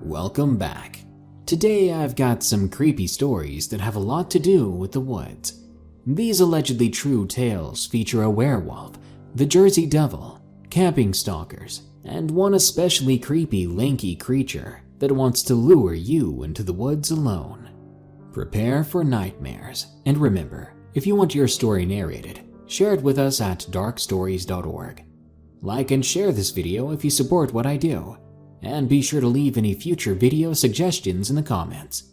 Welcome back. Today I've got some creepy stories that have a lot to do with the woods. These allegedly true tales feature a werewolf, the Jersey Devil, camping stalkers, and one especially creepy lanky creature that wants to lure you into the woods alone. Prepare for nightmares, and remember, if you want your story narrated, share it with us at darkstories.org. Like and share this video if you support what I do, and be sure to leave any future video suggestions in the comments.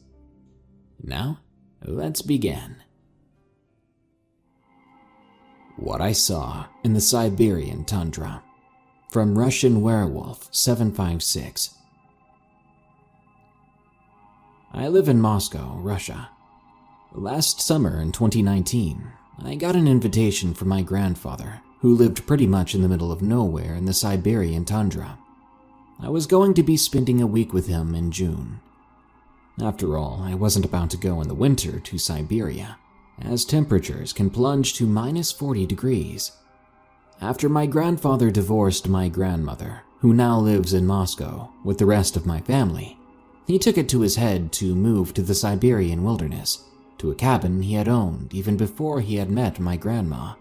Now, let's begin. What I Saw in the Siberian Tundra, from Russian Werewolf 756. I live in Moscow, Russia. Last summer in 2019, I got an invitation from my grandfather, who lived pretty much in the middle of nowhere in the Siberian tundra. I was going to be spending a week with him in June. After all, I wasn't about to go in the winter to Siberia, as temperatures can plunge to minus 40 degrees. After my grandfather divorced my grandmother, who now lives in Moscow with the rest of my family, he took it to his head to move to the Siberian wilderness, to a cabin he had owned even before he had met my grandma.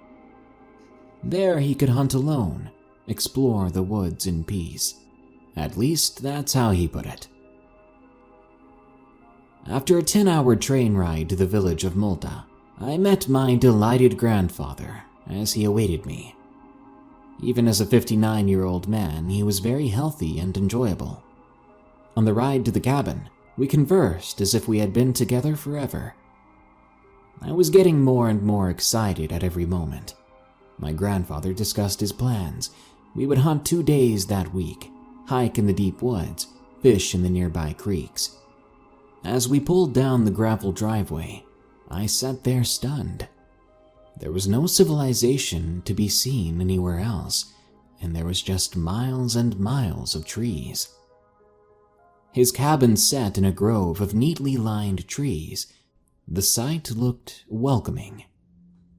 There he could hunt alone, explore the woods in peace. At least that's how he put it. After a 10-hour train ride to the village of Multa, I met my delighted grandfather as he awaited me. Even as a 59-year-old man, he was very healthy and enjoyable. On the ride to the cabin, we conversed as if we had been together forever. I was getting more and more excited at every moment. My grandfather discussed his plans. We would hunt 2 days that week, hike in the deep woods, fish in the nearby creeks. As we pulled down the gravel driveway, I sat there stunned. There was no civilization to be seen anywhere else, and there was just miles and miles of trees. His cabin sat in a grove of neatly lined trees. The sight looked welcoming.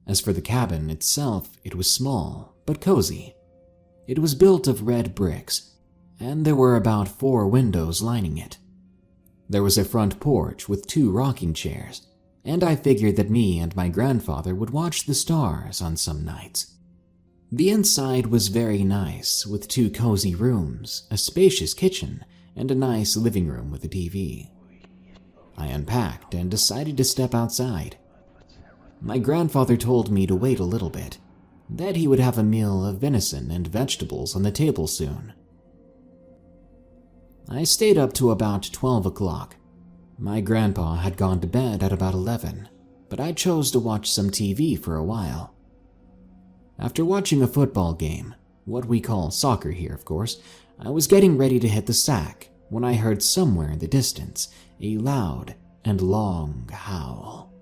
As for the cabin itself, it was small but cozy. It was built of red bricks, and there were about 4 windows lining it. There was a front porch with 2 rocking chairs, and I figured that me and my grandfather would watch the stars on some nights. The inside was very nice, with 2 cozy rooms, a spacious kitchen, and a nice living room with a TV. I unpacked and decided to step outside. My grandfather told me to wait a little bit, that he would have a meal of venison and vegetables on the table soon. I stayed up to about 12 o'clock. My grandpa had gone to bed at about 11, but I chose to watch some TV for a while. After watching a football game, what we call soccer here of course, I was getting ready to hit the sack when I heard somewhere in the distance a loud and long howl.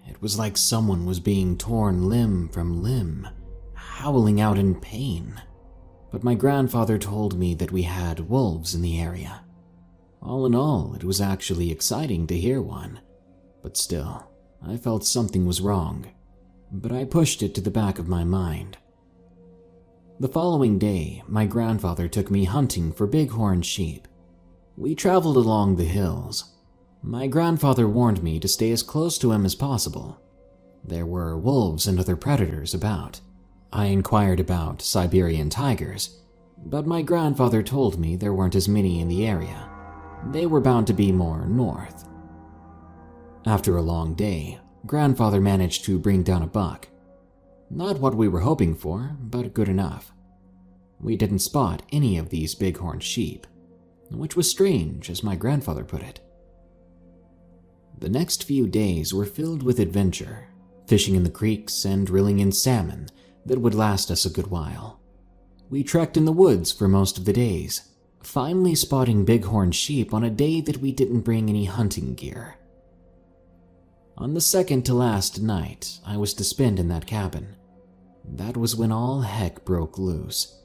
It was like someone was being torn limb from limb, howling out in pain. But my grandfather told me that we had wolves in the area. All in all, it was actually exciting to hear one. But still, I felt something was wrong. But I pushed it to the back of my mind. The following day, my grandfather took me hunting for bighorn sheep. We traveled along the hills. My grandfather warned me to stay as close to him as possible. There were wolves and other predators about. I inquired about Siberian tigers, but my grandfather told me there weren't as many in the area. They were bound to be more north. After a long day, grandfather managed to bring down a buck. Not what we were hoping for, but good enough. We didn't spot any of these bighorn sheep, which was strange, as my grandfather put it. The next few days were filled with adventure, fishing in the creeks and reeling in salmon that would last us a good while. We trekked in the woods for most of the days, finally spotting bighorn sheep on a day that we didn't bring any hunting gear. On the second to last night I was to spend in that cabin, that was when all heck broke loose.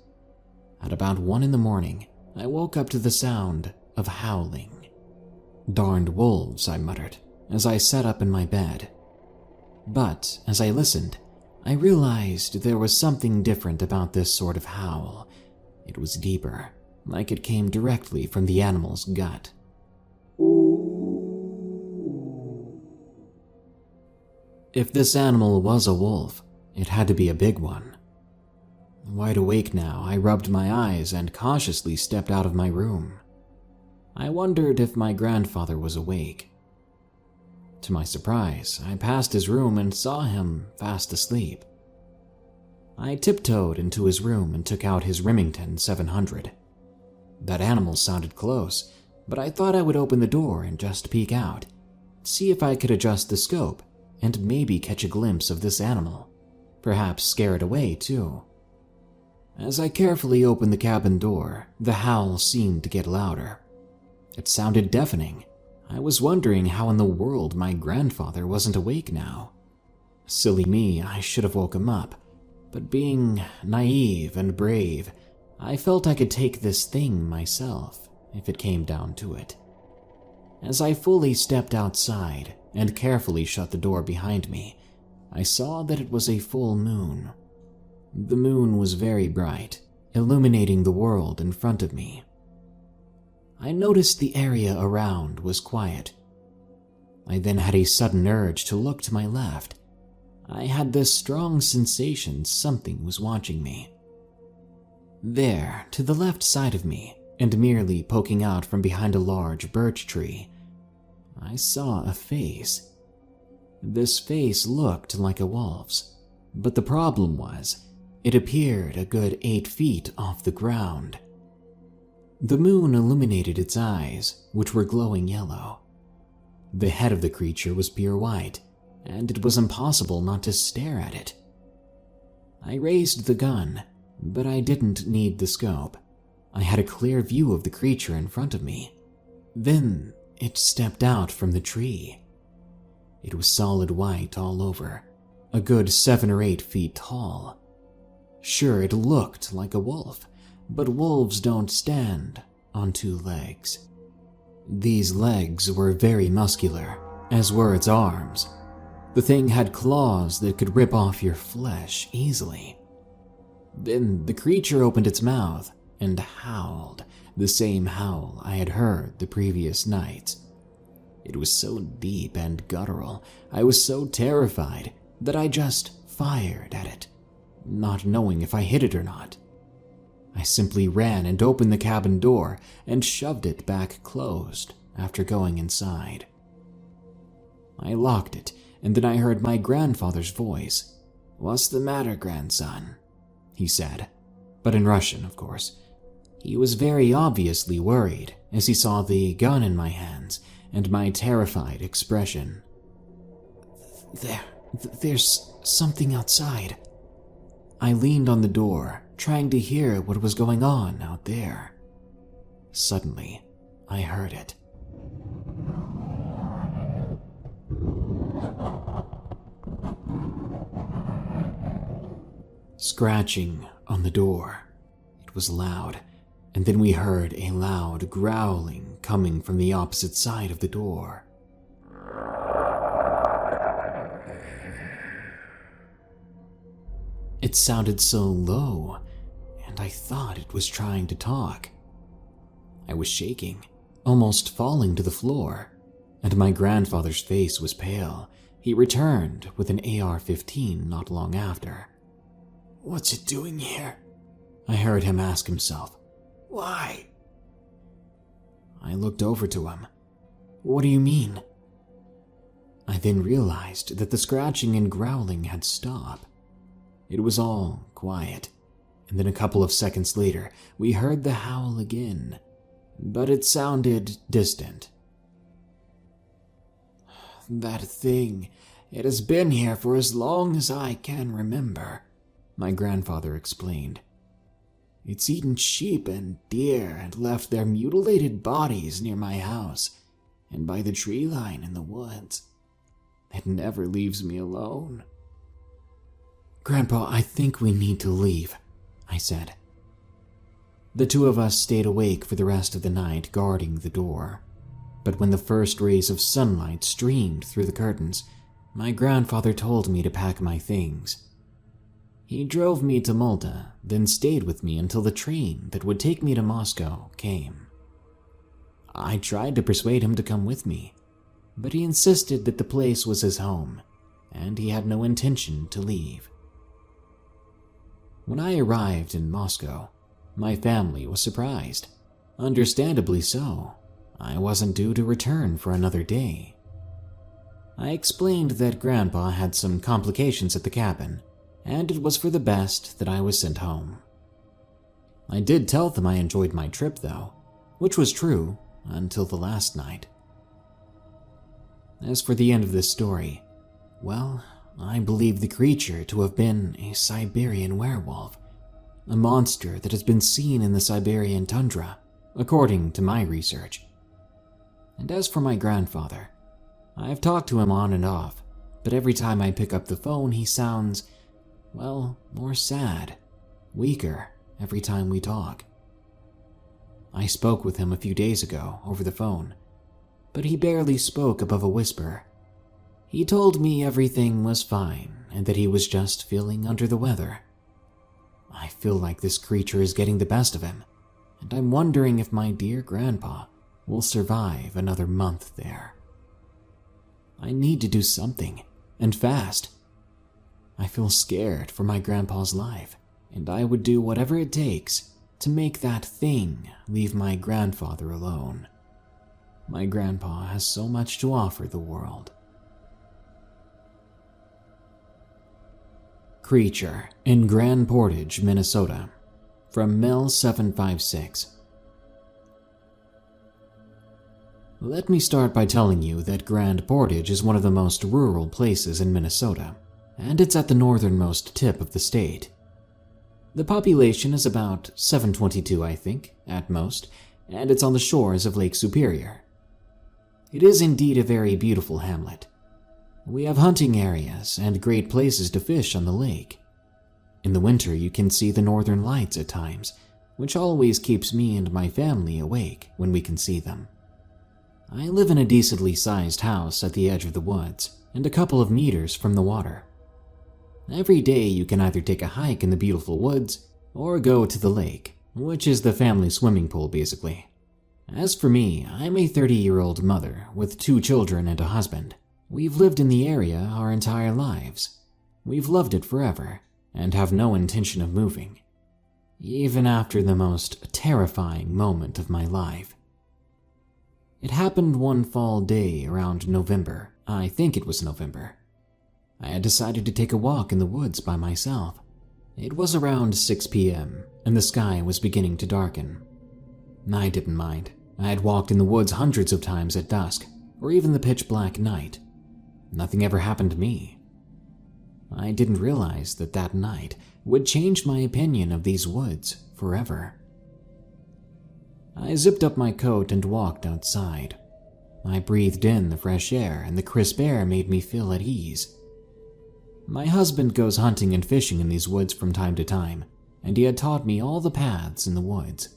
At about 1 in the morning, I woke up to the sound of howling. "Darned wolves," I muttered, as I sat up in my bed. But as I listened, I realized there was something different about this sort of howl. It was deeper, like it came directly from the animal's gut. If this animal was a wolf, it had to be a big one. Wide awake now, I rubbed my eyes and cautiously stepped out of my room. I wondered if my grandfather was awake. To my surprise, I passed his room and saw him fast asleep. I tiptoed into his room and took out his Remington 700. That animal sounded close, but I thought I would open the door and just peek out, see if I could adjust the scope, and maybe catch a glimpse of this animal, perhaps scare it away too. As I carefully opened the cabin door, the howl seemed to get louder. It sounded deafening. I was wondering how in the world my grandfather wasn't awake now. Silly me, I should have woke him up, but being naive and brave, I felt I could take this thing myself if it came down to it. As I fully stepped outside and carefully shut the door behind me, I saw that it was a full moon. The moon was very bright, illuminating the world in front of me. I noticed the area around was quiet. I then had a sudden urge to look to my left. I had this strong sensation something was watching me. There, to the left side of me, and merely poking out from behind a large birch tree, I saw a face. This face looked like a wolf's, but the problem was, it appeared a good 8 feet off the ground. The moon illuminated its eyes, which were glowing yellow. The head of the creature was pure white, and it was impossible not to stare at it. I raised the gun, but I didn't need the scope. I had a clear view of the creature in front of me. Then it stepped out from the tree. It was solid white all over, a good 7 or 8 feet tall. Sure, it looked like a wolf, but wolves don't stand on 2 legs. These legs were very muscular, as were its arms. The thing had claws that could rip off your flesh easily. Then the creature opened its mouth and howled, the same howl I had heard the previous night. It was so deep and guttural, I was so terrified that I just fired at it, not knowing if I hit it or not. I simply ran and opened the cabin door and shoved it back closed after going inside. I locked it, and then I heard my grandfather's voice. "What's the matter, grandson?" he said, but in Russian, of course. He was very obviously worried as he saw the gun in my hands and my terrified expression. There's something outside." I leaned on the door, trying to hear what was going on out there. Suddenly, I heard it. Scratching on the door. It was loud, and then we heard a loud growling coming from the opposite side of the door. It sounded so low, and I thought it was trying to talk. I was shaking, almost falling to the floor, and my grandfather's face was pale. He returned with an AR-15 not long after. "What's it doing here?" I heard him ask himself. "Why?" I looked over to him. "What do you mean?" I then realized that the scratching and growling had stopped. It was all quiet, and then a couple of seconds later, we heard the howl again, but it sounded distant. "That thing, it has been here for as long as I can remember," my grandfather explained. "It's eaten sheep and deer and left their mutilated bodies near my house and by the tree line in the woods. It never leaves me alone." "Grandpa, I think we need to leave," I said. The two of us stayed awake for the rest of the night guarding the door. But when the first rays of sunlight streamed through the curtains, my grandfather told me to pack my things. He drove me to Malta, then stayed with me until the train that would take me to Moscow came. I tried to persuade him to come with me, but he insisted that the place was his home, and he had no intention to leave. When I arrived in Moscow, my family was surprised. Understandably so. I wasn't due to return for another day. I explained that Grandpa had some complications at the cabin, and it was for the best that I was sent home. I did tell them I enjoyed my trip, though, which was true until the last night. As for the end of this story, well, I believe the creature to have been a Siberian werewolf, a monster that has been seen in the Siberian tundra, according to my research. And as for my grandfather, I've talked to him on and off, but every time I pick up the phone he sounds, well, more sad, weaker every time we talk. I spoke with him a few days ago over the phone, but he barely spoke above a whisper. He told me everything was fine and that he was just feeling under the weather. I feel like this creature is getting the best of him, and I'm wondering if my dear grandpa will survive another month there. I need to do something, and fast. I feel scared for my grandpa's life, and I would do whatever it takes to make that thing leave my grandfather alone. My grandpa has so much to offer the world. Creature in Grand Portage, Minnesota, from Mel756. Let me start by telling you that Grand Portage is one of the most rural places in Minnesota, and it's at the northernmost tip of the state. The population is about 722, I think, at most, and it's on the shores of Lake Superior. It is indeed a very beautiful hamlet. We have hunting areas and great places to fish on the lake. In the winter, you can see the northern lights at times, which always keeps me and my family awake when we can see them. I live in a decently sized house at the edge of the woods and a couple of meters from the water. Every day you can either take a hike in the beautiful woods or go to the lake, which is the family swimming pool basically. As for me, I'm a 30-year-old mother with 2 children and a husband. We've lived in the area our entire lives. We've loved it forever and have no intention of moving, even after the most terrifying moment of my life. It happened one fall day around November. I think it was November. I had decided to take a walk in the woods by myself. It was around 6 p.m., and the sky was beginning to darken. I didn't mind. I had walked in the woods hundreds of times at dusk, or even the pitch-black night. Nothing ever happened to me. I didn't realize that that night would change my opinion of these woods forever. I zipped up my coat and walked outside. I breathed in the fresh air, and the crisp air made me feel at ease. My husband goes hunting and fishing in these woods from time to time, and he had taught me all the paths in the woods.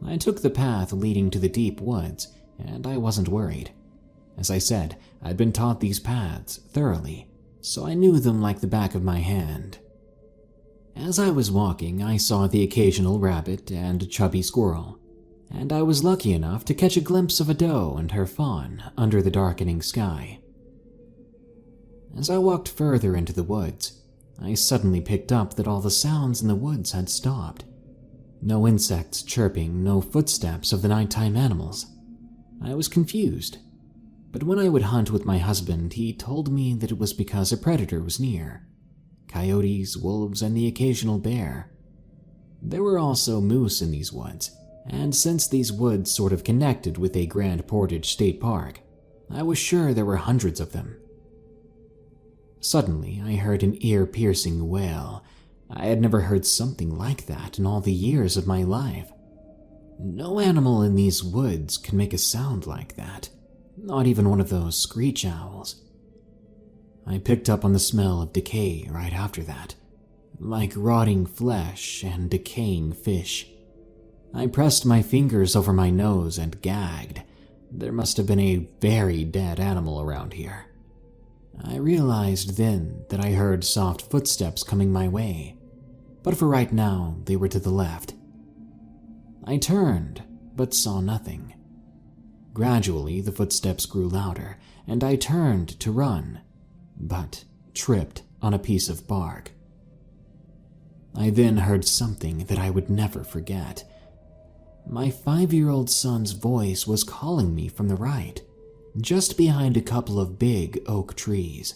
I took the path leading to the deep woods, and I wasn't worried. As I said, I'd been taught these paths thoroughly, so I knew them like the back of my hand. As I was walking, I saw the occasional rabbit and chubby squirrel, and I was lucky enough to catch a glimpse of a doe and her fawn under the darkening sky. As I walked further into the woods, I suddenly picked up that all the sounds in the woods had stopped. No insects chirping, no footsteps of the nighttime animals. I was confused, but when I would hunt with my husband, he told me that it was because a predator was near. Coyotes, wolves, and the occasional bear. There were also moose in these woods, and since these woods sort of connected with a Grand Portage State Park, I was sure there were hundreds of them. Suddenly, I heard an ear-piercing wail. I had never heard something like that in all the years of my life. No animal in these woods could make a sound like that, not even one of those screech owls. I picked up on the smell of decay right after that, like rotting flesh and decaying fish. I pressed my fingers over my nose and gagged. There must have been a very dead animal around here. I realized then that I heard soft footsteps coming my way, but for right now they were to the left. I turned, but saw nothing. Gradually, the footsteps grew louder, and I turned to run, but tripped on a piece of bark. I then heard something that I would never forget. My 5-year-old son's voice was calling me from the right, just behind a couple of big oak trees.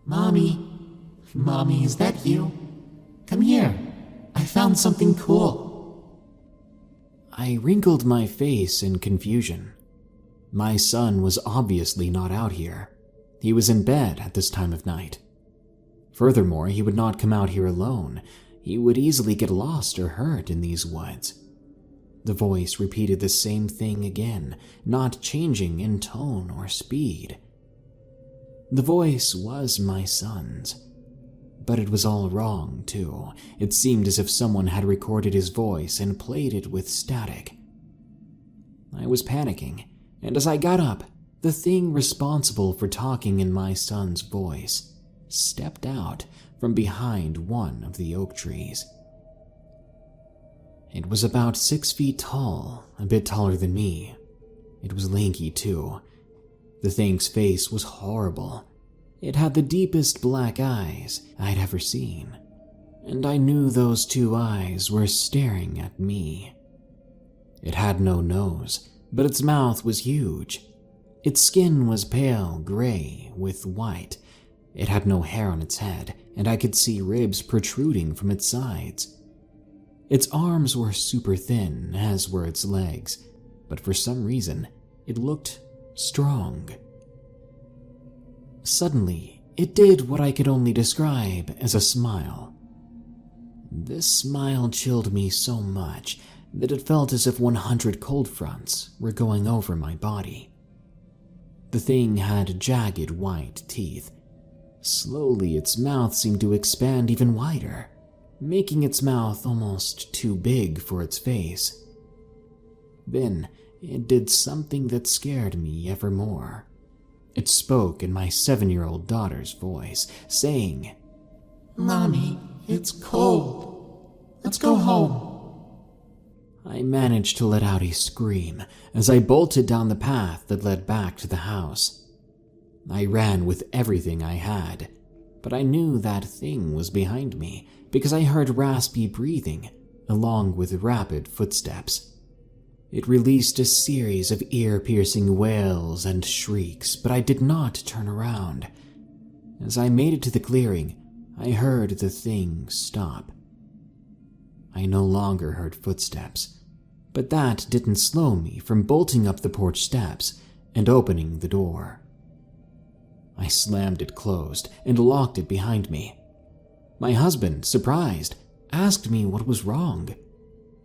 Mommy, is that you? Come here, I found something cool. I wrinkled my face in confusion. My son was obviously not out here. He was in bed at this time of night. Furthermore, he would not come out here alone. He would easily get lost or hurt in these woods. The voice repeated the same thing again, not changing in tone or speed. The voice was my son's, but it was all wrong, too. It seemed as if someone had recorded his voice and played it with static. I was panicking, and as I got up, the thing responsible for talking in my son's voice stepped out from behind one of the oak trees. It was about 6 feet tall, a bit taller than me. It was lanky, too. The thing's face was horrible. It had the deepest black eyes I'd ever seen, and I knew those 2 eyes were staring at me. It had no nose, but its mouth was huge. Its skin was pale gray with white. It had no hair on its head, and I could see ribs protruding from its sides. Its arms were super thin, as were its legs, but for some reason, it looked strong. Suddenly, it did what I could only describe as a smile. This smile chilled me so much that it felt as if 100 cold fronts were going over my body. The thing had jagged white teeth. Slowly, its mouth seemed to expand even wider, making its mouth almost too big for its face. Then, it did something that scared me ever more. It spoke in my 7-year-old daughter's voice, saying, Mommy, it's cold. Let's go home. I managed to let out a scream as I bolted down the path that led back to the house. I ran with everything I had, but I knew that thing was behind me because I heard raspy breathing along with rapid footsteps. It released a series of ear-piercing wails and shrieks, but I did not turn around. As I made it to the clearing, I heard the thing stop. I no longer heard footsteps, but that didn't slow me from bolting up the porch steps and opening the door. I slammed it closed and locked it behind me. My husband, surprised, asked me what was wrong.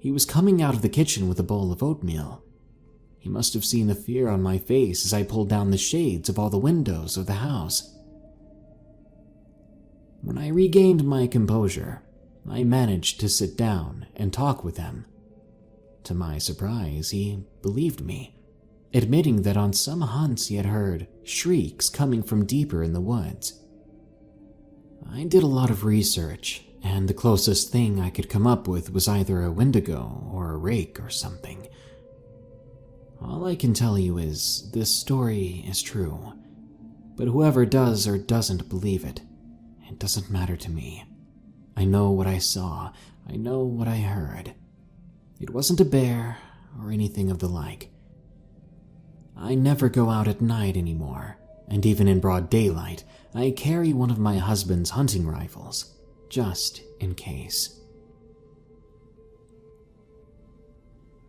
He was coming out of the kitchen with a bowl of oatmeal. He must have seen the fear on my face as I pulled down the shades of all the windows of the house. When I regained my composure, I managed to sit down and talk with him. To my surprise, he believed me, admitting that on some hunts he had heard shrieks coming from deeper in the woods. I did a lot of research, and the closest thing I could come up with was either a wendigo or a rake or something. All I can tell you is this story is true, but whoever does or doesn't believe it, it doesn't matter to me. I know what I saw, I know what I heard. It wasn't a bear or anything of the like. I never go out at night anymore, and even in broad daylight, I carry one of my husband's hunting rifles, just in case.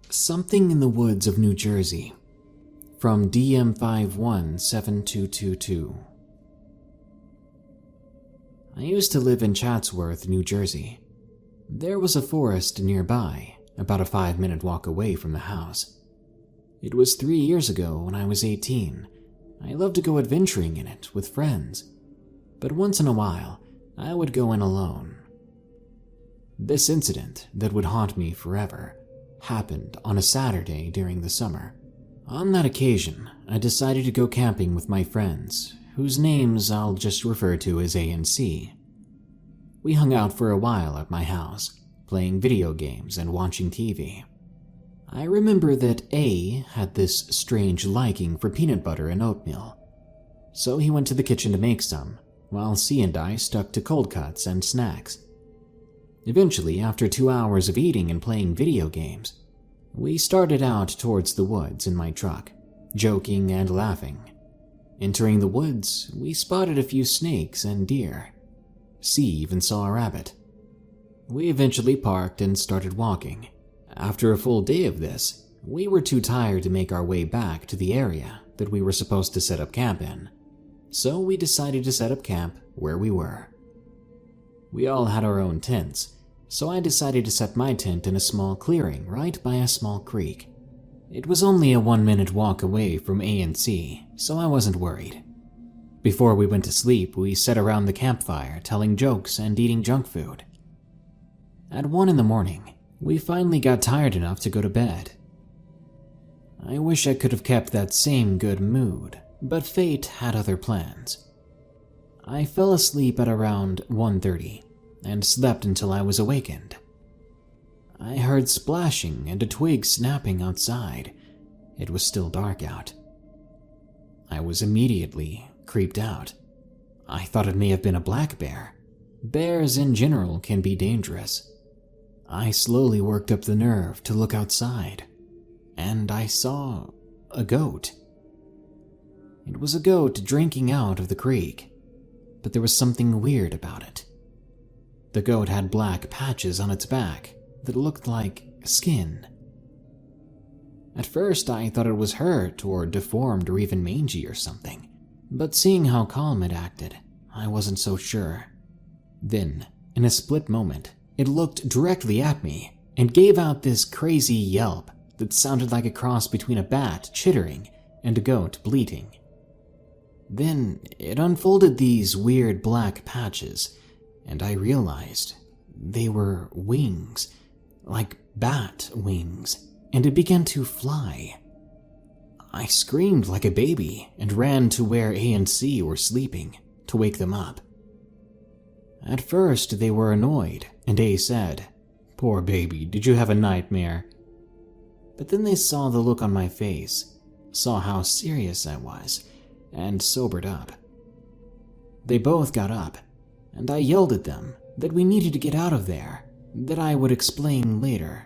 Something in the Woods of New Jersey, from DM517222. I used to live in Chatsworth, New Jersey. There was a forest nearby, about a 5-minute walk away from the house. It was 3 years ago when I was 18. I loved to go adventuring in it with friends, but once in a while, I would go in alone. This incident that would haunt me forever happened on a Saturday during the summer. On that occasion, I decided to go camping with my friends, whose names I'll just refer to as A and C. We hung out for a while at my house, playing video games and watching TV. I remember that A had this strange liking for peanut butter and oatmeal, so he went to the kitchen to make some, while C and I stuck to cold cuts and snacks. Eventually, after 2 hours of eating and playing video games, we started out towards the woods in my truck, joking and laughing. Entering the woods, we spotted a few snakes and deer. C even saw a rabbit. We eventually parked and started walking. After a full day of this, we were too tired to make our way back to the area that we were supposed to set up camp in, so we decided to set up camp where we were. We all had our own tents, so I decided to set my tent in a small clearing right by a small creek. It was only a 1-minute walk away from A and C, so I wasn't worried. Before we went to sleep, we sat around the campfire telling jokes and eating junk food. At 1 in the morning, we finally got tired enough to go to bed. I wish I could have kept that same good mood, but fate had other plans. I fell asleep at around 1:30 and slept until I was awakened. I heard splashing and a twig snapping outside. It was still dark out. I was immediately creeped out. I thought it may have been a black bear. Bears in general can be dangerous. I slowly worked up the nerve to look outside, and I saw a goat. It was a goat drinking out of the creek, but there was something weird about it. The goat had black patches on its back that looked like skin. At first, I thought it was hurt or deformed or even mangy or something, but seeing how calm it acted, I wasn't so sure. Then, in a split moment, it looked directly at me and gave out this crazy yelp that sounded like a cross between a bat chittering and a goat bleating. Then it unfolded these weird black patches, and I realized they were wings, like bat wings, and it began to fly. I screamed like a baby and ran to where A and C were sleeping to wake them up. At first, they were annoyed, and A said, "Poor baby, did you have a nightmare?" But then they saw the look on my face, saw how serious I was, and sobered up. They both got up, and I yelled at them that we needed to get out of there, that I would explain later.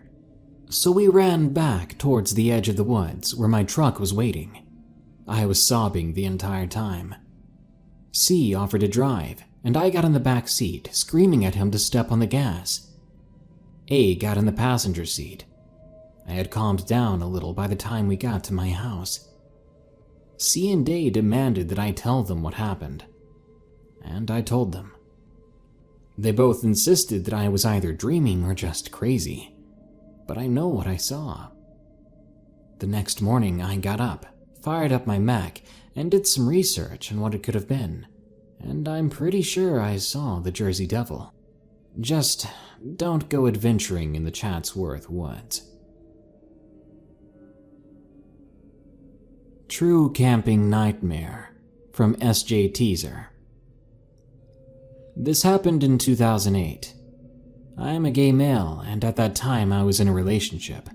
So we ran back towards the edge of the woods where my truck was waiting. I was sobbing the entire time. C offered to drive, and I got in the back seat, screaming at him to step on the gas. A got in the passenger seat. I had calmed down a little by the time we got to my house. C and A demanded that I tell them what happened, and I told them. They both insisted that I was either dreaming or just crazy, but I know what I saw. The next morning I got up, fired up my Mac, and did some research on what it could have been, and I'm pretty sure I saw the Jersey Devil. Just don't go adventuring in the Chatsworth woods. True Camping Nightmare from S.J. Teaser. This happened in 2008. I am a gay male, and at that time I was in a relationship.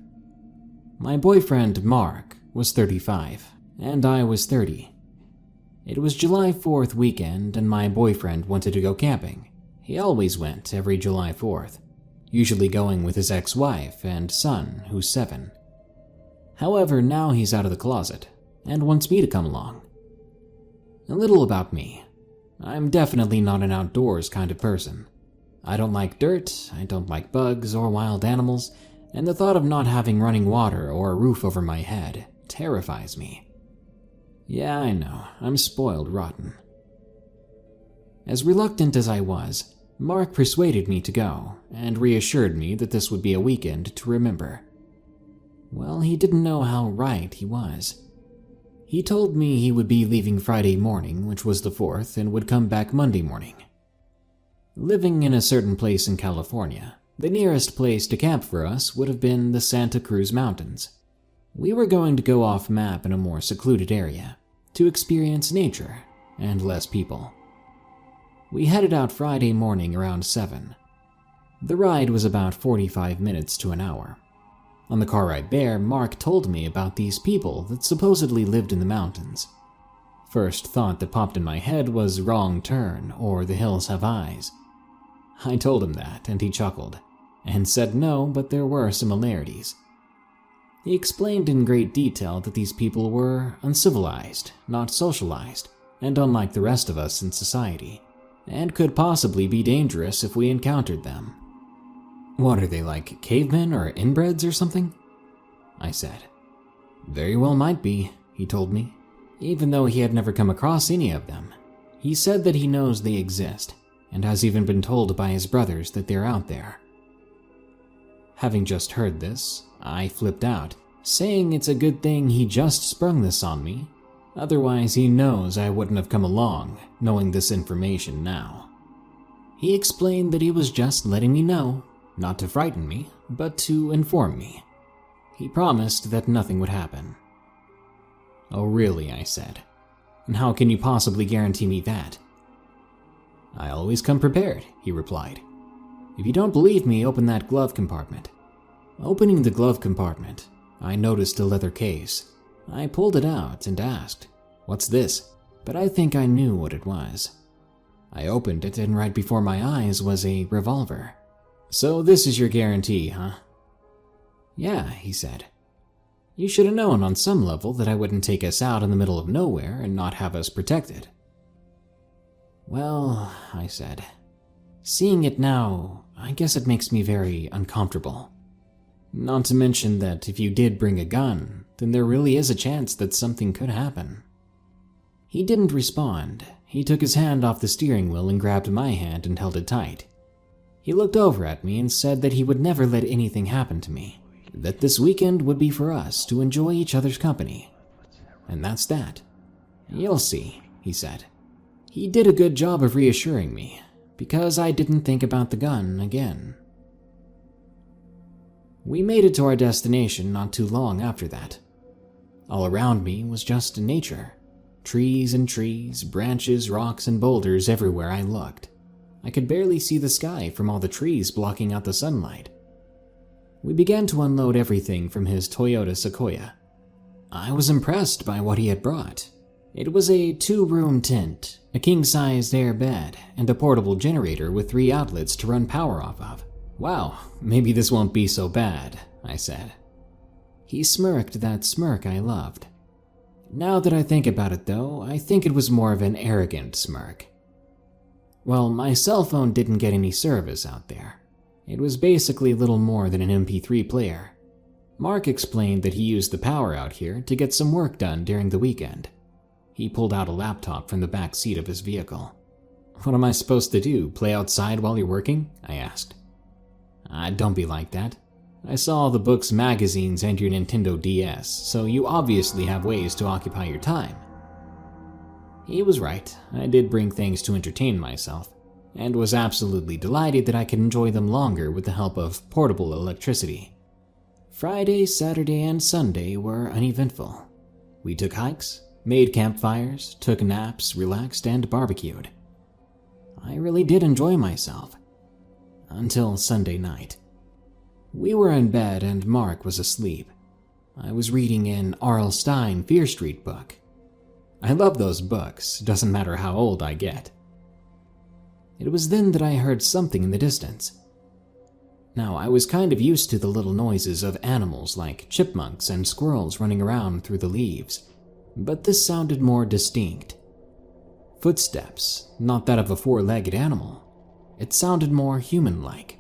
My boyfriend, Mark, was 35, and I was 30. It was July 4th weekend, and my boyfriend wanted to go camping. He always went every July 4th, usually going with his ex-wife and son, who's 7. However, now he's out of the closet and wants me to come along. A little about me. I'm definitely not an outdoors kind of person. I don't like dirt, I don't like bugs or wild animals, and the thought of not having running water or a roof over my head terrifies me. Yeah, I know, I'm spoiled rotten. As reluctant as I was, Mark persuaded me to go and reassured me that this would be a weekend to remember. Well, he didn't know how right he was. He told me he would be leaving Friday morning, which was the 4th, and would come back Monday morning. Living in a certain place in California, the nearest place to camp for us would have been the Santa Cruz Mountains. We were going to go off map in a more secluded area, to experience nature, and less people. We headed out Friday morning around 7. The ride was about 45 minutes to an hour. On the car ride there, Mark told me about these people that supposedly lived in the mountains. First thought that popped in my head was wrong turn or the hills have eyes. I told him that, and he chuckled, and said no, but there were similarities. He explained in great detail that these people were uncivilized, not socialized, and unlike the rest of us in society, and could possibly be dangerous if we encountered them. What are they, like cavemen or inbreds or something? I said. Very well might be, he told me, even though he had never come across any of them. He said that he knows they exist, and has even been told by his brothers that they're out there. Having just heard this, I flipped out, saying it's a good thing he just sprung this on me. Otherwise, he knows I wouldn't have come along, knowing this information now. He explained that he was just letting me know, not to frighten me, but to inform me. He promised that nothing would happen. Oh really, I said. And how can you possibly guarantee me that? I always come prepared, he replied. If you don't believe me, open that glove compartment. Opening the glove compartment, I noticed a leather case. I pulled it out and asked, "What's this?" But I think I knew what it was. I opened it, and right before my eyes was a revolver. So this is your guarantee, huh? Yeah, he said. You should have known on some level that I wouldn't take us out in the middle of nowhere and not have us protected. Well, I said, seeing it now, I guess it makes me very uncomfortable. Not to mention that if you did bring a gun, then there really is a chance that something could happen. He didn't respond. He took his hand off the steering wheel and grabbed my hand and held it tight. He looked over at me and said that he would never let anything happen to me, that this weekend would be for us to enjoy each other's company. And that's that. You'll see, he said. He did a good job of reassuring me, because I didn't think about the gun again. We made it to our destination not too long after that. All around me was just nature. Trees and trees, branches, rocks, and boulders everywhere I looked. I could barely see the sky from all the trees blocking out the sunlight. We began to unload everything from his Toyota Sequoia. I was impressed by what he had brought. It was a 2-room tent, a king-sized air bed, and a portable generator with 3 outlets to run power off of. Wow, maybe this won't be so bad, I said. He smirked that smirk I loved. Now that I think about it though, I think it was more of an arrogant smirk. Well, my cell phone didn't get any service out there. It was basically little more than an MP3 player. Mark explained that he used the power out here to get some work done during the weekend. He pulled out a laptop from the back seat of his vehicle. What am I supposed to do, play outside while you're working? I asked. Don't be like that. I saw all the books, magazines, and your Nintendo DS, so you obviously have ways to occupy your time. He was right. I did bring things to entertain myself, and was absolutely delighted that I could enjoy them longer with the help of portable electricity. Friday, Saturday, and Sunday were uneventful. We took hikes, made campfires, took naps, relaxed, and barbecued. I really did enjoy myself. Until Sunday night. We were in bed and Mark was asleep. I was reading an R.L. Stine Fear Street book. I love those books, doesn't matter how old I get. It was then that I heard something in the distance. Now, I was kind of used to the little noises of animals like chipmunks and squirrels running around through the leaves, but this sounded more distinct. Footsteps, not that of a 4-legged animal. It sounded more human-like,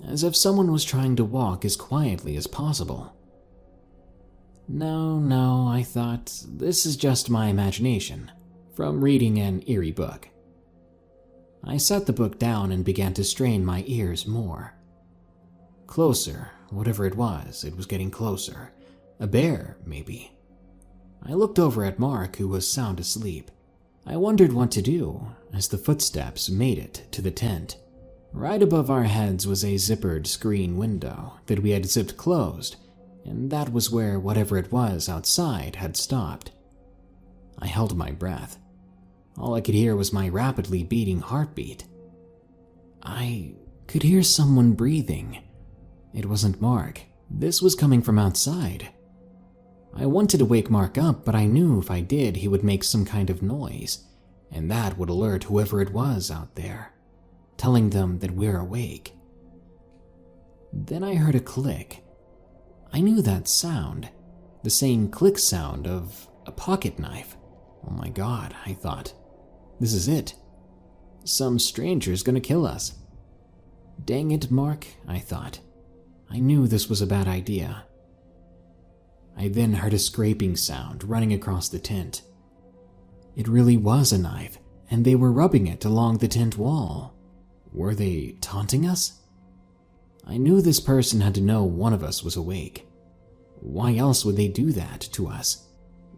as if someone was trying to walk as quietly as possible. No, I thought, this is just my imagination, from reading an Eerie book. I set the book down and began to strain my ears more. Closer, whatever it was getting closer. A bear, maybe. I looked over at Mark, who was sound asleep. I wondered what to do as the footsteps made it to the tent. Right above our heads was a zippered screen window that we had zipped closed, and that was where whatever it was outside had stopped. I held my breath. All I could hear was my rapidly beating heartbeat. I could hear someone breathing. It wasn't Mark. This was coming from outside. I wanted to wake Mark up, but I knew if I did, he would make some kind of noise, and that would alert whoever it was out there, telling them that we're awake. Then I heard a click. I knew that sound, the same click sound of a pocket knife. Oh my God, I thought. This is it. Some stranger's gonna kill us. Dang it, Mark, I thought. I knew this was a bad idea. I then heard a scraping sound running across the tent. It really was a knife, and they were rubbing it along the tent wall. Were they taunting us? I knew this person had to know one of us was awake. Why else would they do that to us?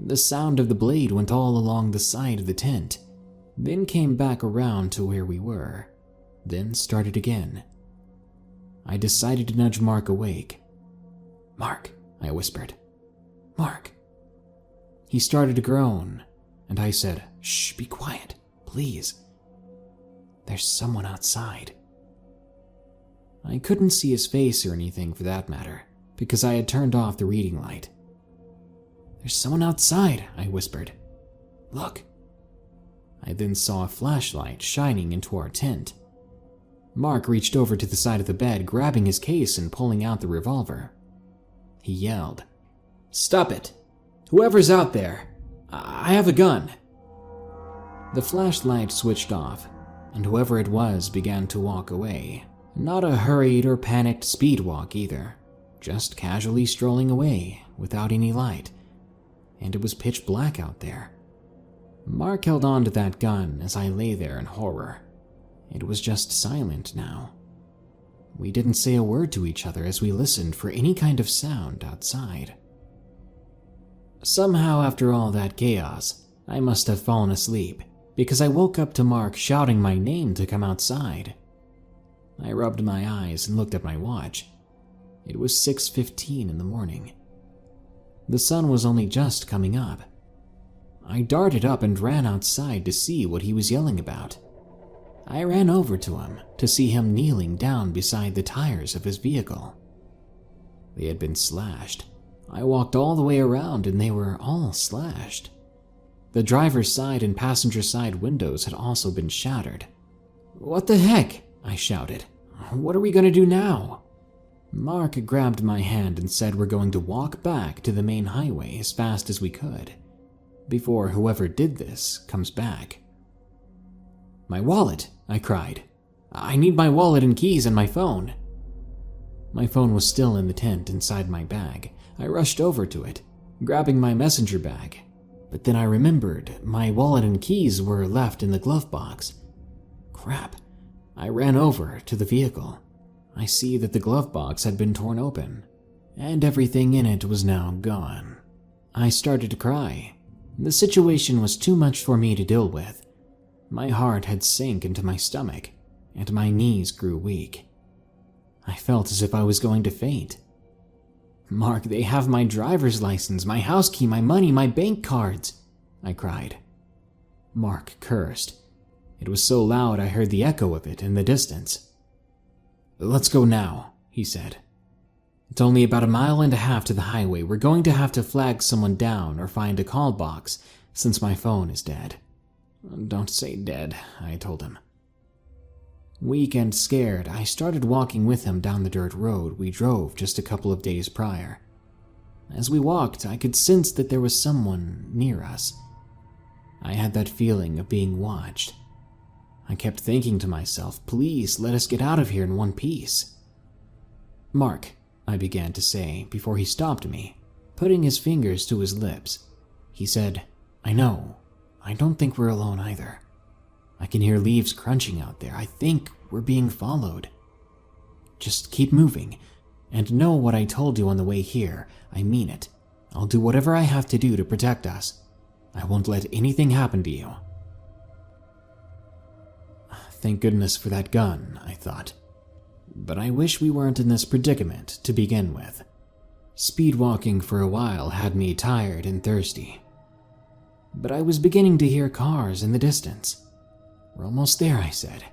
The sound of the blade went all along the side of the tent, then came back around to where we were, then started again. I decided to nudge Mark awake. "Mark," I whispered. "Mark." He started to groan, and I said, "Shh, be quiet, please. There's someone outside." I couldn't see his face or anything for that matter, because I had turned off the reading light. "There's someone outside," I whispered. "Look." I then saw a flashlight shining into our tent. Mark reached over to the side of the bed, grabbing his case and pulling out the revolver. He yelled, "Stop it! Whoever's out there, I have a gun!" The flashlight switched off, and whoever it was began to walk away. Not a hurried or panicked speed walk either, just casually strolling away without any light, and it was pitch black out there. Mark held on to that gun as I lay there in horror. It was just silent now. We didn't say a word to each other as we listened for any kind of sound outside. Somehow, after all that chaos, I must have fallen asleep, because I woke up to Mark shouting my name to come outside. I rubbed my eyes and looked at my watch. It was 6:15 in the morning. The sun was only just coming up. I darted up and ran outside to see what he was yelling about. I ran over to him to see him kneeling down beside the tires of his vehicle. They had been slashed. I walked all the way around and they were all slashed. The driver's side and passenger side windows had also been shattered. "What the heck?" I shouted. "What are we going to do now?" Mark grabbed my hand and said we're going to walk back to the main highway as fast as we could, before whoever did this comes back. "My wallet!" I cried. "I need my wallet and keys and my phone." My phone was still in the tent inside my bag. I rushed over to it, grabbing my messenger bag, but then I remembered my wallet and keys were left in the glove box. Crap. I ran over to the vehicle. I see that the glove box had been torn open, and everything in it was now gone. I started to cry. The situation was too much for me to deal with. My heart had sank into my stomach, and my knees grew weak. I felt as if I was going to faint. "Mark, they have my driver's license, my house key, my money, my bank cards," I cried. Mark cursed. It was so loud I heard the echo of it in the distance. "Let's go now," he said. "It's only about 1.5 miles to the highway. We're going to have to flag someone down or find a call box since my phone is dead." "Don't say dead," I told him. Weak and scared, I started walking with him down the dirt road we drove just a couple of days prior. As we walked, I could sense that there was someone near us. I had that feeling of being watched. I kept thinking to myself, please let us get out of here in one piece. "Mark," I began to say before he stopped me, putting his fingers to his lips. He said, "I know. I don't think we're alone either. I can hear leaves crunching out there. I think we're being followed. Just keep moving, and know what I told you on the way here. I mean it. I'll do whatever I have to do to protect us. I won't let anything happen to you." Thank goodness for that gun, I thought. But I wish we weren't in this predicament to begin with. Speed walking for a while had me tired and thirsty. but I was beginning to hear cars in the distance. "We're almost there," I said.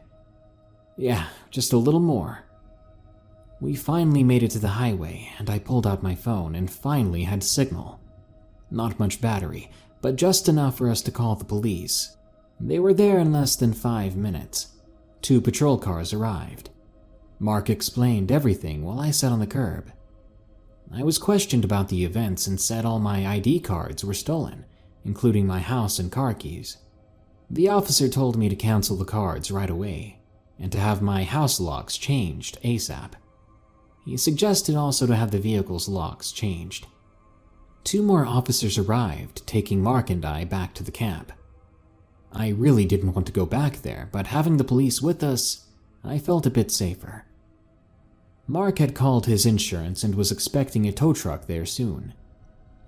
"Yeah, just a little more." We finally made it to the highway, and I pulled out my phone and finally had signal. Not much battery, but just enough for us to call the police. They were there in less than 5 minutes. 2 patrol cars arrived. Mark explained everything while I sat on the curb. I was questioned about the events and said all my ID cards were stolen, including my house and car keys. The officer told me to cancel the cards right away and to have my house locks changed ASAP. He suggested also to have the vehicle's locks changed. 2 more officers arrived, taking Mark and I back to the camp. I really didn't want to go back there, but having the police with us, I felt a bit safer. Mark had called his insurance and was expecting a tow truck there soon.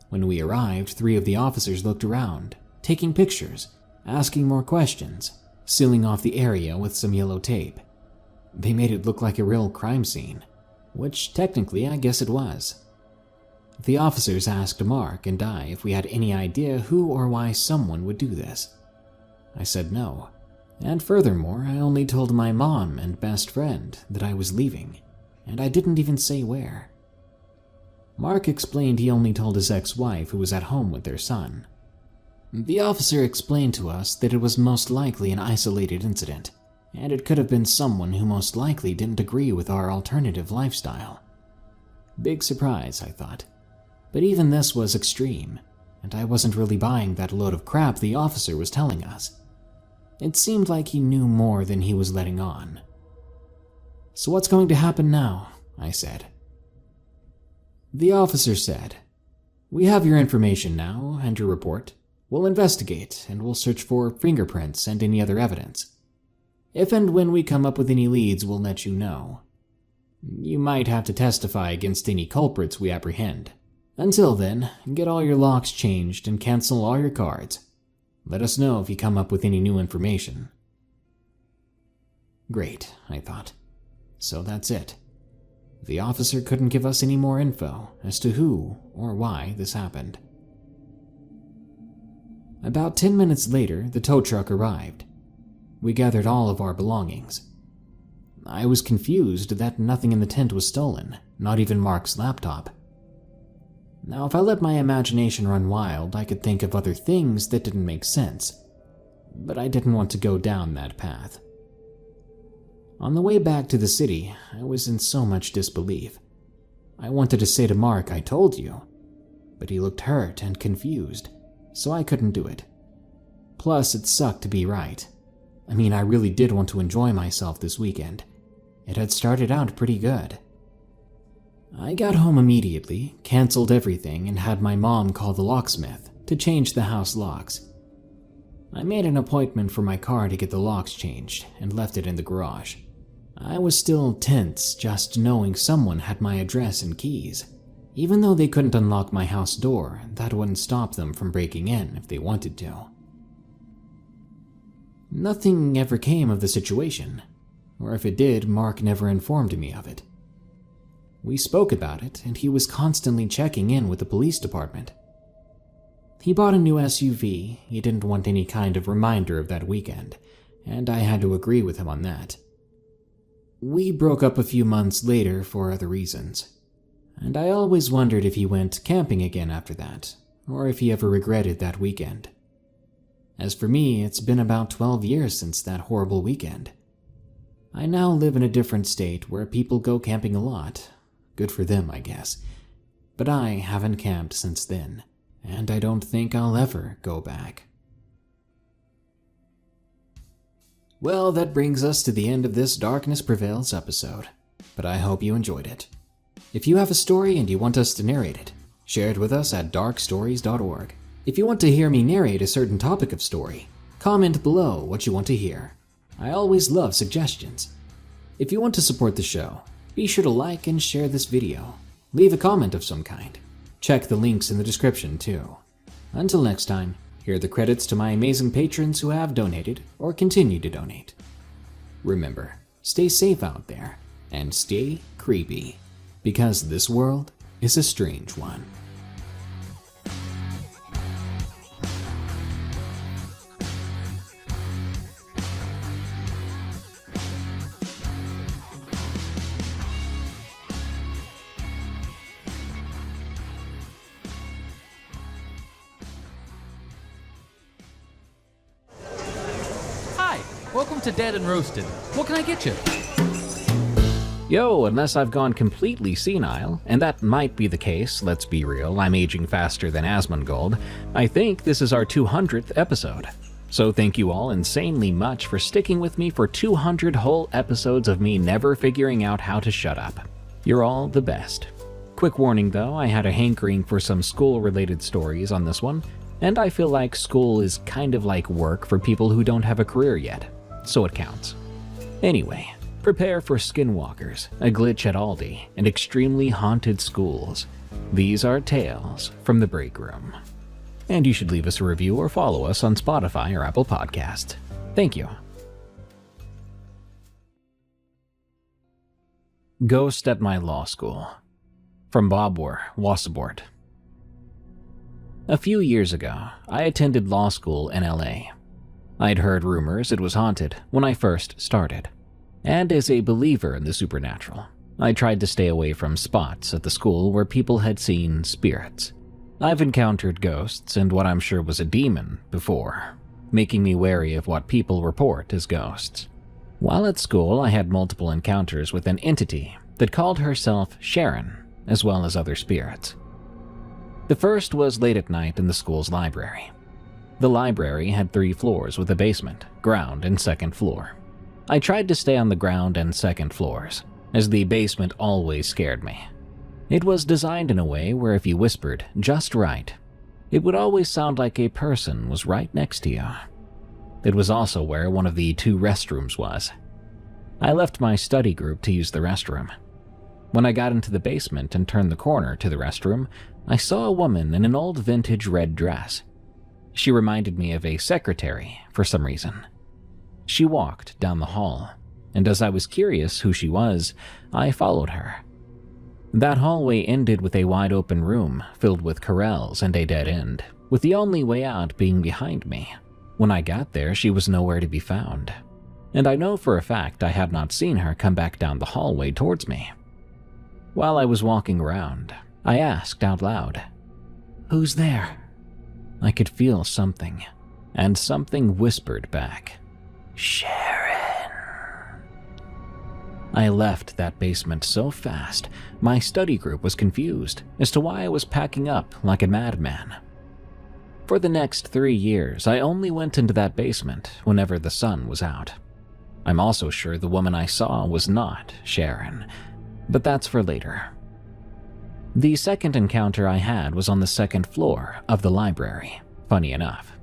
When we arrived, 3 of the officers looked around, taking pictures, asking more questions, sealing off the area with some yellow tape. They made it look like a real crime scene, which technically I guess it was. The officers asked Mark and I if we had any idea who or why someone would do this. I said no, and furthermore, I only told my mom and best friend that I was leaving, and I didn't even say where. Mark explained he only told his ex-wife who was at home with their son. The officer explained to us that it was most likely an isolated incident, and it could have been someone who most likely didn't agree with our alternative lifestyle. Big surprise, I thought. But even this was extreme, and I wasn't really buying that load of crap the officer was telling us. It seemed like he knew more than he was letting on. "So what's going to happen now?" I said. The officer said, "We have your information now and your report. We'll investigate and we'll search for fingerprints and any other evidence. If and when we come up with any leads, we'll let you know. You might have to testify against any culprits we apprehend. Until then, get all your locks changed and cancel all your cards. Let us know if you come up with any new information." Great, I thought. So that's it. The officer couldn't give us any more info as to who or why this happened. About 10 minutes later, the tow truck arrived. We gathered all of our belongings. I was confused that nothing in the tent was stolen, not even Mark's laptop. Now, if I let my imagination run wild, I could think of other things that didn't make sense, but I didn't want to go down that path. On the way back to the city, I was in so much disbelief. I wanted to say to Mark, "I told you," but he looked hurt and confused, so I couldn't do it. Plus, it sucked to be right. I mean, I really did want to enjoy myself this weekend. It had started out pretty good. I got home immediately, canceled everything, and had my mom call the locksmith to change the house locks. I made an appointment for my car to get the locks changed and left it in the garage. I was still tense just knowing someone had my address and keys. Even though they couldn't unlock my house door, that wouldn't stop them from breaking in if they wanted to. Nothing ever came of the situation, or if it did, Mark never informed me of it. We spoke about it, and he was constantly checking in with the police department. He bought a new SUV. He didn't want any kind of reminder of that weekend, and I had to agree with him on that. We broke up a few months later for other reasons, and I always wondered if he went camping again after that, or if he ever regretted that weekend. As for me, it's been about 12 years since that horrible weekend. I now live in a different state where people go camping a lot. Good for them, I guess. But I haven't camped since then, and I don't think I'll ever go back. Well, that brings us to the end of this Darkness Prevails episode, but I hope you enjoyed it. If you have a story and you want us to narrate it, share it with us at darkstories.org. If you want to hear me narrate a certain topic of story, comment below what you want to hear. I always love suggestions. If you want to support the show, be sure to like and share this video. Leave a comment of some kind. Check the links in the description too. Until next time, here are the credits to my amazing patrons who have donated or continue to donate. Remember, stay safe out there and stay creepy, because this world is a strange one. to Dead and Roasted. What can I get you? Yo, unless I've gone completely senile, and that might be the case, let's be real, I'm aging faster than Asmongold, I think this is our 200th episode. So thank you all insanely much for sticking with me for 200 whole episodes of me never figuring out how to shut up. You're all the best. Quick warning though, I had a hankering for some school-related stories on this one, and I feel like school is kind of like work for people who don't have a career yet, so it counts. Anyway, prepare for skinwalkers, a glitch at Aldi, and extremely haunted schools. These are tales from the break room. And you should leave us a review or follow us on Spotify or Apple Podcasts. Thank you. Ghost at my law school. From Bobwar, Wasabort. A few years ago, I attended law school in LA. I'd heard rumors it was haunted when I first started. And as a believer in the supernatural, I tried to stay away from spots at the school where people had seen spirits. I've encountered ghosts and what I'm sure was a demon before, making me wary of what people report as ghosts. While at school, I had multiple encounters with an entity that called herself Sharon, as well as other spirits. The first was late at night in the school's library. The library had 3 floors with a basement, ground, and second floor. I tried to stay on the ground and second floors, as the basement always scared me. It was designed in a way where if you whispered just right, it would always sound like a person was right next to you. It was also where one of the 2 restrooms was. I left my study group to use the restroom. When I got into the basement and turned the corner to the restroom, I saw a woman in an old vintage red dress. She reminded me of a secretary for some reason. She walked down the hall, and as I was curious who she was, I followed her. That hallway ended with a wide-open room filled with corrals and a dead end, with the only way out being behind me. When I got there, she was nowhere to be found, and I know for a fact I had not seen her come back down the hallway towards me. While I was walking around, I asked out loud, "Who's there?" I could feel something, and something whispered back, "Sharon." I left that basement so fast, my study group was confused as to why I was packing up like a madman. For the next 3 years, I only went into that basement whenever the sun was out. I'm also sure the woman I saw was not Sharon, but that's for later. The second encounter I had was on the second floor of the library, funny enough.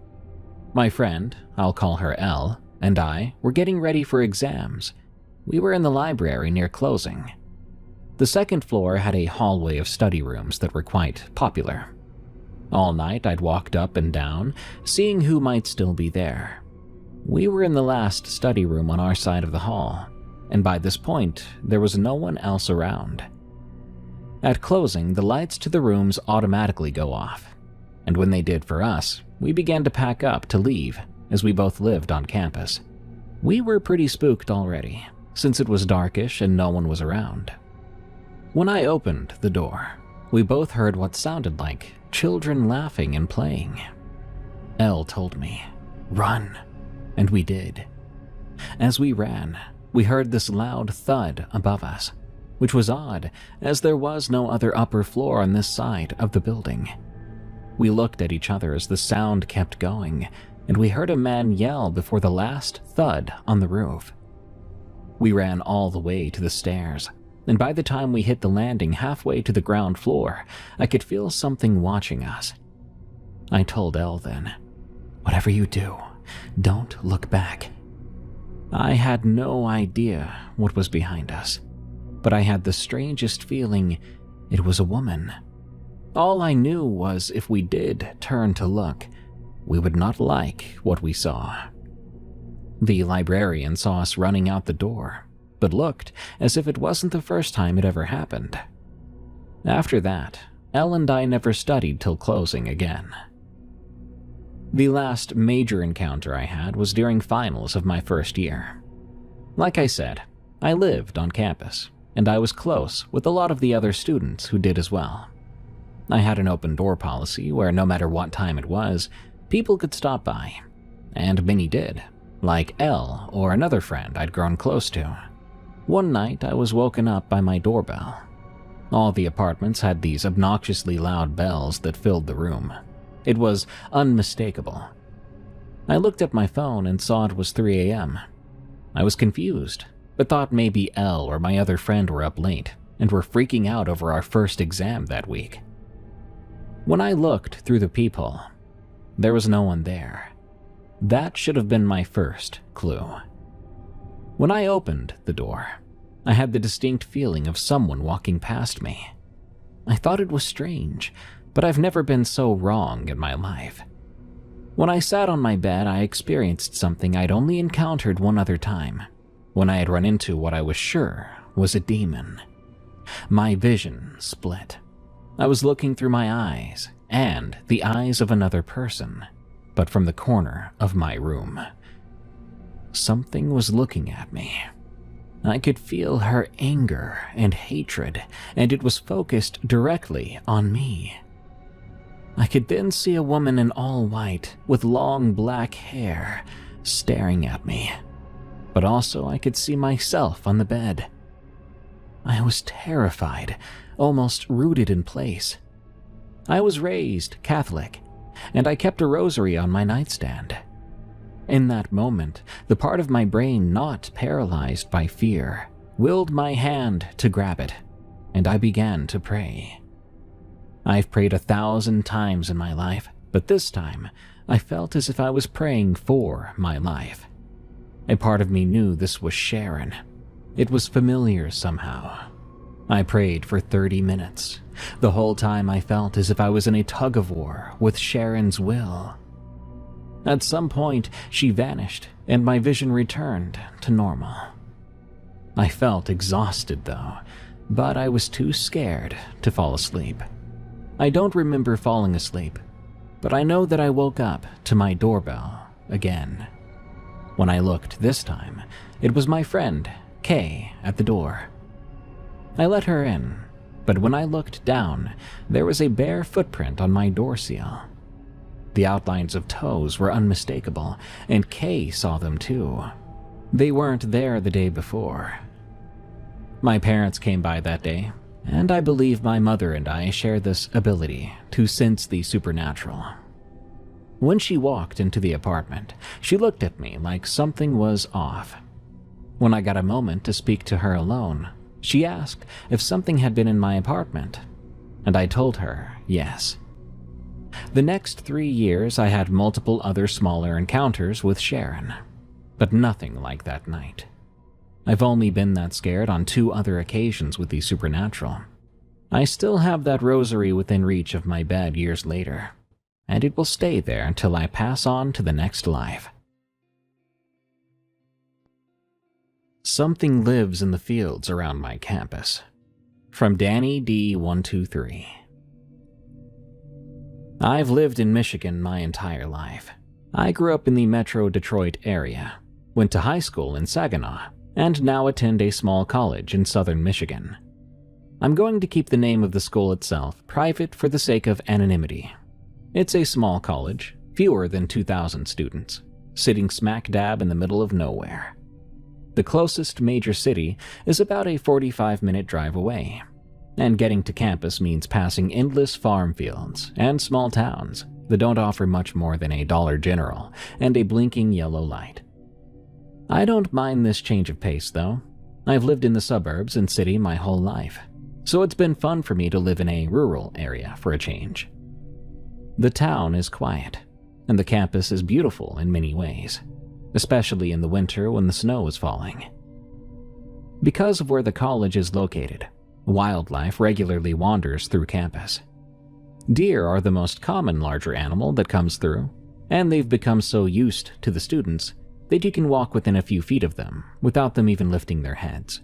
My friend, I'll call her Elle, and I were getting ready for exams. We were in the library near closing. The second floor had a hallway of study rooms that were quite popular. All night I'd walked up and down, seeing who might still be there. We were in the last study room on our side of the hall, and by this point, there was no one else around. At closing, the lights to the rooms automatically go off, and when they did for us, we began to pack up to leave, as we both lived on campus. We were pretty spooked already, since it was darkish and no one was around. When I opened the door, we both heard what sounded like children laughing and playing. Elle told me, "Run," and we did. As we ran, we heard this loud thud above us, which was odd as there was no other upper floor on this side of the building. We looked at each other as the sound kept going, and we heard a man yell before the last thud on the roof. We ran all the way to the stairs, and by the time we hit the landing halfway to the ground floor, I could feel something watching us. I told Elle then, "Whatever you do, don't look back." I had no idea what was behind us, but I had the strangest feeling it was a woman. All I knew was if we did turn to look, we would not like what we saw. The librarian saw us running out the door, but looked as if it wasn't the first time it ever happened. After that, Elle and I never studied till closing again. The last major encounter I had was during finals of my first year. Like I said, I lived on campus, and I was close with a lot of the other students who did as well. I had an open door policy where no matter what time it was, people could stop by, and many did, like Elle or another friend I'd grown close to. One night, I was woken up by my doorbell. All the apartments had these obnoxiously loud bells that filled the room. It was unmistakable. I looked at my phone and saw it was 3 a.m. I was confused, but thought maybe Elle or my other friend were up late and were freaking out over our first exam that week. When I looked through the peephole, there was no one there. That should have been my first clue. When I opened the door, I had the distinct feeling of someone walking past me. I thought it was strange, but I've never been so wrong in my life. When I sat on my bed, I experienced something I'd only encountered one other time, when I had run into what I was sure was a demon. My vision split. I was looking through my eyes and the eyes of another person, but from the corner of my room. Something was looking at me. I could feel her anger and hatred, and it was focused directly on me. I could then see a woman in all white with long black hair staring at me, but also I could see myself on the bed. I was terrified, almost rooted in place. I was raised Catholic, and I kept a rosary on my nightstand. In that moment, the part of my brain not paralyzed by fear willed my hand to grab it, and I began to pray. I've prayed 1,000 times in my life, but this time I felt as if I was praying for my life. A part of me knew this was Sharon. It was familiar somehow. I prayed for 30 minutes. The whole time I felt as if I was in a tug-of-war with Sharon's will. At some point, she vanished, and my vision returned to normal. I felt exhausted though, but I was too scared to fall asleep. I don't remember falling asleep, but I know that I woke up to my doorbell again. When I looked this time, it was my friend, Kay, at the door. I let her in, but when I looked down, there was a bare footprint on my door seal. The outlines of toes were unmistakable, and Kay saw them too. They weren't there the day before. My parents came by that day, and I believe my mother and I share this ability to sense the supernatural. When she walked into the apartment, she looked at me like something was off. When I got a moment to speak to her alone, she asked if something had been in my apartment, and I told her yes. The next 3 years, I had multiple other smaller encounters with Sharon, but nothing like that night. I've only been that scared on 2 other occasions with the supernatural. I still have that rosary within reach of my bed years later, and it will stay there until I pass on to the next life. Something lives in the fields around my campus. From Danny D123. I've lived in Michigan my entire life. I grew up in the Metro Detroit area, went to high school in Saginaw, and now attend a small college in southern Michigan. I'm going to keep the name of the school itself private for the sake of anonymity. It's a small college, fewer than 2,000 students, sitting smack dab in the middle of nowhere. The closest major city is about a 45-minute drive away, and getting to campus means passing endless farm fields and small towns that don't offer much more than a Dollar General and a blinking yellow light. I don't mind this change of pace, though. I've lived in the suburbs and city my whole life, so it's been fun for me to live in a rural area for a change. The town is quiet, and the campus is beautiful in many ways, especially in the winter when the snow is falling. Because of where the college is located, wildlife regularly wanders through campus. Deer are the most common larger animal that comes through, and they've become so used to the students that you can walk within a few feet of them without them even lifting their heads.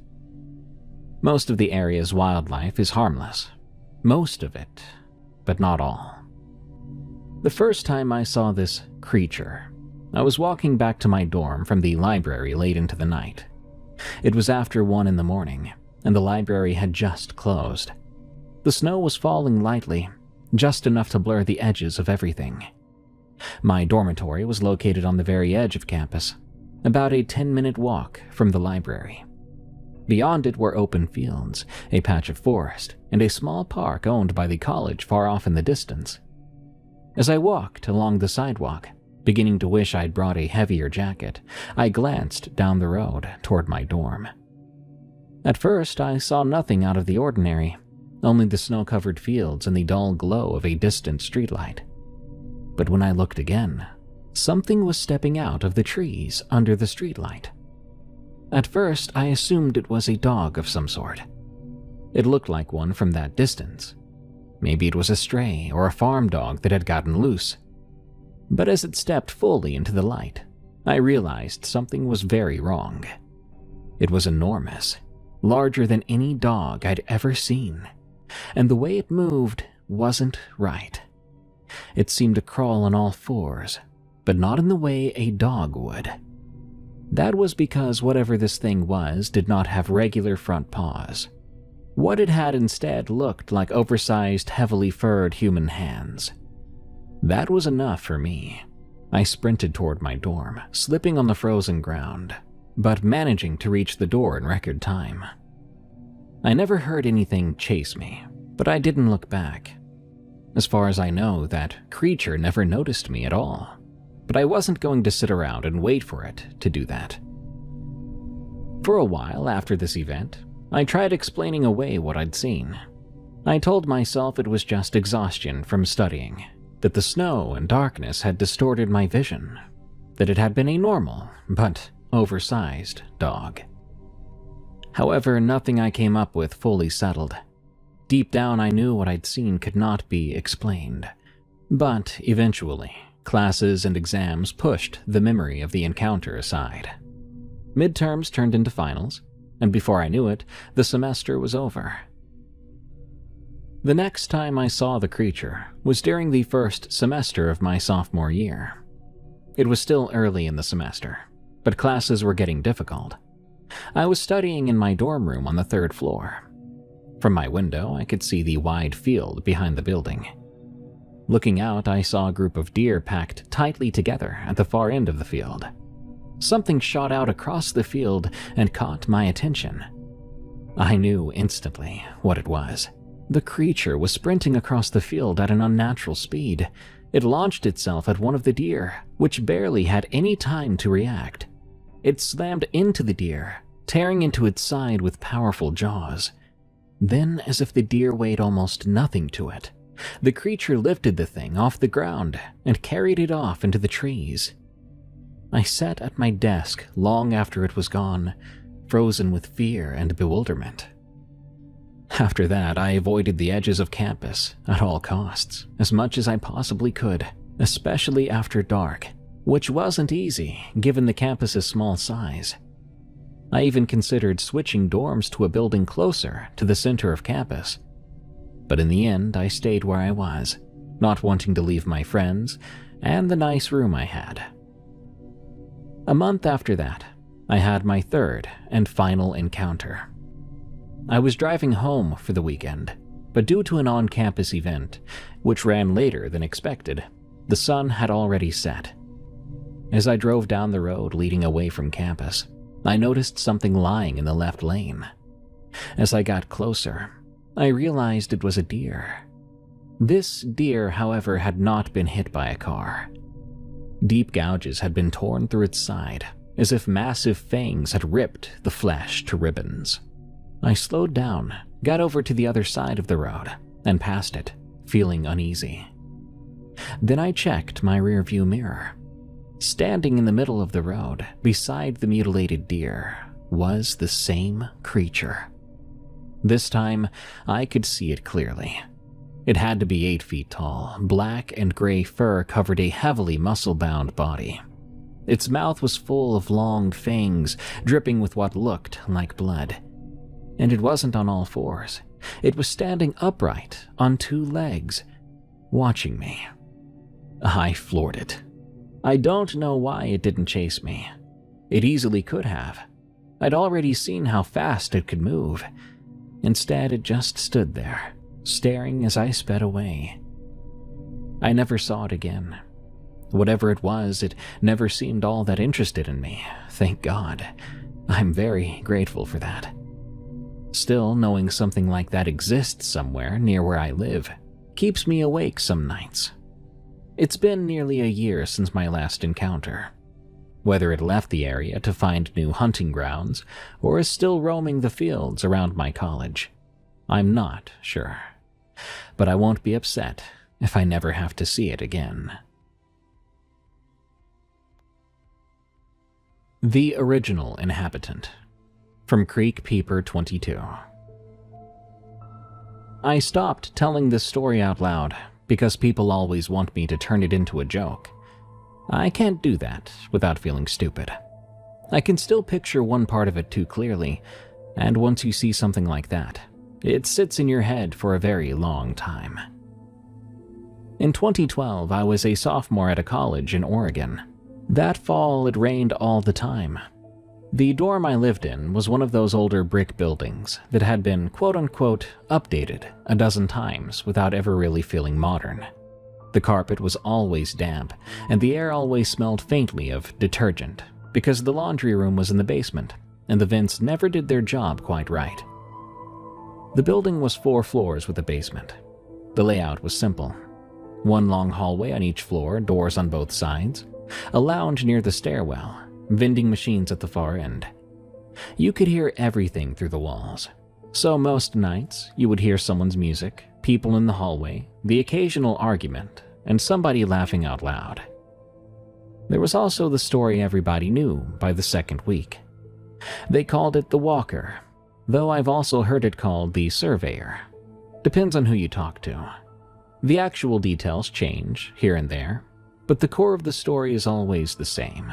Most of the area's wildlife is harmless. Most of it, but not all. The first time I saw this creature, I was walking back to my dorm from the library late into the night. It was after 1 a.m, and the library had just closed. The snow was falling lightly, just enough to blur the edges of everything. My dormitory was located on the very edge of campus, about a 10-minute walk from the library. Beyond it were open fields, a patch of forest, and a small park owned by the college far off in the distance. As I walked along the sidewalk, beginning to wish I'd brought a heavier jacket, I glanced down the road toward my dorm. At first, I saw nothing out of the ordinary, only the snow-covered fields and the dull glow of a distant streetlight. But when I looked again, something was stepping out of the trees under the streetlight. At first, I assumed it was a dog of some sort. It looked like one from that distance. Maybe it was a stray or a farm dog that had gotten loose. But as it stepped fully into the light, I realized something was very wrong. It was enormous, larger than any dog I'd ever seen, and the way it moved wasn't right. It seemed to crawl on all fours, but not in the way a dog would. That was because whatever this thing was did not have regular front paws. What it had instead looked like oversized, heavily furred human hands. That was enough for me. I sprinted toward my dorm, slipping on the frozen ground, but managing to reach the door in record time. I never heard anything chase me, but I didn't look back. As far as I know, that creature never noticed me at all, but I wasn't going to sit around and wait for it to do that. For a while after this event, I tried explaining away what I'd seen. I told myself it was just exhaustion from studying, that the snow and darkness had distorted my vision, that it had been a normal, but oversized dog. However, nothing I came up with fully settled. Deep down, I knew what I'd seen could not be explained. But eventually, classes and exams pushed the memory of the encounter aside. Midterms turned into finals, and before I knew it, the semester was over. The next time I saw the creature was during the first semester of my sophomore year. It was still early in the semester, but classes were getting difficult. I was studying in my dorm room on the 3rd floor. From my window, I could see the wide field behind the building. Looking out, I saw a group of deer packed tightly together at the far end of the field. Something shot out across the field and caught my attention. I knew instantly what it was. The creature was sprinting across the field at an unnatural speed. It launched itself at one of the deer, which barely had any time to react. It slammed into the deer, tearing into its side with powerful jaws. Then, as if the deer weighed almost nothing to it, the creature lifted the thing off the ground and carried it off into the trees. I sat at my desk long after it was gone, frozen with fear and bewilderment. After that, I avoided the edges of campus at all costs, as much as I possibly could, especially after dark, which wasn't easy given the campus's small size. I even considered switching dorms to a building closer to the center of campus. But in the end, I stayed where I was, not wanting to leave my friends and the nice room I had. A month after that, I had my 3rd and final encounter. I was driving home for the weekend, but due to an on-campus event, which ran later than expected, the sun had already set. As I drove down the road leading away from campus, I noticed something lying in the left lane. As I got closer, I realized it was a deer. This deer, however, had not been hit by a car. Deep gouges had been torn through its side, as if massive fangs had ripped the flesh to ribbons. I slowed down, got over to the other side of the road, and passed it, feeling uneasy. Then I checked my rearview mirror. Standing in the middle of the road, beside the mutilated deer, was the same creature. This time, I could see it clearly. It had to be 8 feet tall. Black and gray fur covered a heavily muscle-bound body. Its mouth was full of long fangs, dripping with what looked like blood. And it wasn't on all fours. It was standing upright on 2 legs, watching me. I floored it. I don't know why it didn't chase me. It easily could have. I'd already seen how fast it could move. Instead, it just stood there, staring as I sped away. I never saw it again. Whatever it was, it never seemed all that interested in me, thank God. I'm very grateful for that. Still, knowing something like that exists somewhere near where I live keeps me awake some nights. It's been nearly a year since my last encounter. Whether it left the area to find new hunting grounds or is still roaming the fields around my college, I'm not sure. But I won't be upset if I never have to see it again. The Original Inhabitant, from Creek Peeper 22. I stopped telling this story out loud because people always want me to turn it into a joke. I can't do that without feeling stupid. I can still picture one part of it too clearly, and once you see something like that, it sits in your head for a very long time. In 2012, I was a sophomore at a college in Oregon. That fall, it rained all the time. The dorm I lived in was one of those older brick buildings that had been quote-unquote updated a dozen times without ever really feeling modern. The carpet was always damp, and the air always smelled faintly of detergent because the laundry room was in the basement, and the vents never did their job quite right. The building was 4 floors with a basement. The layout was simple. One long hallway on each floor, doors on both sides, a lounge near the stairwell, vending machines at the far end. You could hear everything through the walls, so most nights you would hear someone's music, people in the hallway, the occasional argument, and somebody laughing out loud. There was also the story everybody knew by the second week. They called it the Walker, though I've also heard it called the Surveyor. Depends on who you talk to. The actual details change here and there, but the core of the story is always the same.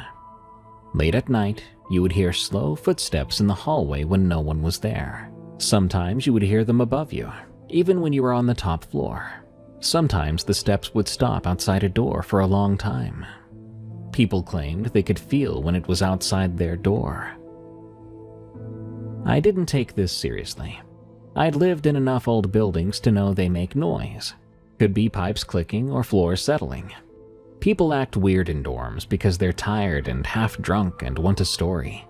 Late at night, you would hear slow footsteps in the hallway when no one was there. Sometimes you would hear them above you, even when you were on the top floor. Sometimes the steps would stop outside a door for a long time. People claimed they could feel when it was outside their door. I didn't take this seriously. I'd lived in enough old buildings to know they make noise. Could be pipes clicking or floors settling. People act weird in dorms because they're tired and half drunk and want a story.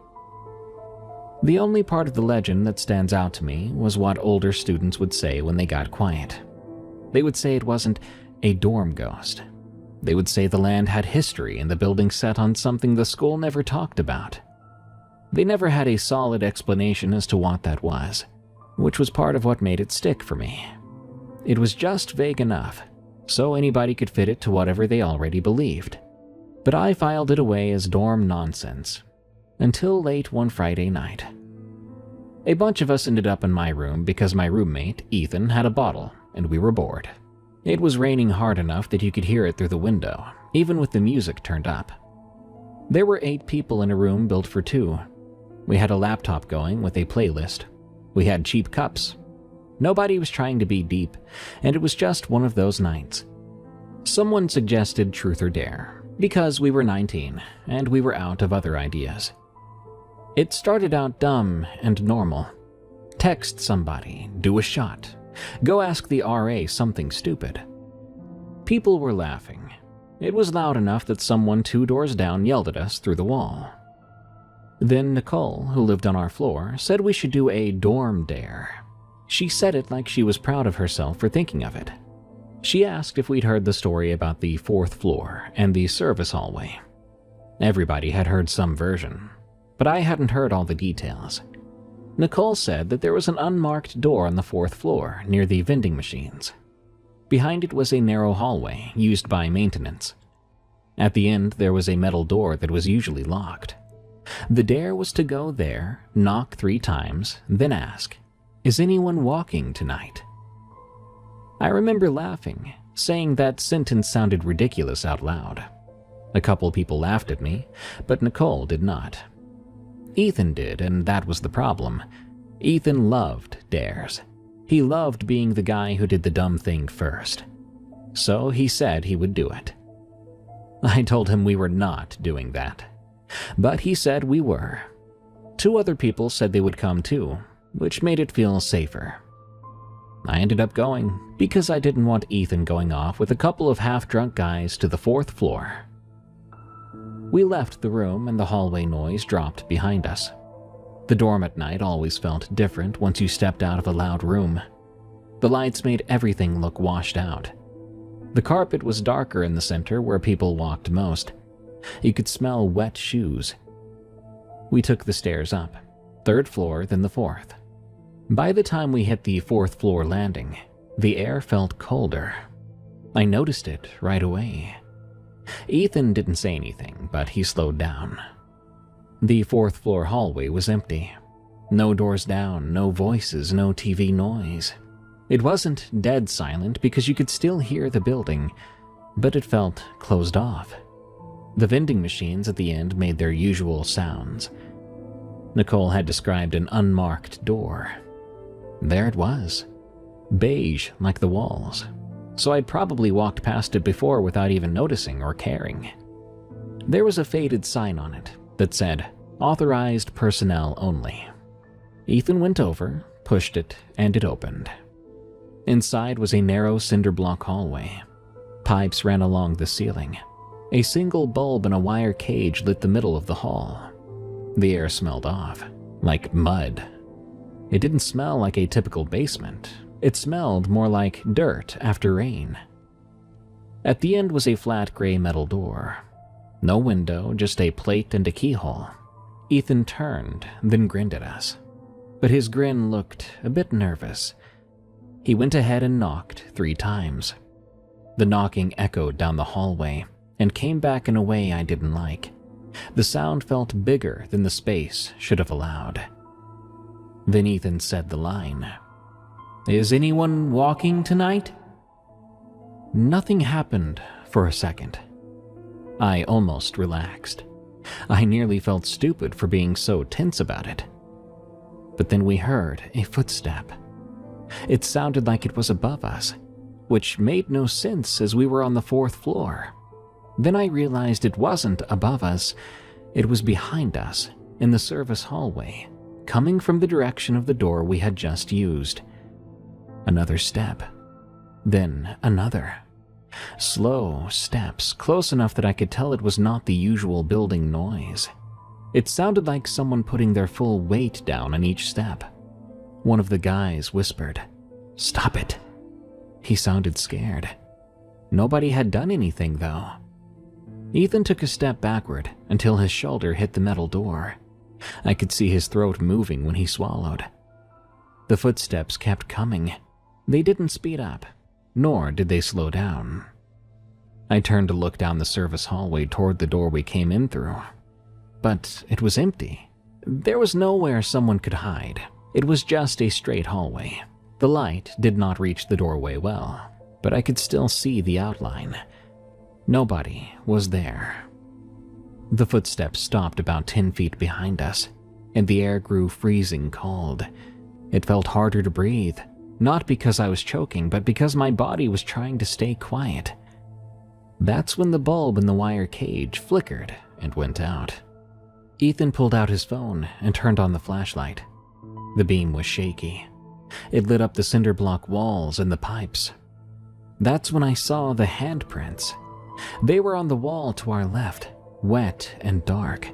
The only part of the legend that stands out to me was what older students would say when they got quiet. They would say it wasn't a dorm ghost. They would say the land had history and the building set on something the school never talked about. They never had a solid explanation as to what that was, which was part of what made it stick for me. It was just vague enough, so anybody could fit it to whatever they already believed. But I filed it away as dorm nonsense, until late one Friday night. A bunch of us ended up in my room because my roommate, Ethan, had a bottle, and we were bored. It was raining hard enough that you could hear it through the window, even with the music turned up. There were 8 people in a room built for 2. We had a laptop going with a playlist. We had cheap cups. Nobody was trying to be deep, and it was just one of those nights. Someone suggested Truth or Dare, because we were 19, and we were out of other ideas. It started out dumb and normal. Text somebody, do a shot, go ask the RA something stupid. People were laughing. It was loud enough that someone 2 doors down yelled at us through the wall. Then Nicole, who lived on our floor, said we should do a dorm dare. She said it like she was proud of herself for thinking of it. She asked if we'd heard the story about the 4th floor and the service hallway. Everybody had heard some version, but I hadn't heard all the details. Nicole said that there was an unmarked door on the 4th floor near the vending machines. Behind it was a narrow hallway used by maintenance. At the end, there was a metal door that was usually locked. The dare was to go there, knock 3 times, then ask, "Is anyone walking tonight?" I remember laughing, saying that sentence sounded ridiculous out loud. A couple people laughed at me, but Nicole did not. Ethan did, and that was the problem. Ethan loved dares. He loved being the guy who did the dumb thing first. So he said he would do it. I told him we were not doing that, but he said we were. 2 other people said they would come too, which made it feel safer. I ended up going because I didn't want Ethan going off with a couple of half-drunk guys to the 4th floor We left the room and the hallway noise dropped behind us. The dorm at night always felt different once you stepped out of a loud room. The lights made everything look washed out. The carpet was darker in the center where people walked most. You could smell wet shoes. We took the stairs up, 3rd floor, then the 4th. By the time we hit the 4th floor landing, the air felt colder. I noticed it right away. Ethan didn't say anything, but he slowed down. The 4th floor hallway was empty. No doors down, no voices, no TV noise. It wasn't dead silent because you could still hear the building, but it felt closed off. The vending machines at the end made their usual sounds. Nicole had described an unmarked door. There it was, beige like the walls, so I'd probably walked past it before without even noticing or caring. There was a faded sign on it that said, "Authorized personnel only." Ethan went over, pushed it, and it opened. Inside was a narrow cinder block hallway. Pipes ran along the ceiling. A single bulb in a wire cage lit the middle of the hall. The air smelled off, like mud. It didn't smell like a typical basement. It smelled more like dirt after rain. At the end was a flat gray metal door. No window, just a plate and a keyhole. Ethan turned, then grinned at us. But his grin looked a bit nervous. He went ahead and knocked 3 times. The knocking echoed down the hallway and came back in a way I didn't like. The sound felt bigger than the space should have allowed. Then Ethan said the line, "Is anyone walking tonight?" Nothing happened for a second. I almost relaxed. I nearly felt stupid for being so tense about it. But then we heard a footstep. It sounded like it was above us, which made no sense as we were on the 4th floor. Then I realized it wasn't above us, it was behind us, in the service hallway, coming from the direction of the door we had just used. Another step, then another. Slow steps, close enough that I could tell it was not the usual building noise. It sounded like someone putting their full weight down on each step. One of the guys whispered, "Stop it." He sounded scared. Nobody had done anything, though. Ethan took a step backward until his shoulder hit the metal door. I could see his throat moving when he swallowed. The footsteps kept coming. They didn't speed up, nor did they slow down. I turned to look down the service hallway toward the door we came in through. But it was empty. There was nowhere someone could hide. It was just a straight hallway. The light did not reach the doorway well, but I could still see the outline. Nobody was there. The footsteps stopped about 10 feet behind us, and the air grew freezing cold. It felt harder to breathe, not because I was choking, but because my body was trying to stay quiet. That's when the bulb in the wire cage flickered and went out. Ethan pulled out his phone and turned on the flashlight. The beam was shaky. It lit up the cinder block walls and the pipes. That's when I saw the handprints. They were on the wall to our left, wet and dark.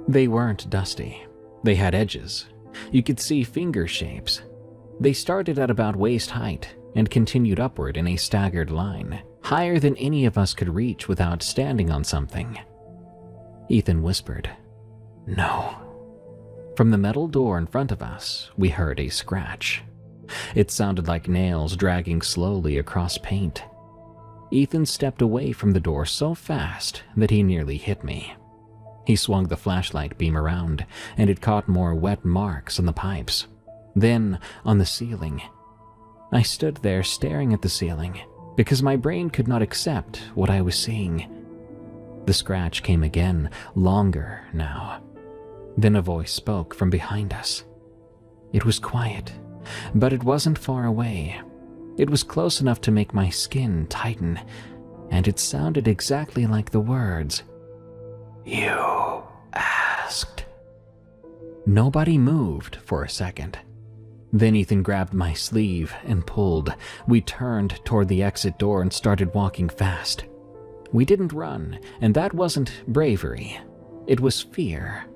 They weren't dusty. They had edges. You could see finger shapes. They started at about waist height and continued upward in a staggered line, higher than any of us could reach without standing on something. Ethan whispered, "No." From the metal door in front of us, we heard a scratch. It sounded like nails dragging slowly across paint. Ethan stepped away from the door so fast that he nearly hit me. He swung the flashlight beam around, and it caught more wet marks on the pipes. Then, on the ceiling. I stood there staring at the ceiling, because my brain could not accept what I was seeing. The scratch came again, longer now. Then a voice spoke from behind us. It was quiet, but it wasn't far away. It was close enough to make my skin tighten, and it sounded exactly like the words, "You asked." Nobody moved for a second. Then Ethan grabbed my sleeve and pulled. We turned toward the exit door and started walking fast. We didn't run, and that wasn't bravery. It was fear.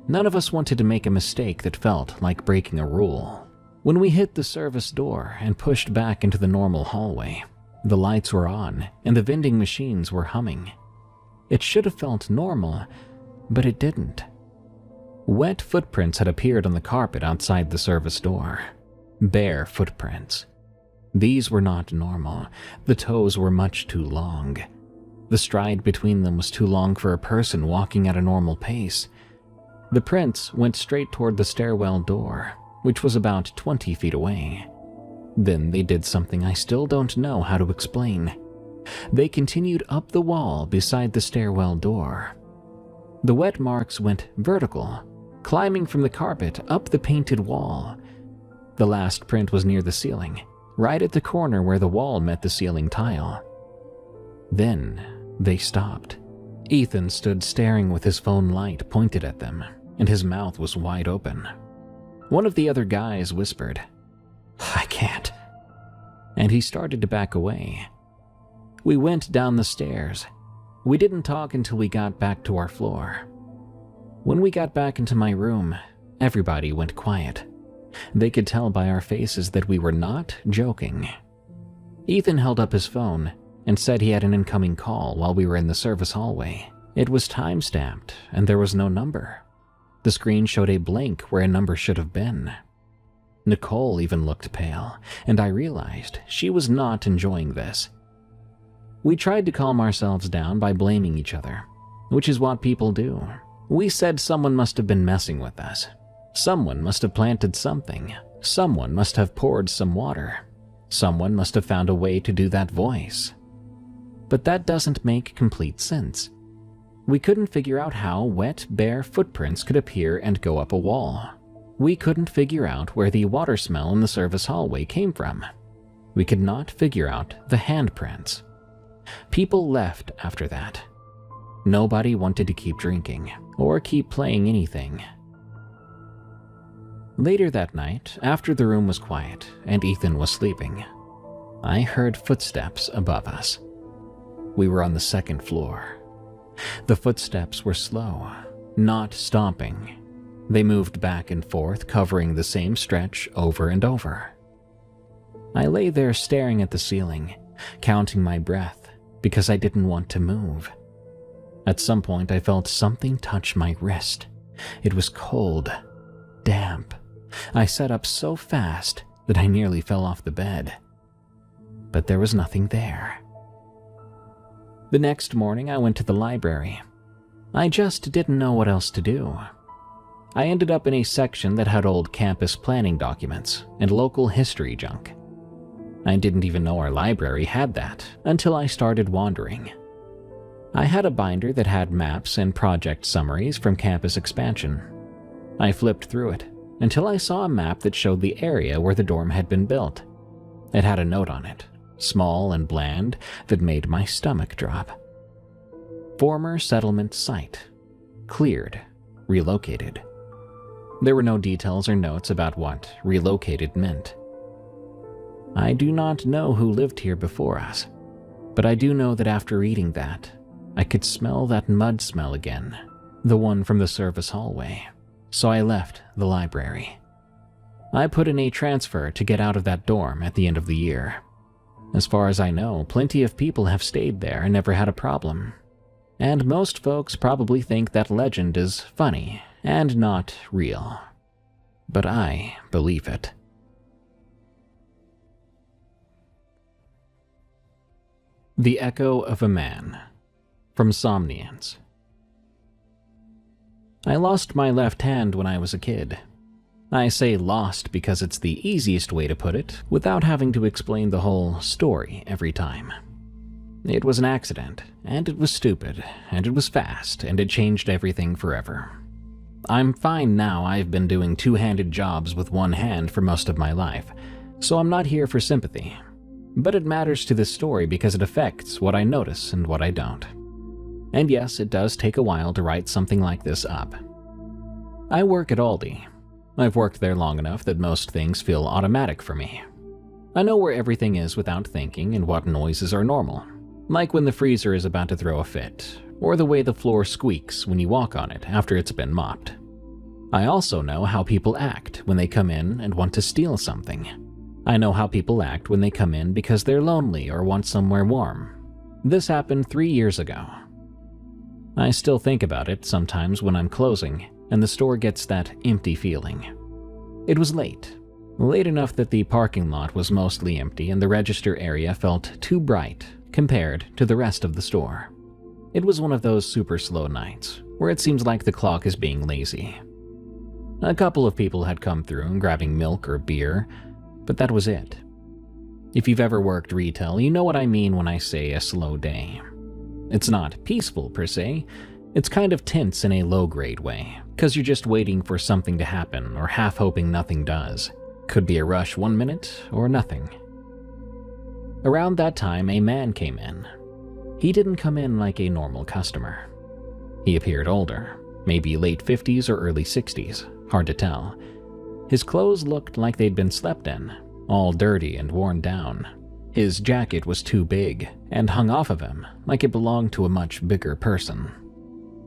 None of us wanted to make a mistake that felt like breaking a rule. When we hit the service door and pushed back into the normal hallway, the lights were on and the vending machines were humming. It should have felt normal, but it didn't. Wet footprints had appeared on the carpet outside the service door. Bare footprints. These were not normal. The toes were much too long. The stride between them was too long for a person walking at a normal pace. The prints went straight toward the stairwell door, which was about 20 feet away. Then they did something I still don't know how to explain. They continued up the wall beside the stairwell door. The wet marks went vertical, climbing from the carpet up the painted wall. The last print was near the ceiling, right at the corner where the wall met the ceiling tile. Then they stopped. Ethan stood staring with his phone light pointed at them, and his mouth was wide open. One of the other guys whispered, "I can't," and he started to back away. We went down the stairs. We didn't talk until we got back to our floor. When we got back into my room, everybody went quiet. They could tell by our faces that we were not joking. Ethan held up his phone and said he had an incoming call while we were in the service hallway. It was time-stamped, and there was no number. The screen showed a blank where a number should have been. Nicole even looked pale, and I realized she was not enjoying this. We tried to calm ourselves down by blaming each other, which is what people do. We said someone must have been messing with us. Someone must have planted something. Someone must have poured some water. Someone must have found a way to do that voice. But that doesn't make complete sense. We couldn't figure out how wet, bare footprints could appear and go up a wall. We couldn't figure out where the water smell in the service hallway came from. We could not figure out the handprints. People left after that. Nobody wanted to keep drinking or keep playing anything. Later that night, after the room was quiet and Ethan was sleeping, I heard footsteps above us. We were on the second floor. The footsteps were slow, not stomping. They moved back and forth, covering the same stretch over and over. I lay there staring at the ceiling, counting my breath because I didn't want to move. At some point, I felt something touch my wrist. It was cold, damp. I sat up so fast that I nearly fell off the bed. But there was nothing there. The next morning, I went to the library. I just didn't know what else to do. I ended up in a section that had old campus planning documents and local history junk. I didn't even know our library had that until I started wandering. I had a binder that had maps and project summaries from campus expansion. I flipped through it until I saw a map that showed the area where the dorm had been built. It had a note on it, small and bland, that made my stomach drop. Former settlement site. Cleared. Relocated. There were no details or notes about what relocated meant. I do not know who lived here before us, but I do know that after reading that, I could smell that mud smell again, the one from the service hallway, so I left the library. I put in a transfer to get out of that dorm at the end of the year. As far as I know, plenty of people have stayed there and never had a problem. And most folks probably think that legend is funny and not real. But I believe it. The Echo of a Man, from Somnians. I lost my left hand when I was a kid. I say lost because it's the easiest way to put it without having to explain the whole story every time. It was an accident, and it was stupid, and it was fast, and it changed everything forever. I'm fine now. I've been doing two-handed jobs with one hand for most of my life, so I'm not here for sympathy. But it matters to this story because it affects what I notice and what I don't. And yes, it does take a while to write something like this up. I work at Aldi. I've worked there long enough that most things feel automatic for me. I know where everything is without thinking and what noises are normal. like when the freezer is about to throw a fit, or the way the floor squeaks when you walk on it after it's been mopped. I also know how people act when they come in and want to steal something. I know how people act when they come in because they're lonely or want somewhere warm. This happened 3 years ago. I still think about it sometimes when I'm closing and the store gets that empty feeling. It was late enough that the parking lot was mostly empty and the register area felt too bright compared to the rest of the store. It was one of those super slow nights where it seems like the clock is being lazy. A couple of people had come through and grabbing milk or beer, but that was it. If you've ever worked retail, you know what I mean when I say a slow day. It's not peaceful per se, it's kind of tense in a low-grade way, because you're just waiting for something to happen or half hoping nothing does. Could be a rush 1 minute or nothing. Around that time, a man came in. He didn't come in like a normal customer. He appeared older, maybe late 50s or early 60s, hard to tell. His clothes looked like they'd been slept in, all dirty and worn down. His jacket was too big and hung off of him like it belonged to a much bigger person.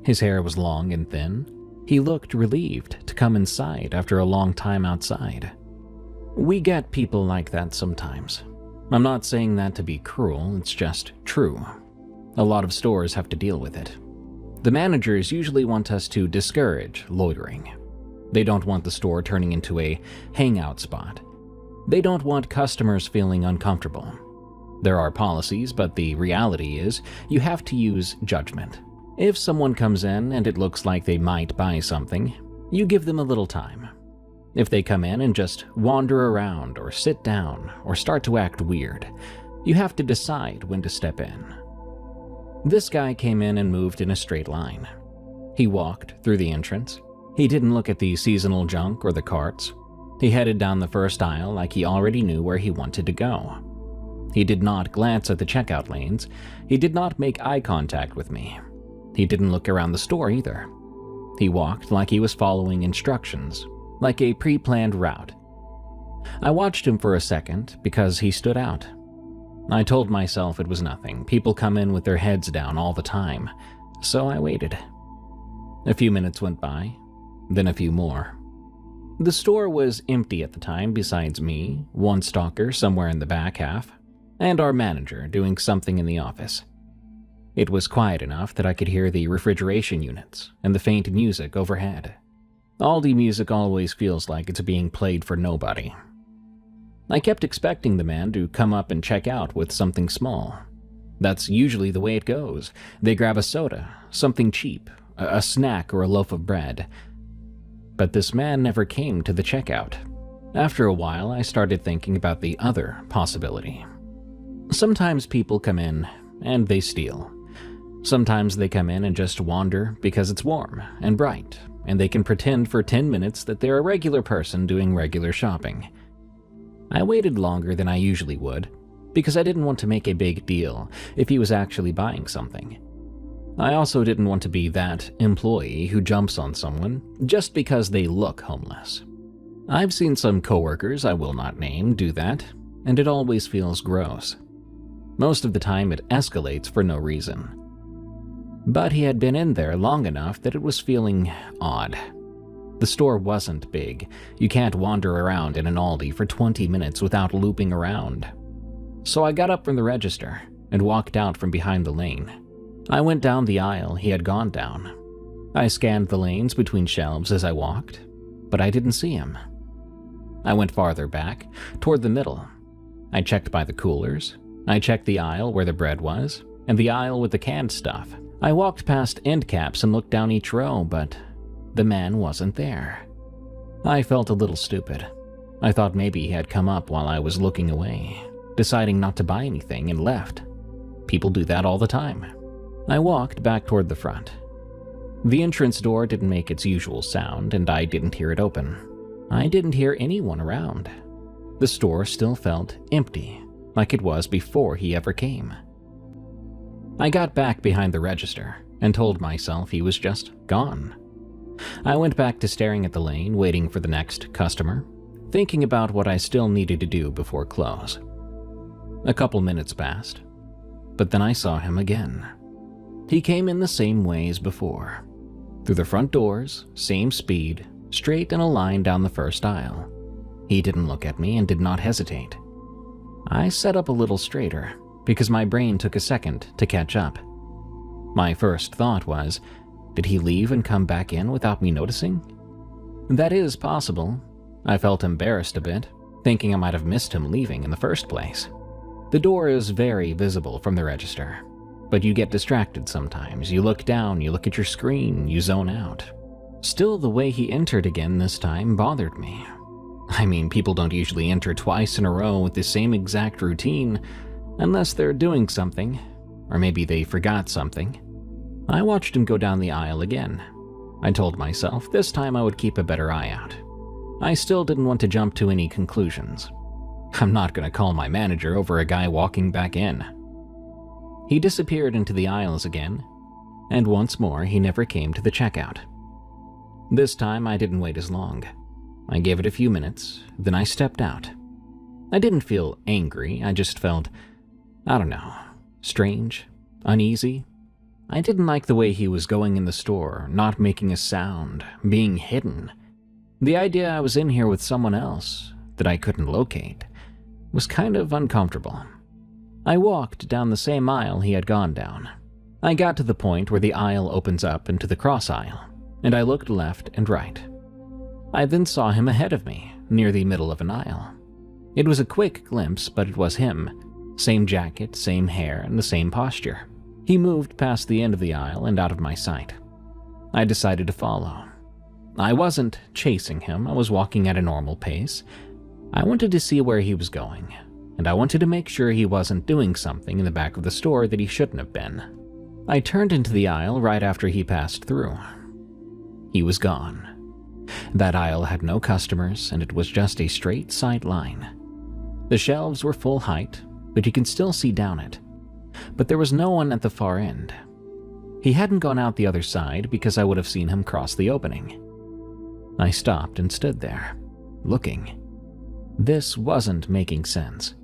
His hair was long and thin. He looked relieved to come inside after a long time outside. We get people like that sometimes. I'm not saying that to be cruel, it's just true. A lot of stores have to deal with it. The managers usually want us to discourage loitering. They don't want the store turning into a hangout spot. They don't want customers feeling uncomfortable. There are policies, but the reality is you have to use judgment. If someone comes in and it looks like they might buy something, you give them a little time. If they come in and just wander around or sit down or start to act weird, you have to decide when to step in. This guy came in and moved in a straight line. He walked through the entrance. He didn't look at the seasonal junk or the carts. He headed down the first aisle like he already knew where he wanted to go. He did not glance at the checkout lanes. He did not make eye contact with me. He didn't look around the store either. He walked like he was following instructions, like a pre-planned route. I watched him for a second because he stood out. I told myself it was nothing. People come in with their heads down all the time, so I waited. A few minutes went by, then a few more. The store was empty at the time besides me, one stalker somewhere in the back half, and our manager doing something in the office. It was quiet enough that I could hear the refrigeration units and the faint music overhead. Aldi music always feels like it's being played for nobody. I kept expecting the man to come up and check out with something small. That's usually the way it goes. They grab a soda, something cheap, a snack or a loaf of bread. But this man never came to the checkout. After a while, I started thinking about the other possibility. Sometimes people come in and they steal. Sometimes they come in and just wander because it's warm and bright, and they can pretend for 10 minutes that they're a regular person doing regular shopping. I waited longer than I usually would, because I didn't want to make a big deal if he was actually buying something. I also didn't want to be that employee who jumps on someone just because they look homeless. I've seen some coworkers I will not name do that, and it always feels gross. Most of the time it escalates for no reason. But he had been in there long enough that it was feeling odd. The store wasn't big. You can't wander around in an Aldi for 20 minutes without looping around. So I got up from the register and walked out from behind the lane. I went down the aisle he had gone down. I scanned the lanes between shelves as I walked, but I didn't see him. I went farther back, toward the middle. I checked by the coolers. I checked the aisle where the bread was, and the aisle with the canned stuff. I walked past end caps and looked down each row, but the man wasn't there. I felt a little stupid. I thought maybe he had come up while I was looking away, deciding not to buy anything, and left. People do that all the time. I walked back toward the front. The entrance door didn't make its usual sound, and I didn't hear it open. I didn't hear anyone around. The store still felt empty, like it was before he ever came. I got back behind the register and told myself he was just gone. I went back to staring at the lane, waiting for the next customer, thinking about what I still needed to do before close. A couple minutes passed. but then I saw him again. He came in the same way as before. Through the front doors, same speed, straight in a line down the first aisle. He didn't look at me and did not hesitate. I sat up a little straighter because my brain took a second to catch up. My first thought was, did he leave and come back in without me noticing? That is possible. I felt embarrassed a bit, thinking I might have missed him leaving in the first place. The door is very visible from the register, but you get distracted sometimes. You look down, you look at your screen, you zone out. Still, the way he entered again this time bothered me. I mean, people don't usually enter twice in a row with the same exact routine unless they're doing something, or maybe they forgot something. I watched him go down the aisle again. I told myself this time I would keep a better eye out. I still didn't want to jump to any conclusions. I'm not going to call my manager over a guy walking back in. He disappeared into the aisles again, and once more he never came to the checkout. This time I didn't wait as long. I gave it a few minutes, then I stepped out. I didn't feel angry, I just felt, I don't know, strange, uneasy. I didn't like the way he was going in the store, not making a sound, being hidden. The idea I was in here with someone else that I couldn't locate was kind of uncomfortable. I walked down the same aisle he had gone down. I got to the point where the aisle opens up into the cross aisle, and I looked left and right. I then saw him ahead of me, near the middle of an aisle. It was a quick glimpse, but it was him. Same jacket, same hair, and the same posture. He moved past the end of the aisle and out of my sight. I decided to follow. I wasn't chasing him, I was walking at a normal pace. I wanted to see where he was going, and I wanted to make sure he wasn't doing something in the back of the store that he shouldn't have been. I turned into the aisle right after he passed through. He was gone. That aisle had no customers, and it was just a straight side line. The shelves were full height, but you can still see down it. But there was no one at the far end. He hadn't gone out the other side because I would have seen him cross the opening. I stopped and stood there, looking. This wasn't making sense.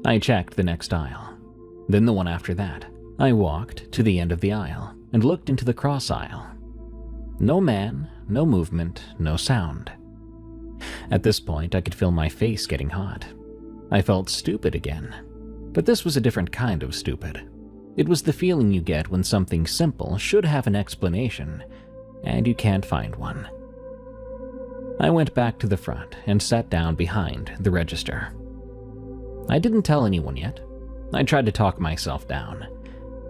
I checked the next aisle, then the one after that. I walked to the end of the aisle and looked into the cross aisle. No man, no movement, no sound. At this point, I could feel my face getting hot. I felt stupid again. But this was a different kind of stupid. It was the feeling you get when something simple should have an explanation, and you can't find one. I went back to the front and sat down behind the register. I didn't tell anyone yet. I tried to talk myself down.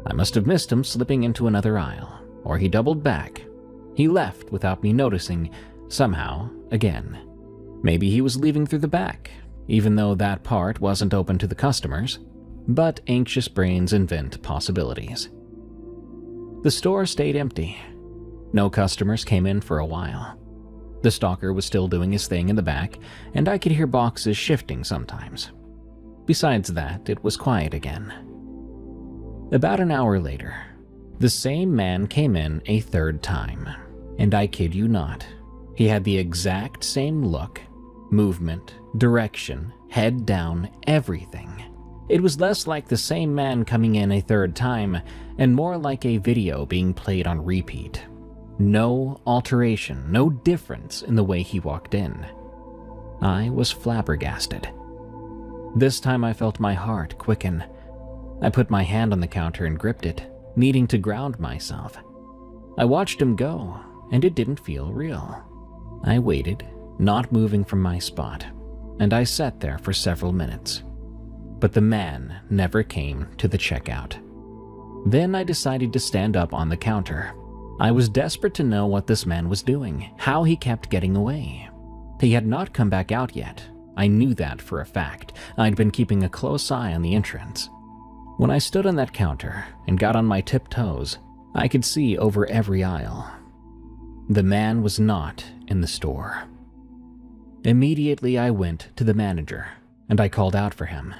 I must have missed him slipping into another aisle, or he doubled back. He left without me noticing, somehow, again. Maybe he was leaving through the back, even though that part wasn't open to the customers. But anxious brains invent possibilities. The store stayed empty. No customers came in for a while. The stalker was still doing his thing in the back, and I could hear boxes shifting sometimes. Besides that, it was quiet again. About an hour later, the same man came in a third time, and I kid you not, he had the exact same look, movement, direction, head down, everything. It was less like the same man coming in a third time and more like a video being played on repeat. No alteration, no difference in the way he walked in. I was flabbergasted. This time I felt my heart quicken. I put my hand on the counter and gripped it, needing to ground myself. I watched him go, and it didn't feel real. I waited, not moving from my spot, and I sat there for several minutes. But the man never came to the checkout. Then I decided to stand up on the counter. I was desperate to know what this man was doing, how he kept getting away. He had not come back out yet. I knew that for a fact. I'd been keeping a close eye on the entrance. When I stood on that counter and got on my tiptoes, I could see over every aisle. The man was not in the store. Immediately I went to the manager, and I called out for him.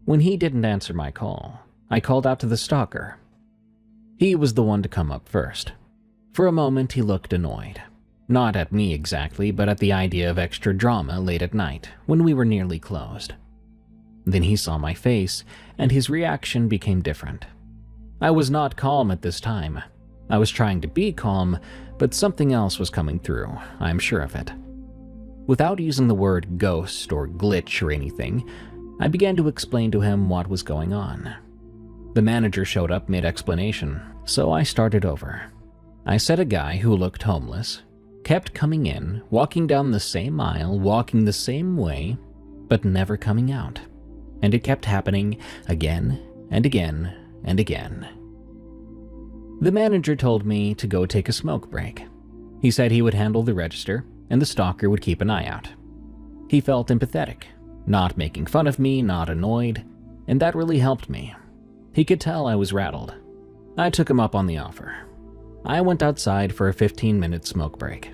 When he didn't answer my call, I called out to the stalker. He was the one to come up first. For a moment he looked annoyed. Not at me exactly, but at the idea of extra drama late at night, when we were nearly closed. Then he saw my face, and his reaction became different. I was not calm at this time. I was trying to be calm, but something else was coming through, I'm sure of it. Without using the word ghost or glitch or anything, I began to explain to him what was going on. The manager showed up mid-explanation, so I started over. I said a guy who looked homeless kept coming in, walking down the same aisle, walking the same way, but never coming out. And it kept happening again and again and again. The manager told me to go take a smoke break. He said he would handle the register and the stalker would keep an eye out. He felt empathetic, not making fun of me, not annoyed, and that really helped me. He could tell I was rattled. I took him up on the offer. I went outside for a 15-minute smoke break.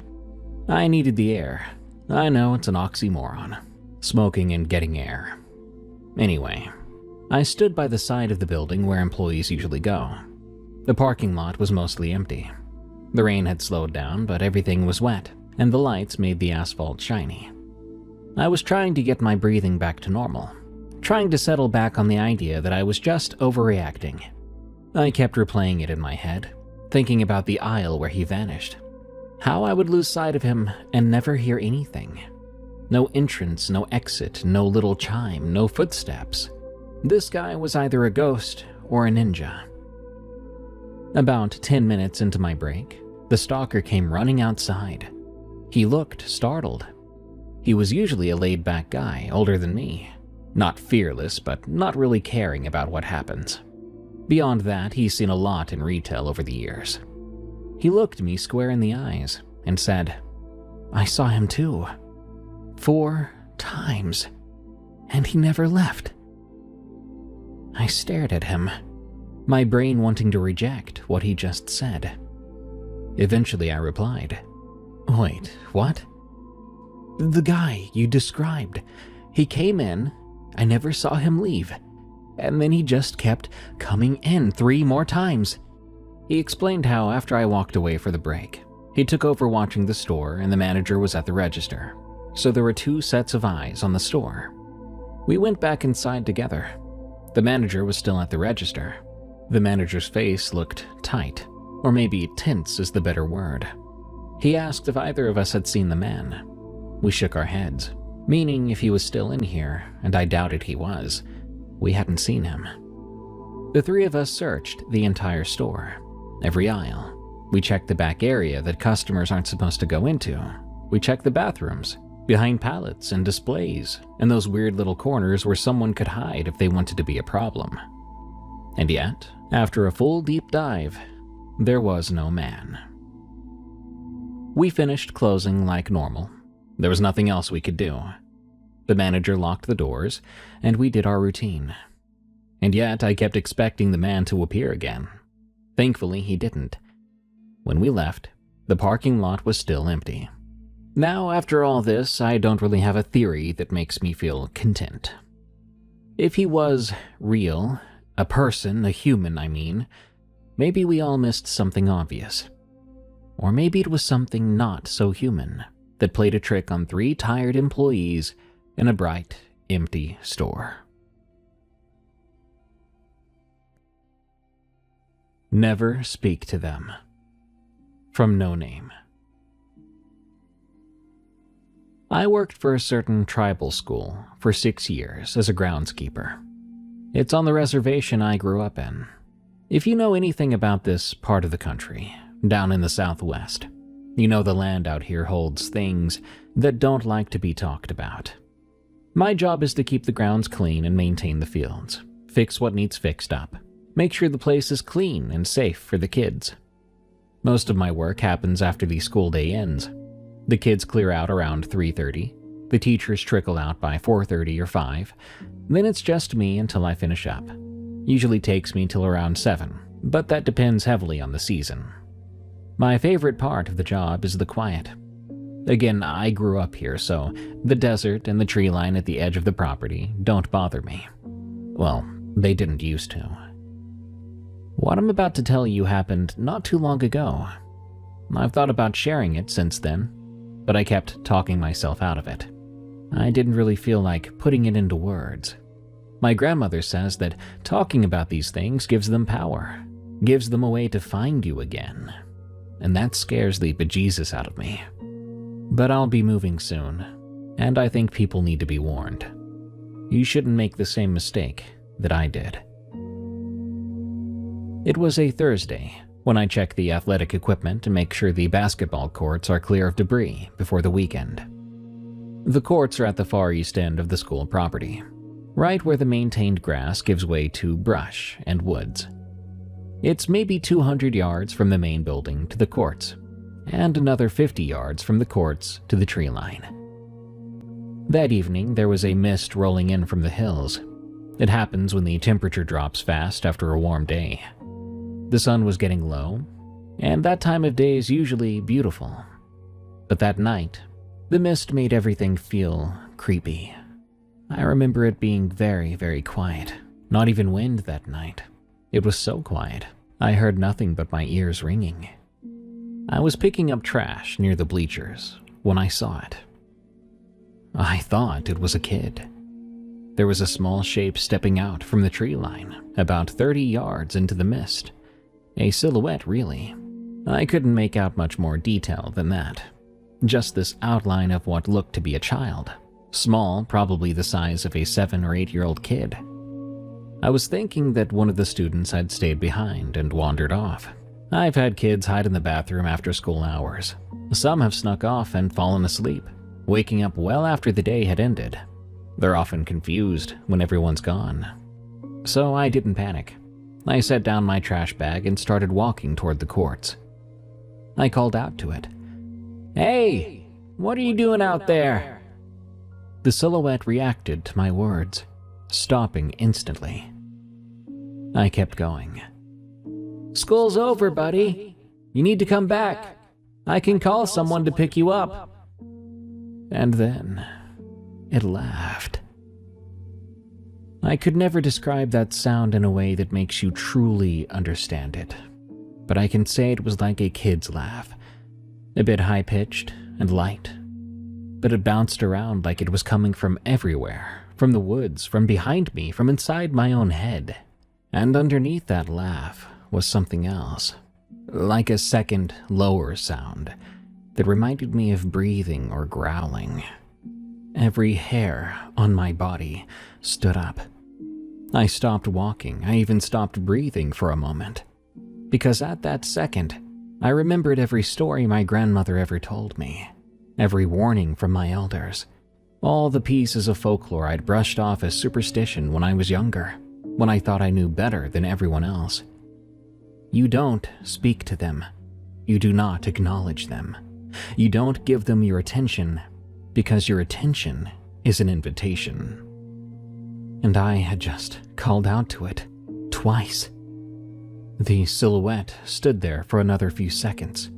I needed the air. I know it's an oxymoron, smoking and getting air. Anyway, I stood by the side of the building where employees usually go. The parking lot was mostly empty. The rain had slowed down, but everything was wet, and the lights made the asphalt shiny. I was trying to get my breathing back to normal, trying to settle back on the idea that I was just overreacting. I kept replaying it in my head, thinking about the aisle where he vanished. How I would lose sight of him and never hear anything. No entrance, no exit, no little chime, no footsteps. This guy was either a ghost or a ninja. About 10 minutes into my break, the stalker came running outside. He looked startled. He was usually a laid-back guy, older than me. Not fearless, but not really caring about what happens. Beyond that, he's seen a lot in retail over the years. He looked me square in the eyes and said, "I saw him too. 4 times. And he never left." I stared at him, my brain wanting to reject what he just said. Eventually I replied, "Wait, what?" "The guy you described. He came in, I never saw him leave, and then he just kept coming in 3 more times." He explained how after I walked away for the break, he took over watching the store and the manager was at the register, so there were 2 sets of eyes on the store. We went back inside together. The manager was still at the register. The manager's face looked tight, or maybe tense is the better word. He asked if either of us had seen the man. We shook our heads, meaning if he was still in here, and I doubted he was, we hadn't seen him. The 3 of us searched the entire store, every aisle. We checked the back area that customers aren't supposed to go into. We checked the bathrooms, behind pallets and displays, and those weird little corners where someone could hide if they wanted to be a problem. And yet, after a full deep dive, there was no man. We finished closing like normal. There was nothing else we could do. The manager locked the doors, and we did our routine. And yet, I kept expecting the man to appear again. Thankfully, he didn't. When we left, the parking lot was still empty. Now, after all this, I don't really have a theory that makes me feel content. If he was real, a person, a human, I mean, maybe we all missed something obvious. Or maybe it was something not so human that played a trick on 3 tired employees in a bright, empty store. Never speak to them. From No Name. I worked for a certain tribal school for 6 years as a groundskeeper. It's on the reservation I grew up in. If you know anything about this part of the country, down in the Southwest, you know the land out here holds things that don't like to be talked about. My job is to keep the grounds clean and maintain the fields, fix what needs fixed up, make sure the place is clean and safe for the kids. Most of my work happens after the school day ends. The kids clear out around 3:30, the teachers trickle out by 4:30 or 5, then it's just me until I finish up. Usually takes me till around 7, but that depends heavily on the season. My favorite part of the job is the quiet. Again, I grew up here, so the desert and the tree line at the edge of the property don't bother me. Well, they didn't used to. What I'm about to tell you happened not too long ago. I've thought about sharing it since then, but I kept talking myself out of it. I didn't really feel like putting it into words. My grandmother says that talking about these things gives them power, gives them a way to find you again. And that scares the bejesus out of me. But I'll be moving soon, and I think people need to be warned. You shouldn't make the same mistake that I did. It was a Thursday when I checked the athletic equipment to make sure the basketball courts are clear of debris before the weekend. The courts are at the far east end of the school property, right where the maintained grass gives way to brush and woods. It's maybe 200 yards from the main building to the courts, and another 50 yards from the courts to the tree line. That evening, there was a mist rolling in from the hills. It happens when the temperature drops fast after a warm day. The sun was getting low, and that time of day is usually beautiful. But that night, the mist made everything feel creepy. I remember it being very, very quiet. Not even wind that night. It was so quiet, I heard nothing but my ears ringing. I was picking up trash near the bleachers when I saw it. I thought it was a kid. There was a small shape stepping out from the tree line, about 30 yards into the mist. A silhouette, really. I couldn't make out much more detail than that. Just this outline of what looked to be a child. Small, probably the size of a 7 or 8-year-old kid. I was thinking that one of the students had stayed behind and wandered off. I've had kids hide in the bathroom after school hours. Some have snuck off and fallen asleep, waking up well after the day had ended. They're often confused when everyone's gone. So I didn't panic. I set down my trash bag and started walking toward the courts. I called out to it. "Hey, what are you doing out there?" The silhouette reacted to my words, stopping instantly. I kept going. "School's over, buddy. You need to come back. I can call someone to pick you up." And then it laughed. I could never describe that sound in a way that makes you truly understand it, but I can say it was like a kid's laugh, a bit high-pitched and light, but it bounced around like it was coming from everywhere, from the woods, from behind me, from inside my own head. And underneath that laugh was something else, like a second, lower sound that reminded me of breathing or growling. Every hair on my body stood up. I stopped walking. I even stopped breathing for a moment. Because at that second, I remembered every story my grandmother ever told me, every warning from my elders, all the pieces of folklore I'd brushed off as superstition when I was younger, when I thought I knew better than everyone else. You don't speak to them. You do not acknowledge them. You don't give them your attention, because your attention is an invitation. And I had just called out to it, twice. The silhouette stood there for another few seconds.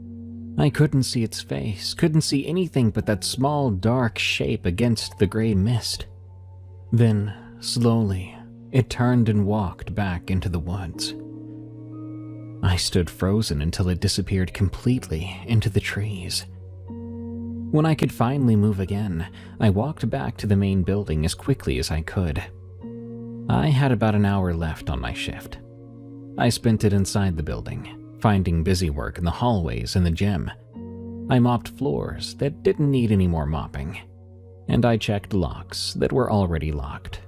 I couldn't see its face, couldn't see anything but that small dark shape against the gray mist. Then, slowly, it turned and walked back into the woods. I stood frozen until it disappeared completely into the trees. When I could finally move again, I walked back to the main building as quickly as I could. I had about an hour left on my shift. I spent it inside the building, finding busy work in the hallways and the gym. I mopped floors that didn't need any more mopping, and I checked locks that were already locked.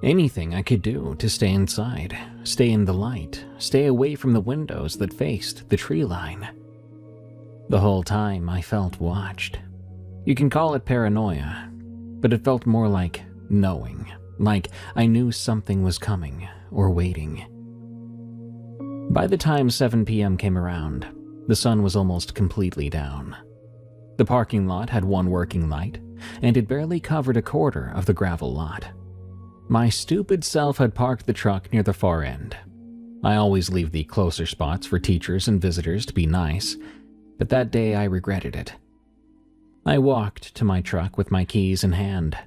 Anything I could do to stay inside, stay in the light, stay away from the windows that faced the tree line. The whole time I felt watched. You can call it paranoia, but it felt more like knowing, like I knew something was coming or waiting. By the time 7 p.m. came around, the sun was almost completely down. The parking lot had one working light, and it barely covered a quarter of the gravel lot. My stupid self had parked the truck near the far end. I always leave the closer spots for teachers and visitors to be nice, but that day I regretted it. I walked to my truck with my keys in hand.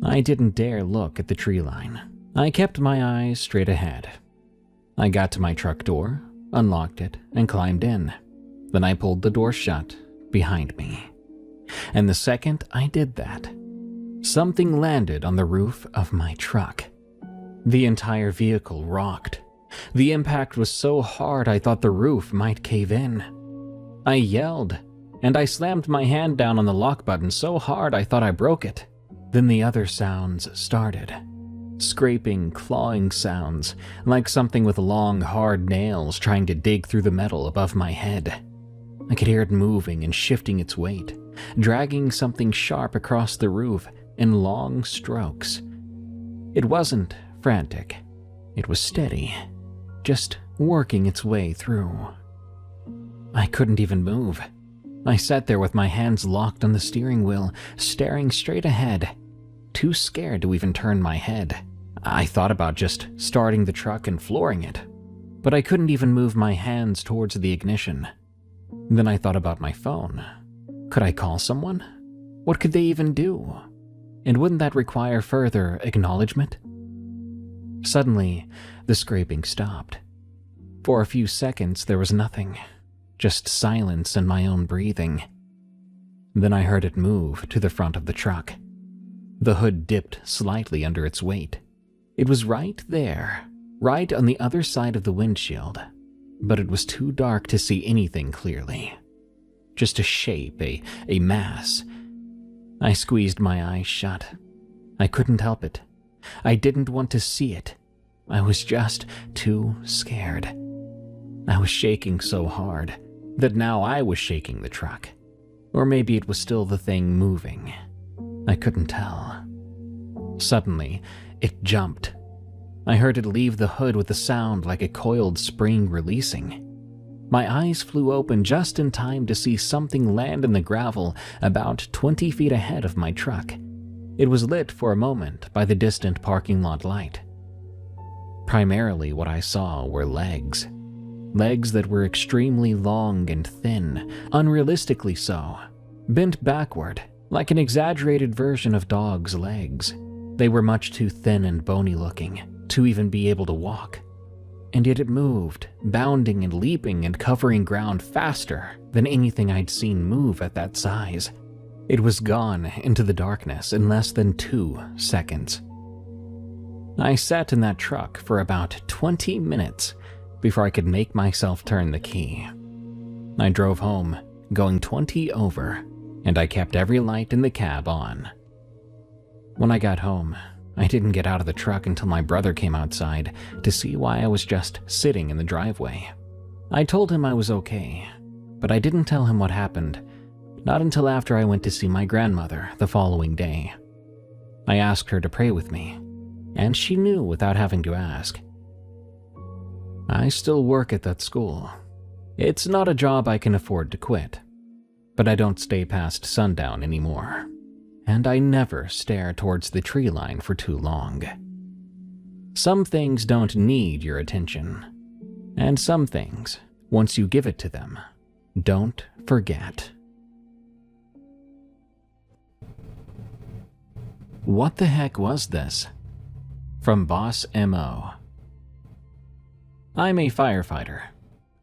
I didn't dare look at the tree line. I kept my eyes straight ahead. I got to my truck door, unlocked it, and climbed in. Then I pulled the door shut behind me. And the second I did that, something landed on the roof of my truck. The entire vehicle rocked. The impact was so hard I thought the roof might cave in. I yelled, and I slammed my hand down on the lock button so hard I thought I broke it. Then the other sounds started. Scraping, clawing sounds, like something with long, hard nails trying to dig through the metal above my head. I could hear it moving and shifting its weight, dragging something sharp across the roof in long strokes. It wasn't frantic. It was steady, just working its way through. I couldn't even move. I sat there with my hands locked on the steering wheel, staring straight ahead, too scared to even turn my head. I thought about just starting the truck and flooring it, but I couldn't even move my hands towards the ignition. Then I thought about my phone. Could I call someone? What could they even do? And wouldn't that require further acknowledgement? Suddenly, the scraping stopped. For a few seconds, there was nothing, just silence and my own breathing. Then I heard it move to the front of the truck. The hood dipped slightly under its weight. It was right there, right on the other side of the windshield, but it was too dark to see anything clearly. Just a shape, a mass. I squeezed my eyes shut. I couldn't help it. I didn't want to see it. I was just too scared. I was shaking so hard that now I was shaking the truck. Or maybe it was still the thing moving. I couldn't tell. Suddenly, it jumped. I heard it leave the hood with a sound like a coiled spring releasing. My eyes flew open just in time to see something land in the gravel about 20 feet ahead of my truck. It was lit for a moment by the distant parking lot light. Primarily what I saw were legs. Legs that were extremely long and thin, unrealistically so, bent backward, like an exaggerated version of dogs' legs. They were much too thin and bony looking to even be able to walk. And yet it moved, bounding and leaping and covering ground faster than anything I'd seen move at that size. It was gone into the darkness in less than 2 seconds. I sat in that truck for about 20 minutes before I could make myself turn the key. I drove home, going 20 over, and I kept every light in the cab on. When I got home, I didn't get out of the truck until my brother came outside to see why I was just sitting in the driveway. I told him I was okay, but I didn't tell him what happened, not until after I went to see my grandmother the following day. I asked her to pray with me, and she knew without having to ask. I still work at that school. It's not a job I can afford to quit, but I don't stay past sundown anymore. And I never stare towards the tree line for too long. Some things don't need your attention, and some things, once you give it to them, don't forget. What the heck was this? From Boss M.O. I'm a firefighter.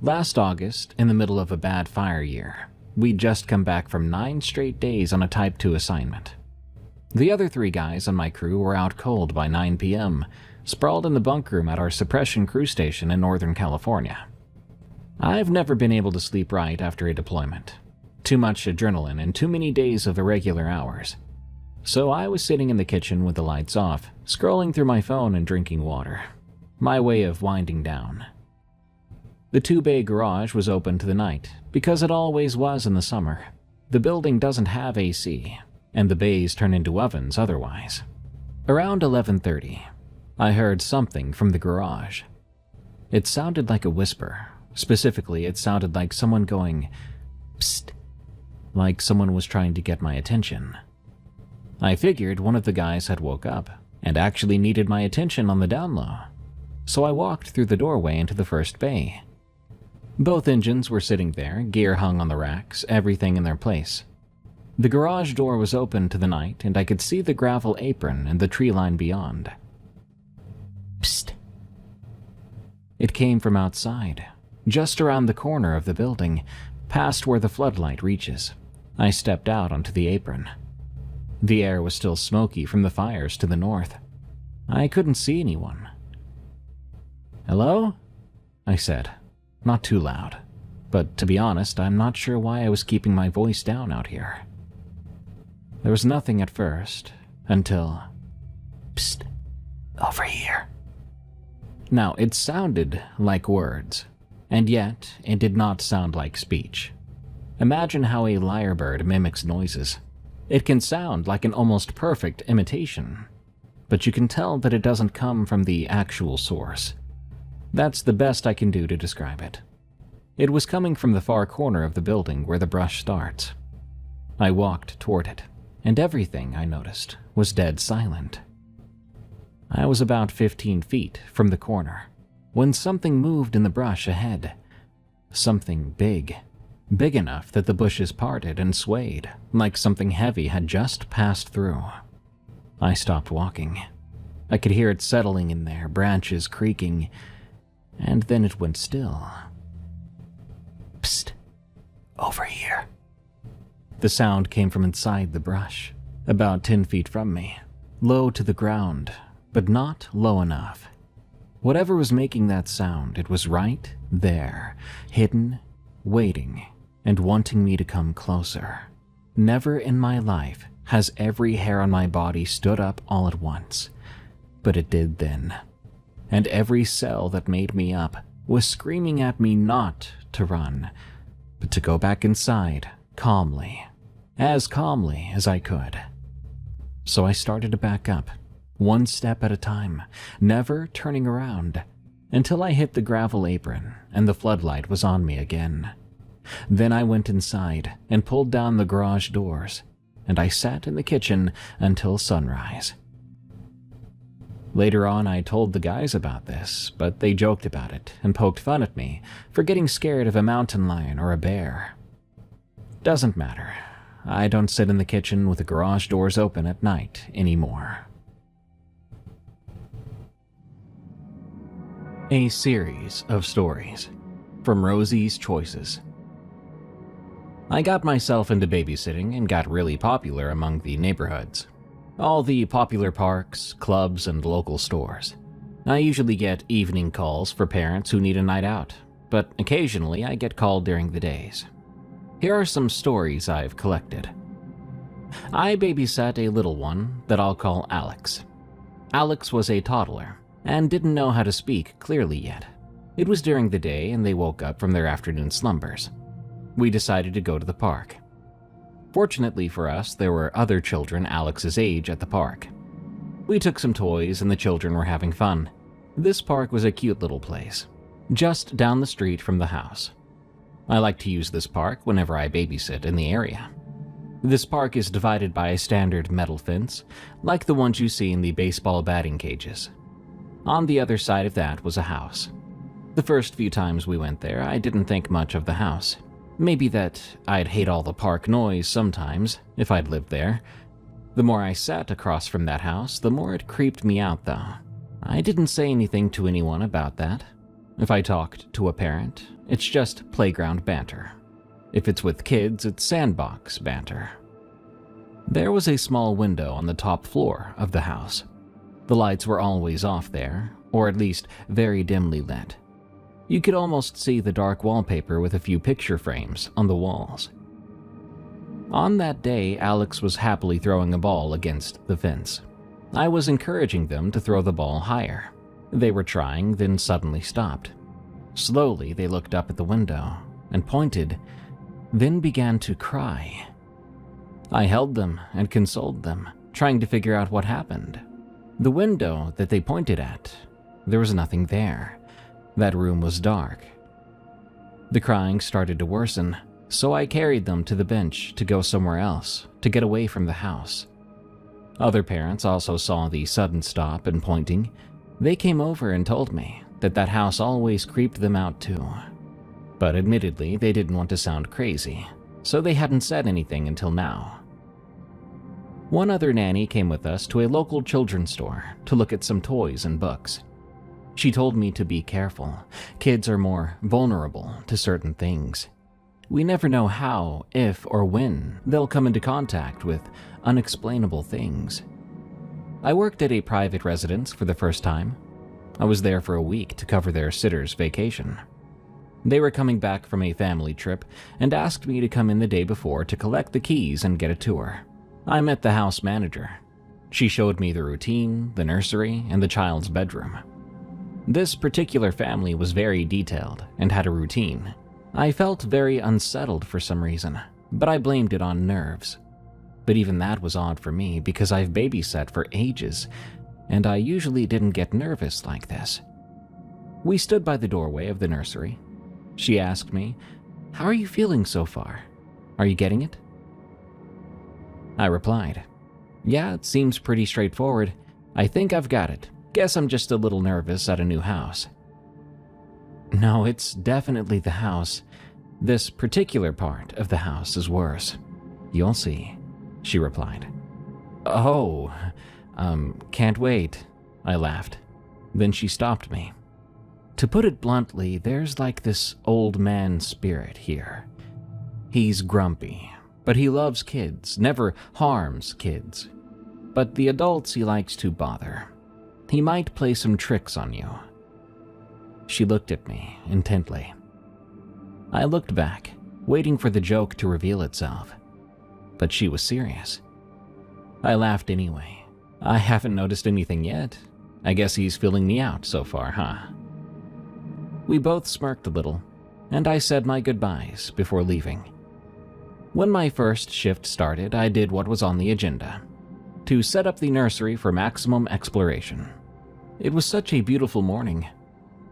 Last August, in the middle of a bad fire year, we'd just come back from 9 straight days on a Type 2 assignment. The other 3 guys on my crew were out cold by 9 p.m., sprawled in the bunk room at our suppression crew station in Northern California. I've never been able to sleep right after a deployment. Too much adrenaline and too many days of irregular hours. So I was sitting in the kitchen with the lights off, scrolling through my phone and drinking water. My way of winding down. The 2-bay garage was open to the night, because it always was in the summer. The building doesn't have AC, and the bays turn into ovens otherwise. Around 11:30, I heard something from the garage. It sounded like a whisper. Specifically, it sounded like someone going, "Psst," like someone was trying to get my attention. I figured one of the guys had woke up and actually needed my attention on the down low, so I walked through the doorway into the first bay. Both engines were sitting there, gear hung on the racks, everything in their place. The garage door was open to the night, and I could see the gravel apron and the tree line beyond. Psst. It came from outside, just around the corner of the building, past where the floodlight reaches. I stepped out onto the apron. The air was still smoky from the fires to the north. I couldn't see anyone, "Hello?" I said, not too loud. But to be honest, I'm not sure why I was keeping my voice down out here. There was nothing at first, until, "Psst, over here." Now, it sounded like words, and yet it did not sound like speech. Imagine how a lyrebird mimics noises. It can sound like an almost perfect imitation, but you can tell that it doesn't come from the actual source. That's the best I can do to describe it. It was coming from the far corner of the building where the brush starts. I walked toward it, and everything I noticed was dead silent. I was about 15 feet from the corner when something moved in the brush ahead. Something big enough that the bushes parted and swayed like something heavy had just passed through. I stopped walking. I could hear it settling in there, branches creaking, and then it went still. "Psst, over here." The sound came from inside the brush, about 10 feet from me, low to the ground, but not low enough. Whatever was making that sound, it was right there, hidden, waiting, and wanting me to come closer. Never in my life has every hair on my body stood up all at once, but it did then. And every cell that made me up was screaming at me not to run, but to go back inside calmly, as calmly as I could. So I started to back up, one step at a time, never turning around, until I hit the gravel apron and the floodlight was on me again. Then I went inside and pulled down the garage doors, and I sat in the kitchen until sunrise. Later on, I told the guys about this, but they joked about it and poked fun at me for getting scared of a mountain lion or a bear. Doesn't matter. I don't sit in the kitchen with the garage doors open at night anymore. A series of stories from Rosie's Choices. I got myself into babysitting and got really popular among the neighborhoods. All the popular parks, clubs, and local stores. I usually get evening calls for parents who need a night out, but occasionally I get called during the days. Here are some stories I've collected. I babysat a little one that I'll call Alex. Alex was a toddler and didn't know how to speak clearly yet. It was during the day and they woke up from their afternoon slumbers. We decided to go to the park. Fortunately for us, there were other children Alex's age at the park. We took some toys and the children were having fun. This park was a cute little place, just down the street from the house. I like to use this park whenever I babysit in the area. This park is divided by a standard metal fence, like the ones you see in the baseball batting cages. On the other side of that was a house. The first few times we went there, I didn't think much of the house. Maybe that I'd hate all the park noise sometimes, if I'd lived there. The more I sat across from that house, the more it creeped me out, though. I didn't say anything to anyone about that. If I talked to a parent, it's just playground banter. If it's with kids, it's sandbox banter. There was a small window on the top floor of the house. The lights were always off there, or at least very dimly lit. You could almost see the dark wallpaper with a few picture frames on the walls. On that day, Alex was happily throwing a ball against the fence. I was encouraging them to throw the ball higher. They were trying, then suddenly stopped. Slowly, they looked up at the window and pointed, then began to cry. I held them and consoled them, trying to figure out what happened. The window that they pointed at, there was nothing there. That room was dark. The crying started to worsen, so I carried them to the bench to go somewhere else, to get away from the house. Other parents also saw the sudden stop and pointing. They came over and told me that that house always creeped them out too. But admittedly, they didn't want to sound crazy, so they hadn't said anything until now. One other nanny came with us to a local children's store to look at some toys and books. She told me to be careful. Kids are more vulnerable to certain things. We never know how, if, or when they'll come into contact with unexplainable things. I worked at a private residence for the first time. I was there for a week to cover their sitter's vacation. They were coming back from a family trip and asked me to come in the day before to collect the keys and get a tour. I met the house manager. She showed me the routine, the nursery, and the child's bedroom. This particular family was very detailed and had a routine. I felt very unsettled for some reason, but I blamed it on nerves. But even that was odd for me because I've babysat for ages, and I usually didn't get nervous like this. We stood by the doorway of the nursery. She asked me, "How are you feeling so far? Are you getting it?" I replied, "Yeah, it seems pretty straightforward. I think I've got it. Guess I'm just a little nervous at a new house." "No, it's definitely the house. This particular part of the house is worse. You'll see," she replied. "Oh, can't wait," I laughed. Then she stopped me. "To put it bluntly, there's like this old man spirit here. He's grumpy, but he loves kids, never harms kids. But the adults he likes to bother. He might play some tricks on you." She looked at me intently. I looked back, waiting for the joke to reveal itself. But she was serious. I laughed anyway. I haven't noticed anything yet. I guess he's filling me out so far, huh? We both smirked a little, and I said my goodbyes before leaving. When my first shift started, I did what was on the agenda: to set up the nursery for maximum exploration. It was such a beautiful morning.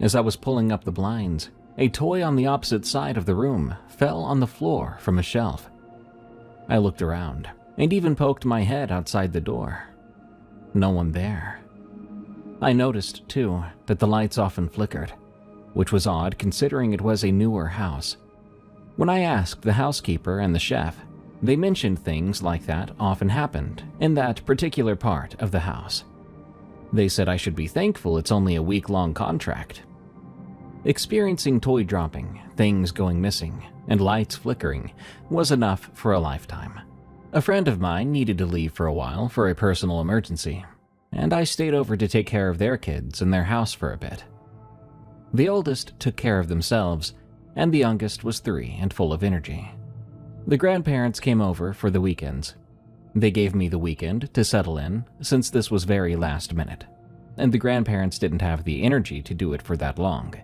As I was pulling up the blinds, a toy on the opposite side of the room fell on the floor from a shelf. I looked around and even poked my head outside the door. No one there. I noticed, too, that the lights often flickered, which was odd considering it was a newer house. When I asked the housekeeper and the chef, they mentioned things like that often happened in that particular part of the house. They said I should be thankful it's only a week-long contract. Experiencing toy dropping, things going missing, and lights flickering was enough for a lifetime. A friend of mine needed to leave for a while for a personal emergency, and I stayed over to take care of their kids in their house for a bit. The oldest took care of themselves, and the youngest was 3 and full of energy. The grandparents came over for the weekends. They gave me the weekend to settle in, since this was very last minute, and the grandparents didn't have the energy to do it for that long.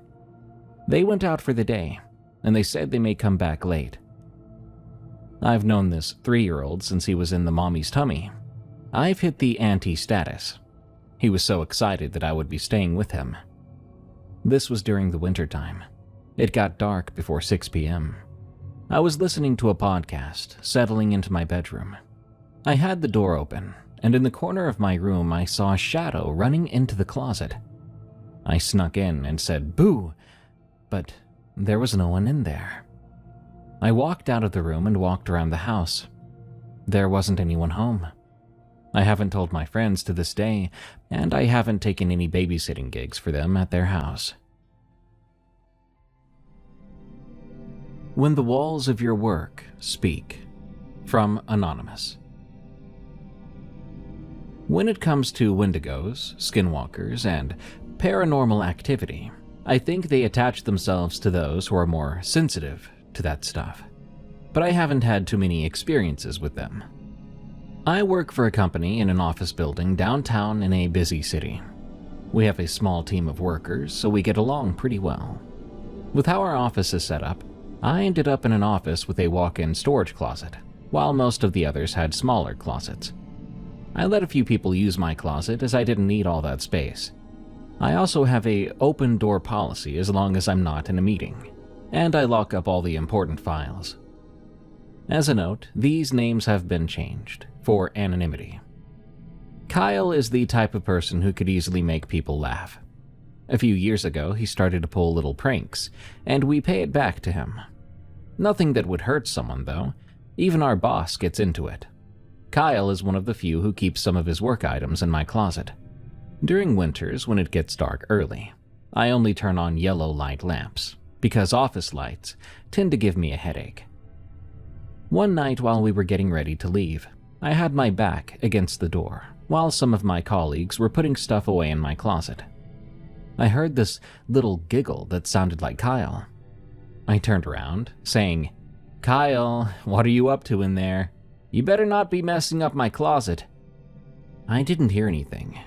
They went out for the day, and they said they may come back late. I've known this 3-year-old since he was in the mommy's tummy. I've hit the auntie status. He was so excited that I would be staying with him. This was during the wintertime. It got dark before 6 p.m. I was listening to a podcast, settling into my bedroom. I had the door open, and in the corner of my room I saw a shadow running into the closet. I snuck in and said, "Boo!" but there was no one in there. I walked out of the room and walked around the house. There wasn't anyone home. I haven't told my friends to this day, and I haven't taken any babysitting gigs for them at their house. When the walls of your work speak. From Anonymous. When it comes to wendigos, skinwalkers, and paranormal activity, I think they attach themselves to those who are more sensitive to that stuff. But I haven't had too many experiences with them. I work for a company in an office building downtown in a busy city. We have a small team of workers, so we get along pretty well. With how our office is set up, I ended up in an office with a walk-in storage closet, while most of the others had smaller closets. I let a few people use my closet as I didn't need all that space. I also have a open door policy as long as I'm not in a meeting, and I lock up all the important files. As a note, these names have been changed for anonymity. Kyle is the type of person who could easily make people laugh. A few years ago, he started to pull little pranks, and we pay it back to him. Nothing that would hurt someone, though. Even our boss gets into it. Kyle is one of the few who keeps some of his work items in my closet. During winters, when it gets dark early, I only turn on yellow light lamps, because office lights tend to give me a headache. One night while we were getting ready to leave, I had my back against the door, while some of my colleagues were putting stuff away in my closet. I heard this little giggle that sounded like Kyle. I turned around, saying, "Kyle, what are you up to in there? You better not be messing up my closet." I didn't hear anything,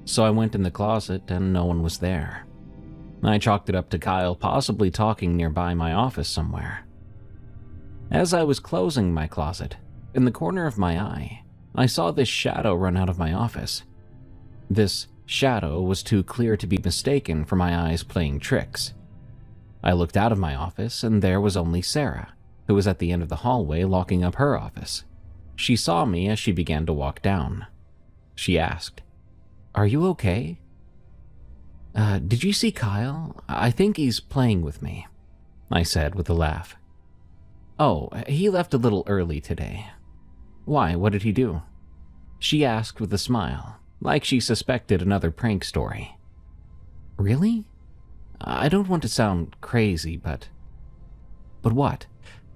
so I went in the closet and no one was there. I chalked it up to Kyle possibly talking nearby my office somewhere. As I was closing my closet, in the corner of my eye, I saw this shadow run out of my office. This shadow was too clear to be mistaken for my eyes playing tricks. I looked out of my office and there was only Sarah, who was at the end of the hallway locking up her office. She saw me as she began to walk down. She asked, "Are you okay?" Did you see Kyle? I think he's playing with me," I said with a laugh. "Oh, he left a little early today." "Why, what did he do?" she asked with a smile, like she suspected another prank story. "Really? I don't want to sound crazy, but what?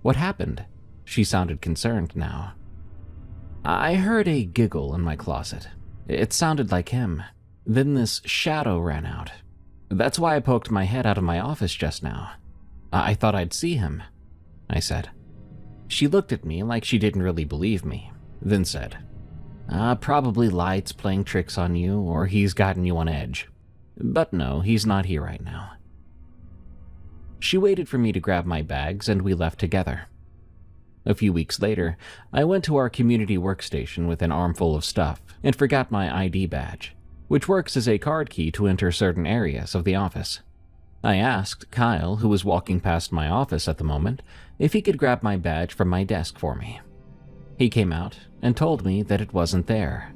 What happened?" She sounded concerned now. "I heard a giggle in my closet. It sounded like him. Then this shadow ran out. That's why I poked my head out of my office just now. I thought I'd see him," I said. She looked at me like she didn't really believe me, then said, "Probably Light's playing tricks on you, or he's gotten you on edge. But no, he's not here right now." She waited for me to grab my bags and we left together. A few weeks later, I went to our community workstation with an armful of stuff and forgot my ID badge, which works as a card key to enter certain areas of the office. I asked Kyle, who was walking past my office at the moment, if he could grab my badge from my desk for me. He came out and told me that it wasn't there.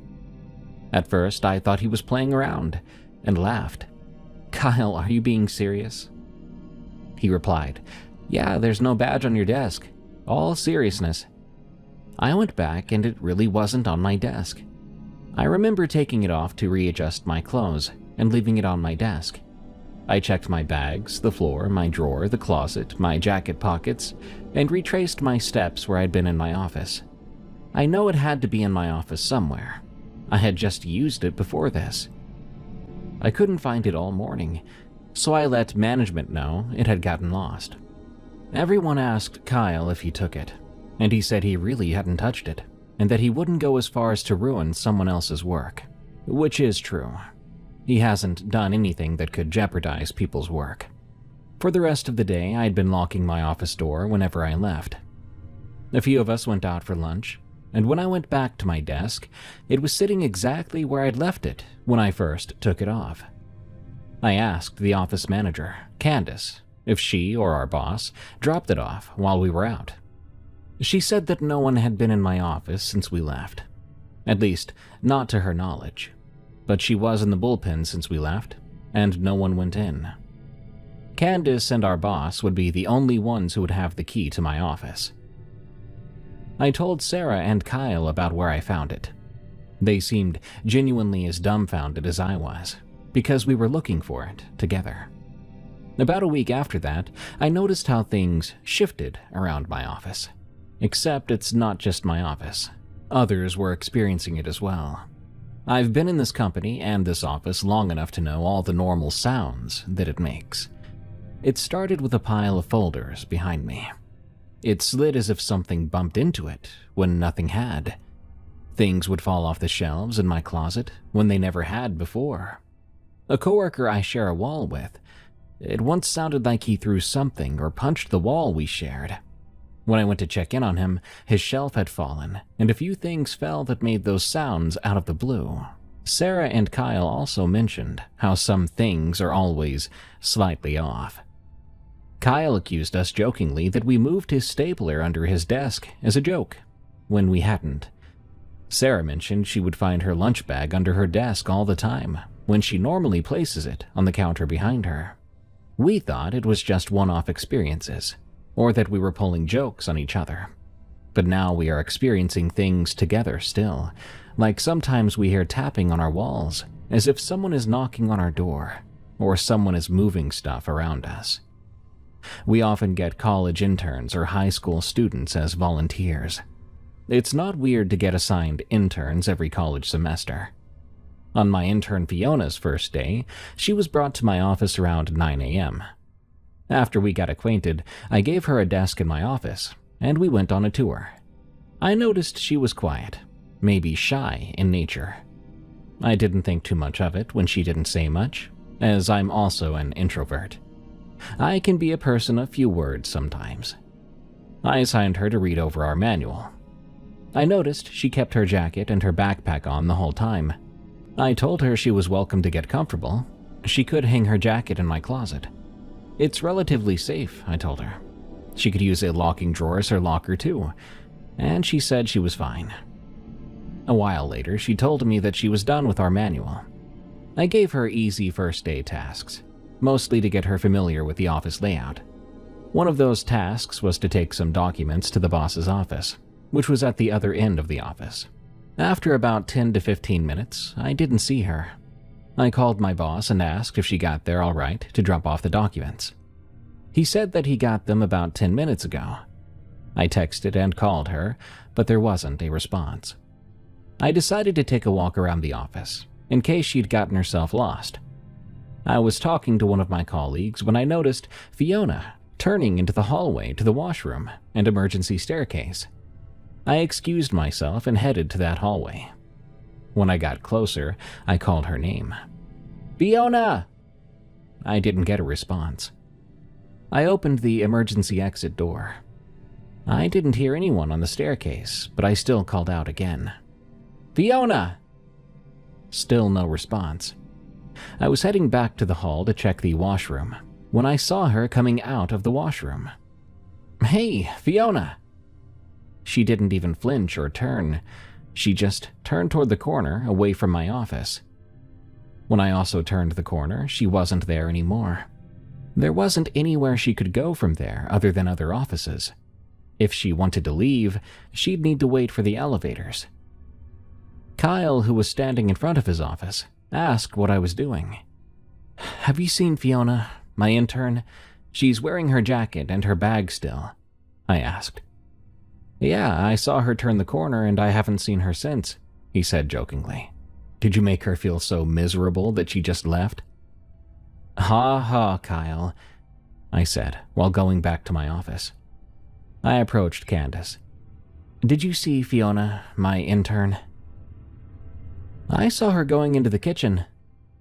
At first, I thought he was playing around and laughed. "Kyle, are you being serious?" He replied, "Yeah, there's no badge on your desk. All seriousness." I went back and it really wasn't on my desk. I remember taking it off to readjust my clothes and leaving it on my desk. I checked my bags, the floor, my drawer, the closet, my jacket pockets, and retraced my steps where I'd been in my office. I know it had to be in my office somewhere. I had just used it before this. I couldn't find it all morning, so I let management know it had gotten lost. Everyone asked Kyle if he took it, and he said he really hadn't touched it, and that he wouldn't go as far as to ruin someone else's work, which is true. He hasn't done anything that could jeopardize people's work. For the rest of the day, I'd been locking my office door whenever I left. A few of us went out for lunch, and when I went back to my desk, it was sitting exactly where I'd left it when I first took it off. I asked the office manager, Candace, if she or our boss dropped it off while we were out. She said that no one had been in my office since we left, at least not to her knowledge, but she was in the bullpen since we left, and no one went in. Candace and our boss would be the only ones who would have the key to my office. I told Sarah and Kyle about where I found it. They seemed genuinely as dumbfounded as I was, because we were looking for it together. About a week after that, I noticed how things shifted around my office. Except it's not just my office. Others were experiencing it as well. I've been in this company and this office long enough to know all the normal sounds that it makes. It started with a pile of folders behind me. It slid as if something bumped into it when nothing had. Things would fall off the shelves in my closet when they never had before. A coworker I share a wall with, it once sounded like he threw something or punched the wall we shared. When I went to check in on him, his shelf had fallen, and a few things fell that made those sounds out of the blue. Sarah and Kyle also mentioned how some things are always slightly off. Kyle accused us jokingly that we moved his stapler under his desk as a joke, when we hadn't. Sarah mentioned she would find her lunch bag under her desk all the time, when she normally places it on the counter behind her. We thought it was just one-off experiences, or that we were pulling jokes on each other. But now we are experiencing things together still, like sometimes we hear tapping on our walls, as if someone is knocking on our door, or someone is moving stuff around us. We often get college interns or high school students as volunteers. It's not weird to get assigned interns every college semester. On my intern Fiona's first day, she was brought to my office around 9 a.m. After we got acquainted, I gave her a desk in my office, and we went on a tour. I noticed she was quiet, maybe shy in nature. I didn't think too much of it when she didn't say much, as I'm also an introvert. I can be a person of few words sometimes. I assigned her to read over our manual. I noticed she kept her jacket and her backpack on the whole time. I told her she was welcome to get comfortable. She could hang her jacket in my closet. It's relatively safe, I told her. She could use a locking drawer as her locker too, and she said she was fine. A while later, she told me that she was done with our manual. I gave her easy first day tasks, mostly to get her familiar with the office layout. One of those tasks was to take some documents to the boss's office, which was at the other end of the office. After about 10 to 15 minutes, I didn't see her. I called my boss and asked if she got there all right to drop off the documents. He said that he got them about 10 minutes ago. I texted and called her, but there wasn't a response. I decided to take a walk around the office, in case she'd gotten herself lost. I was talking to one of my colleagues when I noticed Fiona turning into the hallway to the washroom and emergency staircase. I excused myself and headed to that hallway. When I got closer, I called her name. "Fiona!" I didn't get a response. I opened the emergency exit door. I didn't hear anyone on the staircase, but I still called out again. "Fiona!" Still no response. I was heading back to the hall to check the washroom when I saw her coming out of the washroom. "Hey, Fiona!" She didn't even flinch or turn. She just turned toward the corner away from my office. When I also turned the corner, she wasn't there anymore. There wasn't anywhere she could go from there other than other offices. If she wanted to leave, she'd need to wait for the elevators. Kyle, who was standing in front of his office, asked what I was doing. "Have you seen Fiona, my intern? She's wearing her jacket and her bag still," I asked. "Yeah, I saw her turn the corner and I haven't seen her since," he said jokingly. "Did you make her feel so miserable that she just left?" "Ha ha, Kyle," I said while going back to my office. I approached Candace. "Did you see Fiona, my intern?" "I saw her going into the kitchen.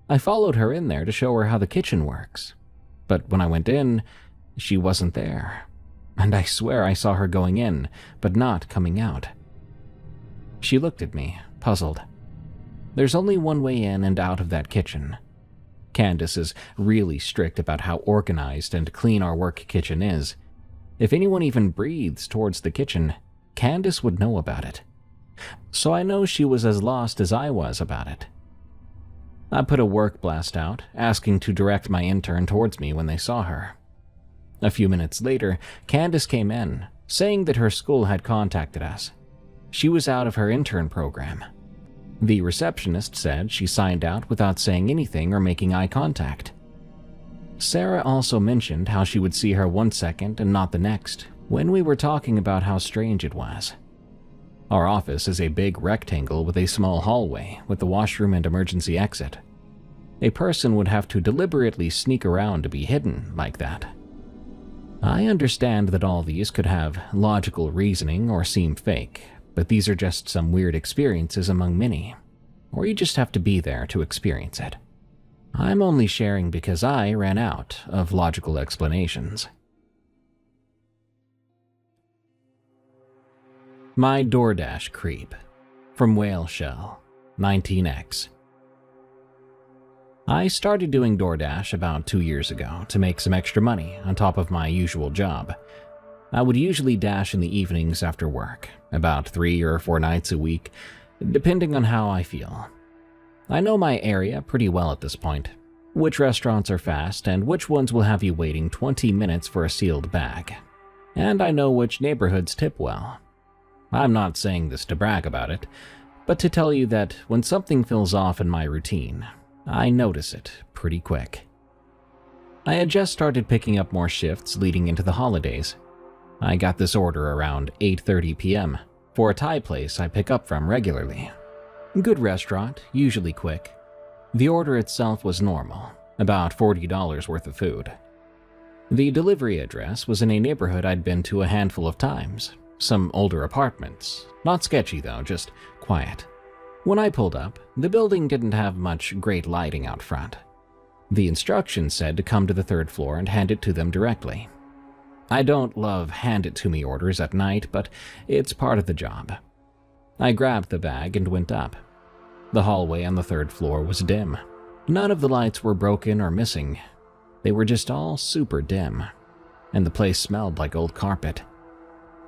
I followed her in there to show her how the kitchen works. But when I went in, she wasn't there. And I swear I saw her going in, but not coming out." She looked at me, puzzled. There's only one way in and out of that kitchen. Candace is really strict about how organized and clean our work kitchen is. If anyone even breathes towards the kitchen, Candace would know about it. So I know she was as lost as I was about it. I put a work blast out, asking to direct my intern towards me when they saw her. A few minutes later, Candace came in, saying that her school had contacted us. She was out of her intern program. The receptionist said she signed out without saying anything or making eye contact. Sarah also mentioned how she would see her one second and not the next when we were talking about how strange it was. Our office is a big rectangle with a small hallway with the washroom and emergency exit. A person would have to deliberately sneak around to be hidden like that. I understand that all these could have logical reasoning or seem fake, but these are just some weird experiences among many, or you just have to be there to experience it. I'm only sharing because I ran out of logical explanations. My DoorDash creep, from Whale Shell, 19X. I started doing DoorDash about 2 years ago to make some extra money on top of my usual job. I would usually dash in the evenings after work, about 3 or 4 nights a week, depending on how I feel. I know my area pretty well at this point, which restaurants are fast and which ones will have you waiting 20 minutes for a sealed bag. And I know which neighborhoods tip well. I'm not saying this to brag about it, but to tell you that when something feels off in my routine, I notice it pretty quick. I had just started picking up more shifts leading into the holidays. I got this order around 8:30 p.m. for a Thai place I pick up from regularly. Good restaurant, usually quick, The order itself was normal, about $40 worth of food. The delivery address was in a neighborhood I'd been to a handful of times, some older apartments. Not sketchy though, just quiet. When I pulled up, the building didn't have much great lighting out front. The instructions said to come to the third floor and hand it to them directly. I don't love hand-it-to-me orders at night, but it's part of the job. I grabbed the bag and went up. The hallway on the third floor was dim. None of the lights were broken or missing. They were just all super dim, and the place smelled like old carpet.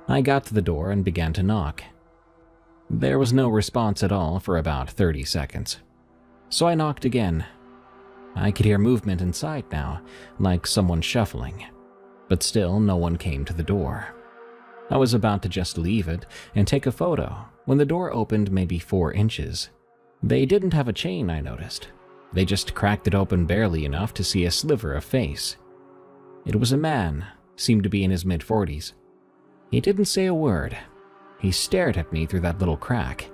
I got to the door and began to knock. There was no response at all for about 30 seconds. So I knocked again. I could hear movement inside now, like someone shuffling, but still no one came to the door. I was about to just leave it and take a photo when the door opened maybe 4 inches. They didn't have a chain, I noticed. They just cracked it open barely enough to see a sliver of face. It was a man, seemed to be in his mid-40s. He didn't say a word. He stared at me through that little crack.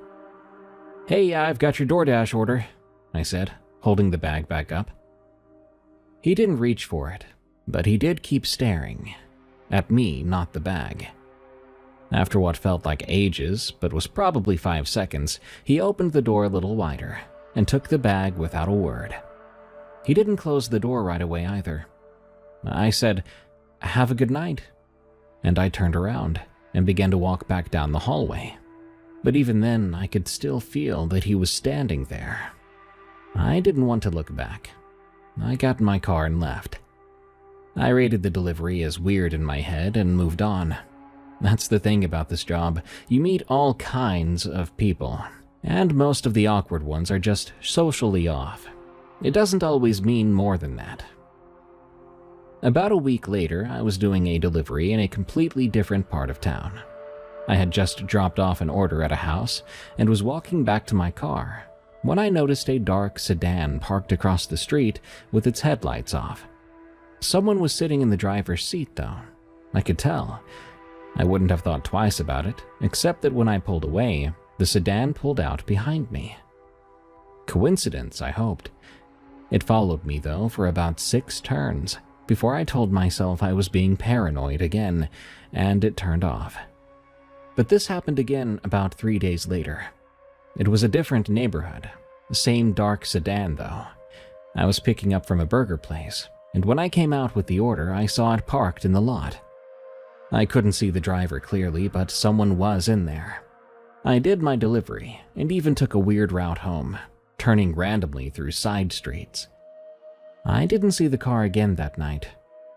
"Hey, I've got your DoorDash order," I said, holding the bag back up. He didn't reach for it, but he did keep staring. At me, not the bag. After what felt like ages, but was probably 5 seconds, he opened the door a little wider and took the bag without a word. He didn't close the door right away either. I said, "Have a good night," and I turned around and began to walk back down the hallway. But even then, I could still feel that he was standing there. I didn't want to look back. I got in my car and left. I rated the delivery as weird in my head and moved on. That's the thing about this job. You meet all kinds of people, and most of the awkward ones are just socially off. It doesn't always mean more than that. About a week later, I was doing a delivery in a completely different part of town. I had just dropped off an order at a house and was walking back to my car when I noticed a dark sedan parked across the street with its headlights off. Someone was sitting in the driver's seat though. I could tell. I wouldn't have thought twice about it, except that when I pulled away, the sedan pulled out behind me. Coincidence, I hoped. It followed me though for about 6 turns before I told myself I was being paranoid again, and it turned off. But this happened again about 3 days later. It was a different neighborhood, the same dark sedan though. I was picking up from a burger place, and when I came out with the order, I saw it parked in the lot. I couldn't see the driver clearly, but someone was in there. I did my delivery and even took a weird route home, turning randomly through side streets. I didn't see the car again that night,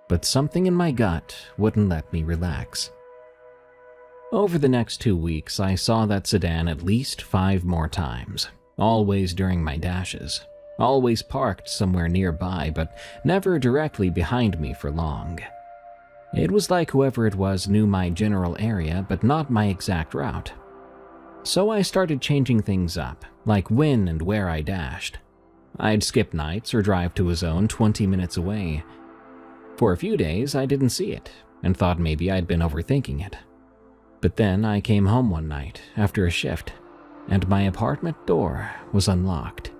but something in my gut wouldn't let me relax. Over the next 2 weeks, I saw that sedan at least 5 more times, always during my dashes, always parked somewhere nearby, but never directly behind me for long. It was like whoever it was knew my general area, but not my exact route. So I started changing things up, like when and where I dashed. I'd skip nights or drive to a zone 20 minutes away. For a few days, I didn't see it, and thought maybe I'd been overthinking it. But then I came home one night after a shift, and my apartment door was unlocked.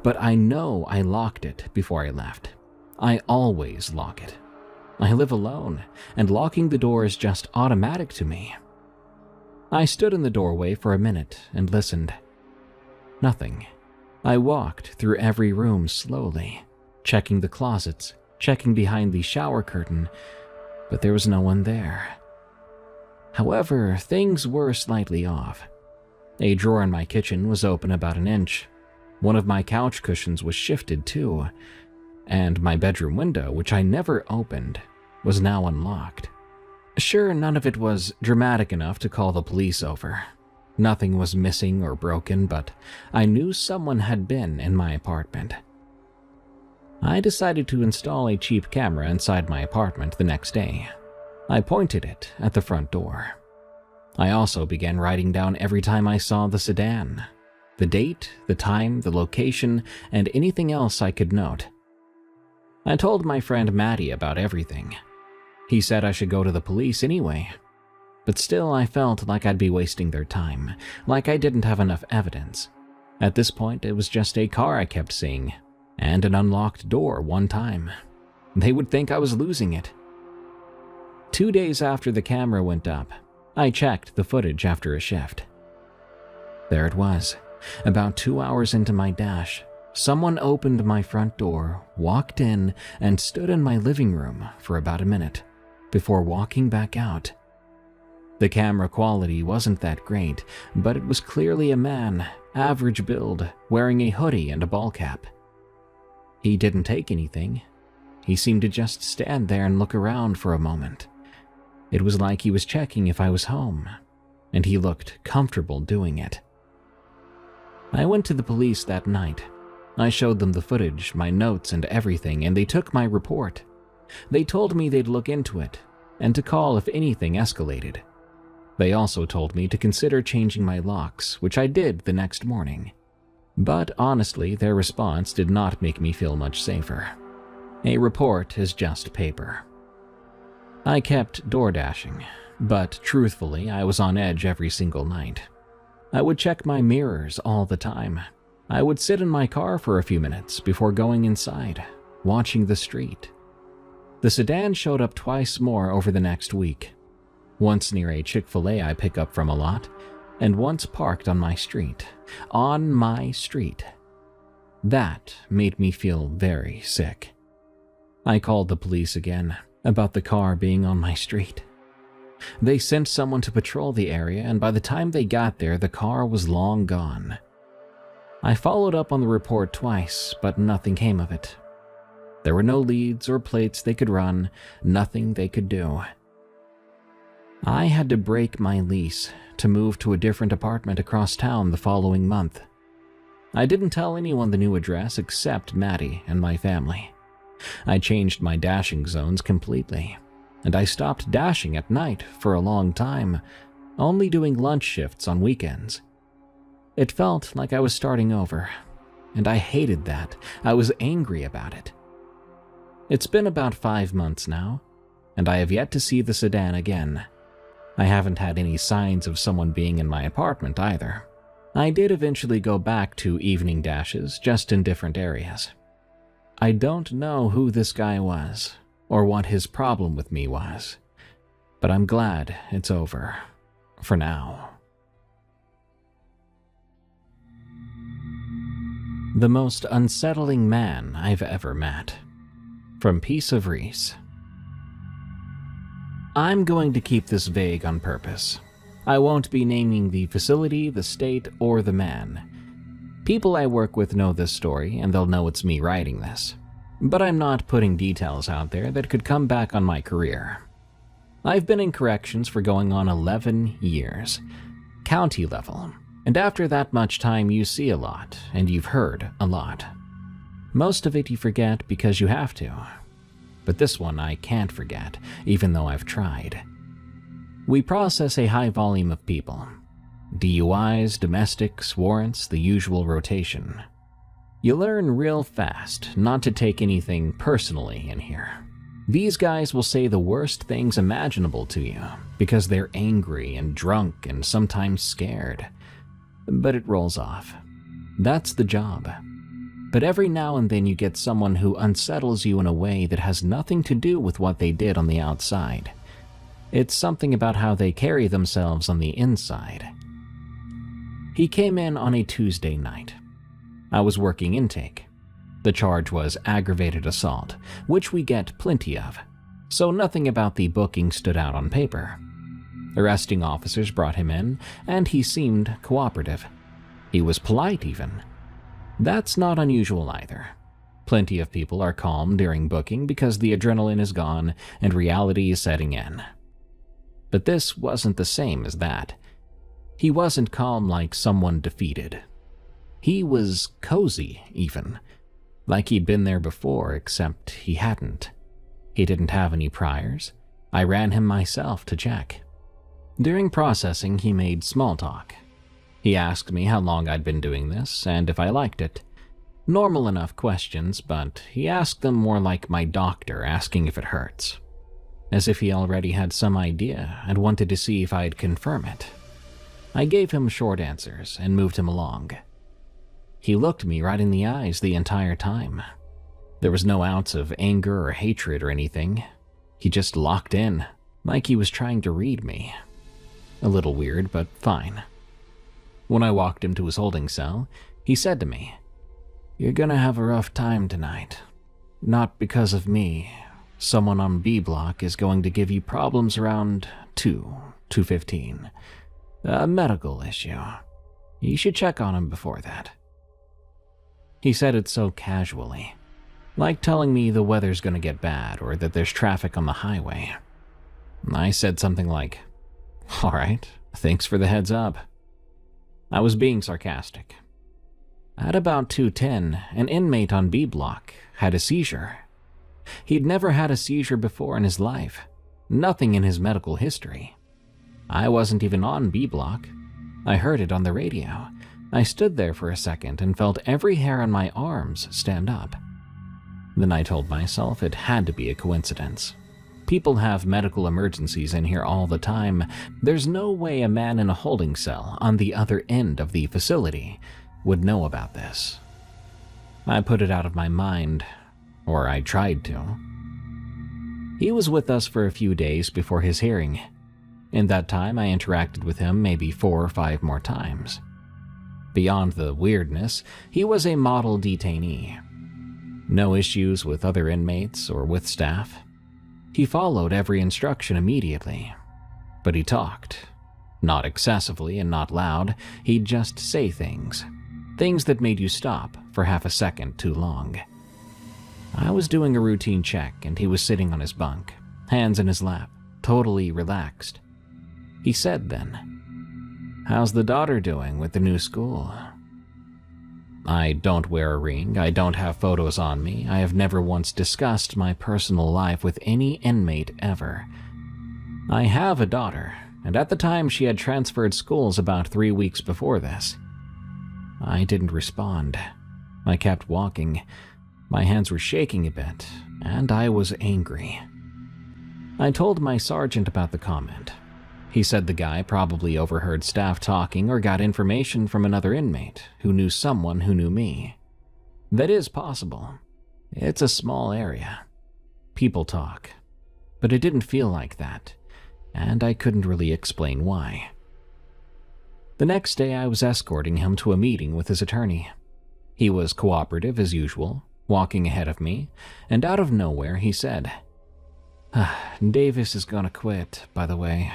But I know I locked it before I left. I always lock it. I live alone, and locking the door is just automatic to me. I stood in the doorway for a minute and listened. Nothing. I walked through every room slowly, checking the closets, checking behind the shower curtain, but there was no one there. However, things were slightly off. A drawer in my kitchen was open about an inch. One of my couch cushions was shifted too, and my bedroom window, which I never opened, was now unlocked. Sure, none of it was dramatic enough to call the police over. Nothing was missing or broken, but I knew someone had been in my apartment. I decided to install a cheap camera inside my apartment the next day. I pointed it at the front door. I also began writing down every time I saw the sedan, the date, the time, the location, and anything else I could note. I told my friend Maddie about everything. He said I should go to the police anyway, but still I felt like I'd be wasting their time, like I didn't have enough evidence. At this point, it was just a car I kept seeing, and an unlocked door one time. They would think I was losing it. 2 days after the camera went up, I checked the footage after a shift. There it was. About 2 hours into my dash, someone opened my front door, walked in, and stood in my living room for about a minute before walking back out. The camera quality wasn't that great, but it was clearly a man, average build, wearing a hoodie and a ball cap. He didn't take anything. He seemed to just stand there and look around for a moment. It was like he was checking if I was home, and he looked comfortable doing it. I went to the police that night. I showed them the footage, my notes, and everything, and they took my report. They told me they'd look into it, and to call if anything escalated. They also told me to consider changing my locks, which I did the next morning. But honestly, their response did not make me feel much safer. A report is just paper. I kept door dashing, but truthfully, I was on edge every single night. I would check my mirrors all the time. I would sit in my car for a few minutes before going inside, watching the street. The sedan showed up twice more over the next week. Once near a Chick-fil-A I pick up from a lot, and once parked on my street. On my street. That made me feel very sick. I called the police again about the car being on my street. They sent someone to patrol the area, and by the time they got there, the car was long gone. I followed up on the report twice, but nothing came of it. There were no leads or plates they could run, nothing they could do. I had to break my lease to move to a different apartment across town the following month. I didn't tell anyone the new address except Maddie and my family. I changed my dashing zones completely, and I stopped dashing at night for a long time, only doing lunch shifts on weekends. It felt like I was starting over, and I hated that. I was angry about it. It's been about 5 months now, and I have yet to see the sedan again. I haven't had any signs of someone being in my apartment either. I did eventually go back to evening dashes, just in different areas. I don't know who this guy was, or what his problem with me was, but I'm glad it's over, for now. The most unsettling man I've ever met. From Piece of Reese. I'm going to keep this vague on purpose. I won't be naming the facility, the state, or the man. People I work with know this story, and they'll know it's me writing this. But I'm not putting details out there that could come back on my career. I've been in corrections for going on 11 years, county level, and after that much time you see a lot, and you've heard a lot. Most of it you forget because you have to. But this one I can't forget, even though I've tried. We process a high volume of people. DUIs, domestics, warrants, the usual rotation. You learn real fast not to take anything personally in here. These guys will say the worst things imaginable to you because they're angry and drunk and sometimes scared. But it rolls off. That's the job. But every now and then you get someone who unsettles you in a way that has nothing to do with what they did on the outside. It's something about how they carry themselves on the inside. He came in on a Tuesday night. I was working intake. The charge was aggravated assault, which we get plenty of, so nothing about the booking stood out on paper. Arresting officers brought him in, and he seemed cooperative. He was polite even. That's not unusual either. Plenty of people are calm during booking because the adrenaline is gone and reality is setting in. But this wasn't the same as that. He wasn't calm like someone defeated. He was cozy, even. Like he'd been there before, except he hadn't. He didn't have any priors. I ran him myself to check. During processing, he made small talk. He asked me how long I'd been doing this, and if I liked it. Normal enough questions, but he asked them more like my doctor asking if it hurts. As if he already had some idea and wanted to see if I'd confirm it. I gave him short answers and moved him along. He looked me right in the eyes the entire time. There was no ounce of anger or hatred or anything. He just locked in, like he was trying to read me. A little weird, but fine. When I walked him to his holding cell, he said to me, "You're gonna have a rough time tonight. Not because of me. Someone on B block is going to give you problems around 2:15. A medical issue. You should check on him before that." He said it so casually, like telling me the weather's gonna get bad or that there's traffic on the highway. I said something like, "All right, thanks for the heads up." I was being sarcastic. At about 2:10, an inmate on B block had a seizure. He'd never had a seizure before in his life, nothing in his medical history. I wasn't even on B block. I heard it on the radio. I stood there for a second and felt every hair on my arms stand up. Then I told myself it had to be a coincidence. People have medical emergencies in here all the time. There's no way a man in a holding cell on the other end of the facility would know about this. I put it out of my mind, or I tried to. He was with us for a few days before his hearing. In that time, I interacted with him maybe 4 or 5 more times. Beyond the weirdness, he was a model detainee. No issues with other inmates or with staff. He followed every instruction immediately. But he talked. Not excessively and not loud, he'd just say things. Things that made you stop for half a second too long. I was doing a routine check and he was sitting on his bunk, hands in his lap, totally relaxed. He said then, "How's the daughter doing with the new school?" I don't wear a ring, I don't have photos on me, I have never once discussed my personal life with any inmate ever. I have a daughter, and at the time she had transferred schools about 3 weeks before this. I didn't respond. I kept walking. My hands were shaking a bit, and I was angry. I told my sergeant about the comment. He said the guy probably overheard staff talking or got information from another inmate who knew someone who knew me. That is possible. It's a small area. People talk. But it didn't feel like that, and I couldn't really explain why. The next day I was escorting him to a meeting with his attorney. He was cooperative as usual, walking ahead of me, and out of nowhere he said, "Davis is gonna quit, by the way.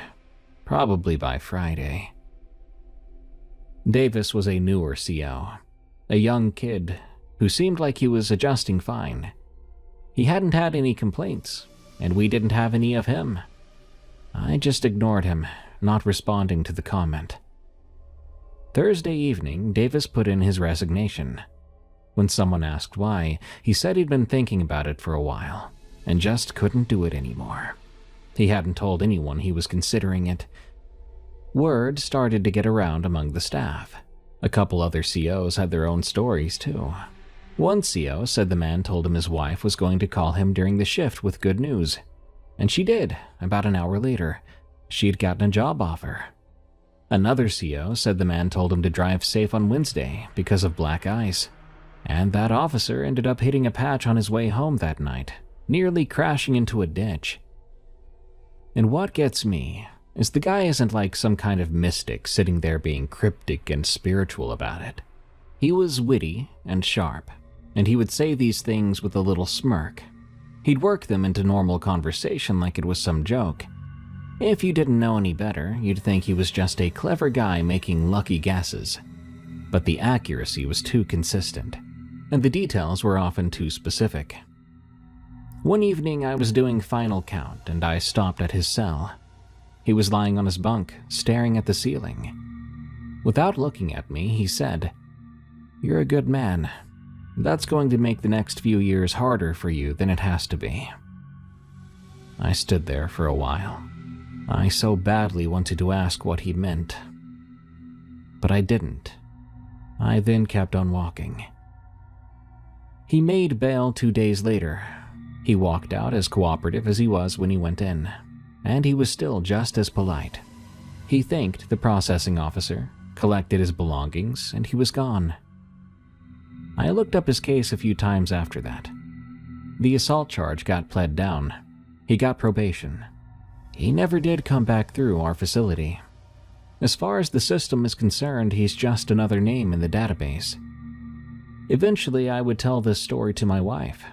Probably by Friday." Davis was a newer CO, a young kid who seemed like he was adjusting fine. He hadn't had any complaints, and we didn't have any of him. I just ignored him, not responding to the comment. Thursday evening, Davis put in his resignation. When someone asked why, he said he'd been thinking about it for a while, and just couldn't do it anymore. He hadn't told anyone he was considering it. Word started to get around among the staff. A couple other COs had their own stories too. One CO said the man told him his wife was going to call him during the shift with good news. And she did, about an hour later. She'd gotten a job offer. Another CO said the man told him to drive safe on Wednesday because of black ice. And that officer ended up hitting a patch on his way home that night, nearly crashing into a ditch. And what gets me is the guy isn't like some kind of mystic sitting there being cryptic and spiritual about it. He was witty and sharp, and he would say these things with a little smirk. He'd work them into normal conversation like it was some joke. If you didn't know any better, you'd think he was just a clever guy making lucky guesses. But the accuracy was too consistent, and the details were often too specific. One evening I was doing final count and I stopped at his cell. He was lying on his bunk, staring at the ceiling. Without looking at me, he said, "You're a good man. That's going to make the next few years harder for you than it has to be." I stood there for a while. I so badly wanted to ask what he meant. But I didn't. I then kept on walking. He made bail 2 days later. He walked out as cooperative as he was when he went in, and he was still just as polite. He thanked the processing officer, collected his belongings, and he was gone. I looked up his case a few times after that. The assault charge got pled down. He got probation. He never did come back through our facility. As far as the system is concerned, he's just another name in the database. Eventually, I would tell this story to my wife.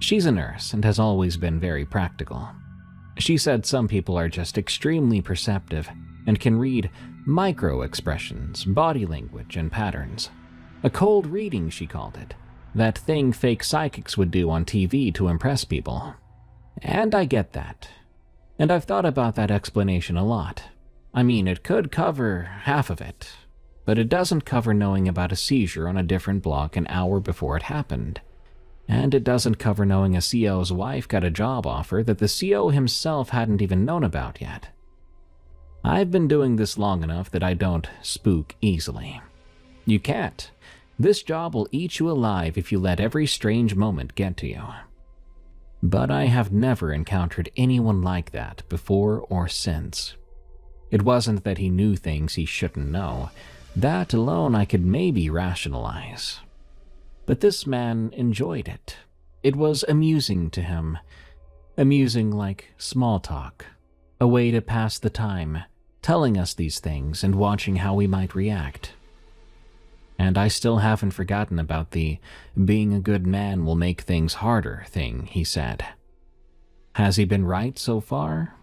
She's a nurse and has always been very practical. She said some people are just extremely perceptive and can read micro-expressions, body language, and patterns. A cold reading, she called it. That thing fake psychics would do on TV to impress people. And I get that. And I've thought about that explanation a lot. I mean, it could cover half of it, but it doesn't cover knowing about a seizure on a different block an hour before it happened. And it doesn't cover knowing a CO's wife got a job offer that the CO himself hadn't even known about yet. I've been doing this long enough that I don't spook easily. You can't. This job will eat you alive if you let every strange moment get to you. But I have never encountered anyone like that before or since. It wasn't that he knew things he shouldn't know. That alone I could maybe rationalize. But this man enjoyed it. It was amusing to him. Amusing like small talk. A way to pass the time, telling us these things and watching how we might react. And I still haven't forgotten about the being a good man will make things harder thing he said. Has he been right so far?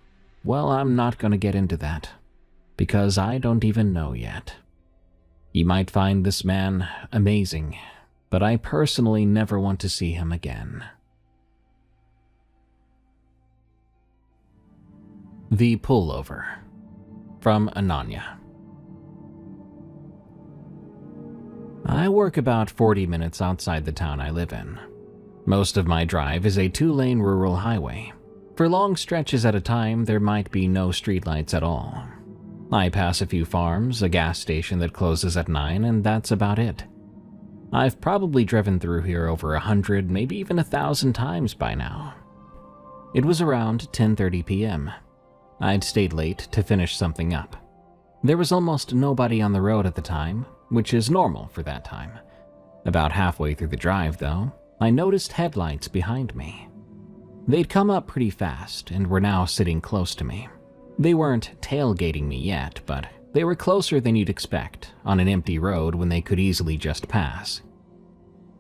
Well, I'm not going to get into that, because I don't even know yet. You might find this man amazing, but I personally never want to see him again. The Pullover, from Ananya. I work about 40 minutes outside the town I live in. Most of my drive is a 2-lane rural highway. For long stretches at a time, there might be no streetlights at all. I pass a few farms, a gas station that closes at 9, and that's about it. I've probably driven through here over 100, maybe even 1,000 times by now. It was around 10:30 p.m. I'd stayed late to finish something up. There was almost nobody on the road at the time, which is normal for that time. About halfway through the drive, though, I noticed headlights behind me. They'd come up pretty fast and were now sitting close to me. They weren't tailgating me yet, but they were closer than you'd expect on an empty road when they could easily just pass.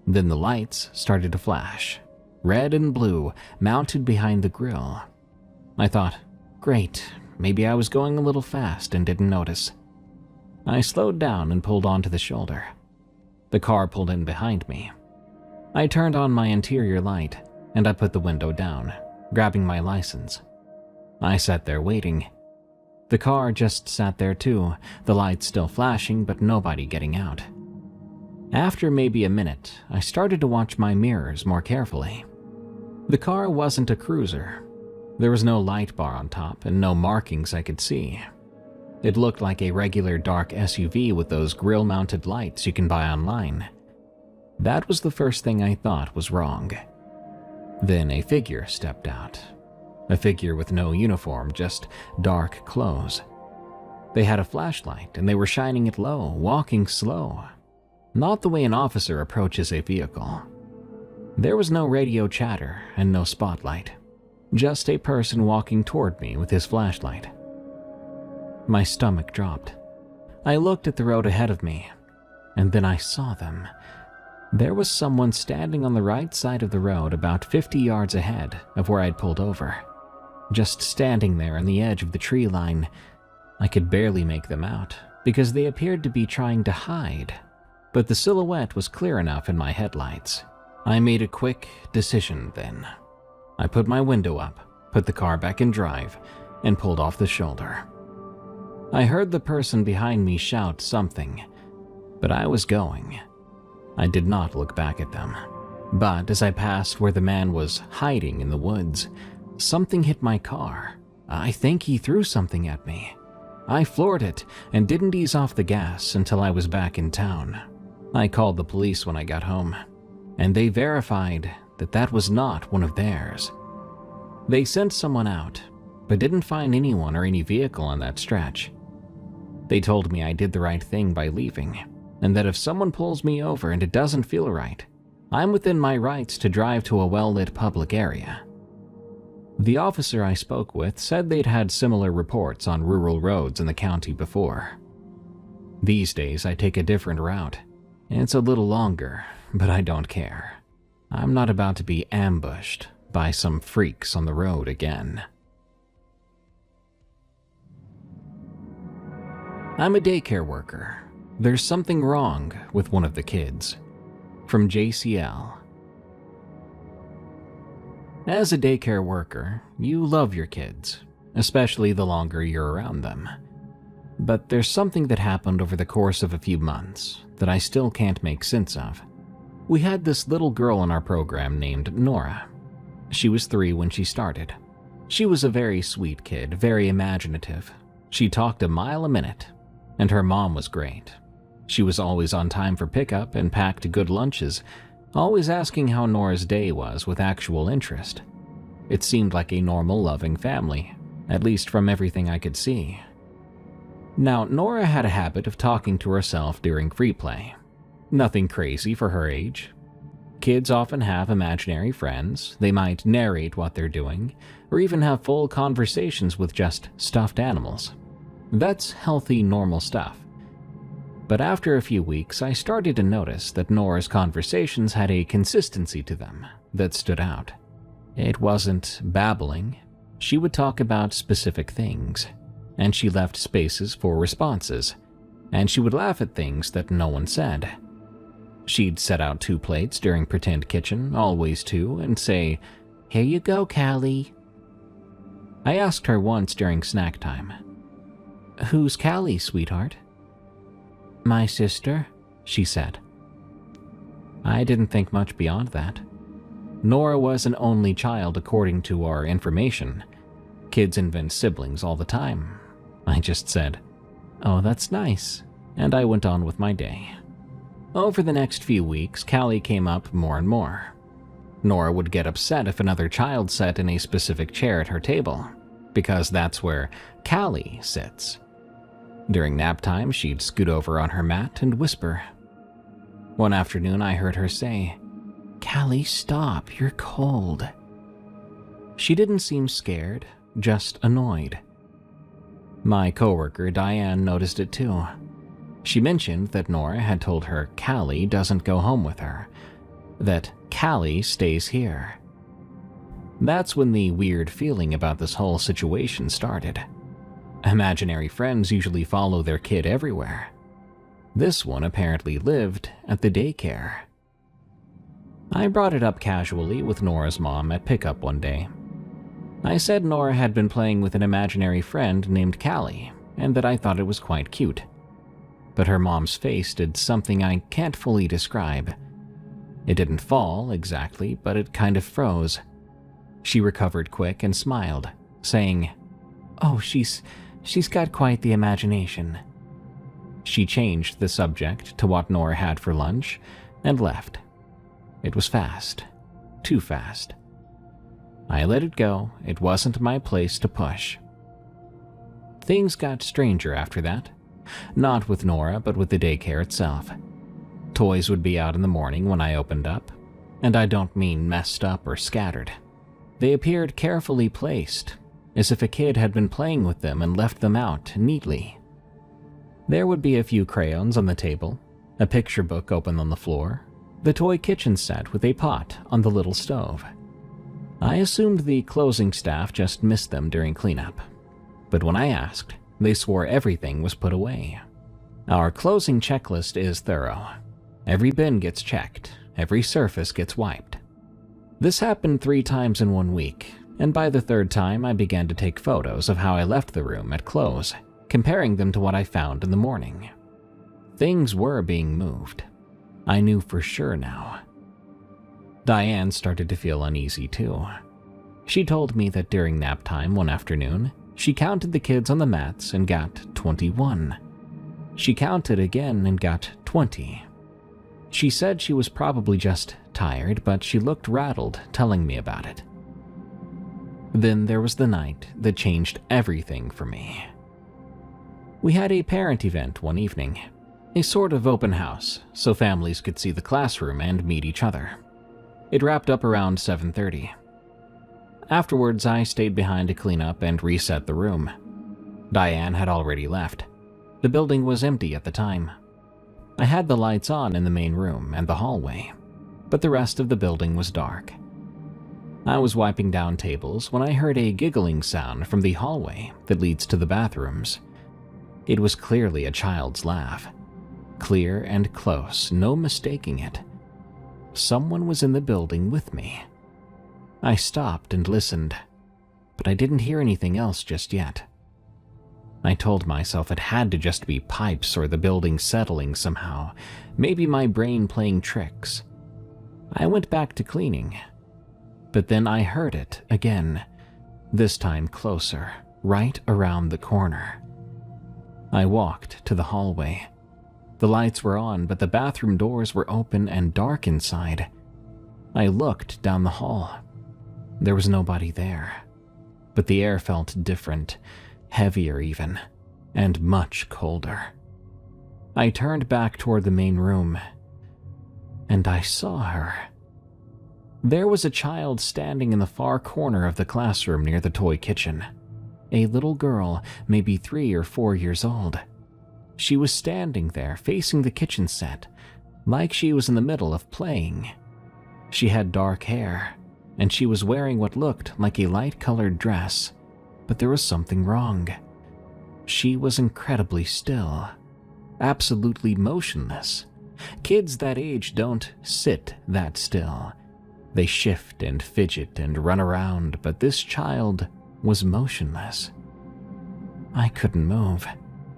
Then the lights started to flash, red and blue, mounted behind the grille. I thought, great, maybe I was going a little fast and didn't notice. I slowed down and pulled onto the shoulder. The car pulled in behind me. I turned on my interior light, and I put the window down, grabbing my license. I sat there waiting. The car just sat there too, the lights still flashing but nobody getting out. After maybe a minute, I started to watch my mirrors more carefully. The car wasn't a cruiser. There was no light bar on top and no markings I could see. It looked like a regular dark SUV with those grille-mounted lights you can buy online. That was the first thing I thought was wrong. Then a figure stepped out. A figure with no uniform, just dark clothes. They had a flashlight and they were shining it low, walking slow. Not the way an officer approaches a vehicle. There was no radio chatter and no spotlight. Just a person walking toward me with his flashlight. My stomach dropped. I looked at the road ahead of me, and then I saw them. There was someone standing on the right side of the road about 50 yards ahead of where I'd pulled over. Just standing there on the edge of the tree line. I could barely make them out, because they appeared to be trying to hide, but the silhouette was clear enough in my headlights. I made a quick decision then. I put my window up, put the car back in drive, and pulled off the shoulder. I heard the person behind me shout something, but I was going. I did not look back at them, but as I passed where the man was hiding in the woods, something hit my car. I think he threw something at me. I floored it and didn't ease off the gas until I was back in town. I called the police when I got home, and they verified that that was not one of theirs. They sent someone out, but didn't find anyone or any vehicle on that stretch. They told me I did the right thing by leaving. and that if someone pulls me over and it doesn't feel right, I'm within my rights to drive to a well-lit public area. The officer I spoke with said they'd had similar reports on rural roads in the county before. These days, I take a different route. It's a little longer, but I don't care. I'm not about to be ambushed by some freaks on the road again. I'm a daycare worker. There's something wrong with one of the kids. From JCL. As a daycare worker, you love your kids, especially the longer you're around them. But there's something that happened over the course of a few months that I still can't make sense of. We had this little girl in our program named Nora. She was 3 when she started. She was a very sweet kid, very imaginative. She talked a mile a minute, and her mom was great. She was always on time for pickup and packed good lunches, always asking how Nora's day was with actual interest. It seemed like a normal, loving family, at least from everything I could see. Now, Nora had a habit of talking to herself during free play. Nothing crazy for her age. Kids often have imaginary friends. They might narrate what they're doing, or even have full conversations with just stuffed animals. That's healthy, normal stuff. But after a few weeks, I started to notice that Nora's conversations had a consistency to them that stood out. It wasn't babbling. She would talk about specific things, and she left spaces for responses, and she would laugh at things that no one said. She'd set out 2 plates during pretend kitchen, always 2, and say, "Here you go, Callie." I asked her once during snack time, "Who's Callie, sweetheart?" "My sister," she said. I didn't think much beyond that. Nora was an only child according to our information. Kids invent siblings all the time. I just said, "Oh, that's nice," and I went on with my day. Over the next few weeks, Callie came up more and more. Nora would get upset if another child sat in a specific chair at her table, because that's where Callie sits. During nap time, she'd scoot over on her mat and whisper. One afternoon, I heard her say, "Callie, stop, you're cold." She didn't seem scared, just annoyed. My coworker, Diane, noticed it too. She mentioned that Nora had told her Callie doesn't go home with her, that Callie stays here. That's when the weird feeling about this whole situation started. Imaginary friends usually follow their kid everywhere. This one apparently lived at the daycare. I brought it up casually with Nora's mom at pickup one day. I said Nora had been playing with an imaginary friend named Callie, and that I thought it was quite cute. But her mom's face did something I can't fully describe. It didn't fall, exactly, but it kind of froze. She recovered quick and smiled, saying, "Oh, she's got quite the imagination." She changed the subject to what Nora had for lunch and left. It was fast. Too fast. I let it go. It wasn't my place to push. Things got stranger after that. Not with Nora, but with the daycare itself. Toys would be out in the morning when I opened up, and I don't mean messed up or scattered. They appeared carefully placed, as if a kid had been playing with them and left them out neatly. There would be a few crayons on the table, a picture book open on the floor, the toy kitchen set with a pot on the little stove. I assumed the closing staff just missed them during cleanup, but when I asked, they swore everything was put away. Our closing checklist is thorough. Every bin gets checked, every surface gets wiped. This happened 3 times in 1 week, and by the 3rd time I began to take photos of how I left the room at close, comparing them to what I found in the morning. Things were being moved. I knew for sure now. Diane started to feel uneasy too. She told me that during nap time one afternoon, she counted the kids on the mats and got 21. She counted again and got 20. She said she was probably just tired, but she looked rattled telling me about it. Then there was the night that changed everything for me. We had a parent event one evening. A sort of open house, so families could see the classroom and meet each other. It wrapped up around 7:30. Afterwards, I stayed behind to clean up and reset the room. Diane had already left. The building was empty at the time. I had the lights on in the main room and the hallway, but the rest of the building was dark. I was wiping down tables when I heard a giggling sound from the hallway that leads to the bathrooms. It was clearly a child's laugh. Clear and close, no mistaking it. Someone was in the building with me. I stopped and listened, but I didn't hear anything else just yet. I told myself it had to just be pipes or the building settling somehow, maybe my brain playing tricks. I went back to cleaning, but then I heard it again, this time closer, right around the corner. I walked to the hallway. The lights were on, but the bathroom doors were open and dark inside. I looked down the hall. There was nobody there, but the air felt different, heavier even, and much colder. I turned back toward the main room, and I saw her. There was a child standing in the far corner of the classroom near the toy kitchen. A little girl, maybe 3 or 4 years old. She was standing there facing the kitchen set, like she was in the middle of playing. She had dark hair, and she was wearing what looked like a light-colored dress, but there was something wrong. She was incredibly still, absolutely motionless. Kids that age don't sit that still. They shift and fidget and run around, but this child was motionless. I couldn't move.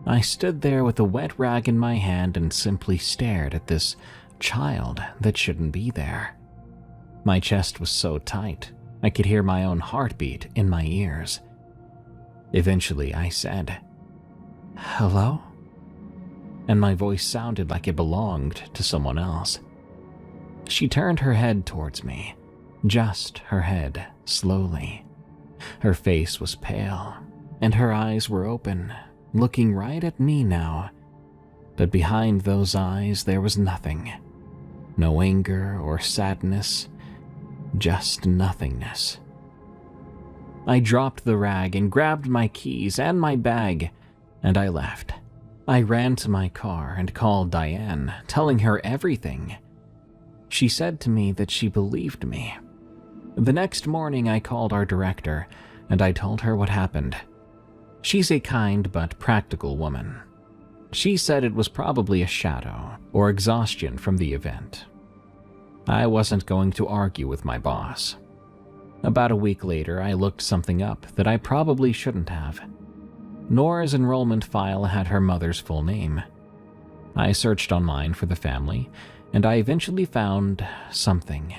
I stood there with a wet rag in my hand and simply stared at this child that shouldn't be there. My chest was so tight, I could hear my own heartbeat in my ears. Eventually, I said, "Hello?" And my voice sounded like it belonged to someone else. She turned her head towards me, just her head, slowly. Her face was pale, and her eyes were open, looking right at me now. But behind those eyes there was nothing. No anger or sadness, just nothingness. I dropped the rag and grabbed my keys and my bag, and I left. I ran to my car and called Diane, telling her everything. She said to me that she believed me. The next morning I called our director, and I told her what happened. She's a kind but practical woman. She said it was probably a shadow or exhaustion from the event. I wasn't going to argue with my boss. About a week later, I looked something up that I probably shouldn't have. Nora's enrollment file had her mother's full name. I searched online for the family, and I eventually found something.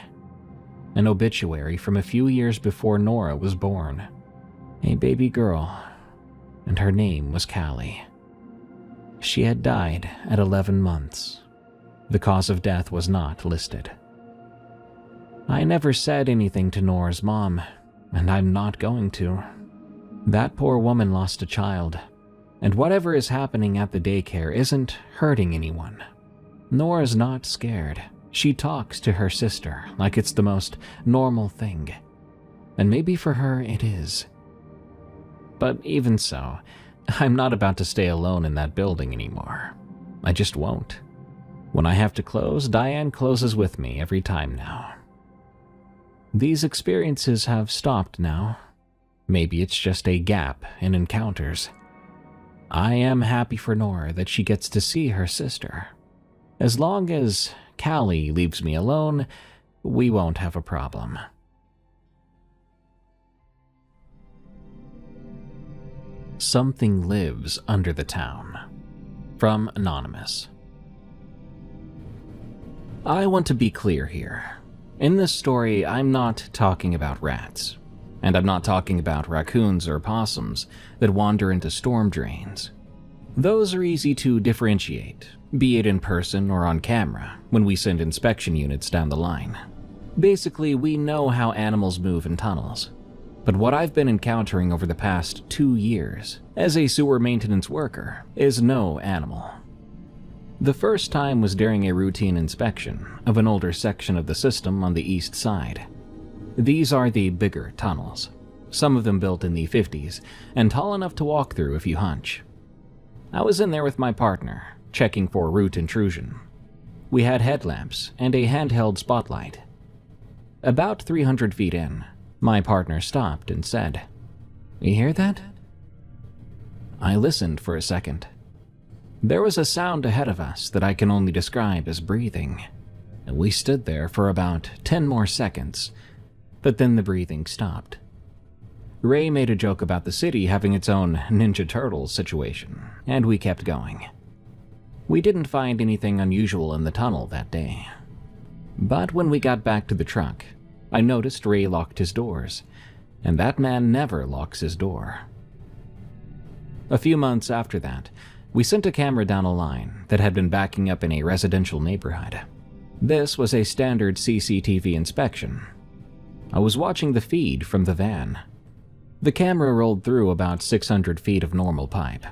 An obituary from a few years before Nora was born. A baby girl, and her name was Callie. She had died at 11 months. The cause of death was not listed. I never said anything to Nora's mom, and I'm not going to. That poor woman lost a child, and whatever is happening at the daycare isn't hurting anyone. Nora's not scared. She talks to her sister like it's the most normal thing, and maybe for her it is. But even so, I'm not about to stay alone in that building anymore. I just won't. When I have to close, Diane closes with me every time now. These experiences have stopped now. Maybe it's just a gap in encounters. I am happy for Nora that she gets to see her sister. As long as Callie leaves me alone, we won't have a problem. Something lives under the town. From Anonymous. I want to be clear here. In this story, I'm not talking about rats. And I'm not talking about raccoons or possums that wander into storm drains. Those are easy to differentiate, be it in person or on camera, when we send inspection units down the line. Basically, we know how animals move in tunnels. But what I've been encountering over the past 2 years as a sewer maintenance worker is no animal. The first time was during a routine inspection of an older section of the system on the east side. These are the bigger tunnels, some of them built in the 50s and tall enough to walk through if you hunch. I was in there with my partner, checking for root intrusion. We had headlamps and a handheld spotlight. About 300 feet in, my partner stopped and said, "You hear that?" I listened for a second. There was a sound ahead of us that I can only describe as breathing. We stood there for about 10 more seconds, but then the breathing stopped. Ray made a joke about the city having its own Ninja Turtles situation, and we kept going. We didn't find anything unusual in the tunnel that day. But when we got back to the truck, I noticed Ray locked his doors, and that man never locks his door. A few months after that, we sent a camera down a line that had been backing up in a residential neighborhood. This was a standard CCTV inspection. I was watching the feed from the van. The camera rolled through about 600 feet of normal pipe,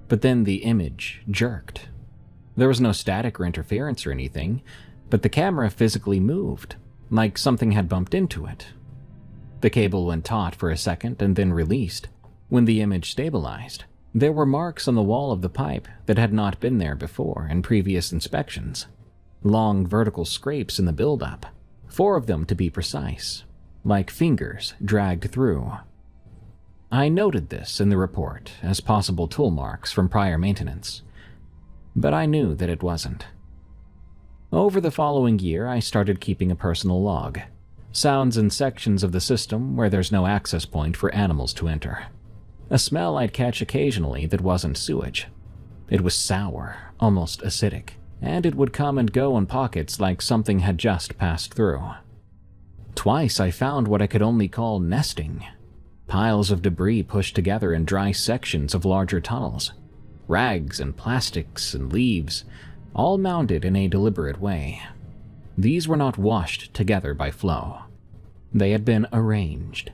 but then the image jerked. There was no static or interference or anything, but the camera physically moved, like something had bumped into it. The cable went taut for a second and then released. When the image stabilized, there were marks on the wall of the pipe that had not been there before in previous inspections. Long vertical scrapes in the buildup, 4 of them to be precise, like fingers dragged through. I noted this in the report as possible tool marks from prior maintenance, but I knew that it wasn't. Over the following year, I started keeping a personal log, sounds in sections of the system where there's no access point for animals to enter. A smell I'd catch occasionally that wasn't sewage. It was sour, almost acidic, and it would come and go in pockets like something had just passed through. Twice I found what I could only call nesting. Piles of debris pushed together in dry sections of larger tunnels. Rags and plastics and leaves, all mounded in a deliberate way. These were not washed together by flow. They had been arranged.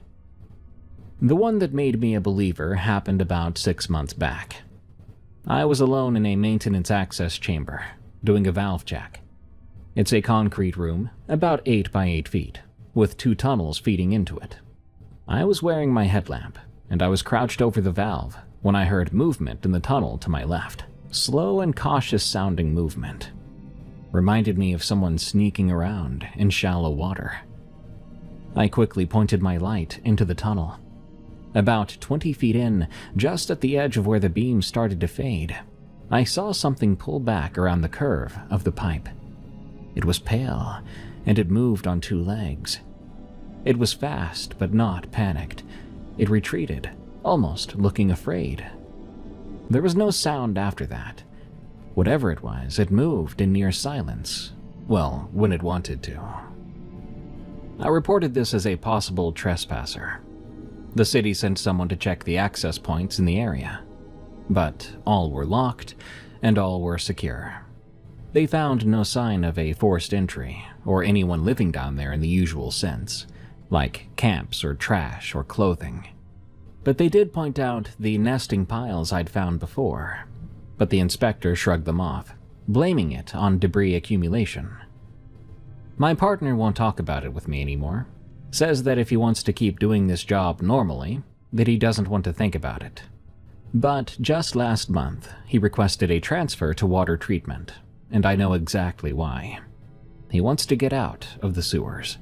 The one that made me a believer happened about 6 months back. I was alone in a maintenance access chamber, doing a valve check. It's a concrete room, about 8 by 8 feet, with 2 tunnels feeding into it. I was wearing my headlamp, and I was crouched over the valve when I heard movement in the tunnel to my left. Slow and cautious sounding movement. Reminded me of someone sneaking around in shallow water. I quickly pointed my light into the tunnel. About 20 feet in, just at the edge of where the beam started to fade, I saw something pull back around the curve of the pipe. It was pale, and it moved on 2 legs. It was fast, but not panicked. It retreated, almost looking afraid. There was no sound after that. Whatever it was, it moved in near silence. Well, when it wanted to. I reported this as a possible trespasser. The city sent someone to check the access points in the area, but all were locked and all were secure. They found no sign of a forced entry or anyone living down there in the usual sense, like camps or trash or clothing. But they did point out the nesting piles I'd found before, but the inspector shrugged them off, blaming it on debris accumulation. My partner won't talk about it with me anymore. Says that if he wants to keep doing this job normally, that he doesn't want to think about it. But just last month, he requested a transfer to water treatment, and I know exactly why. He wants to get out of the sewers.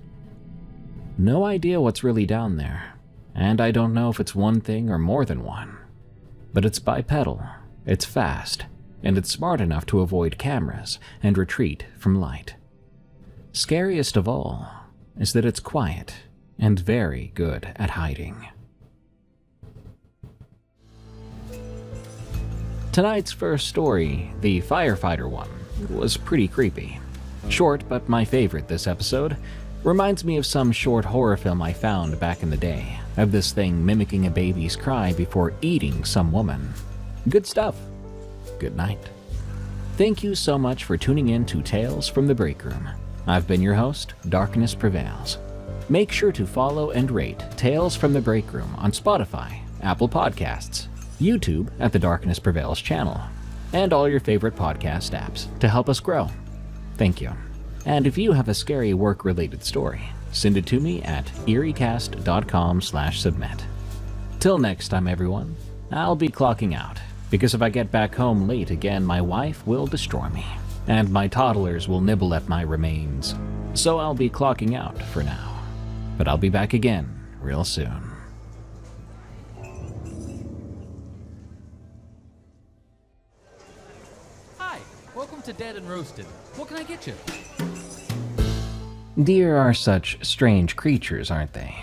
No idea what's really down there, and I don't know if it's one thing or more than one. But it's bipedal, it's fast, and it's smart enough to avoid cameras and retreat from light. Scariest of all is that it's quiet and very good at hiding. Tonight's first story, the firefighter one, was pretty creepy. Short, but my favorite this episode. Reminds me of some short horror film I found back in the day, of this thing mimicking a baby's cry before eating some woman. Good stuff. Good night. Thank you so much for tuning in to Tales from the Break Room. I've been your host, Darkness Prevails. Make sure to follow and rate Tales from the Break Room on Spotify, Apple Podcasts, YouTube at the Darkness Prevails channel, and all your favorite podcast apps to help us grow. Thank you. And if you have a scary work-related story, send it to me at eeriecast.com/submit. Till next time, everyone, I'll be clocking out, because if I get back home late again, my wife will destroy me, and my toddlers will nibble at my remains. So I'll be clocking out for now. But I'll be back again real soon. Hi, welcome to Dead and Roasted. What can I get you? Deer are such strange creatures, aren't they?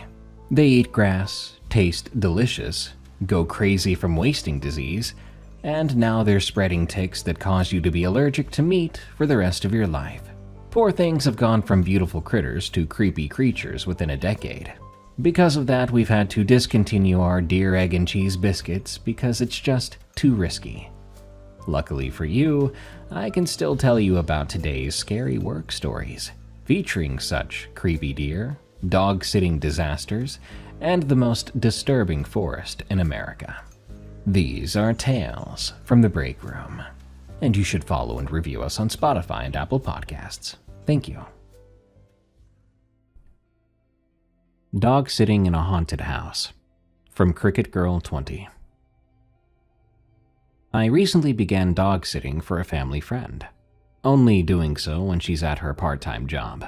They eat grass, taste delicious, go crazy from wasting disease, and now they're spreading ticks that cause you to be allergic to meat for the rest of your life. Poor things have gone from beautiful critters to creepy creatures within a decade. Because of that, we've had to discontinue our deer egg and cheese biscuits because it's just too risky. Luckily for you, I can still tell you about today's scary work stories, featuring such creepy deer, dog-sitting disasters, and the most disturbing forest in America. These are tales from the break room, and you should follow and review us on Spotify and Apple Podcasts. Thank you. Dog Sitting in a Haunted House, from Cricket Girl 20. I recently began dog sitting for a family friend, only doing so when she's at her part-time job.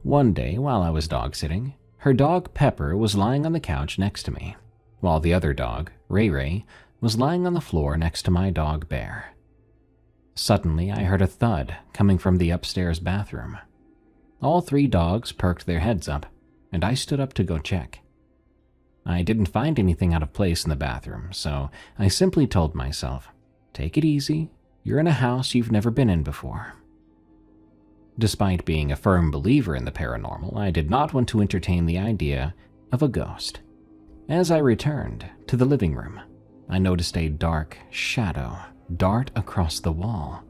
One day, while I was dog sitting, her dog Pepper was lying on the couch next to me, while the other dog, Ray Ray, was lying on the floor next to my dog Bear. Suddenly, I heard a thud coming from the upstairs bathroom. All three dogs perked their heads up, and I stood up to go check. I didn't find anything out of place in the bathroom, so I simply told myself, "Take it easy, you're in a house you've never been in before." Despite being a firm believer in the paranormal, I did not want to entertain the idea of a ghost. As I returned to the living room, I noticed a dark shadow dart across the wall.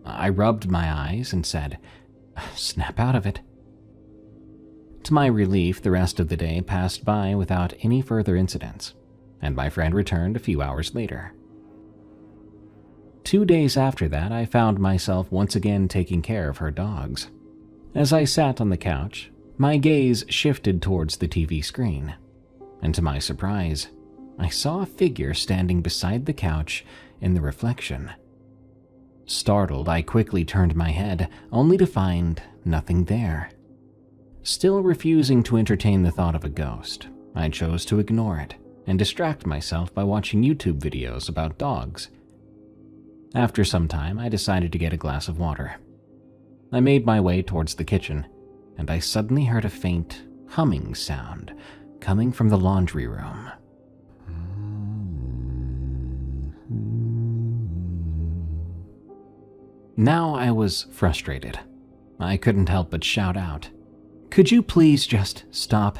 I rubbed my eyes and said, "Snap out of it." To my relief, the rest of the day passed by without any further incidents, and my friend returned a few hours later. 2 days after that, I found myself once again taking care of her dogs. As I sat on the couch, my gaze shifted towards the TV screen, and to my surprise, I saw a figure standing beside the couch in the reflection. Startled, I quickly turned my head, only to find nothing there. Still refusing to entertain the thought of a ghost, I chose to ignore it and distract myself by watching YouTube videos about dogs. After some time, I decided to get a glass of water. I made my way towards the kitchen, and I suddenly heard a faint humming sound coming from the laundry room. Now I was frustrated. I couldn't help but shout out, "Could you please just stop?"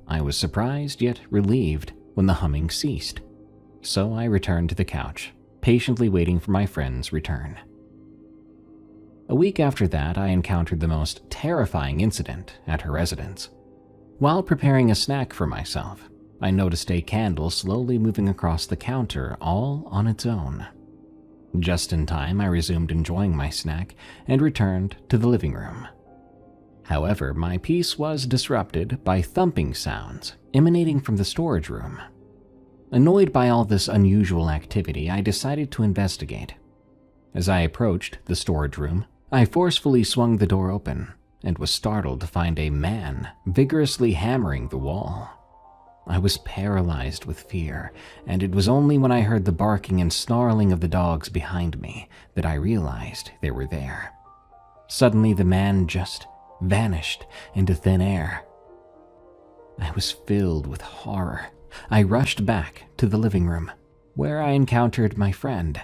I was surprised yet relieved when the humming ceased, so I returned to the couch, patiently waiting for my friend's return. A week after that, I encountered the most terrifying incident at her residence. While preparing a snack for myself, I noticed a candle slowly moving across the counter all on its own. Just in time, I resumed enjoying my snack and returned to the living room. However, my peace was disrupted by thumping sounds emanating from the storage room. Annoyed by all this unusual activity, I decided to investigate. As I approached the storage room, I forcefully swung the door open and was startled to find a man vigorously hammering the wall. I was paralyzed with fear, and it was only when I heard the barking and snarling of the dogs behind me that I realized they were there. Suddenly, the man just vanished into thin air. I was filled with horror. I rushed back to the living room, where I encountered my friend.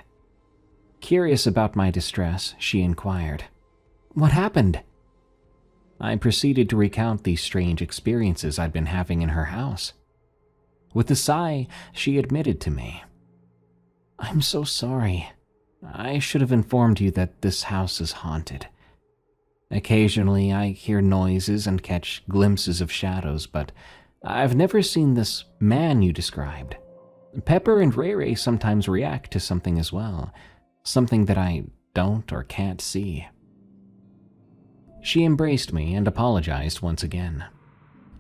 Curious about my distress, she inquired, "What happened?" I proceeded to recount the strange experiences I'd been having in her house. With a sigh, she admitted to me, "I'm so sorry. I should have informed you that this house is haunted. Occasionally, I hear noises and catch glimpses of shadows, but I've never seen this man you described. Pepper and Ray Ray sometimes react to something as well, something that I don't or can't see. She embraced me and apologized once again.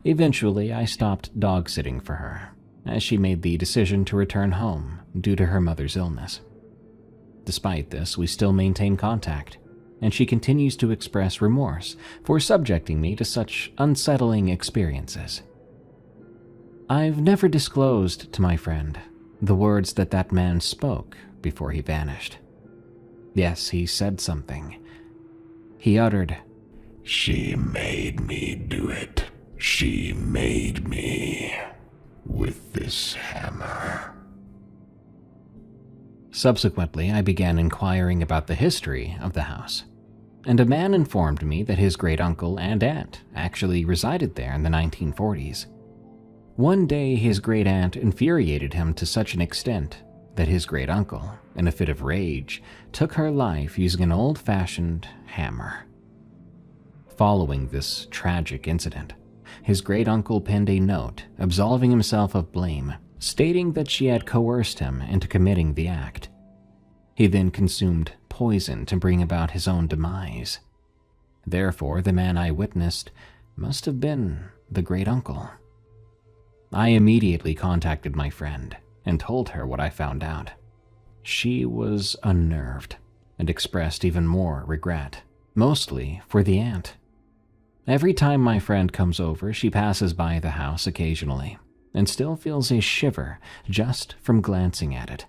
Eventually, I stopped dog-sitting for her, as she made the decision to return home due to her mother's illness. Despite this, we still maintain contact, and she continues to express remorse for subjecting me to such unsettling experiences. I've never disclosed to my friend the words that man spoke before he vanished. Yes, he said something. He uttered, "She made me do it. She made me with this hammer." Subsequently, I began inquiring about the history of the house, and a man informed me that his great-uncle and aunt actually resided there in the 1940s. One day, his great-aunt infuriated him to such an extent that his great-uncle, in a fit of rage, took her life using an old-fashioned hammer. Following this tragic incident, his great-uncle penned a note absolving himself of blame, stating that she had coerced him into committing the act. He then consumed poison to bring about his own demise. Therefore, the man I witnessed must have been the great-uncle. I immediately contacted my friend and told her what I found out. She was unnerved and expressed even more regret, mostly for the aunt. Every time my friend comes over, she passes by the house occasionally and still feels a shiver just from glancing at it.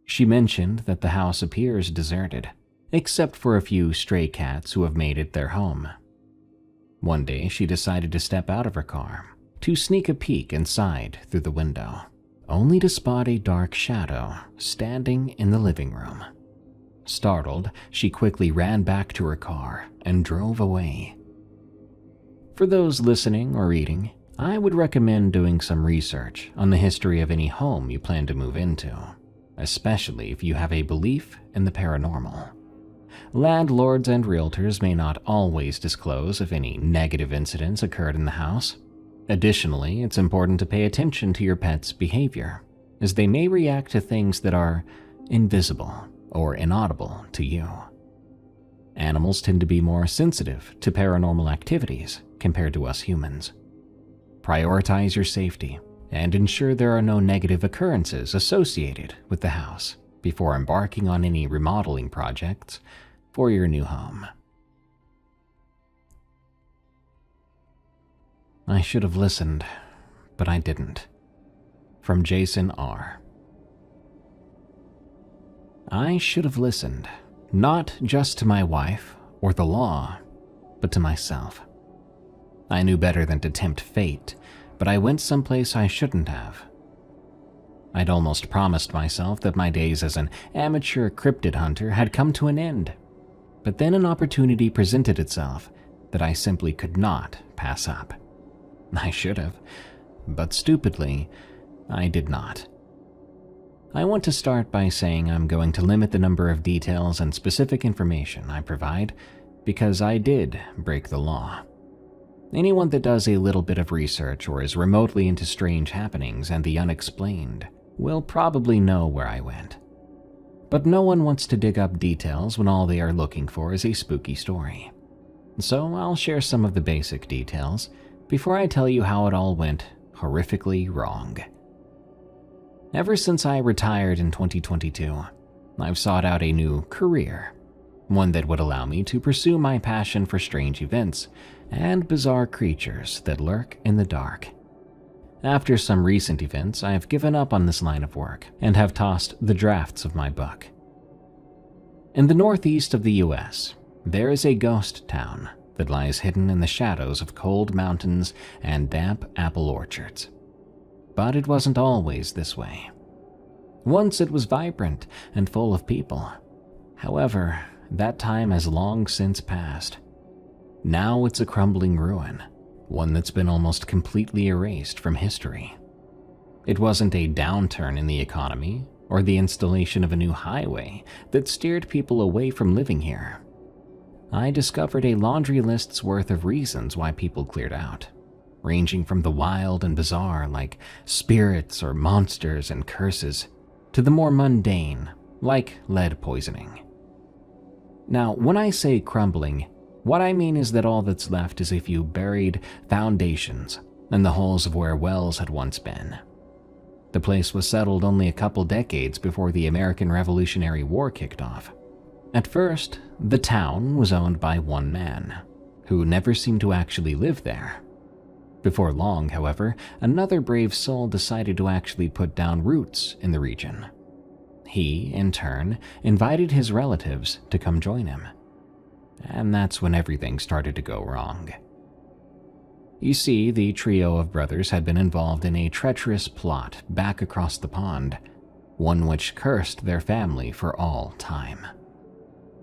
She mentioned that the house appears deserted, except for a few stray cats who have made it their home. One day, she decided to step out of her car to sneak a peek inside through the window, only to spot a dark shadow standing in the living room. Startled, she quickly ran back to her car and drove away. For those listening or reading, I would recommend doing some research on the history of any home you plan to move into, especially if you have a belief in the paranormal. Landlords and realtors may not always disclose if any negative incidents occurred in the house. Additionally, it's important to pay attention to your pet's behavior, as they may react to things that are invisible or inaudible to you. Animals tend to be more sensitive to paranormal activities compared to us humans. Prioritize your safety and ensure there are no negative occurrences associated with the house before embarking on any remodeling projects for your new home. I should have listened, but I didn't. From Jason R. I should have listened, not just to my wife or the law, but to myself. I knew better than to tempt fate, but I went someplace I shouldn't have. I'd almost promised myself that my days as an amateur cryptid hunter had come to an end, but then an opportunity presented itself that I simply could not pass up. I should have, but stupidly, I did not. I want to start by saying I'm going to limit the number of details and specific information I provide because I did break the law. Anyone that does a little bit of research or is remotely into strange happenings and the unexplained will probably know where I went. But no one wants to dig up details when all they are looking for is a spooky story. So I'll share some of the basic details before I tell you how it all went horrifically wrong. Ever since I retired in 2022, I've sought out a new career, one that would allow me to pursue my passion for strange events and bizarre creatures that lurk in the dark. After some recent events, I have given up on this line of work and have tossed the drafts of my book. In the northeast of the US, there is a ghost town that lies hidden in the shadows of cold mountains and damp apple orchards. But it wasn't always this way. Once it was vibrant and full of people. However, that time has long since passed. Now it's a crumbling ruin, one that's been almost completely erased from history. It wasn't a downturn in the economy or the installation of a new highway that steered people away from living here. I discovered a laundry list's worth of reasons why people cleared out. ranging from the wild and bizarre, like spirits or monsters and curses, to the more mundane, like lead poisoning. Now, when I say crumbling, what I mean is that all that's left is a few buried foundations and the holes of where wells had once been. The place was settled only a couple decades before the American Revolutionary War kicked off. At first, the town was owned by one man, who never seemed to actually live there. Before long, however, another brave soul decided to actually put down roots in the region. He, in turn, invited his relatives to come join him. And that's when everything started to go wrong. You see, the trio of brothers had been involved in a treacherous plot back across the pond, one which cursed their family for all time.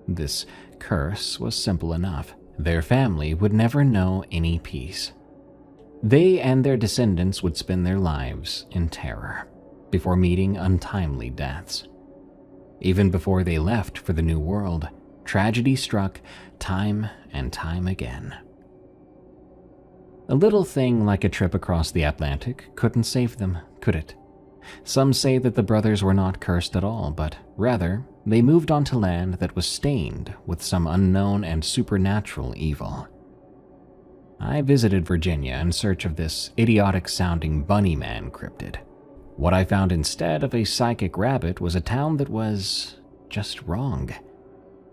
This curse was simple enough. Their family would never know any peace. They and their descendants would spend their lives in terror before meeting untimely deaths. Even before they left for the New World, tragedy struck time and time again. A little thing like a trip across the Atlantic couldn't save them, could it? Some say that the brothers were not cursed at all, but rather, they moved onto land that was stained with some unknown and supernatural evil. I visited Virginia in search of this idiotic-sounding bunny man cryptid. What I found instead of a psychic rabbit was a town that was just wrong.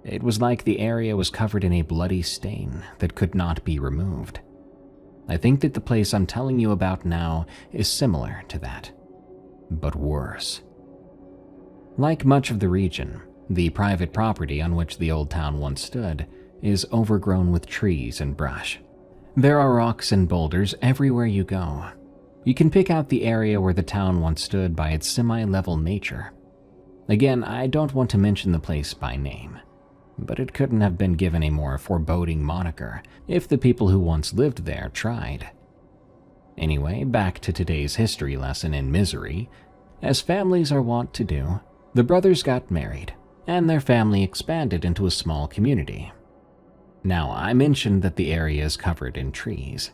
It was like the area was covered in a bloody stain that could not be removed. I think that the place I'm telling you about now is similar to that, but worse. Like much of the region, the private property on which the old town once stood is overgrown with trees and brush. There are rocks and boulders everywhere you go. You can pick out the area where the town once stood by its semi-level nature. Again, I don't want to mention the place by name, but it couldn't have been given a more foreboding moniker if the people who once lived there tried. Anyway, back to today's history lesson in misery. As families are wont to do, the brothers got married, and their family expanded into a small community. Now, I mentioned that the area is covered in trees,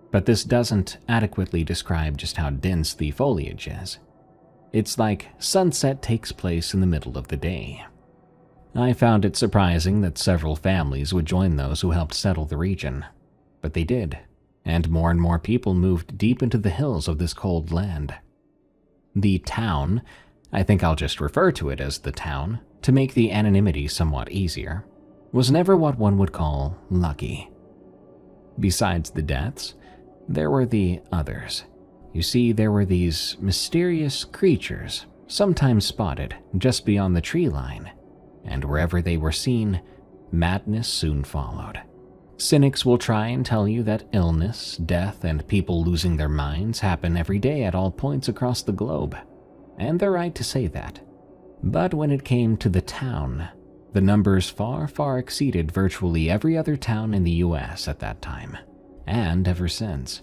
but this doesn't adequately describe just how dense the foliage is. It's like sunset takes place in the middle of the day. I found it surprising that several families would join those who helped settle the region, but they did, and more people moved deep into the hills of this cold land. The town, I think I'll just refer to it as the town, to make the anonymity somewhat easier, was never what one would call lucky. Besides the deaths, there were the others. You see, there were these mysterious creatures, sometimes spotted just beyond the tree line, and wherever they were seen, madness soon followed. Cynics will try and tell you that illness, death, and people losing their minds happen every day at all points across the globe, and they're right to say that. But when it came to the town, the numbers far exceeded virtually every other town in the US at that time, and ever since.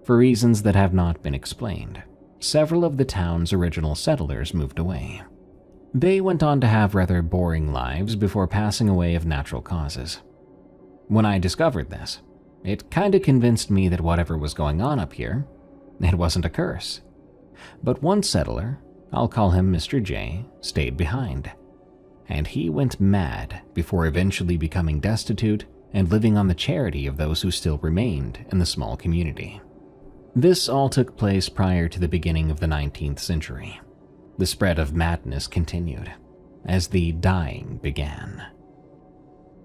For reasons that have not been explained, several of the town's original settlers moved away. They went on to have rather boring lives before passing away of natural causes. When I discovered this, it kinda convinced me that whatever was going on up here, it wasn't a curse. But one settler, I'll call him Mr. J, stayed behind. And he went mad before eventually becoming destitute and living on the charity of those who still remained in the small community. This all took place prior to the beginning of the 19th century. The spread of madness continued, as the dying began.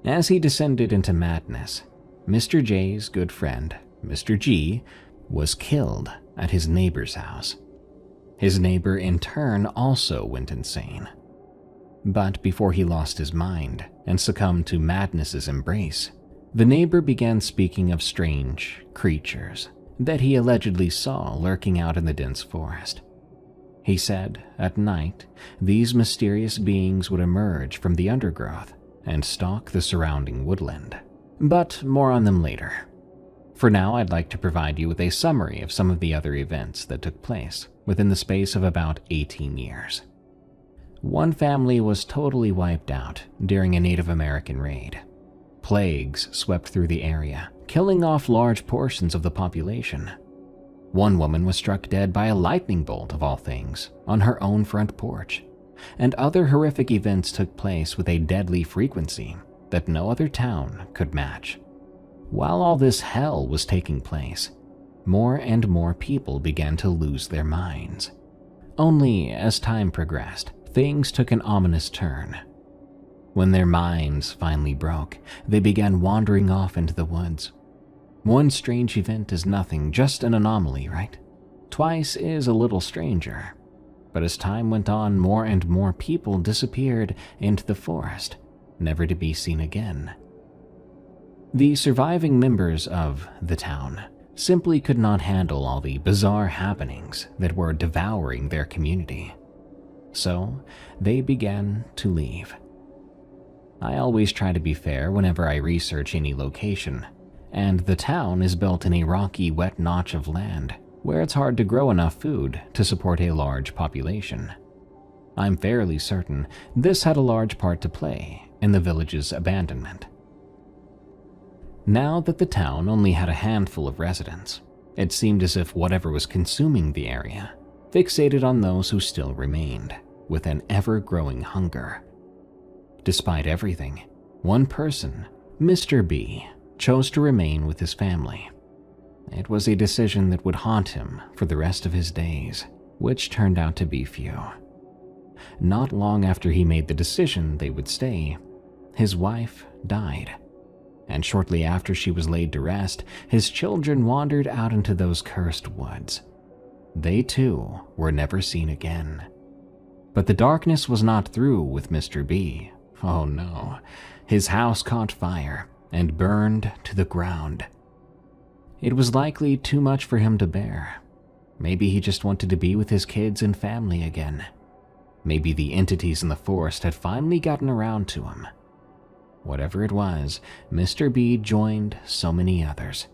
As he descended into madness, Mr. J's good friend, Mr. G, was killed at his neighbor's house. His neighbor in turn also went insane. But before he lost his mind and succumbed to madness's embrace, the neighbor began speaking of strange creatures that he allegedly saw lurking out in the dense forest. He said, at night, these mysterious beings would emerge from the undergrowth and stalk the surrounding woodland. But more on them later. For now, I'd like to provide you with a summary of some of the other events that took place within the space of about 18 years. One family was totally wiped out during a Native American raid. Plagues swept through the area, killing off large portions of the population. One woman was struck dead by a lightning bolt, of all things, on her own front porch, and other horrific events took place with a deadly frequency that no other town could match. While all this hell was taking place, more and more people began to lose their minds. Only as time progressed, things took an ominous turn. When their minds finally broke, they began wandering off into the woods. One strange event is nothing, just an anomaly, right? Twice is a little stranger. But as time went on, more and more people disappeared into the forest, never to be seen again. The surviving members of the town simply could not handle all the bizarre happenings that were devouring their community. So they began to leave. I always try to be fair whenever I research any location, and the town is built in a rocky, wet notch of land where it's hard to grow enough food to support a large population. I'm fairly certain this had a large part to play in the village's abandonment. Now that the town only had a handful of residents, it seemed as if whatever was consuming the area fixated on those who still remained, with an ever-growing hunger. Despite everything, one person, Mr. B, chose to remain with his family. It was a decision that would haunt him for the rest of his days, which turned out to be few. Not long after he made the decision they would stay, his wife died. And shortly after she was laid to rest, his children wandered out into those cursed woods. They too were never seen again. But the darkness was not through with Mr. B. Oh no, his house caught fire and burned to the ground. It was likely too much for him to bear. Maybe he just wanted to be with his kids and family again. Maybe the entities in the forest had finally gotten around to him. Whatever it was, Mr. B joined so many others,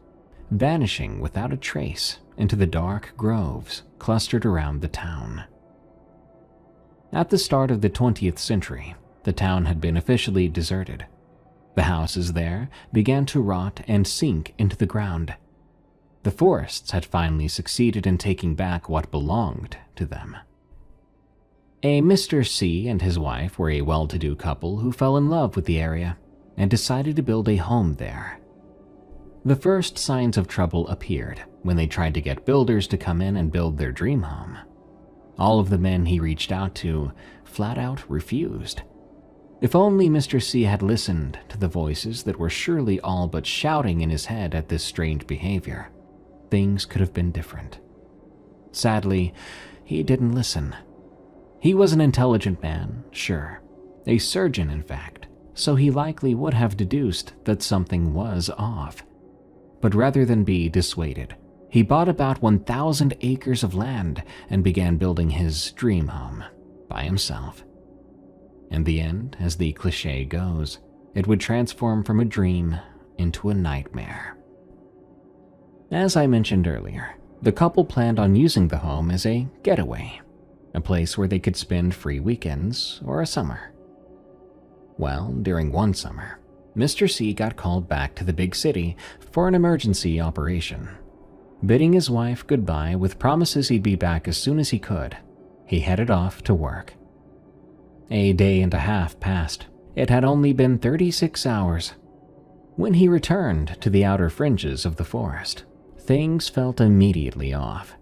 vanishing without a trace into the dark groves clustered around the town. At the start of the 20th century, the town had been officially deserted. The houses there began to rot and sink into the ground. The forests had finally succeeded in taking back what belonged to them. A Mr. C and his wife were a well-to-do couple who fell in love with the area and decided to build a home there. The first signs of trouble appeared when they tried to get builders to come in and build their dream home. All of the men he reached out to flat out refused. If only Mr. C had listened to the voices that were surely all but shouting in his head at this strange behavior, things could have been different. Sadly, he didn't listen. He was an intelligent man, sure, a surgeon in fact, so he likely would have deduced that something was off. But rather than be dissuaded, he bought about 1,000 acres of land and began building his dream home by himself. In the end, as the cliché goes, it would transform from a dream into a nightmare. As I mentioned earlier, the couple planned on using the home as a getaway, a place where they could spend free weekends or a summer. Well, during one summer, Mr. C got called back to the big city for an emergency operation. Bidding his wife goodbye with promises he'd be back as soon as he could, he headed off to work. A day and a half passed. It had only been 36 hours. When he returned to the outer fringes of the forest, things felt immediately off.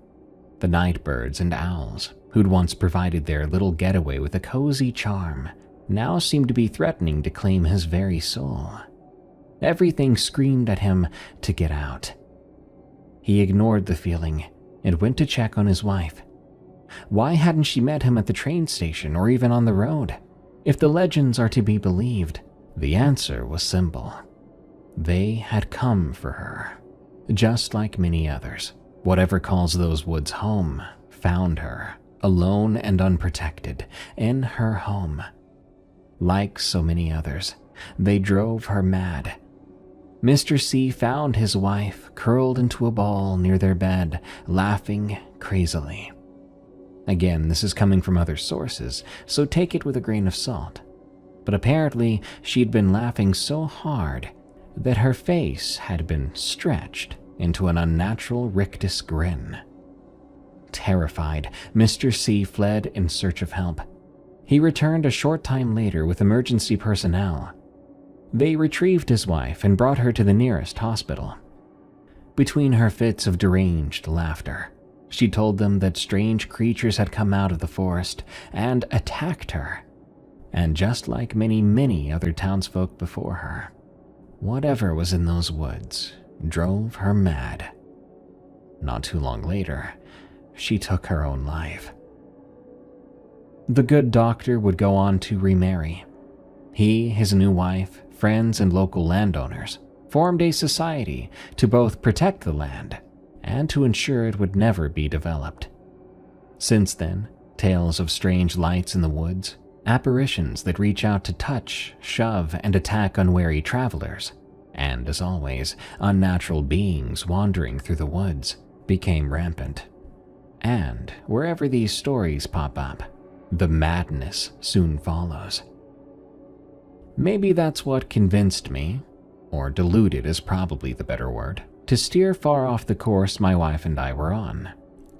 The night birds and owls, who'd once provided their little getaway with a cozy charm, now seemed to be threatening to claim his very soul. Everything screamed at him to get out. He ignored the feeling and went to check on his wife. Why hadn't she met him at the train station or even on the road? If the legends are to be believed, the answer was simple. They had come for her. Just like many others, whatever calls those woods home found her, alone and unprotected, in her home. Like so many others, they drove her mad. Mr. C found his wife curled into a ball near their bed, laughing crazily. Again, this is coming from other sources, so take it with a grain of salt. But apparently, she'd been laughing so hard that her face had been stretched into an unnatural rictus grin. Terrified, Mr. C fled in search of help. He returned a short time later with emergency personnel. They retrieved his wife and brought her to the nearest hospital. Between her fits of deranged laughter, she told them that strange creatures had come out of the forest and attacked her. And just like many other townsfolk before her, whatever was in those woods drove her mad. Not too long later, she took her own life. The good doctor would go on to remarry. He, his new wife, friends, and local landowners formed a society to both protect the land and to ensure it would never be developed. Since then, tales of strange lights in the woods, apparitions that reach out to touch, shove, and attack unwary travelers, and, as always, unnatural beings wandering through the woods, became rampant. And wherever these stories pop up, the madness soon follows. Maybe that's what convinced me, or deluded is probably the better word, to steer far off the course my wife and I were on,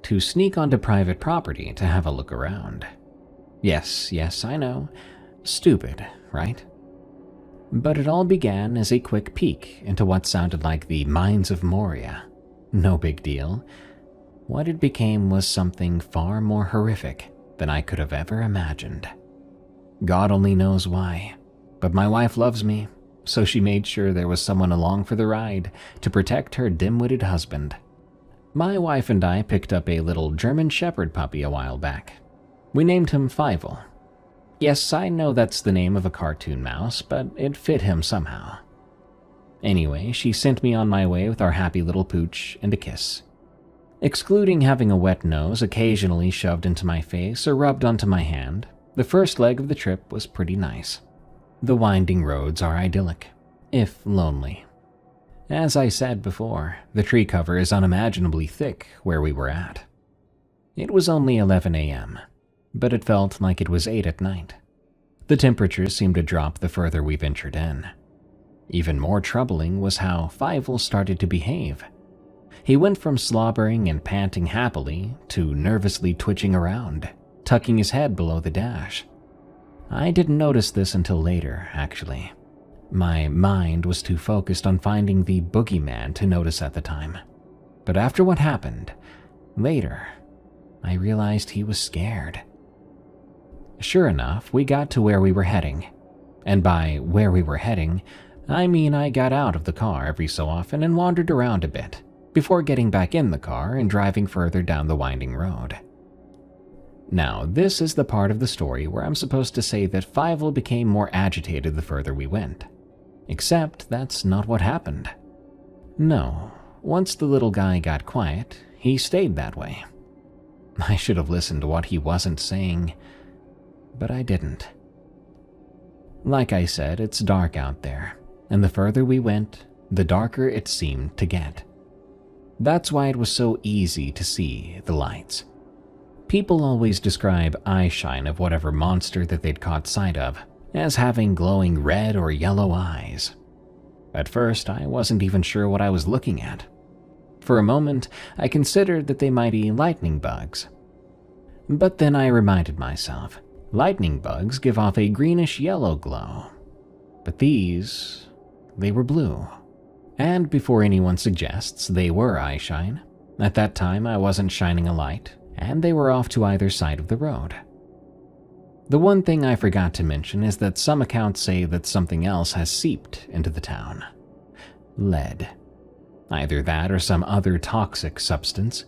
to sneak onto private property to have a look around. Yes, I know. Stupid, right? But it all began as a quick peek into what sounded like the mines of Moria. No big deal. What it became was something far more horrific than I could have ever imagined. God only knows why, but my wife loves me, so she made sure there was someone along for the ride to protect her dim-witted husband. My wife and I picked up a little German Shepherd puppy a while back. We named him Fievel. Yes, I know that's the name of a cartoon mouse, but it fit him somehow. Anyway, she sent me on my way with our happy little pooch and a kiss. Excluding having a wet nose occasionally shoved into my face or rubbed onto my hand, the first leg of the trip was pretty nice. The winding roads are idyllic, if lonely. As I said before, the tree cover is unimaginably thick where we were at. It was only 11 a.m., but it felt like it was 8 at night. The temperatures seemed to drop the further we ventured in. Even more troubling was how Fievel started to behave. He went from slobbering and panting happily to nervously twitching around, tucking his head below the dash. I didn't notice this until later, actually. My mind was too focused on finding the boogeyman to notice at the time. But after what happened, later, I realized he was scared. Sure enough, we got to where we were heading. And by where we were heading, I mean I got out of the car every so often and wandered around a bit, before getting back in the car and driving further down the winding road. Now, this is the part of the story where I'm supposed to say that Fievel became more agitated the further we went. Except that's not what happened. No, once the little guy got quiet, he stayed that way. I should have listened to what he wasn't saying, but I didn't. Like I said, it's dark out there, and the further we went, the darker it seemed to get. That's why it was so easy to see the lights. People always describe eyeshine of whatever monster that they'd caught sight of as having glowing red or yellow eyes. At first, I wasn't even sure what I was looking at. For a moment, I considered that they might be lightning bugs. But then I reminded myself, lightning bugs give off a greenish-yellow glow. But these, they were blue. And before anyone suggests they were eyeshine, at that time I wasn't shining a light, and they were off to either side of the road. The one thing I forgot to mention is that some accounts say that something else has seeped into the town. Lead. Either that or some other toxic substance.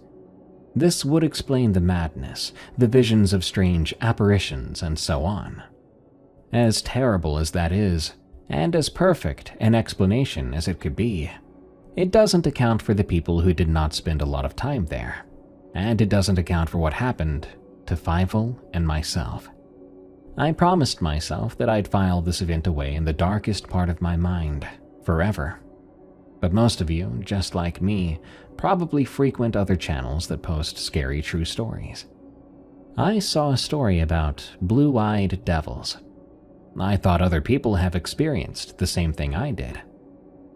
This would explain the madness, the visions of strange apparitions, and so on. As terrible as that is, and as perfect an explanation as it could be, it doesn't account for the people who did not spend a lot of time there, and it doesn't account for what happened to Fievel and myself. I promised myself that I'd file this event away in the darkest part of my mind, forever. But most of you, just like me, probably frequent other channels that post scary true stories. I saw a story about blue-eyed devils. I thought other people have experienced the same thing I did.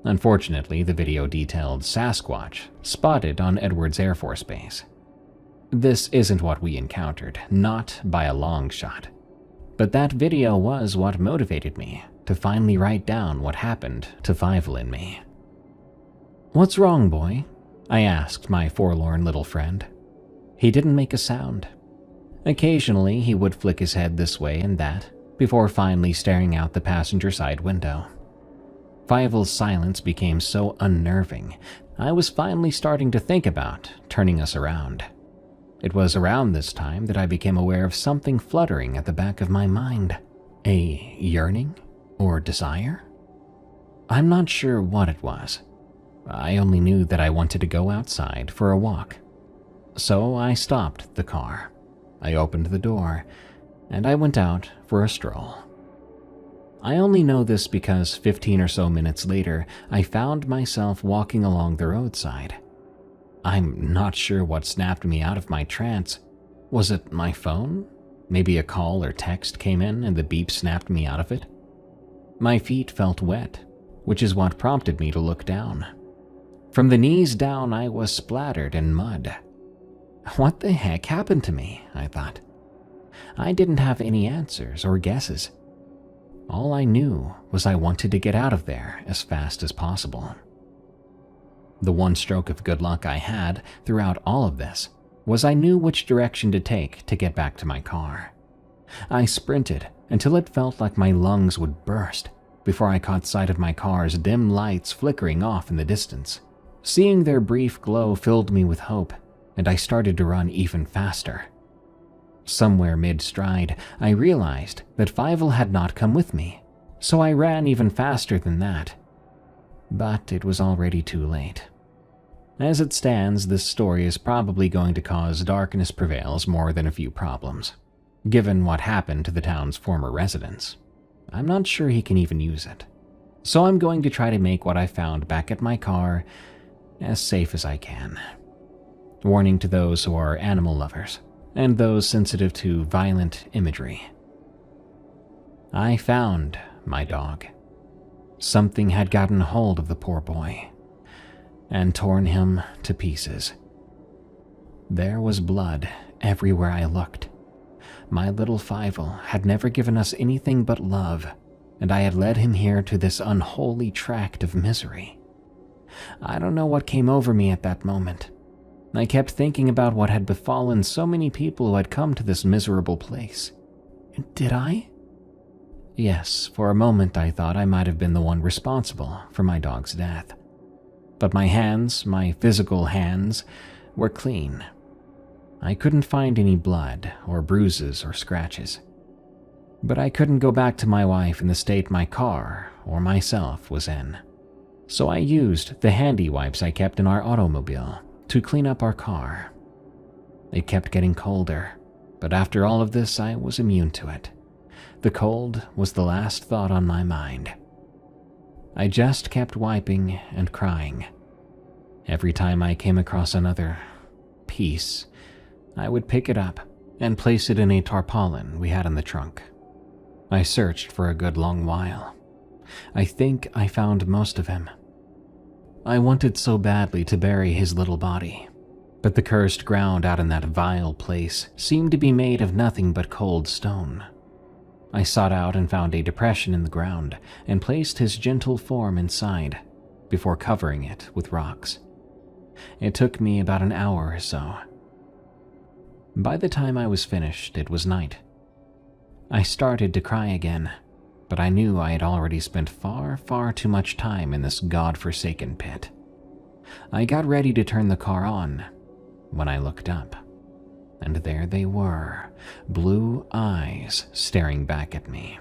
Unfortunately, the video detailed Sasquatch spotted on Edwards Air Force Base. This isn't what we encountered, not by a long shot. But that video was what motivated me to finally write down what happened to Fievel and me. "What's wrong, boy?" I asked my forlorn little friend. He didn't make a sound. Occasionally, he would flick his head this way and that, before finally staring out the passenger side window. Fievel's silence became so unnerving, I was finally starting to think about turning us around. It was around this time that I became aware of something fluttering at the back of my mind. A yearning or desire? I'm not sure what it was. I only knew that I wanted to go outside for a walk. So I stopped the car. I opened the door, and I went out for a stroll. I only know this because 15 or so minutes later, I found myself walking along the roadside. I'm not sure what snapped me out of my trance. Was it my phone? Maybe a call or text came in and the beep snapped me out of it? My feet felt wet, which is what prompted me to look down. From the knees down, I was splattered in mud. What the heck happened to me? I thought. I didn't have any answers or guesses. All I knew was I wanted to get out of there as fast as possible. The one stroke of good luck I had throughout all of this was I knew which direction to take to get back to my car. I sprinted until it felt like my lungs would burst before I caught sight of my car's dim lights flickering off in the distance. Seeing their brief glow filled me with hope, and I started to run even faster. Somewhere mid-stride, I realized that Fievel had not come with me, so I ran even faster than that. But it was already too late. As it stands, this story is probably going to cause Darkness Prevails more than a few problems, given what happened to the town's former residents. I'm not sure he can even use it. So I'm going to try to make what I found back at my car as safe as I can. Warning to those who are animal lovers, and those sensitive to violent imagery. I found my dog. Something had gotten hold of the poor boy, and torn him to pieces. There was blood everywhere I looked. My little Fievel had never given us anything but love, and I had led him here to this unholy tract of misery. I don't know what came over me at that moment. I kept thinking about what had befallen so many people who had come to this miserable place. Did I? Yes, for a moment I thought I might have been the one responsible for my dog's death. But my hands, my physical hands, were clean. I couldn't find any blood or bruises or scratches. But I couldn't go back to my wife in the state my car or myself was in. So I used the handy wipes I kept in our automobile to clean up our car. It kept getting colder, but after all of this I was immune to it. The cold was the last thought on my mind. I just kept wiping and crying. Every time I came across another piece, I would pick it up and place it in a tarpaulin we had in the trunk. I searched for a good long while. I think I found most of him. I wanted so badly to bury his little body, but the cursed ground out in that vile place seemed to be made of nothing but cold stone. I sought out and found a depression in the ground and placed his gentle form inside before covering it with rocks. It took me about an hour or so. By the time I was finished, it was night. I started to cry again, but I knew I had already spent far, far too much time in this god-forsaken pit. I got ready to turn the car on when I looked up, and there they were, blue eyes staring back at me.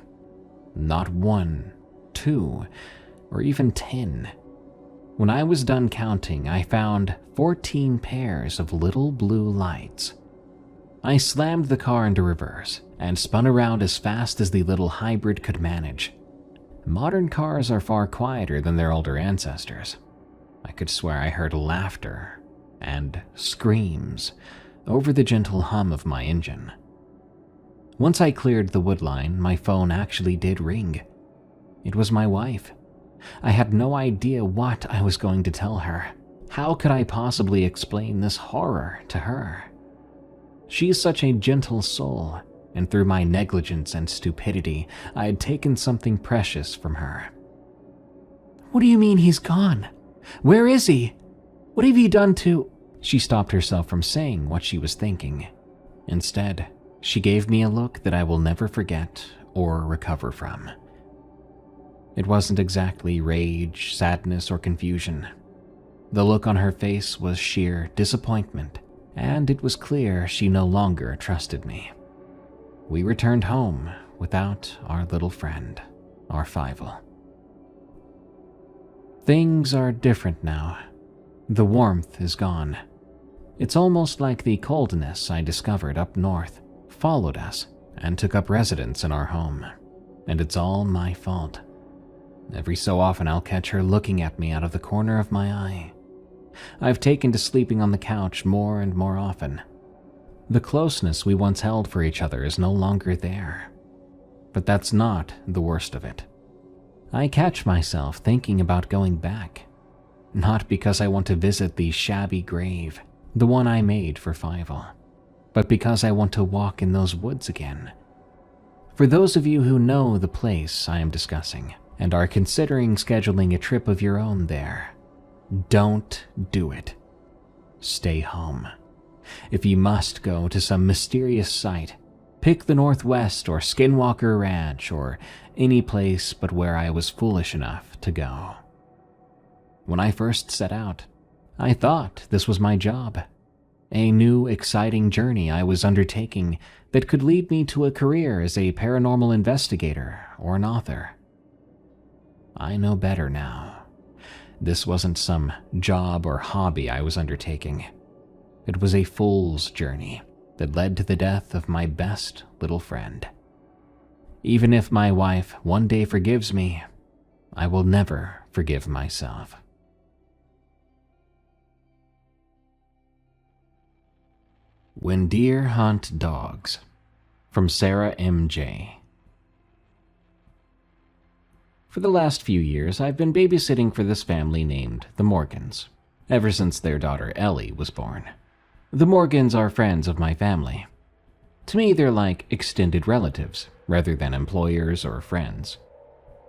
Not 1, 2, or even 10. When I was done counting, I found 14 pairs of little blue lights. I slammed the car into reverse and spun around as fast as the little hybrid could manage. Modern cars are far quieter than their older ancestors. I could swear I heard laughter and screams over the gentle hum of my engine. Once I cleared the woodline, my phone actually did ring. It was my wife. I had no idea what I was going to tell her. How could I possibly explain this horror to her? She's such a gentle soul, and through my negligence and stupidity, I had taken something precious from her. "What do you mean he's gone? Where is he? What have you done to—" She stopped herself from saying what she was thinking. Instead, she gave me a look that I will never forget or recover from. It wasn't exactly rage, sadness, or confusion. The look on her face was sheer disappointment, and it was clear she no longer trusted me. We returned home without our little friend, our Fievel. Things are different now. The warmth is gone. It's almost like the coldness I discovered up north followed us and took up residence in our home, and it's all my fault. Every so often I'll catch her looking at me out of the corner of my eye. I've taken to sleeping on the couch more and more often. The closeness we once held for each other is no longer there. But that's not the worst of it. I catch myself thinking about going back. Not because I want to visit the shabby grave, the one I made for Fievel, but because I want to walk in those woods again. For those of you who know the place I am discussing and are considering scheduling a trip of your own there, don't do it. Stay home. If you must go to some mysterious site, pick the Northwest or Skinwalker Ranch or any place but where I was foolish enough to go. When I first set out, I thought this was my job, a new, exciting journey I was undertaking that could lead me to a career as a paranormal investigator or an author. I know better now. This wasn't some job or hobby I was undertaking. It was a fool's journey that led to the death of my best little friend. Even if my wife one day forgives me, I will never forgive myself. When Deer Hunt Dogs, from Sarah M.J. For the last few years, I've been babysitting for this family named the Morgans, ever since their daughter Ellie was born. The Morgans are friends of my family. To me, they're like extended relatives, rather than employers or friends.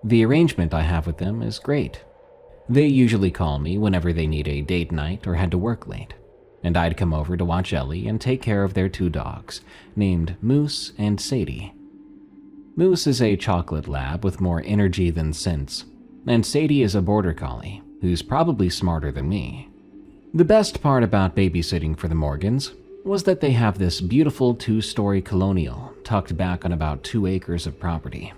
The arrangement I have with them is great. They usually call me whenever they need a date night or had to work late, and I'd come over to watch Ellie and take care of their two dogs, named Moose and Sadie. Moose is a chocolate lab with more energy than sense, and Sadie is a border collie who's probably smarter than me. The best part about babysitting for the Morgans was that they have this beautiful 2-story colonial tucked back on about 2 acres of property.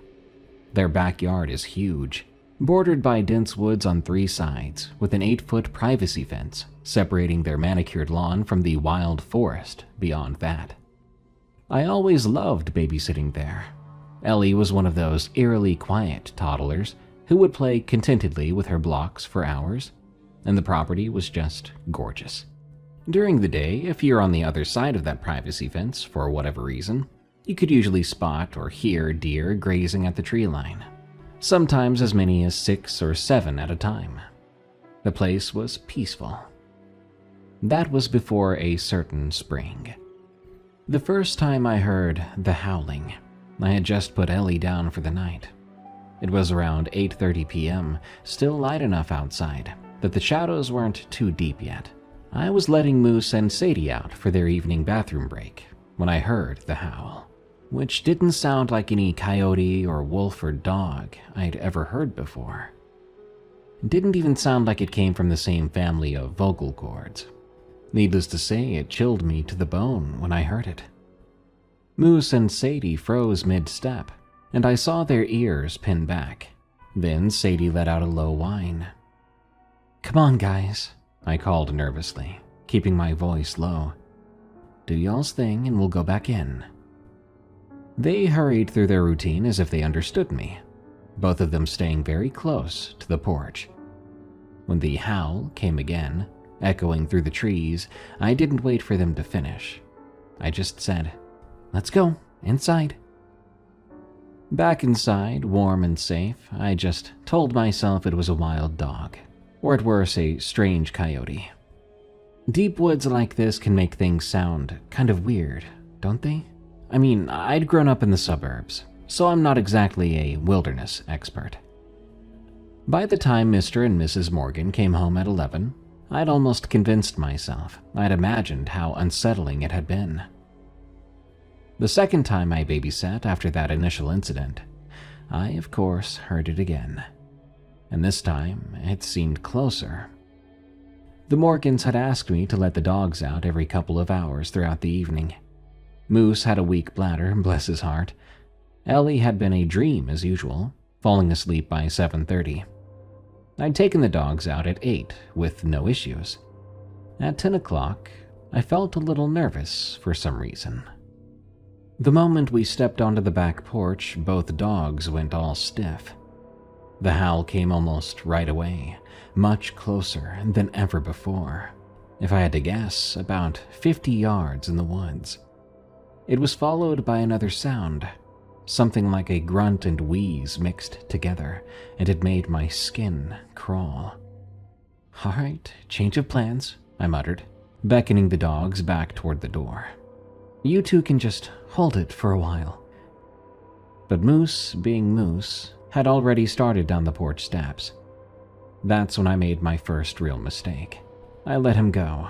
Their backyard is huge, bordered by dense woods on 3 sides, with an 8-foot privacy fence separating their manicured lawn from the wild forest beyond that. I always loved babysitting there. Ellie was one of those eerily quiet toddlers who would play contentedly with her blocks for hours, and the property was just gorgeous. During the day, if you're on the other side of that privacy fence for whatever reason, you could usually spot or hear deer grazing at the tree line, sometimes as many as 6 or 7 at a time. The place was peaceful. That was before a certain spring. The first time I heard the howling, I had just put Ellie down for the night. It was around 8:30 p.m., still light enough outside that the shadows weren't too deep yet. I was letting Moose and Sadie out for their evening bathroom break when I heard the howl, which didn't sound like any coyote or wolf or dog I'd ever heard before. It didn't even sound like it came from the same family of vocal cords. Needless to say, it chilled me to the bone when I heard it. Moose and Sadie froze mid-step, and I saw their ears pin back. Then Sadie let out a low whine. "Come on, guys," I called nervously, keeping my voice low. "Do y'all's thing and we'll go back in." They hurried through their routine as if they understood me, both of them staying very close to the porch. When the howl came again, echoing through the trees, I didn't wait for them to finish. I just said, "Let's go, inside." Back inside, warm and safe, I just told myself it was a wild dog, or at worst a strange coyote. Deep woods like this can make things sound kind of weird, don't they? I mean, I'd grown up in the suburbs, so I'm not exactly a wilderness expert. By the time Mr. and Mrs. Morgan came home at 11, I'd almost convinced myself I'd imagined how unsettling it had been. The second time I babysat after that initial incident, I of course heard it again, and this time it seemed closer. The Morgans had asked me to let the dogs out every couple of hours throughout the evening. Moose had a weak bladder, bless his heart. Ellie had been a dream as usual, falling asleep by 7:30. I'd taken the dogs out at 8 with no issues. At 10 o'clock, I felt a little nervous for some reason. The moment we stepped onto the back porch, both dogs went all stiff. The howl came almost right away, much closer than ever before. If I had to guess, about 50 yards in the woods. It was followed by another sound, something like a grunt and wheeze mixed together, and it made my skin crawl. "All right, change of plans," I muttered, beckoning the dogs back toward the door. "You two can just hold it for a while." But Moose, being Moose, had already started down the porch steps. That's when I made my first real mistake. I let him go.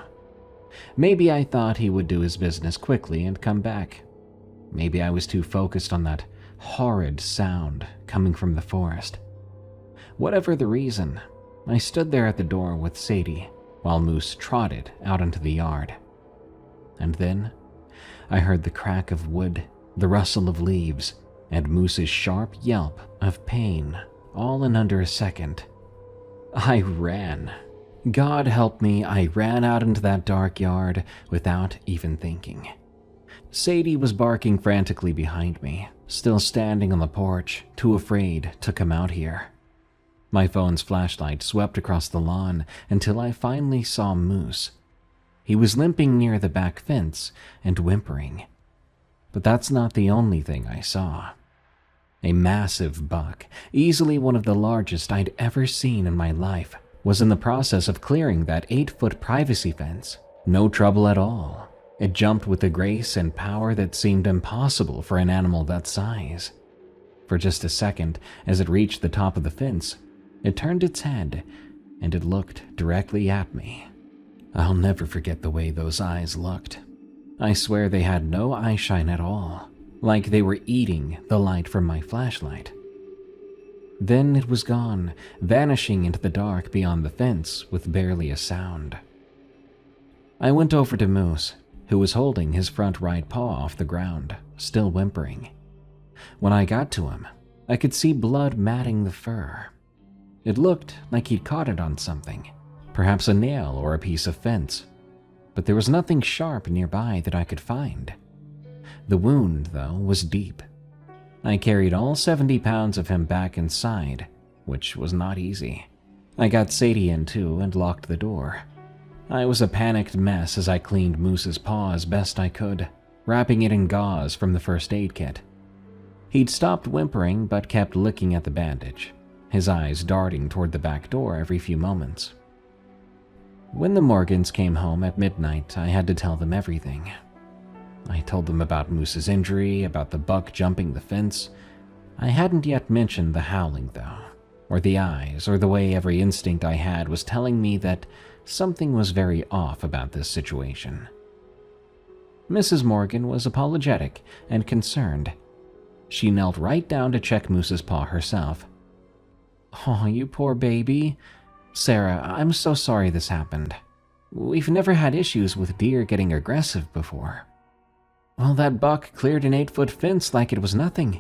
Maybe I thought he would do his business quickly and come back. Maybe I was too focused on that horrid sound coming from the forest. Whatever the reason, I stood there at the door with Sadie while Moose trotted out into the yard. And then I heard the crack of wood, the rustle of leaves, and Moose's sharp yelp of pain, all in under a second. I ran. God help me, I ran out into that dark yard without even thinking. Sadie was barking frantically behind me, still standing on the porch, too afraid to come out here. My phone's flashlight swept across the lawn until I finally saw Moose. He was limping near the back fence and whimpering. But that's not the only thing I saw. A massive buck, easily one of the largest I'd ever seen in my life, was in the process of clearing that 8-foot privacy fence. No trouble at all. It jumped with a grace and power that seemed impossible for an animal that size. For just a second, as it reached the top of the fence, it turned its head, and it looked directly at me. I'll never forget the way those eyes looked. I swear they had no eyeshine at all, like they were eating the light from my flashlight. Then it was gone, vanishing into the dark beyond the fence with barely a sound. I went over to Moose, who was holding his front right paw off the ground, still whimpering. When I got to him, I could see blood matting the fur. It looked like he'd caught it on something, perhaps a nail or a piece of fence, but there was nothing sharp nearby that I could find. The wound, though, was deep. I carried all 70 pounds of him back inside, which was not easy. I got Sadie in too and locked the door. I was a panicked mess as I cleaned Moose's paw as best I could, wrapping it in gauze from the first aid kit. He'd stopped whimpering but kept looking at the bandage, his eyes darting toward the back door every few moments. When the Morgans came home at midnight, I had to tell them everything. I told them about Moose's injury, about the buck jumping the fence. I hadn't yet mentioned the howling, though, or the eyes, or the way every instinct I had was telling me that something was very off about this situation. Mrs. Morgan was apologetic and concerned. She knelt right down to check Moose's paw herself. "Oh, you poor baby. Sarah, I'm so sorry this happened. We've never had issues with deer getting aggressive before." "Well, that buck cleared an 8-foot fence like it was nothing.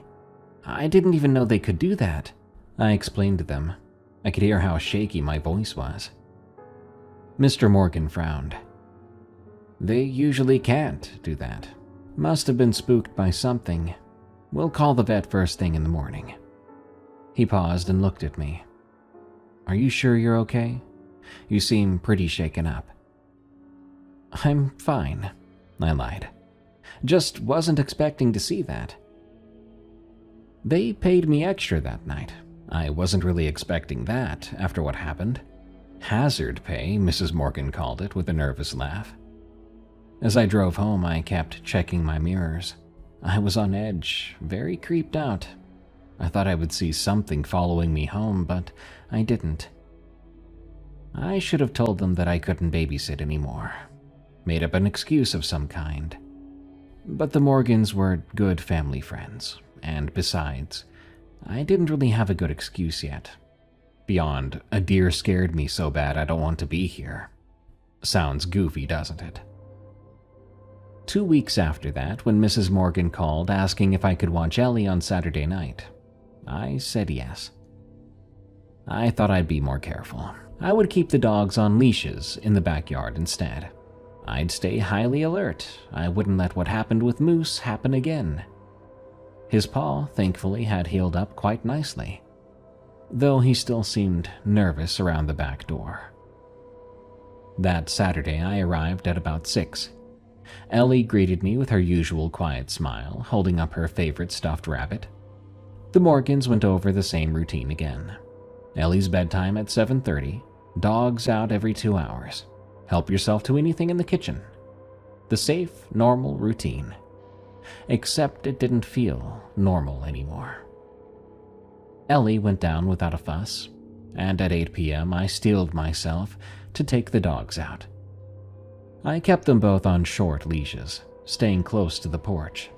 I didn't even know they could do that," I explained to them. I could hear how shaky my voice was. Mr. Morgan frowned. "They usually can't do that. Must have been spooked by something. We'll call the vet first thing in the morning." He paused and looked at me. "Are you sure you're okay? You seem pretty shaken up." "I'm fine," I lied. "Just wasn't expecting to see that." They paid me extra that night. I wasn't really expecting that after what happened. Hazard pay, Mrs. Morgan called it with a nervous laugh. As I drove home, I kept checking my mirrors. I was on edge, very creeped out. I thought I would see something following me home, but I didn't. I should have told them that I couldn't babysit anymore. Made up an excuse of some kind. But the Morgans were good family friends, and besides, I didn't really have a good excuse yet. Beyond, a deer scared me so bad I don't want to be here. Sounds goofy, doesn't it? 2 weeks after that, when Mrs. Morgan called asking if I could watch Ellie on Saturday night, I said yes. I thought I'd be more careful. I would keep the dogs on leashes in the backyard instead. I'd stay highly alert. I wouldn't let what happened with Moose happen again. His paw, thankfully, had healed up quite nicely, though he still seemed nervous around the back door. That Saturday, I arrived at about 6. Ellie greeted me with her usual quiet smile, holding up her favorite stuffed rabbit. The Morgans went over the same routine again. Ellie's bedtime at 7:30, dogs out every 2 hours. Help yourself to anything in the kitchen. The safe, normal routine. Except it didn't feel normal anymore. Ellie went down without a fuss, and at 8 p.m. I steeled myself to take the dogs out. I kept them both on short leashes, staying close to the porch.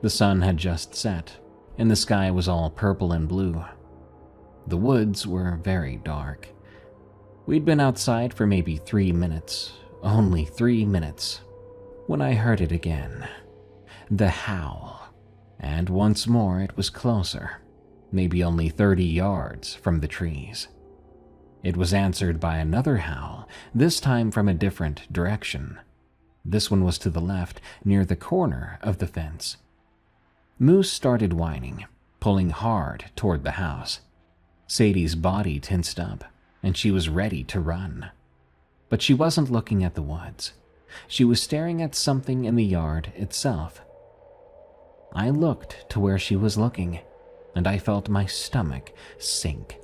The sun had just set, and the sky was all purple and blue. The woods were very dark. We'd been outside for maybe 3 minutes, only 3 minutes, when I heard it again. The howl, and once more it was closer, maybe only 30 yards from the trees. It was answered by another howl, this time from a different direction. This one was to the left, near the corner of the fence. Moose started whining, pulling hard toward the house. Sadie's body tensed up, and she was ready to run. But she wasn't looking at the woods. She was staring at something in the yard itself. I looked to where she was looking, and I felt my stomach sink.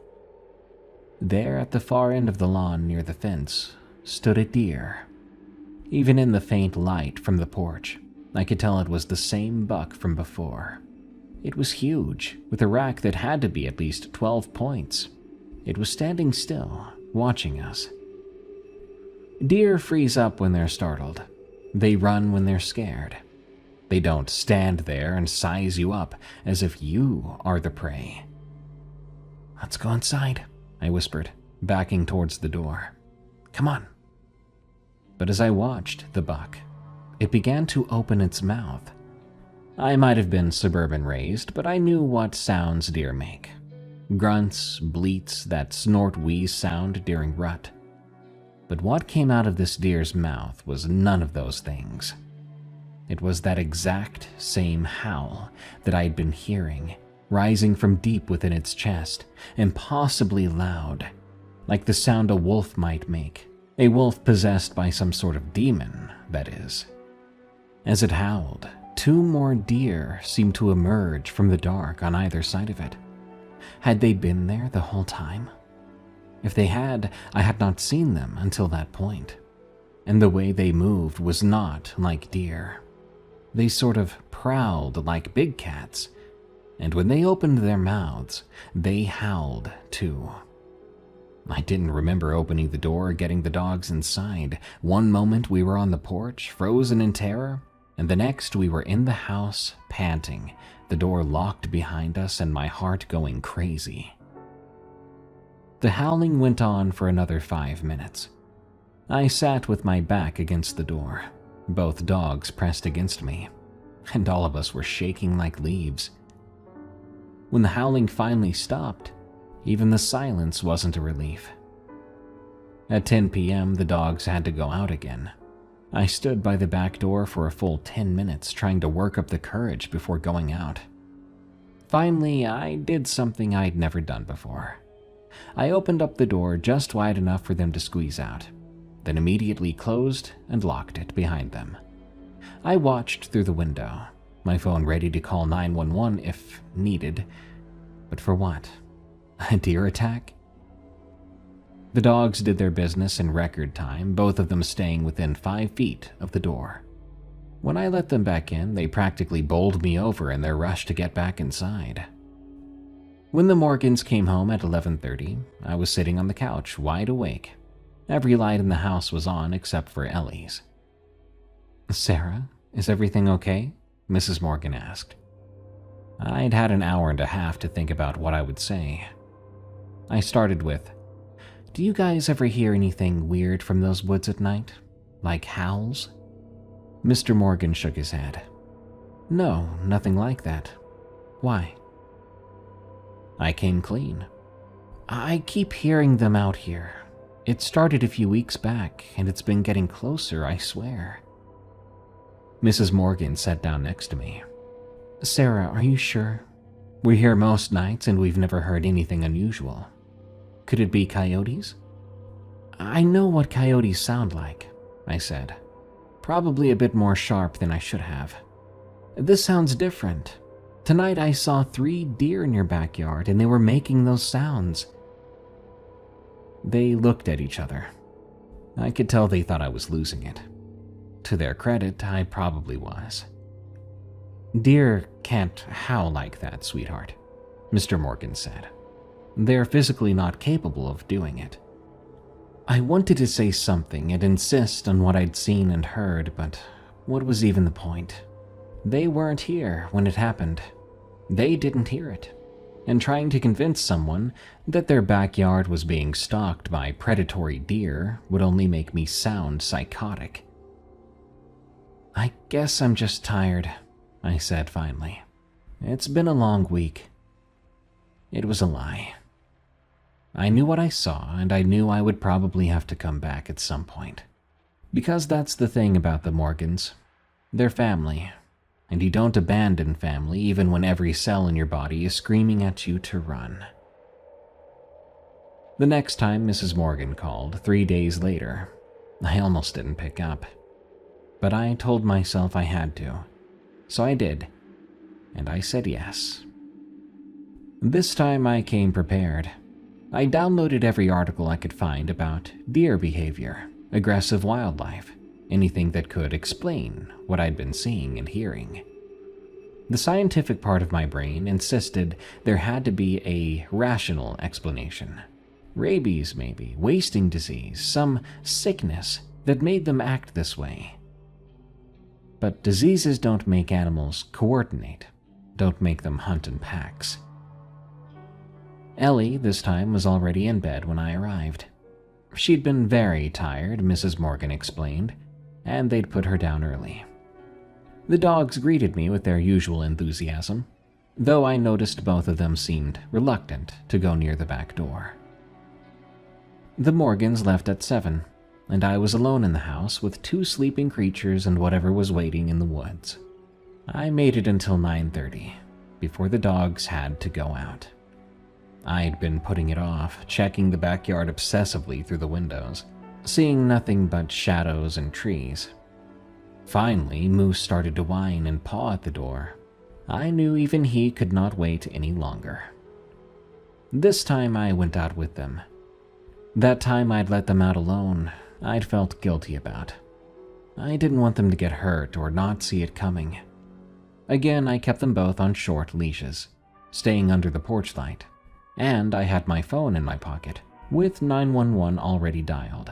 There at the far end of the lawn near the fence stood a deer. Even in the faint light from the porch, I could tell it was the same buck from before. It was huge, with a rack that had to be at least 12 points. It was standing still, watching us. Deer freeze up when they're startled. They run when they're scared. They don't stand there and size you up as if you are the prey. "Let's go inside," I whispered, backing towards the door. "Come on." But as I watched the buck, it began to open its mouth. I might have been suburban raised, but I knew what sounds deer make. Grunts, bleats, that snort-wheeze sound during rut. But what came out of this deer's mouth was none of those things. It was that exact same howl that I had been hearing, rising from deep within its chest, impossibly loud, like the sound a wolf might make, a wolf possessed by some sort of demon, that is. As it howled, 2 more deer seemed to emerge from the dark on either side of it. Had they been there the whole time? If they had, I had not seen them until that point. And the way they moved was not like deer. They sort of prowled like big cats, and when they opened their mouths, they howled too. I didn't remember opening the door or getting the dogs inside. One moment we were on the porch, frozen in terror, and the next we were in the house, panting, the door locked behind us and my heart going crazy. The howling went on for another 5 minutes. I sat with my back against the door, both dogs pressed against me, and all of us were shaking like leaves. When the howling finally stopped, even the silence wasn't a relief. At 10 p.m., the dogs had to go out again. I stood by the back door for a full 10 minutes trying to work up the courage before going out. Finally, I did something I'd never done before. I opened up the door just wide enough for them to squeeze out, then immediately closed and locked it behind them. I watched through the window, my phone ready to call 911 if needed. But for what? A deer attack? The dogs did their business in record time, both of them staying within 5 feet of the door. When I let them back in, they practically bowled me over in their rush to get back inside. When the Morgans came home at 11:30, I was sitting on the couch, wide awake. Every light in the house was on except for Ellie's. "Sarah, is everything okay?" Mrs. Morgan asked. I'd had an hour and a half to think about what I would say. I started with, "Do you guys ever hear anything weird from those woods at night? Like howls?" Mr. Morgan shook his head. "No, nothing like that. Why?" I came clean. "I keep hearing them out here. It started a few weeks back, and it's been getting closer, I swear." Mrs. Morgan sat down next to me. "Sarah, are you sure? We're here most nights and we've never heard anything unusual. Could it be coyotes?" "I know what coyotes sound like," I said. "Probably a bit more sharp than I should have. This sounds different. Tonight I saw 3 deer in your backyard and they were making those sounds." They looked at each other. I could tell they thought I was losing it. To their credit, I probably was. "Deer can't howl like that, sweetheart," Mr. Morgan said. "They're physically not capable of doing it." I wanted to say something and insist on what I'd seen and heard, but what was even the point? They weren't here when it happened. They didn't hear it. And trying to convince someone that their backyard was being stalked by predatory deer would only make me sound psychotic. "I guess I'm just tired," I said finally. "It's been a long week." It was a lie. I knew what I saw, and I knew I would probably have to come back at some point. Because that's the thing about the Morgans. They're family, and you don't abandon family even when every cell in your body is screaming at you to run. The next time Mrs. Morgan called, 3 days later, I almost didn't pick up. But I told myself I had to. So I did, and I said yes. This time I came prepared. I downloaded every article I could find about deer behavior, aggressive wildlife, anything that could explain what I'd been seeing and hearing. The scientific part of my brain insisted there had to be a rational explanation. Rabies, maybe, wasting disease, some sickness that made them act this way. But diseases don't make animals coordinate, don't make them hunt in packs. Ellie, this time, was already in bed when I arrived. She'd been very tired, Mrs. Morgan explained, and they'd put her down early. The dogs greeted me with their usual enthusiasm, though I noticed both of them seemed reluctant to go near the back door. The Morgans left at 7, and I was alone in the house with 2 sleeping creatures and whatever was waiting in the woods. I made it until 9:30, before the dogs had to go out. I'd been putting it off, checking the backyard obsessively through the windows, seeing nothing but shadows and trees. Finally, Moose started to whine and paw at the door. I knew even he could not wait any longer. This time I went out with them. That time I'd let them out alone, I'd felt guilty about. I didn't want them to get hurt or not see it coming. Again, I kept them both on short leashes, staying under the porch light. And I had my phone in my pocket, with 911 already dialed.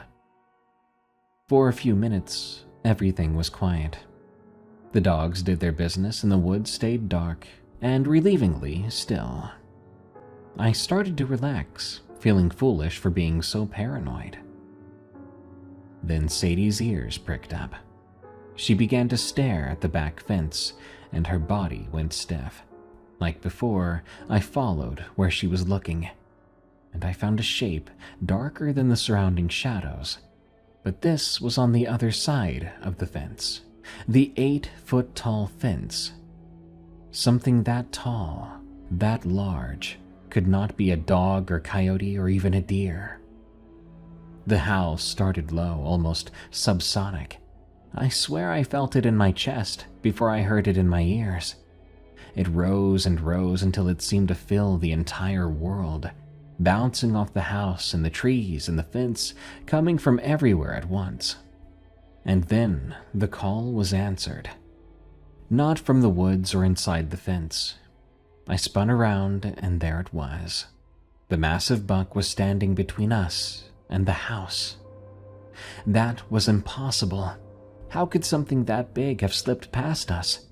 For a few minutes, everything was quiet. The dogs did their business and the woods stayed dark and relievingly still. I started to relax, feeling foolish for being so paranoid. Then Sadie's ears pricked up. She began to stare at the back fence, and her body went stiff. Like before, I followed where she was looking, and I found a shape darker than the surrounding shadows. But this was on the other side of the fence, the 8-foot-tall fence. Something that tall, that large, could not be a dog or coyote or even a deer. The howl started low, almost subsonic, I swear I felt it in my chest before I heard it in my ears. It rose and rose until it seemed to fill the entire world, bouncing off the house and the trees and the fence, coming from everywhere at once. And then the call was answered. Not from the woods or inside the fence. I spun around and there it was. The massive buck was standing between us and the house. That was impossible. How could something that big have slipped past us?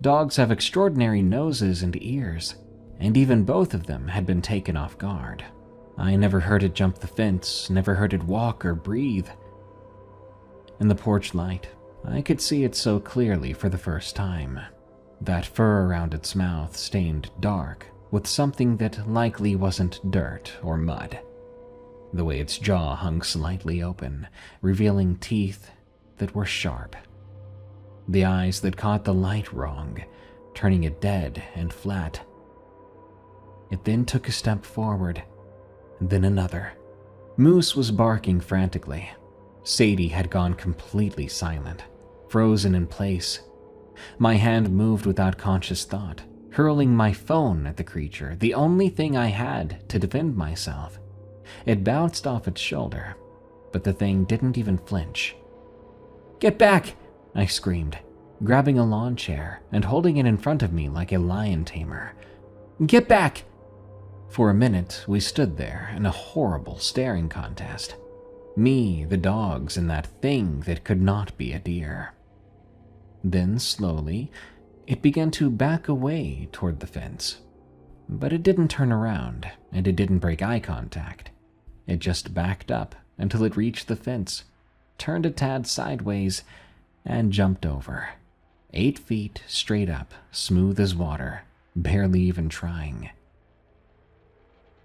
Dogs have extraordinary noses and ears, and even both of them had been taken off guard. I never heard it jump the fence, never heard it walk or breathe. In the porch light, I could see it so clearly for the first time. That fur around its mouth stained dark with something that likely wasn't dirt or mud. The way its jaw hung slightly open, revealing teeth that were sharp. The eyes that caught the light wrong, turning it dead and flat. It then took a step forward, then another. Moose was barking frantically. Sadie had gone completely silent, frozen in place. My hand moved without conscious thought, hurling my phone at the creature, the only thing I had to defend myself. It bounced off its shoulder, but the thing didn't even flinch. "Get back!" I screamed, grabbing a lawn chair and holding it in front of me like a lion tamer. "Get back!" For a minute, we stood there in a horrible staring contest. Me, the dogs, and that thing that could not be a deer. Then, slowly, it began to back away toward the fence. But it didn't turn around, and it didn't break eye contact. It just backed up until it reached the fence, turned a tad sideways, and jumped over. 8 feet straight up, smooth as water, barely even trying.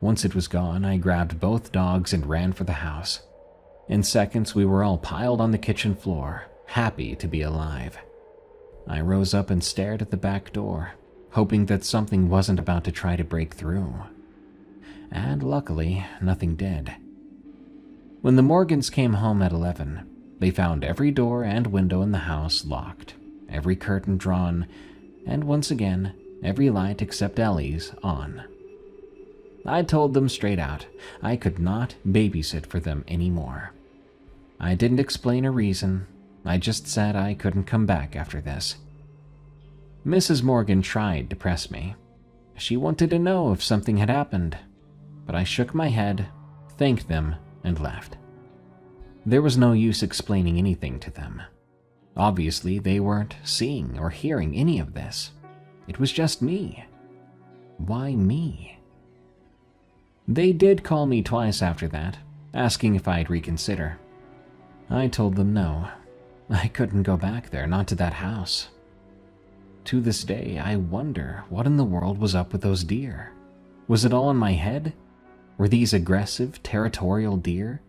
Once it was gone, I grabbed both dogs and ran for the house. In seconds, we were all piled on the kitchen floor, happy to be alive. I rose up and stared at the back door, hoping that something wasn't about to try to break through. And luckily, nothing did. When the Morgans came home at 11, they found every door and window in the house locked, every curtain drawn, and once again, every light except Ellie's on. I told them straight out, I could not babysit for them anymore. I didn't explain a reason, I just said I couldn't come back after this. Mrs. Morgan tried to press me. She wanted to know if something had happened, but I shook my head, thanked them, and left. There was no use explaining anything to them. Obviously, they weren't seeing or hearing any of this. It was just me. Why me? They did call me twice after that, asking if I'd reconsider. I told them no. I couldn't go back there, not to that house. To this day, I wonder what in the world was up with those deer. Was it all in my head? Were these aggressive, territorial deer?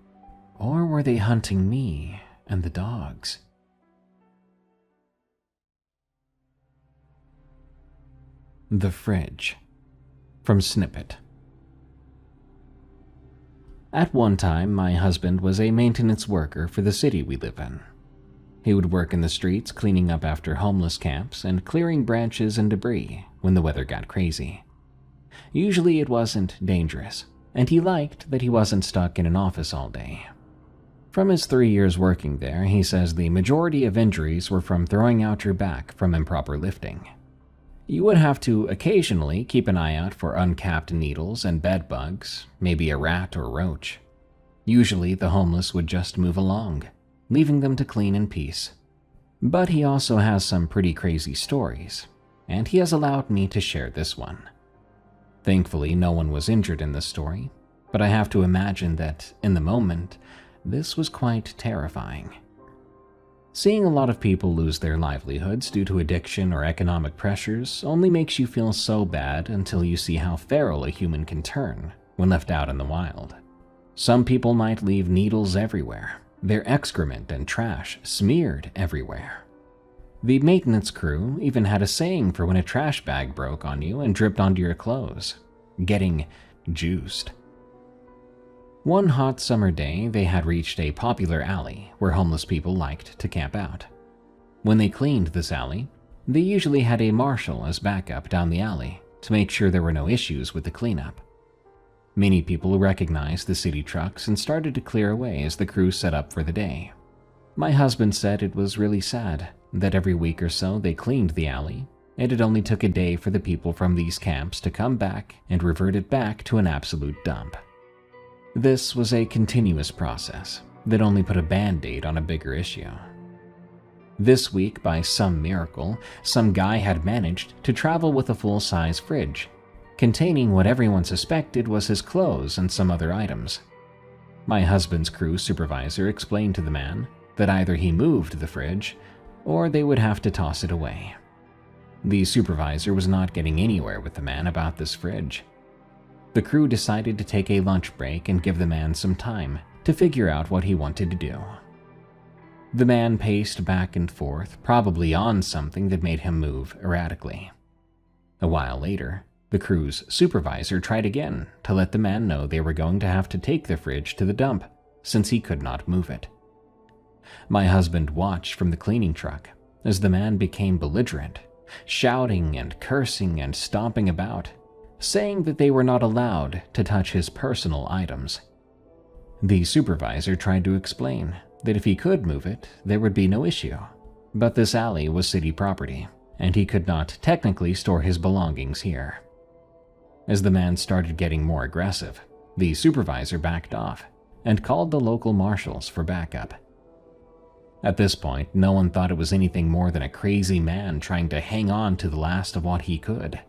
Or were they hunting me and the dogs? The Fridge, from Snippet. At one time, my husband was a maintenance worker for the city we live in. He would work in the streets cleaning up after homeless camps and clearing branches and debris when the weather got crazy. Usually it wasn't dangerous, and he liked that he wasn't stuck in an office all day. From his 3 years working there, he says the majority of injuries were from throwing out your back from improper lifting. You would have to occasionally keep an eye out for uncapped needles and bed bugs, maybe a rat or roach. Usually the homeless would just move along, leaving them to clean in peace. But he also has some pretty crazy stories, and he has allowed me to share this one. Thankfully, no one was injured in this story, but I have to imagine that, in the moment, this was quite terrifying. Seeing a lot of people lose their livelihoods due to addiction or economic pressures only makes you feel so bad until you see how feral a human can turn when left out in the wild. Some people might leave needles everywhere, their excrement and trash smeared everywhere. The maintenance crew even had a saying for when a trash bag broke on you and dripped onto your clothes: getting juiced. One hot summer day, they had reached a popular alley where homeless people liked to camp out. When they cleaned this alley, they usually had a marshal as backup down the alley to make sure there were no issues with the cleanup. Many people recognized the city trucks and started to clear away as the crew set up for the day. My husband said it was really sad that every week or so they cleaned the alley, and it only took a day for the people from these camps to come back and revert it back to an absolute dump. This was a continuous process that only put a band-aid on a bigger issue. This week, by some miracle, some guy had managed to travel with a full-size fridge, containing what everyone suspected was his clothes and some other items. My husband's crew supervisor explained to the man that either he moved the fridge or they would have to toss it away. The supervisor was not getting anywhere with the man about this fridge. The crew decided to take a lunch break and give the man some time to figure out what he wanted to do. The man paced back and forth, probably on something that made him move erratically. A while later, the crew's supervisor tried again to let the man know they were going to have to take the fridge to the dump since he could not move it. My husband watched from the cleaning truck as the man became belligerent, shouting and cursing and stomping about, saying that they were not allowed to touch his personal items. The supervisor tried to explain that if he could move it, there would be no issue, but this alley was city property, and he could not technically store his belongings here. As the man started getting more aggressive, the supervisor backed off and called the local marshals for backup. At this point, no one thought it was anything more than a crazy man trying to hang on to the last of what he could.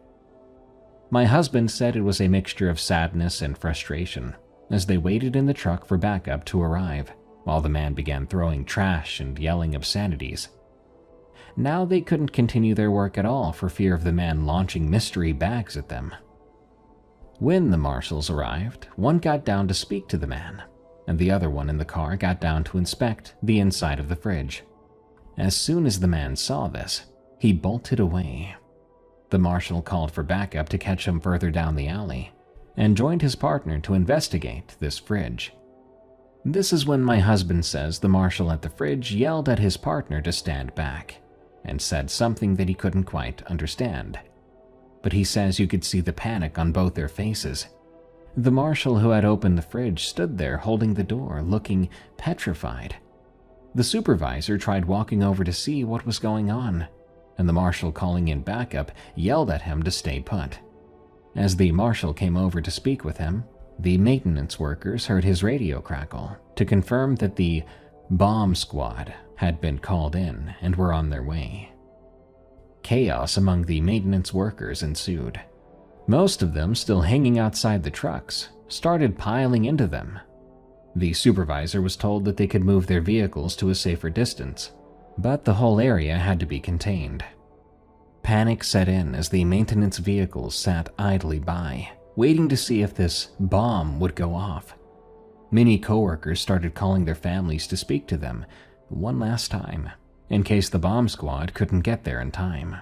My husband said it was a mixture of sadness and frustration as they waited in the truck for backup to arrive, while the man began throwing trash and yelling obscenities. Now they couldn't continue their work at all for fear of the man launching mystery bags at them. When the marshals arrived, one got down to speak to the man, and the other one in the car got down to inspect the inside of the fridge. As soon as the man saw this, he bolted away. The marshal called for backup to catch him further down the alley, and joined his partner to investigate this fridge. This is when my husband says the marshal at the fridge yelled at his partner to stand back, and said something that he couldn't quite understand. But he says you could see the panic on both their faces. The marshal who had opened the fridge stood there holding the door, looking petrified. The supervisor tried walking over to see what was going on, and the marshal, calling in backup, yelled at him to stay put. As the marshal came over to speak with him, the maintenance workers heard his radio crackle to confirm that the bomb squad had been called in and were on their way. Chaos among the maintenance workers ensued. Most of them, still hanging outside the trucks, started piling into them. The supervisor was told that they could move their vehicles to a safer distance, but the whole area had to be contained. Panic set in as the maintenance vehicles sat idly by, waiting to see if this bomb would go off. Many coworkers started calling their families to speak to them one last time, in case the bomb squad couldn't get there in time.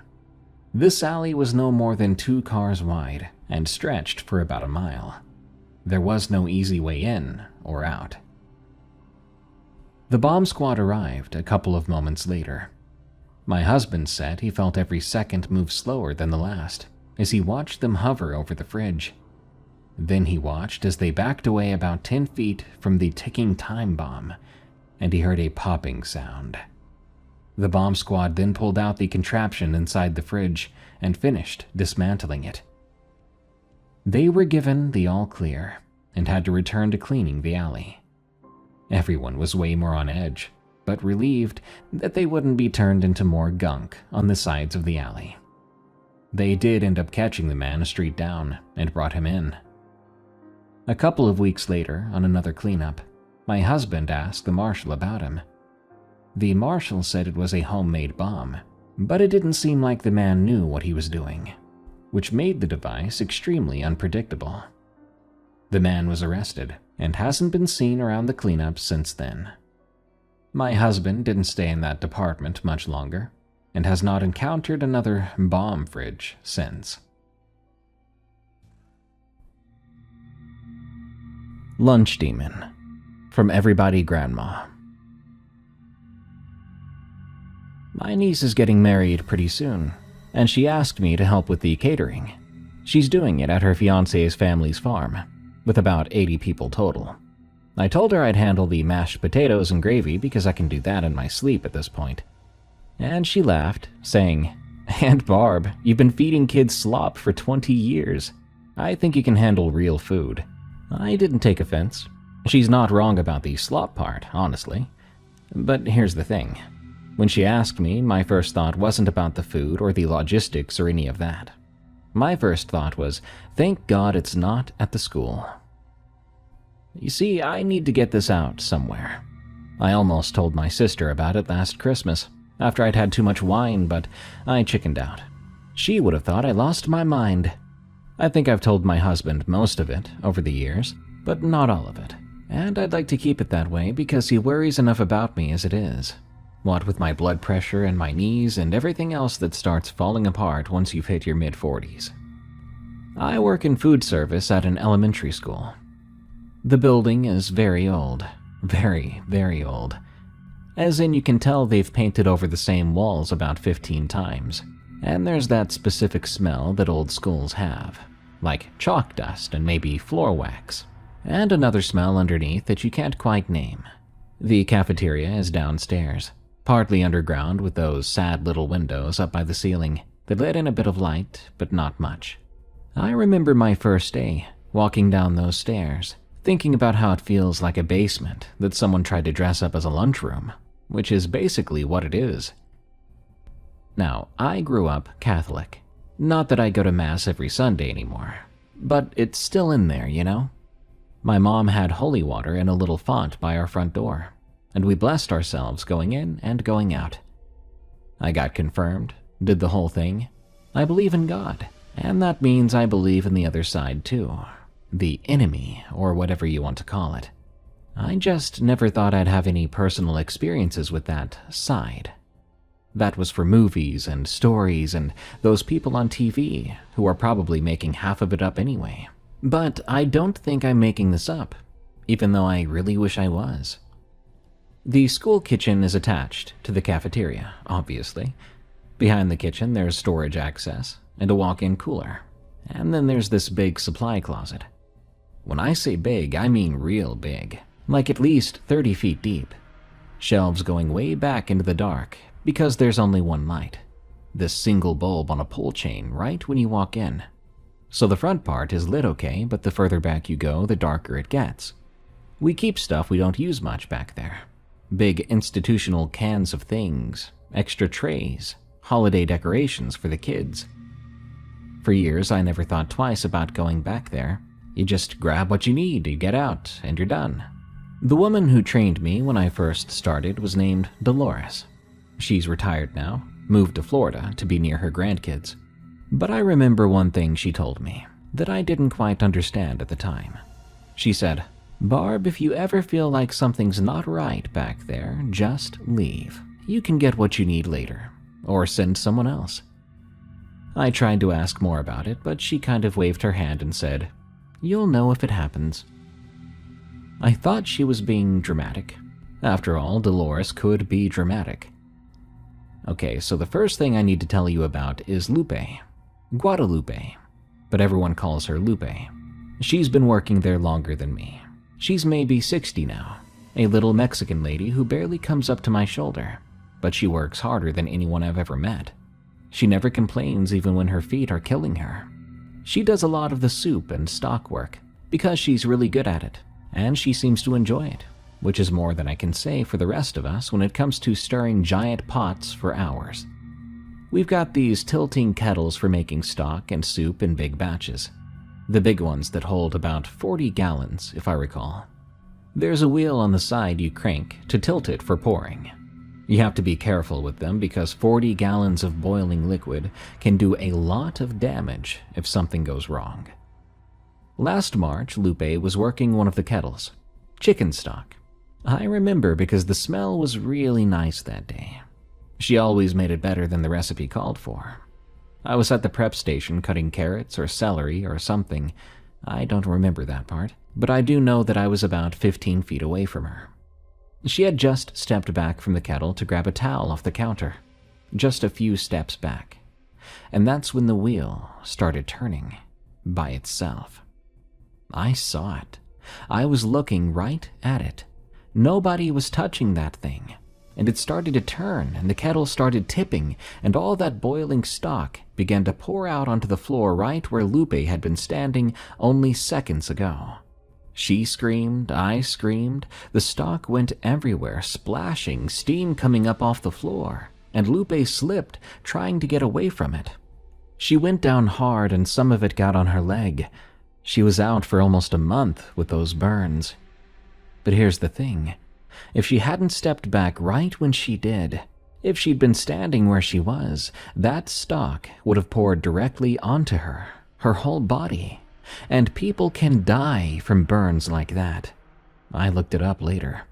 This alley was no more than 2 cars wide and stretched for about a mile. There was no easy way in or out. The bomb squad arrived a couple of moments later. My husband said he felt every second move slower than the last as he watched them hover over the fridge. Then he watched as they backed away about 10 feet from the ticking time bomb, and he heard a popping sound. The bomb squad then pulled out the contraption inside the fridge and finished dismantling it. They were given the all clear and had to return to cleaning the alley. Everyone was way more on edge, but relieved that they wouldn't be turned into more gunk on the sides of the alley. They did end up catching the man a street down and brought him in. A couple of weeks later, on another cleanup, my husband asked the marshal about him. The marshal said it was a homemade bomb, but it didn't seem like the man knew what he was doing, which made the device extremely unpredictable. The man was arrested and hasn't been seen around the cleanup since then. My husband didn't stay in that department much longer and has not encountered another bomb fridge since. Lunch Demon, from Everybody Grandma. My niece is getting married pretty soon, and she asked me to help with the catering. She's doing it at her fiancé's family's farm, with about 80 people total. I told her I'd handle the mashed potatoes and gravy because I can do that in my sleep at this point. And she laughed, saying, "Aunt Barb, you've been feeding kids slop for 20 years. I think you can handle real food." I didn't take offense. She's not wrong about the slop part, honestly. But here's the thing. When she asked me, my first thought wasn't about the food or the logistics or any of that. My first thought was, thank God it's not at the school. You see, I need to get this out somewhere. I almost told my sister about it last Christmas, after I'd had too much wine, but I chickened out. She would have thought I lost my mind. I think I've told my husband most of it over the years, but not all of it. And I'd like to keep it that way because he worries enough about me as it is. What with my blood pressure and my knees and everything else that starts falling apart once you've hit your mid-40s. I work in food service at an elementary school. The building is very old. Very, very old. As in, you can tell they've painted over the same walls about 15 times. And there's that specific smell that old schools have, like chalk dust and maybe floor wax. And another smell underneath that you can't quite name. The cafeteria is downstairs, partly underground with those sad little windows up by the ceiling that let in a bit of light, but not much. I remember my first day, walking down those stairs, thinking about how it feels like a basement that someone tried to dress up as a lunchroom, which is basically what it is. Now, I grew up Catholic. Not that I go to Mass every Sunday anymore, but it's still in there, you know? My mom had holy water in a little font by our front door, and we blessed ourselves going in and going out. I got confirmed, did the whole thing. I believe in God, and that means I believe in the other side too. The enemy, or whatever you want to call it. I just never thought I'd have any personal experiences with that side. That was for movies and stories and those people on TV who are probably making half of it up anyway. But I don't think I'm making this up, even though I really wish I was. The school kitchen is attached to the cafeteria, obviously. Behind the kitchen there's storage access and a walk-in cooler. And then there's this big supply closet. When I say big, I mean real big, like at least 30 feet deep. Shelves going way back into the dark because there's only one light. This single bulb on a pole chain right when you walk in. So the front part is lit okay, but the further back you go, the darker it gets. We keep stuff we don't use much back there. Big institutional cans of things, extra trays, holiday decorations for the kids. For years, I never thought twice about going back there. You just grab what you need, you get out, and you're done. The woman who trained me when I first started was named Dolores. She's retired now, moved to Florida to be near her grandkids. But I remember one thing she told me that I didn't quite understand at the time. She said, "Barb, if you ever feel like something's not right back there, just leave. You can get what you need later, or send someone else." I tried to ask more about it, but she kind of waved her hand and said, "You'll know if it happens." I thought she was being dramatic. After all, Dolores could be dramatic. Okay, so the first thing I need to tell you about is Lupe. Guadalupe, but everyone calls her Lupe. She's been working there longer than me. She's maybe 60 now, a little Mexican lady who barely comes up to my shoulder, but she works harder than anyone I've ever met. She never complains even when her feet are killing her. She does a lot of the soup and stock work because she's really good at it, and she seems to enjoy it, which is more than I can say for the rest of us when it comes to stirring giant pots for hours. We've got these tilting kettles for making stock and soup in big batches. The big ones that hold about 40 gallons, if I recall. There's a wheel on the side you crank to tilt it for pouring. You have to be careful with them because 40 gallons of boiling liquid can do a lot of damage if something goes wrong. Last March, Lupe was working one of the kettles, chicken stock. I remember because the smell was really nice that day. She always made it better than the recipe called for. I was at the prep station cutting carrots or celery or something. I don't remember that part, but I do know that I was about 15 feet away from her. She had just stepped back from the kettle to grab a towel off the counter, just a few steps back. And that's when the wheel started turning by itself. I saw it. I was looking right at it. Nobody was touching that thing. And it started to turn, and the kettle started tipping, and all that boiling stock began to pour out onto the floor right where Lupe had been standing only seconds ago. She screamed, I screamed, the stock went everywhere, splashing, steam coming up off the floor, and Lupe slipped, trying to get away from it. She went down hard and some of it got on her leg. She was out for almost a month with those burns. But here's the thing. If she hadn't stepped back right when she did, if she'd been standing where she was, that stock would have poured directly onto her whole body. And people can die from burns like that. I looked it up later.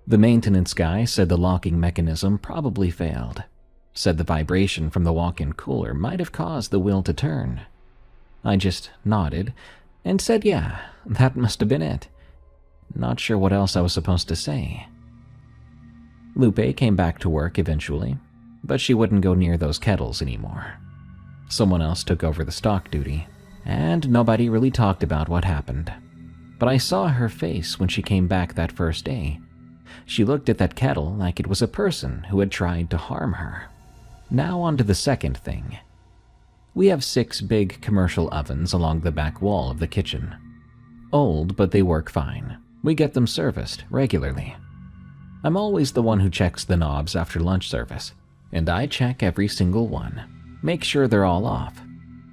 The maintenance guy said the locking mechanism probably failed. Said the vibration from the walk-in cooler might have caused the wheel to turn. I just nodded and said yeah, that must have been it. Not sure what else I was supposed to say. Lupe came back to work eventually, but she wouldn't go near those kettles anymore. Someone else took over the stock duty, and nobody really talked about what happened. But I saw her face when she came back that first day. She looked at that kettle like it was a person who had tried to harm her. Now on to the second thing. We have 6 big commercial ovens along the back wall of the kitchen. Old, but they work fine. We get them serviced regularly. I'm always the one who checks the knobs after lunch service, and I check every single one. Make sure they're all off.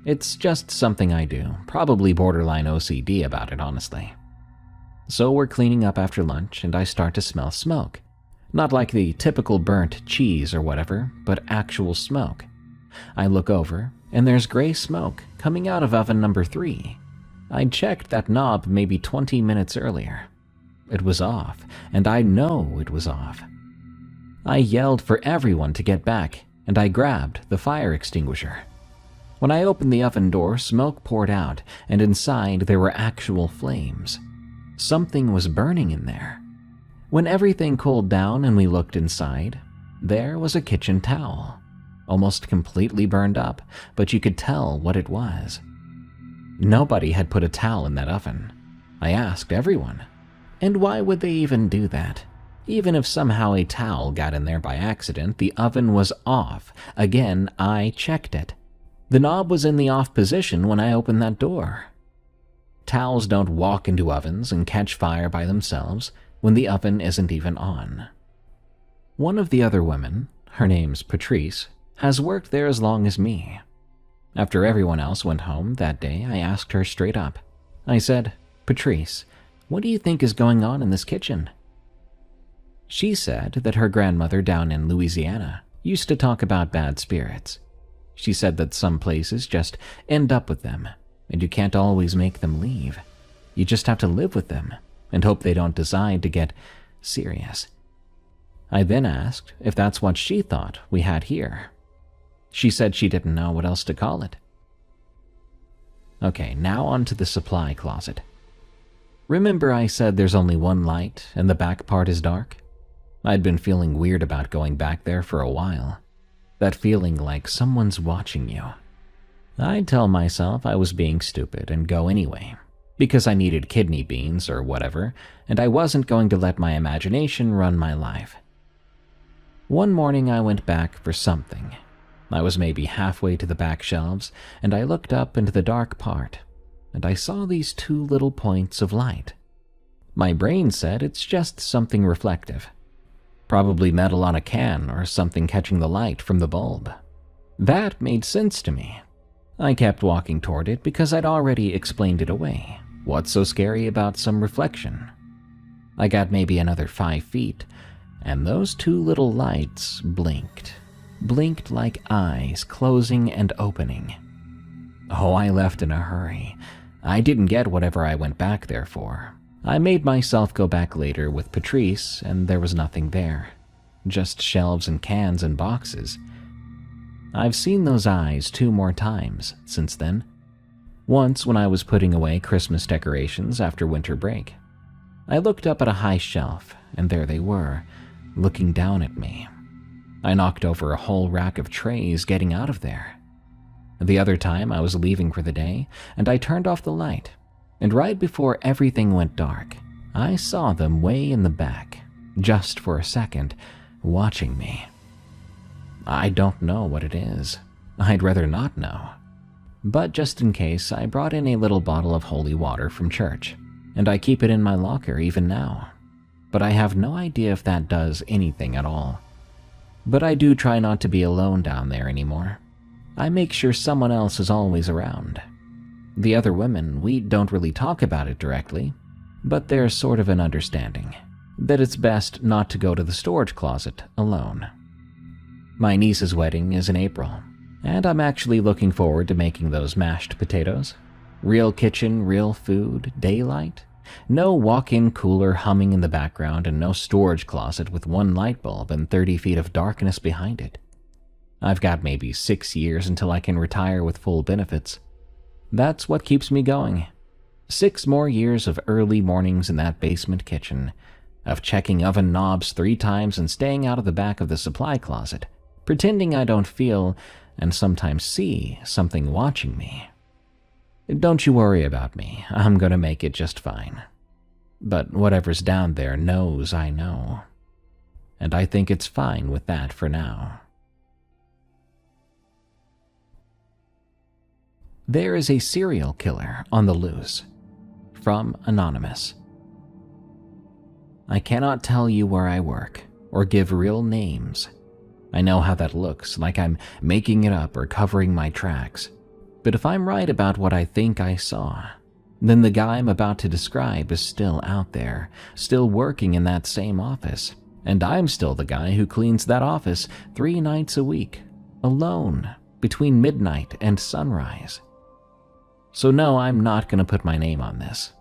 It's just something I do, probably borderline OCD about it, honestly. So we're cleaning up after lunch, and I start to smell smoke. Not like the typical burnt cheese or whatever, but actual smoke. I look over, and there's gray smoke coming out of oven number 3. I'd checked that knob maybe 20 minutes earlier. It was off, and I know it was off. I yelled for everyone to get back, and I grabbed the fire extinguisher. When I opened the oven door, smoke poured out, and inside there were actual flames. Something was burning in there. When everything cooled down and we looked inside, there was a kitchen towel, almost completely burned up, but you could tell what it was. Nobody had put a towel in that oven. I asked everyone. And why would they even do that? Even if somehow a towel got in there by accident, the oven was off. Again, I checked it. The knob was in the off position when I opened that door. Towels don't walk into ovens and catch fire by themselves when the oven isn't even on. One of the other women, her name's Patrice, has worked there as long as me. After everyone else went home that day, I asked her straight up. I said, "Patrice, what do you think is going on in this kitchen?" She said that her grandmother down in Louisiana used to talk about bad spirits. She said that some places just end up with them, and you can't always make them leave. You just have to live with them and hope they don't decide to get serious. I then asked if that's what she thought we had here. She said she didn't know what else to call it. Okay, now on to the supply closet. Remember I said there's only one light and the back part is dark? I'd been feeling weird about going back there for a while. That feeling like someone's watching you. I'd tell myself I was being stupid and go anyway, because I needed kidney beans or whatever, and I wasn't going to let my imagination run my life. One morning I went back for something. I was maybe halfway to the back shelves, and I looked up into the dark part, and I saw these 2 little points of light. My brain said it's just something reflective. Probably metal on a can or something catching the light from the bulb. That made sense to me. I kept walking toward it because I'd already explained it away. What's so scary about some reflection? I got maybe another 5 feet, and those 2 little lights blinked. Blinked like eyes closing and opening. Oh, I left in a hurry. I didn't get whatever I went back there for. I made myself go back later with Patrice, and there was nothing there. Just shelves and cans and boxes. I've seen those eyes 2 more times since then. Once when I was putting away Christmas decorations after winter break. I looked up at a high shelf, and there they were, looking down at me. I knocked over a whole rack of trays getting out of there. The other time I was leaving for the day, and I turned off the light, and right before everything went dark, I saw them way in the back, just for a second, watching me. I don't know what it is. I'd rather not know. But just in case, I brought in a little bottle of holy water from church, and I keep it in my locker even now. But I have no idea if that does anything at all. But I do try not to be alone down there anymore. I make sure someone else is always around. The other women, we don't really talk about it directly, but there's sort of an understanding that it's best not to go to the storage closet alone. My niece's wedding is in April, and I'm actually looking forward to making those mashed potatoes. Real kitchen, real food, daylight. No walk-in cooler humming in the background, and no storage closet with one light bulb and 30 feet of darkness behind it. I've got maybe 6 years until I can retire with full benefits. That's what keeps me going. 6 more years of early mornings in that basement kitchen, of checking oven knobs 3 times and staying out of the back of the supply closet, pretending I don't feel and sometimes see something watching me. Don't you worry about me, I'm gonna make it just fine. But whatever's down there knows I know. And I think it's fine with that for now. There is a serial killer on the loose. From Anonymous. I cannot tell you where I work, or give real names. I know how that looks, like I'm making it up or covering my tracks. But if I'm right about what I think I saw, then the guy I'm about to describe is still out there, still working in that same office, and I'm still the guy who cleans that office 3 nights a week, alone, between midnight and sunrise. So no, I'm not going to put my name on this.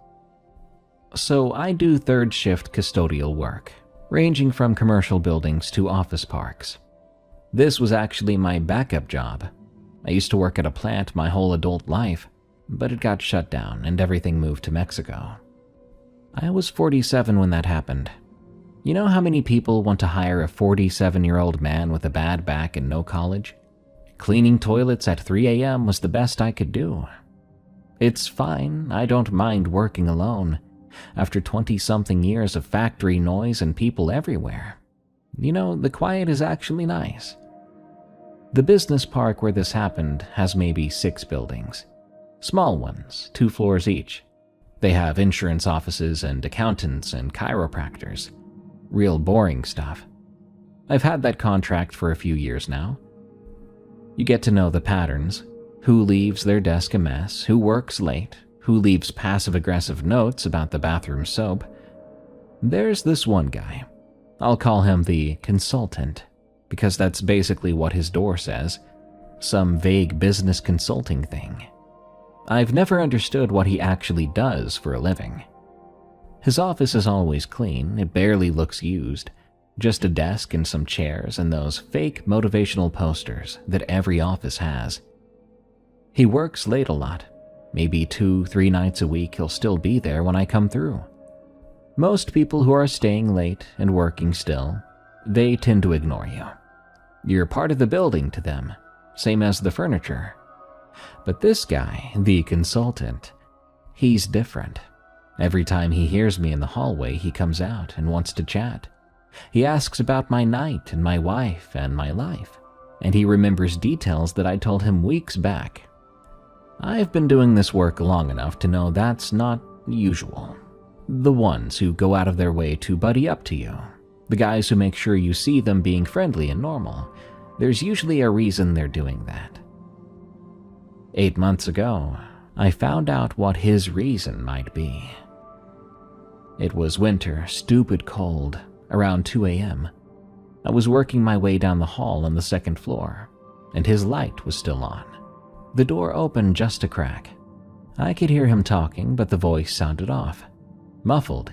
So I do 3rd shift custodial work, ranging from commercial buildings to office parks. This was actually my backup job. I used to work at a plant my whole adult life, but it got shut down and everything moved to Mexico. I was 47 when that happened. You know how many people want to hire a 47-year-old man with a bad back and no college? Cleaning toilets at 3 a.m. was the best I could do. It's fine, I don't mind working alone, after 20-something years of factory noise and people everywhere. You know, the quiet is actually nice. The business park where this happened has maybe 6 buildings. Small ones, 2 floors each. They have insurance offices and accountants and chiropractors. Real boring stuff. I've had that contract for a few years now. You get to know the patterns. Who leaves their desk a mess, who works late, who leaves passive-aggressive notes about the bathroom soap. There's this one guy. I'll call him the consultant, because that's basically what his door says. Some vague business consulting thing. I've never understood what he actually does for a living. His office is always clean, it barely looks used. Just a desk and some chairs and those fake motivational posters that every office has. He works late a lot. Maybe 2-3 nights a week he'll still be there when I come through. Most people who are staying late and working still, they tend to ignore you. You're part of the building to them, same as the furniture. But this guy, the consultant, he's different. Every time he hears me in the hallway, he comes out and wants to chat. He asks about my night and my wife and my life, and he remembers details that I told him weeks back. I've been doing this work long enough to know that's not usual. The ones who go out of their way to buddy up to you, the guys who make sure you see them being friendly and normal, there's usually a reason they're doing that. 8 months ago, I found out what his reason might be. It was winter, stupid cold, around 2 a.m. I was working my way down the hall on the 2nd floor, and his light was still on. The door opened just a crack. I could hear him talking, but the voice sounded off, muffled.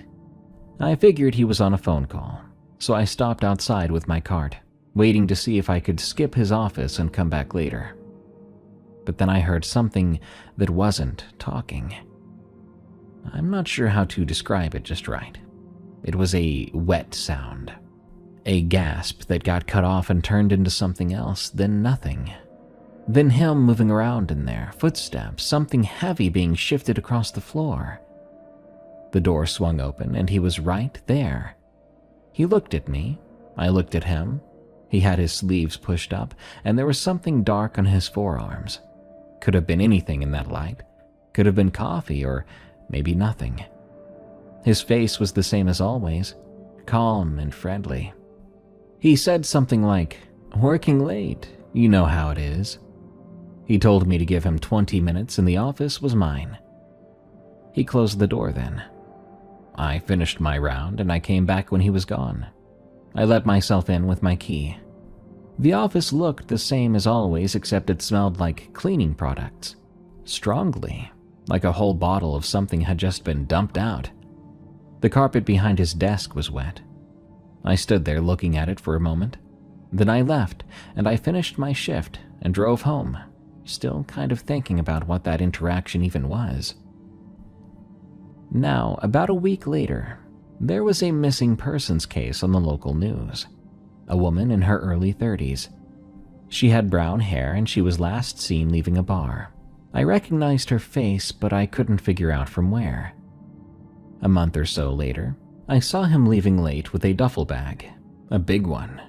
I figured he was on a phone call, so I stopped outside with my cart, waiting to see if I could skip his office and come back later. But then I heard something that wasn't talking. I'm not sure how to describe it just right. It was a wet sound. A gasp that got cut off and turned into something else, then nothing. Then him moving around in there, footsteps, something heavy being shifted across the floor. The door swung open and he was right there. He looked at me. I looked at him. He had his sleeves pushed up and there was something dark on his forearms. Could have been anything in that light. Could have been coffee or maybe nothing. His face was the same as always, calm and friendly. He said something like, "Working late, you know how it is." He told me to give him 20 minutes and the office was mine. He closed the door then. I finished my round and I came back when he was gone. I let myself in with my key. The office looked the same as always except it smelled like cleaning products. Strongly, like a whole bottle of something had just been dumped out. The carpet behind his desk was wet. I stood there looking at it for a moment. Then I left and I finished my shift and drove home, still kind of thinking about what that interaction even was. Now, about a week later, there was a missing persons case on the local news. A woman in her early 30s. She had brown hair and she was last seen leaving a bar. I recognized her face, but I couldn't figure out from where. A month or so later, I saw him leaving late with a duffel bag, a big one.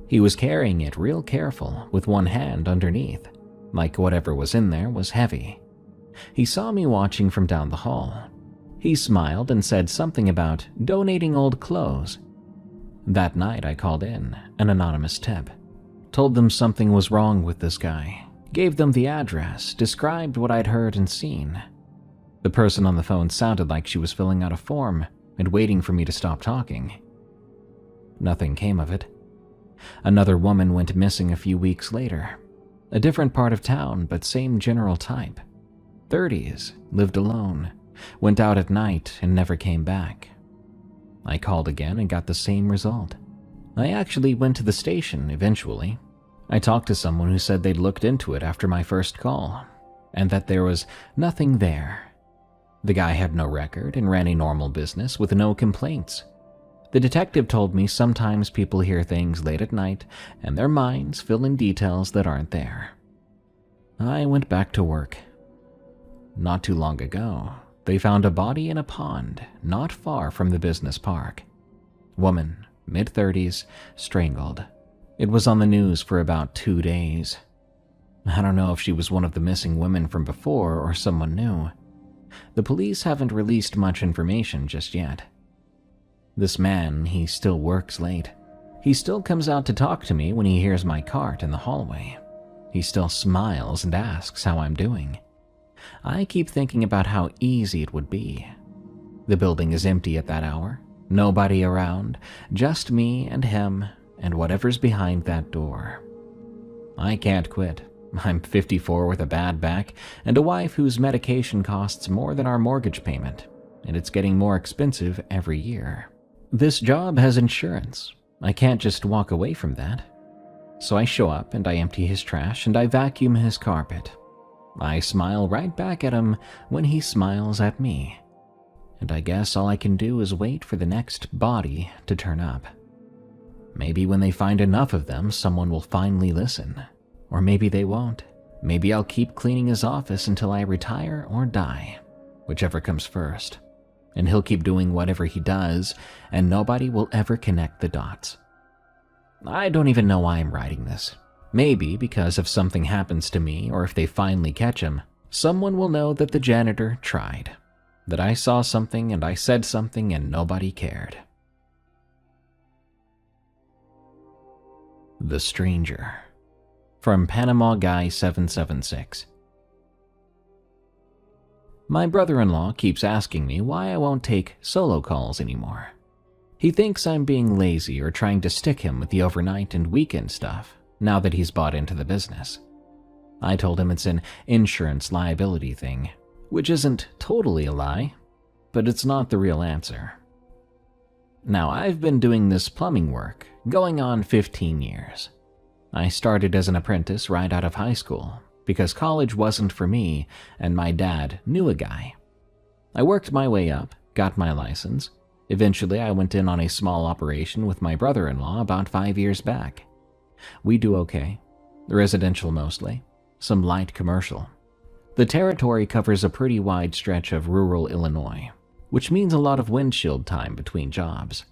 He was carrying it real careful with one hand underneath, like whatever was in there was heavy. He saw me watching from down the hall. He smiled and said something about donating old clothes. That night I called in, an anonymous tip. Told them something was wrong with this guy. Gave them the address, described what I'd heard and seen. The person on the phone sounded like she was filling out a form and waiting for me to stop talking. Nothing came of it. Another woman went missing a few weeks later. A different part of town, but same general type. 30s, lived alone, went out at night and never came back. I called again and got the same result. I actually went to the station eventually. I talked to someone who said they'd looked into it after my first call, and that there was nothing there. The guy had no record and ran a normal business with no complaints. The detective told me sometimes people hear things late at night and their minds fill in details that aren't there. I went back to work. Not too long ago, they found a body in a pond not far from the business park. Woman, mid-30s, strangled. It was on the news for about 2 days. I don't know if she was one of the missing women from before or someone new. The police haven't released much information just yet. This man, he still works late. He still comes out to talk to me when he hears my cart in the hallway. He still smiles and asks how I'm doing. I keep thinking about how easy it would be. The building is empty at that hour. Nobody around, just me and him and whatever's behind that door. I can't quit. I'm 54 with a bad back and a wife whose medication costs more than our mortgage payment, and it's getting more expensive every year. This job has insurance. I can't just walk away from that. So I show up and I empty his trash and I vacuum his carpet. I smile right back at him when he smiles at me. And I guess all I can do is wait for the next body to turn up. Maybe when they find enough of them, someone will finally listen. Or maybe they won't. Maybe I'll keep cleaning his office until I retire or die, whichever comes first. And he'll keep doing whatever he does, and nobody will ever connect the dots. I don't even know why I'm writing this. Maybe because if something happens to me, or if they finally catch him, someone will know that the janitor tried. That I saw something and I said something and nobody cared. The Stranger. From Panama Guy 776. My brother-in-law keeps asking me why I won't take solo calls anymore. He thinks I'm being lazy or trying to stick him with the overnight and weekend stuff, now that he's bought into the business. I told him it's an insurance liability thing, which isn't totally a lie, but it's not the real answer. Now, I've been doing this plumbing work, going on 15 years. I started as an apprentice right out of high school, because college wasn't for me and my dad knew a guy. I worked my way up, got my license. Eventually, I went in on a small operation with my brother-in-law about 5 years back. We do okay. Residential mostly. Some light commercial. The territory covers a pretty wide stretch of rural Illinois, which means a lot of windshield time between jobs.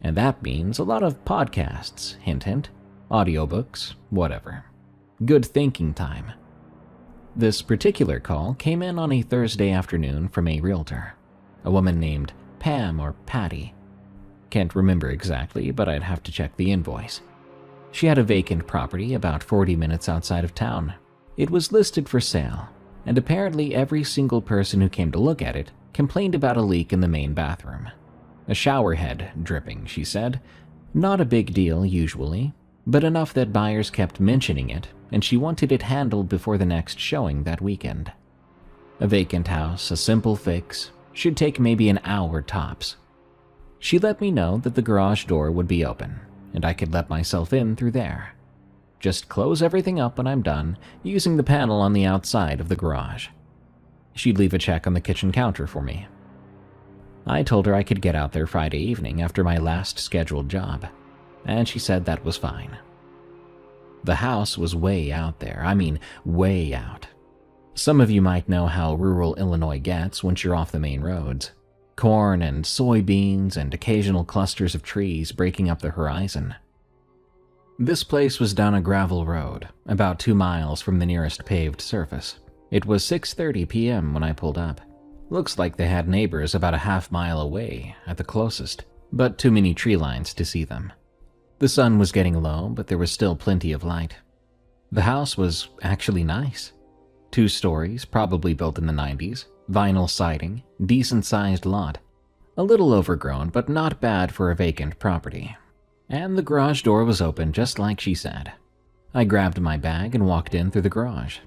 And that means a lot of podcasts, hint hint, audiobooks, whatever. Good thinking time. This particular call came in on a Thursday afternoon from a realtor, a woman named Pam or Patty. Can't remember exactly, but I'd have to check the invoice. She had a vacant property about 40 minutes outside of town. It was listed for sale, and apparently every single person who came to look at it complained about a leak in the main bathroom. A shower head dripping, she said. Not a big deal usually, but enough that buyers kept mentioning it, and she wanted it handled before the next showing that weekend. A vacant house, a simple fix, should take maybe an hour tops. She let me know that the garage door would be open, and I could let myself in through there. Just close everything up when I'm done, using the panel on the outside of the garage. She'd leave a check on the kitchen counter for me. I told her I could get out there Friday evening after my last scheduled job, and she said that was fine. The house was way out there, I mean way out. Some of you might know how rural Illinois gets once you're off the main roads. Corn and soybeans and occasional clusters of trees breaking up the horizon. This place was down a gravel road, about 2 miles from the nearest paved surface. It was 6:30 p.m. when I pulled up. Looks like they had neighbors about a half-mile away at the closest, but too many tree lines to see them. The sun was getting low, but there was still plenty of light. The house was actually nice. 2 stories, probably built in the 90s, vinyl siding, decent-sized lot. A little overgrown, but not bad for a vacant property. And the garage door was open just like she said. I grabbed my bag and walked in through the garage.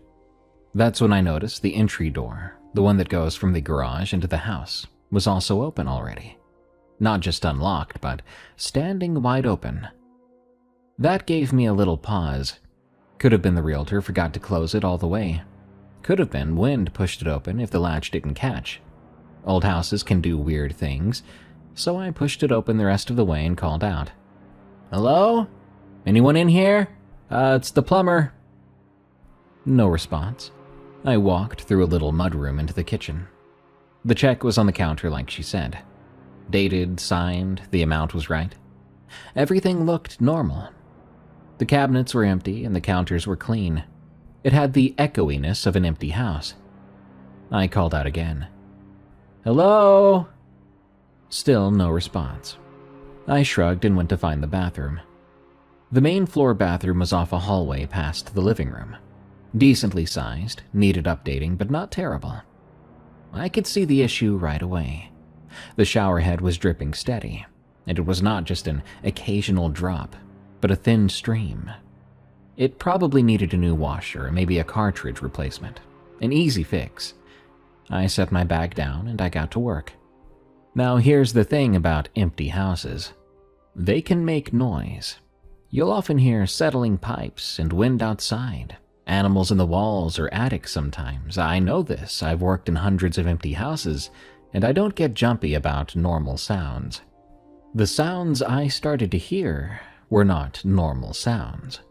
That's when I noticed the entry door, the one that goes from the garage into the house, was also open already. Not just unlocked, but standing wide open. That gave me a little pause. Could have been the realtor forgot to close it all the way. Could have been wind pushed it open if the latch didn't catch. Old houses can do weird things, so I pushed it open the rest of the way and called out. "Hello? Anyone in here? It's the plumber." No response. I walked through a little mudroom into the kitchen. The check was on the counter like she said. Dated, signed, the amount was right. Everything looked normal. The cabinets were empty and the counters were clean. It had the echoiness of an empty house. I called out again. "Hello?" Still no response. I shrugged and went to find the bathroom. The main floor bathroom was off a hallway past the living room. Decently sized, needed updating, but not terrible. I could see the issue right away. The shower head was dripping steady, and it was not just an occasional drop, but a thin stream. It probably needed a new washer, maybe a cartridge replacement. An easy fix. I set my bag down and I got to work. Now here's the thing about empty houses. They can make noise. You'll often hear settling pipes and wind outside, animals in the walls or attics sometimes. I know this, I've worked in hundreds of empty houses, and I don't get jumpy about normal sounds. The sounds I started to hear were not normal sounds.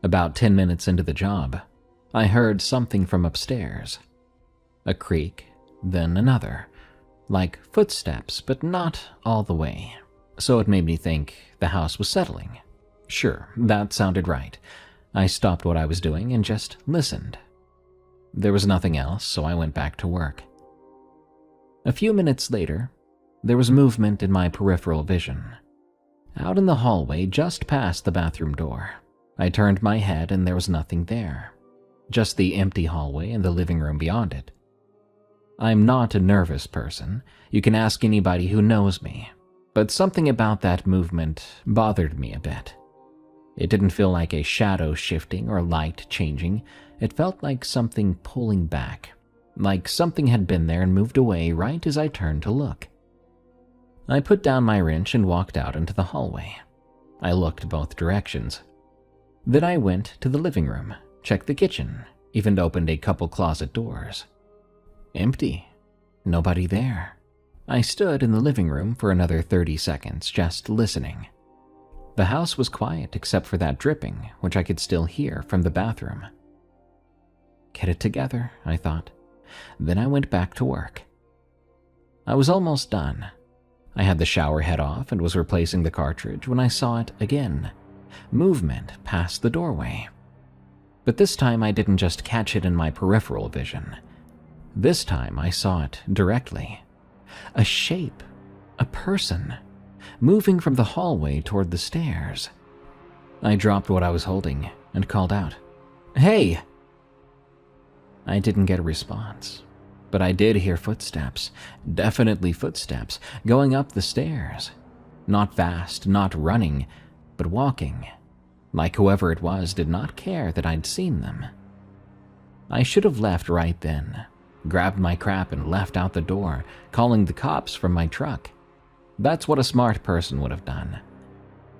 About 10 minutes into the job, I heard something from upstairs. A creak, then another, like footsteps, but not all the way. So it made me think the house was settling. Sure, that sounded right. I stopped what I was doing and just listened. There was nothing else, so I went back to work. A few minutes later, there was movement in my peripheral vision. Out in the hallway just past the bathroom door, I turned my head and there was nothing there. Just the empty hallway and the living room beyond it. I'm not a nervous person. You can ask anybody who knows me. But something about that movement bothered me a bit. It didn't feel like a shadow shifting or light changing. It felt like something pulling back. Like something had been there and moved away right as I turned to look. I put down my wrench and walked out into the hallway. I looked both directions. Then I went to the living room, checked the kitchen, even opened a couple closet doors. Empty. Nobody there. I stood in the living room for another 30 seconds, just listening. The house was quiet except for that dripping, which I could still hear from the bathroom. Get it together, I thought. Then I went back to work. I was almost done. I had the shower head off and was replacing the cartridge when I saw it again. Movement past the doorway. But this time I didn't just catch it in my peripheral vision. This time I saw it directly. A shape, a person, moving from the hallway toward the stairs. I dropped what I was holding and called out, "Hey!" I didn't get a response, but I did hear footsteps, definitely footsteps, going up the stairs. Not fast, not running, but walking, like whoever it was did not care that I'd seen them. I should have left right then, grabbed my crap and left out the door, calling the cops from my truck. That's what a smart person would have done.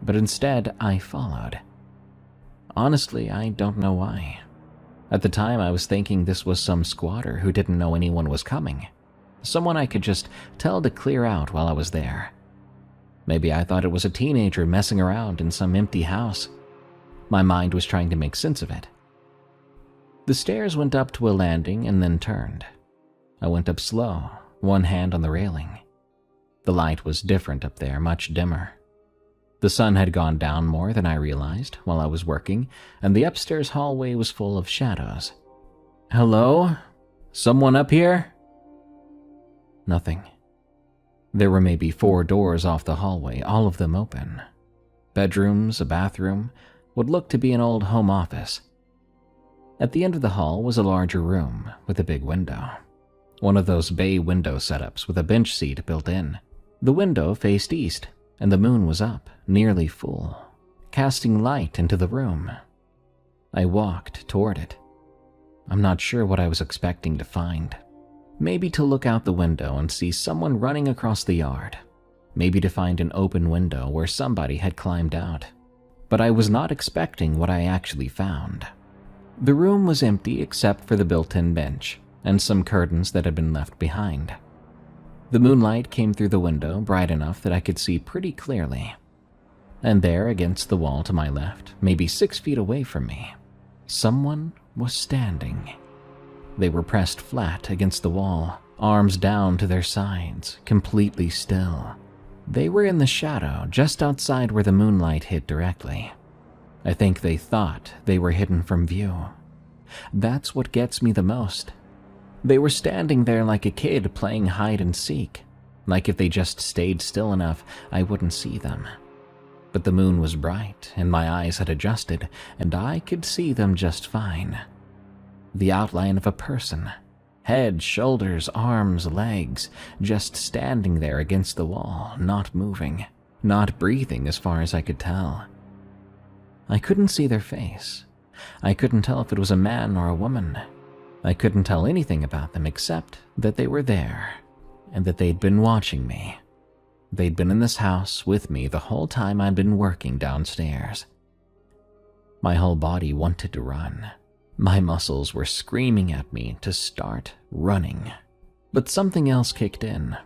But instead, I followed. Honestly, I don't know why. At the time, I was thinking this was some squatter who didn't know anyone was coming. Someone I could just tell to clear out while I was there. Maybe I thought it was a teenager messing around in some empty house. My mind was trying to make sense of it. The stairs went up to a landing and then turned. I went up slow, one hand on the railing. The light was different up there, much dimmer. The sun had gone down more than I realized while I was working, and the upstairs hallway was full of shadows. "Hello? Someone up here?" Nothing. There were maybe 4 doors off the hallway, all of them open. Bedrooms, a bathroom, what looked to be an old home office. At the end of the hall was a larger room with a big window. One of those bay window setups with a bench seat built in. The window faced east, and the moon was up, nearly full, casting light into the room. I walked toward it. I'm not sure what I was expecting to find. Maybe to look out the window and see someone running across the yard. Maybe to find an open window where somebody had climbed out. But I was not expecting what I actually found. The room was empty except for the built-in bench and some curtains that had been left behind. The moonlight came through the window bright enough that I could see pretty clearly. And there, against the wall to my left, maybe 6 feet away from me, someone was standing. They were pressed flat against the wall, arms down to their sides, completely still. They were in the shadow just outside where the moonlight hit directly. I think they thought they were hidden from view. That's what gets me the most. They were standing there like a kid playing hide and seek, like if they just stayed still enough, I wouldn't see them. But the moon was bright, and my eyes had adjusted, and I could see them just fine. The outline of a person, head, shoulders, arms, legs, just standing there against the wall, not moving, not breathing as far as I could tell. I couldn't see their face. I couldn't tell if it was a man or a woman. I couldn't tell anything about them except that they were there, and that they'd been watching me. They'd been in this house with me the whole time I'd been working downstairs. My whole body wanted to run. My muscles were screaming at me to start running. But something else kicked in,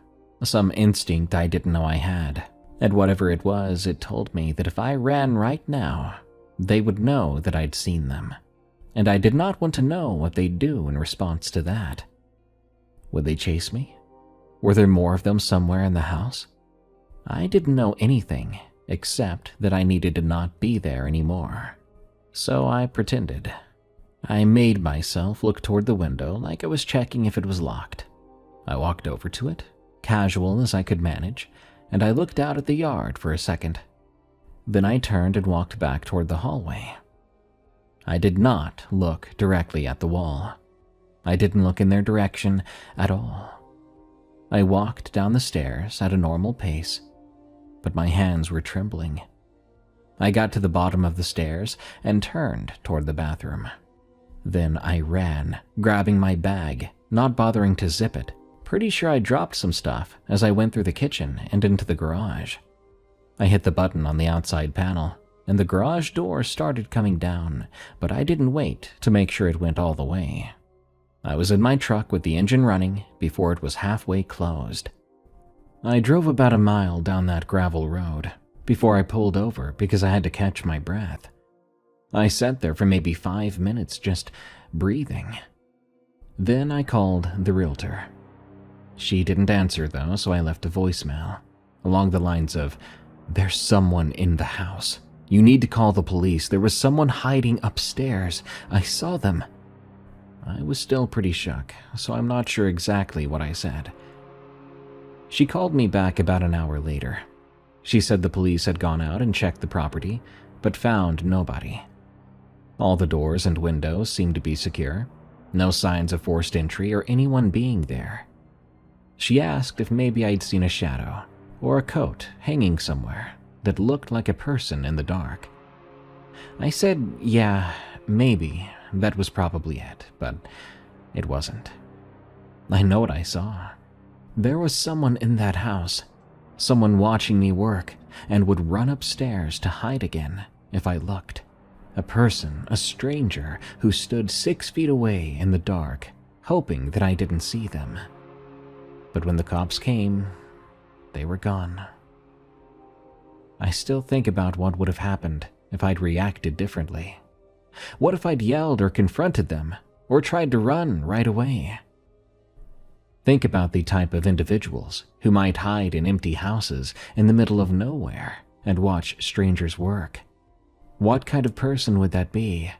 some instinct I didn't know I had, and whatever it was, it told me that if I ran right now, they would know that I'd seen them. And I did not want to know what they'd do in response to that. Would they chase me? Were there more of them somewhere in the house? I didn't know anything except that I needed to not be there anymore. So I pretended. I made myself look toward the window like I was checking if it was locked. I walked over to it, casual as I could manage, and I looked out at the yard for a second. Then I turned and walked back toward the hallway. I did not look directly at the wall. I didn't look in their direction at all. I walked down the stairs at a normal pace, but my hands were trembling. I got to the bottom of the stairs and turned toward the bathroom. Then I ran, grabbing my bag, not bothering to zip it. Pretty sure I dropped some stuff as I went through the kitchen and into the garage. I hit the button on the outside panel, and the garage door started coming down, but I didn't wait to make sure it went all the way. I was in my truck with the engine running before it was halfway closed. I drove about a mile down that gravel road before I pulled over because I had to catch my breath. I sat there for maybe 5 minutes just breathing. Then I called the realtor. She didn't answer though, so I left a voicemail along the lines of, "There's someone in the house. You need to call the police. There was someone hiding upstairs. I saw them." I was still pretty shook, so I'm not sure exactly what I said. She called me back about an hour later. She said the police had gone out and checked the property, but found nobody. All the doors and windows seemed to be secure. No signs of forced entry or anyone being there. She asked if maybe I'd seen a shadow or a coat hanging somewhere that looked like a person in the dark. I said, yeah, maybe, that was probably it, but it wasn't. I know what I saw. There was someone in that house, someone watching me work and would run upstairs to hide again if I looked. A person, a stranger, who stood 6 feet away in the dark, hoping that I didn't see them. But when the cops came, they were gone. I still think about what would have happened if I'd reacted differently. What if I'd yelled or confronted them, or tried to run right away? Think about the type of individuals who might hide in empty houses in the middle of nowhere and watch strangers work. What kind of person would that be?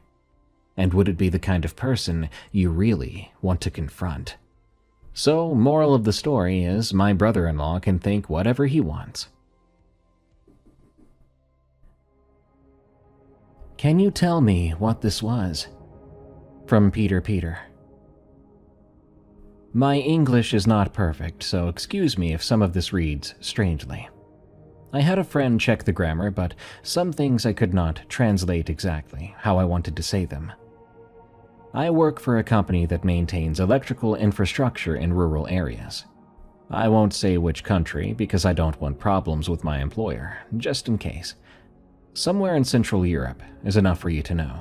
And would it be the kind of person you really want to confront? So, moral of the story is my brother-in-law can think whatever he wants. Can you tell me what this was? From Peter. My English is not perfect, so excuse me if some of this reads strangely. I had a friend check the grammar, but some things I could not translate exactly how I wanted to say them. I work for a company that maintains electrical infrastructure in rural areas. I won't say which country because I don't want problems with my employer, just in case. Somewhere in Central Europe is enough for you to know.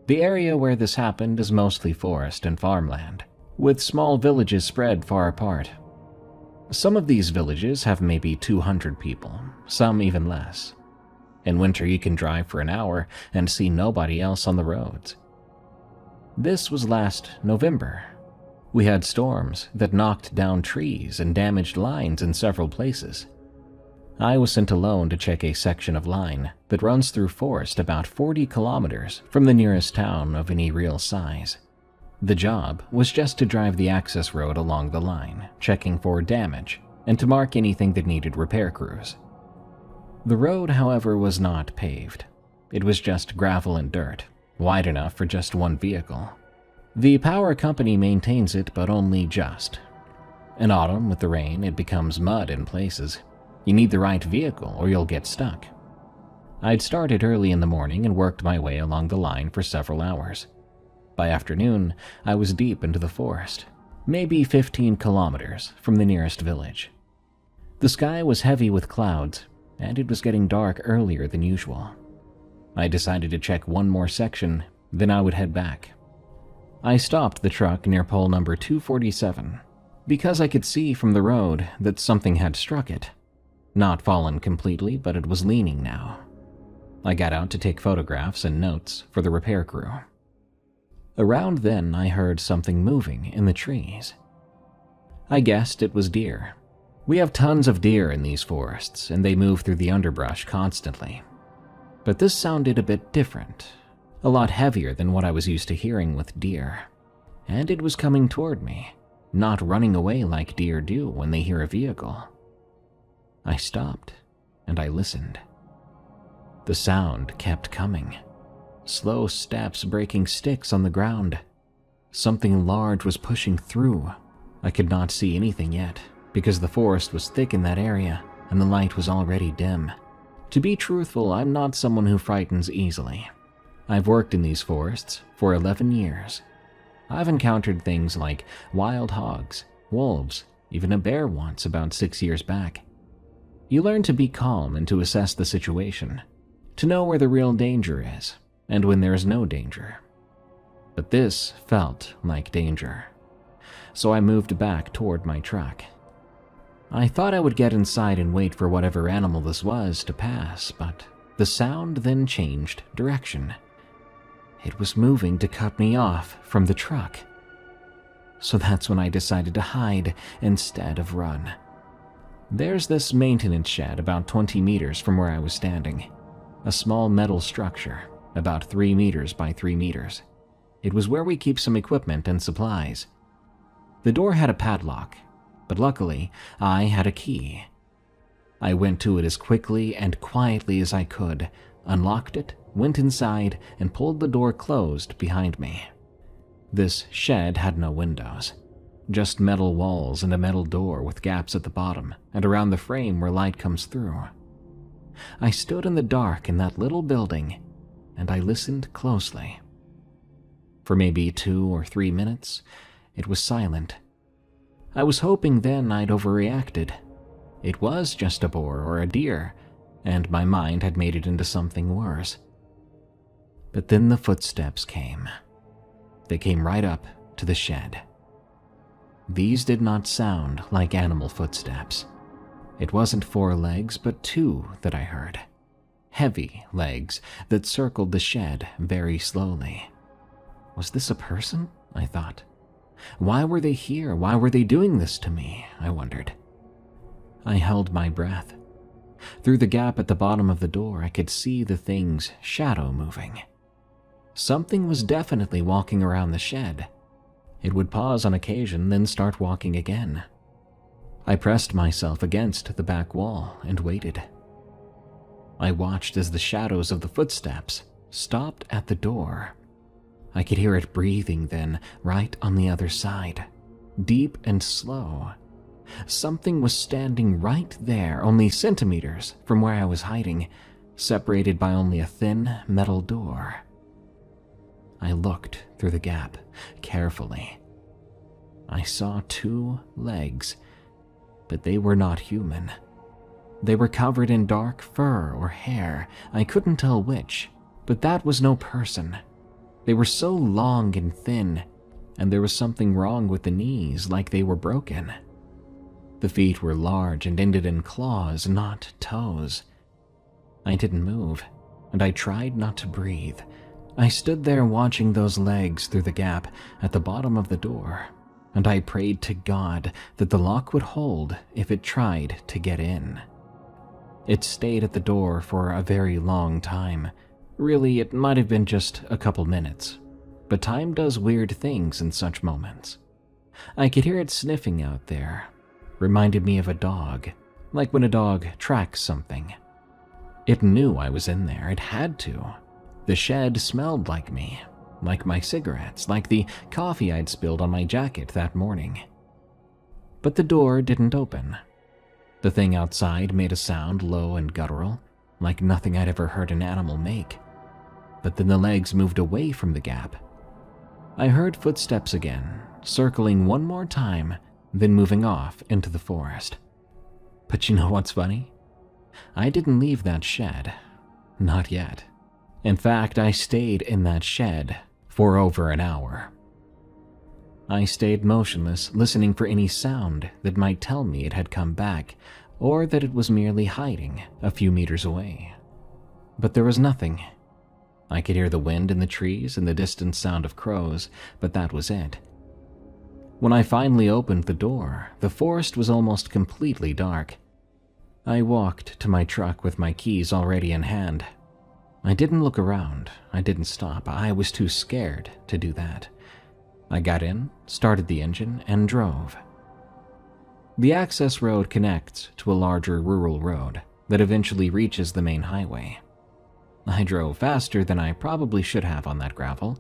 The area where this happened is mostly forest and farmland, with small villages spread far apart. Some of these villages have maybe 200 people, some even less. In winter you can drive for an hour and see nobody else on the roads. This was last November. We had storms that knocked down trees and damaged lines in several places. I was sent alone to check a section of line that runs through forest about 40 kilometers from the nearest town of any real size. The job was just to drive the access road along the line, checking for damage, and to mark anything that needed repair crews. The road, however, was not paved. It was just gravel and dirt, wide enough for just one vehicle. The power company maintains it, but only just. In autumn, with the rain, it becomes mud in places. You need the right vehicle or you'll get stuck. I'd started early in the morning and worked my way along the line for several hours. By afternoon, I was deep into the forest, maybe 15 kilometers from the nearest village. The sky was heavy with clouds, and it was getting dark earlier than usual. I decided to check one more section, then I would head back. I stopped the truck near pole number 247, because I could see from the road that something had struck it. Not fallen completely, but it was leaning now. I got out to take photographs and notes for the repair crew. Around then, I heard something moving in the trees. I guessed it was deer. We have tons of deer in these forests, and they move through the underbrush constantly. But this sounded a bit different, a lot heavier than what I was used to hearing with deer. And it was coming toward me, not running away like deer do when they hear a vehicle. I stopped, and I listened. The sound kept coming. Slow steps breaking sticks on the ground. Something large was pushing through. I could not see anything yet, because the forest was thick in that area, and the light was already dim. To be truthful, I'm not someone who frightens easily. I've worked in these forests for 11 years. I've encountered things like wild hogs, wolves, even a bear once about 6 years back. You learn to be calm and to assess the situation, to know where the real danger is, and when there is no danger. But this felt like danger, so I moved back toward my truck. I thought I would get inside and wait for whatever animal this was to pass, but the sound then changed direction. It was moving to cut me off from the truck. So that's when I decided to hide instead of run. There's this maintenance shed about 20 meters from where I was standing. A small metal structure, about 3 meters by 3 meters. It was where we keep some equipment and supplies. The door had a padlock, but luckily I had a key. I went to it as quickly and quietly as I could, unlocked it, went inside, and pulled the door closed behind me. This shed had no windows, just metal walls and a metal door with gaps at the bottom and around the frame where light comes through. I stood in the dark in that little building, and I listened closely. For maybe 2 or 3 minutes, it was silent. I was hoping then I'd overreacted. It was just a boar or a deer, and my mind had made it into something worse. But then the footsteps came. They came right up to the shed. These did not sound like animal footsteps. It wasn't 4 legs, but 2 that I heard. Heavy legs that circled the shed very slowly. Was this a person? I thought. Why were they here? Why were they doing this to me? I wondered. I held my breath. Through the gap at the bottom of the door, I could see the thing's shadow moving. Something was definitely walking around the shed. It would pause on occasion, then start walking again. I pressed myself against the back wall and waited. I watched as the shadows of the footsteps stopped at the door. I could hear it breathing then, right on the other side, deep and slow. Something was standing right there, only centimeters from where I was hiding, separated by only a thin metal door. I looked through the gap, carefully. I saw 2 legs, but they were not human. They were covered in dark fur or hair. I couldn't tell which, but that was no person. They were so long and thin, and there was something wrong with the knees, like they were broken. The feet were large and ended in claws, not toes. I didn't move, and I tried not to breathe. I stood there watching those legs through the gap at the bottom of the door, and I prayed to God that the lock would hold if it tried to get in. It stayed at the door for a very long time. Really, it might have been just a couple minutes, but time does weird things in such moments. I could hear it sniffing out there. Reminded me of a dog, like when a dog tracks something. It knew I was in there, it had to. The shed smelled like me, like my cigarettes, like the coffee I'd spilled on my jacket that morning. But the door didn't open. The thing outside made a sound low and guttural, like nothing I'd ever heard an animal make. But then the legs moved away from the gap. I heard footsteps again, circling one more time, then moving off into the forest. But you know what's funny? I didn't leave that shed. Not yet. In fact, I stayed in that shed for over an hour. I stayed motionless, listening for any sound that might tell me it had come back, or that it was merely hiding a few meters away. But there was nothing. I could hear the wind in the trees and the distant sound of crows, but that was it. When I finally opened the door, the forest was almost completely dark. I walked to my truck with my keys already in hand. I didn't look around. I didn't stop. I was too scared to do that. I got in, started the engine, and drove. The access road connects to a larger rural road that eventually reaches the main highway. I drove faster than I probably should have on that gravel,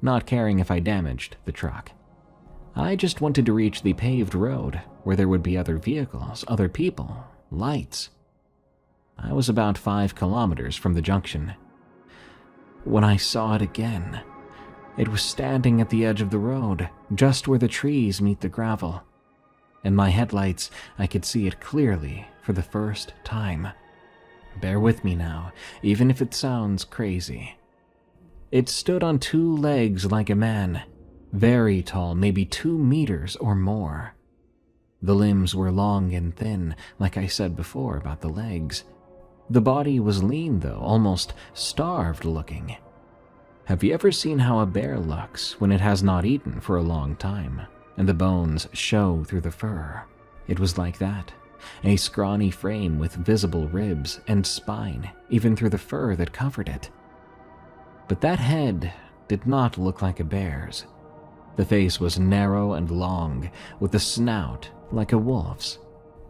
not caring if I damaged the truck. I just wanted to reach the paved road where there would be other vehicles, other people, lights. I was about 5 kilometers from the junction. When I saw it again, it was standing at the edge of the road, just where the trees meet the gravel. In my headlights, I could see it clearly for the first time. Bear with me now, even if it sounds crazy. It stood on 2 legs like a man, very tall, maybe 2 meters or more. The limbs were long and thin, like I said before about the legs. The body was lean though, almost starved looking. Have you ever seen how a bear looks when it has not eaten for a long time, and the bones show through the fur? It was like that. A scrawny frame with visible ribs and spine, even through the fur that covered it. But that head did not look like a bear's. The face was narrow and long, with a snout like a wolf's.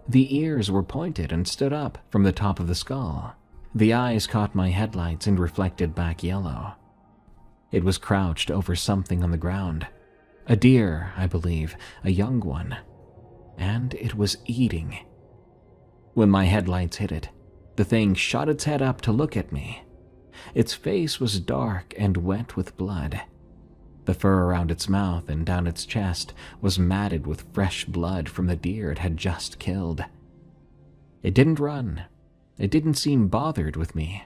The ears were pointed and stood up from the top of the skull. The eyes caught my headlights and reflected back yellow. It was crouched over something on the ground. A deer, I believe, a young one. And it was eating. When my headlights hit it, the thing shot its head up to look at me. Its face was dark and wet with blood. The fur around its mouth and down its chest was matted with fresh blood from the deer it had just killed. It didn't run. It didn't seem bothered with me.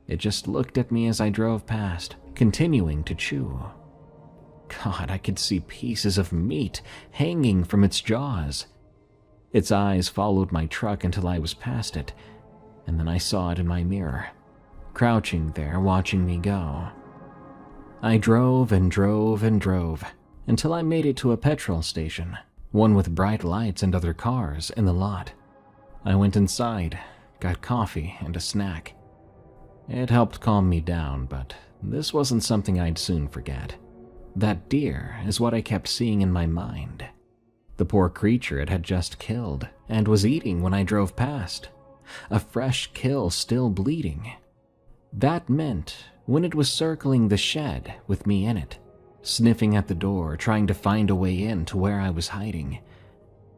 It just looked at me as I drove past, continuing to chew. God, I could see pieces of meat hanging from its jaws. Its eyes followed my truck until I was past it, and then I saw it in my mirror, crouching there watching me go. I drove and drove and drove until I made it to a petrol station, one with bright lights and other cars in the lot. I went inside, got coffee and a snack. It helped calm me down, but this wasn't something I'd soon forget. That deer is what I kept seeing in my mind. The poor creature it had just killed and was eating when I drove past. A fresh kill still bleeding. That meant when it was circling the shed with me in it, sniffing at the door, trying to find a way in to where I was hiding,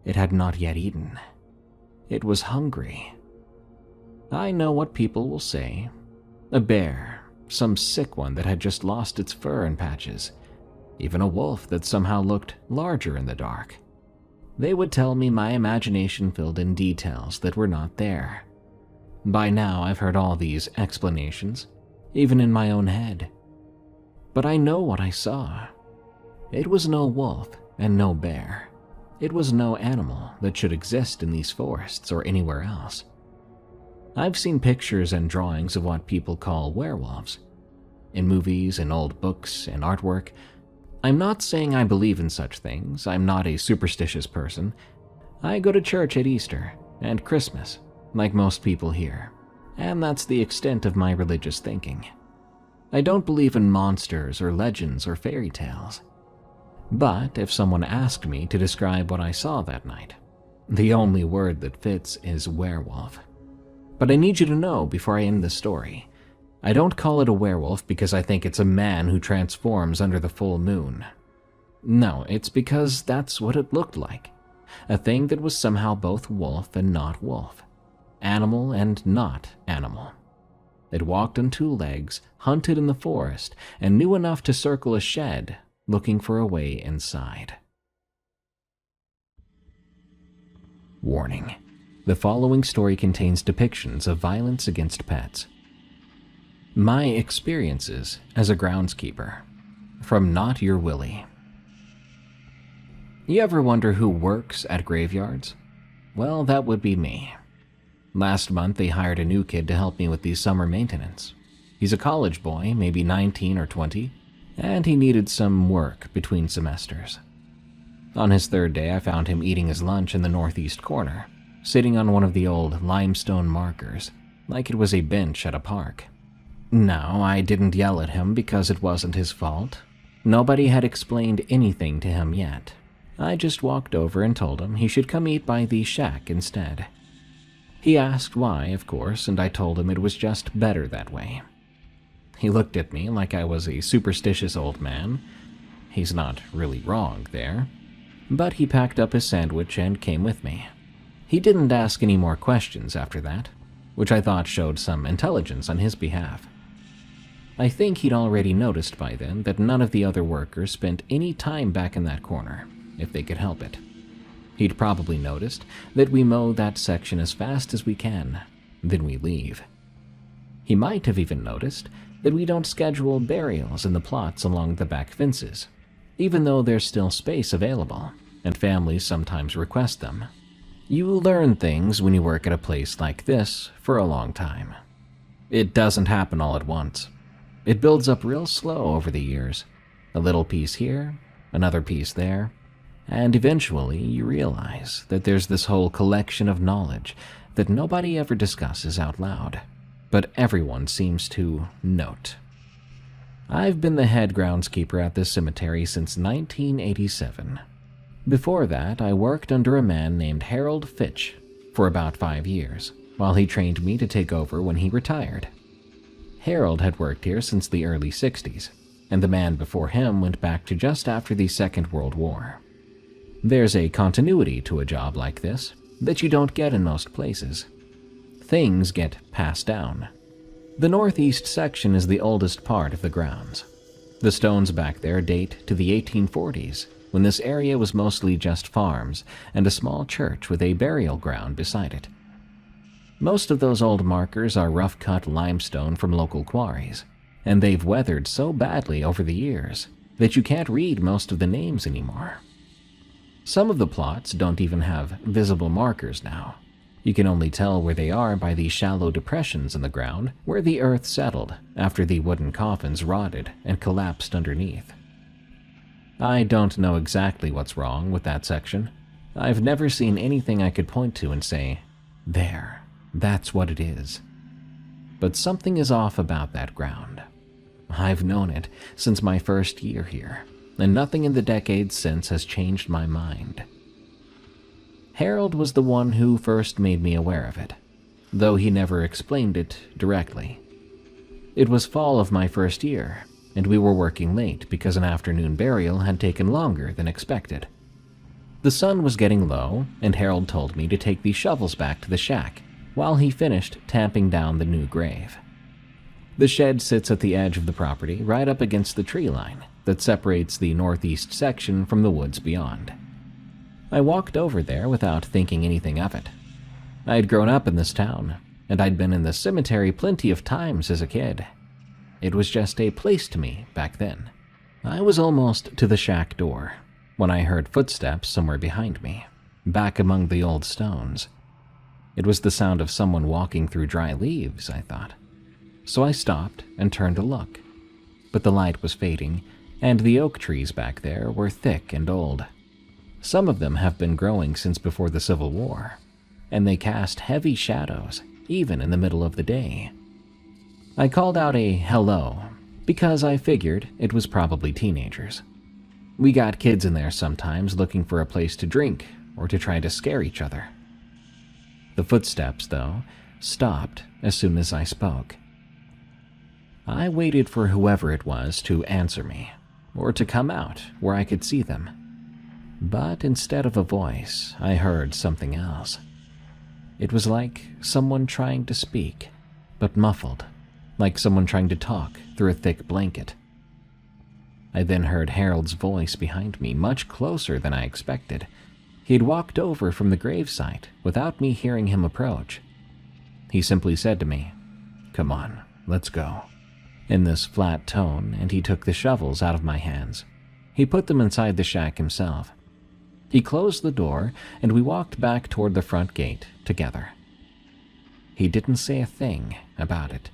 it had not yet eaten. It was hungry. I know what people will say. A bear, some sick one that had just lost its fur in patches, even a wolf that somehow looked larger in the dark. They would tell me my imagination filled in details that were not there. By now I've heard all these explanations, even in my own head. But I know what I saw. It was no wolf and no bear. It was no animal that should exist in these forests or anywhere else. I've seen pictures and drawings of what people call werewolves. In movies and old books and artwork. I'm not saying I believe in such things. I'm not a superstitious person. I go to church at Easter and Christmas, like most people here, and that's the extent of my religious thinking. I don't believe in monsters or legends or fairy tales. But if someone asked me to describe what I saw that night, the only word that fits is werewolf. But I need you to know before I end the story, I don't call it a werewolf because I think it's a man who transforms under the full moon. No, it's because that's what it looked like. A thing that was somehow both wolf and not wolf. Animal and not animal. It walked on two legs, hunted in the forest, and knew enough to circle a shed, looking for a way inside. Warning. The following story contains depictions of violence against pets. My experiences as a groundskeeper. From Not Your Willie. You ever wonder who works at graveyards? Well, that would be me. Last month, they hired a new kid to help me with the summer maintenance. He's a college boy, maybe 19 or 20, and he needed some work between semesters. On his third day, I found him eating his lunch in the northeast corner, sitting on one of the old limestone markers, like it was a bench at a park. No, I didn't yell at him because it wasn't his fault. Nobody had explained anything to him yet. I just walked over and told him he should come eat by the shack instead. He asked why, of course, and I told him it was just better that way. He looked at me like I was a superstitious old man. He's not really wrong there. But he packed up his sandwich and came with me. He didn't ask any more questions after that, which I thought showed some intelligence on his behalf. I think he'd already noticed by then that none of the other workers spent any time back in that corner, if they could help it. He'd probably noticed that we mow that section as fast as we can, then we leave. He might have even noticed that we don't schedule burials in the plots along the back fences, even though there's still space available. and families sometimes request them. You learn things when you work at a place like this for a long time. It doesn't happen all at once. It builds up real slow over the years. A little piece here, another piece there, and eventually you realize that there's this whole collection of knowledge that nobody ever discusses out loud, but everyone seems to note. I've been the head groundskeeper at this cemetery since 1987. Before that, I worked under a man named Harold Fitch for about 5 years, while he trained me to take over when he retired. Harold had worked here since the early 60s, and the man before him went back to just after the Second World War. There's a continuity to a job like this that you don't get in most places. Things get passed down. The northeast section is the oldest part of the grounds. The stones back there date to the 1840s, when this area was mostly just farms and a small church with a burial ground beside it. Most of those old markers are rough-cut limestone from local quarries, and they've weathered so badly over the years that you can't read most of the names anymore. Some of the plots don't even have visible markers now. You can only tell where they are by the shallow depressions in the ground where the earth settled after the wooden coffins rotted and collapsed underneath. I don't know exactly what's wrong with that section. I've never seen anything I could point to and say, "There, that's what it is." But something is off about that ground. I've known it since my first year here, and nothing in the decades since has changed my mind. Harold was the one who first made me aware of it, though he never explained it directly. It was fall of my first year, and we were working late because an afternoon burial had taken longer than expected. The sun was getting low, and Harold told me to take the shovels back to the shack while he finished tamping down the new grave. The shed sits at the edge of the property, right up against the tree line that separates the northeast section from the woods beyond. I walked over there without thinking anything of it. I had grown up in this town, and I'd been in the cemetery plenty of times as a kid. It was just a place to me back then. I was almost to the shack door when I heard footsteps somewhere behind me, back among the old stones. It was the sound of someone walking through dry leaves, I thought. So I stopped and turned to look. But the light was fading, and the oak trees back there were thick and old. Some of them have been growing since before the Civil War, and they cast heavy shadows, even in the middle of the day. I called out a hello, because I figured it was probably teenagers. We got kids in there sometimes looking for a place to drink or to try to scare each other. The footsteps, though, stopped as soon as I spoke. I waited for whoever it was to answer me, or to come out where I could see them. But instead of a voice, I heard something else. It was like someone trying to speak, but muffled, like someone trying to talk through a thick blanket. I then heard Harold's voice behind me, much closer than I expected. He'd walked over from the gravesite without me hearing him approach. He simply said to me, "Come on, let's go," in this flat tone, and he took the shovels out of my hands. He put them inside the shack himself. He closed the door, and we walked back toward the front gate together. He didn't say a thing about it,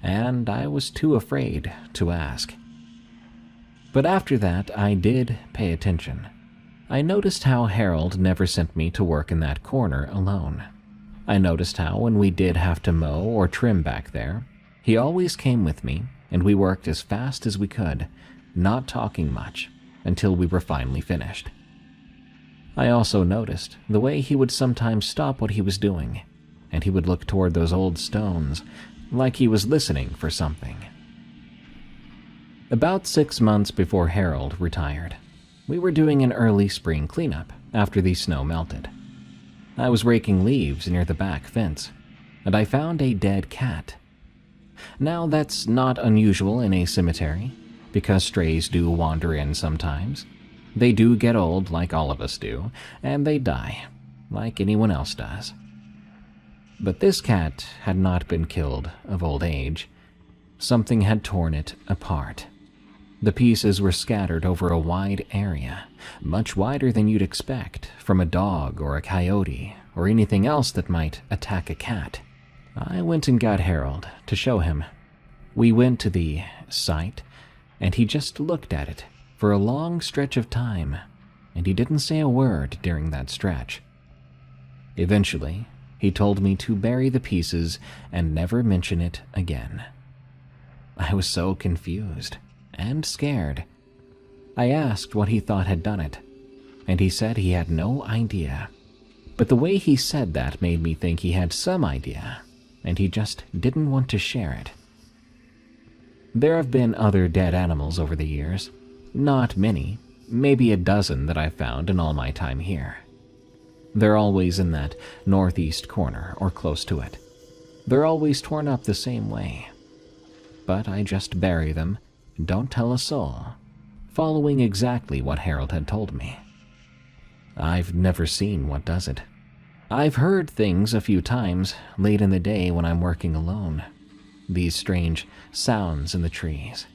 and I was too afraid to ask. But after that, I did pay attention. I noticed how Harold never sent me to work in that corner alone. I noticed how, when we did have to mow or trim back there, he always came with me, and we worked as fast as we could, not talking much, until we were finally finished. I also noticed the way he would sometimes stop what he was doing, and he would look toward those old stones, like he was listening for something. About 6 months before Harold retired, we were doing an early spring cleanup after the snow melted. I was raking leaves near the back fence, and I found a dead cat. Now, that's not unusual in a cemetery, because strays do wander in sometimes. They do get old, like all of us do, and they die, like anyone else does. But this cat had not been killed of old age. Something had torn it apart. The pieces were scattered over a wide area, much wider than you'd expect from a dog or a coyote or anything else that might attack a cat. I went and got Harold to show him. We went to the site, and he just looked at it for a long stretch of time, and he didn't say a word during that stretch. Eventually, he told me to bury the pieces and never mention it again. I was so confused and scared. I asked what he thought had done it, and he said he had no idea. But the way he said that made me think he had some idea, and he just didn't want to share it. There have been other dead animals over the years. Not many, maybe a dozen that I've found in all my time here. They're always in that northeast corner or close to it. They're always torn up the same way. But I just bury them, don't tell a soul, following exactly what Harold had told me. I've never seen what does it. I've heard things a few times late in the day when I'm working alone. These strange sounds in the trees,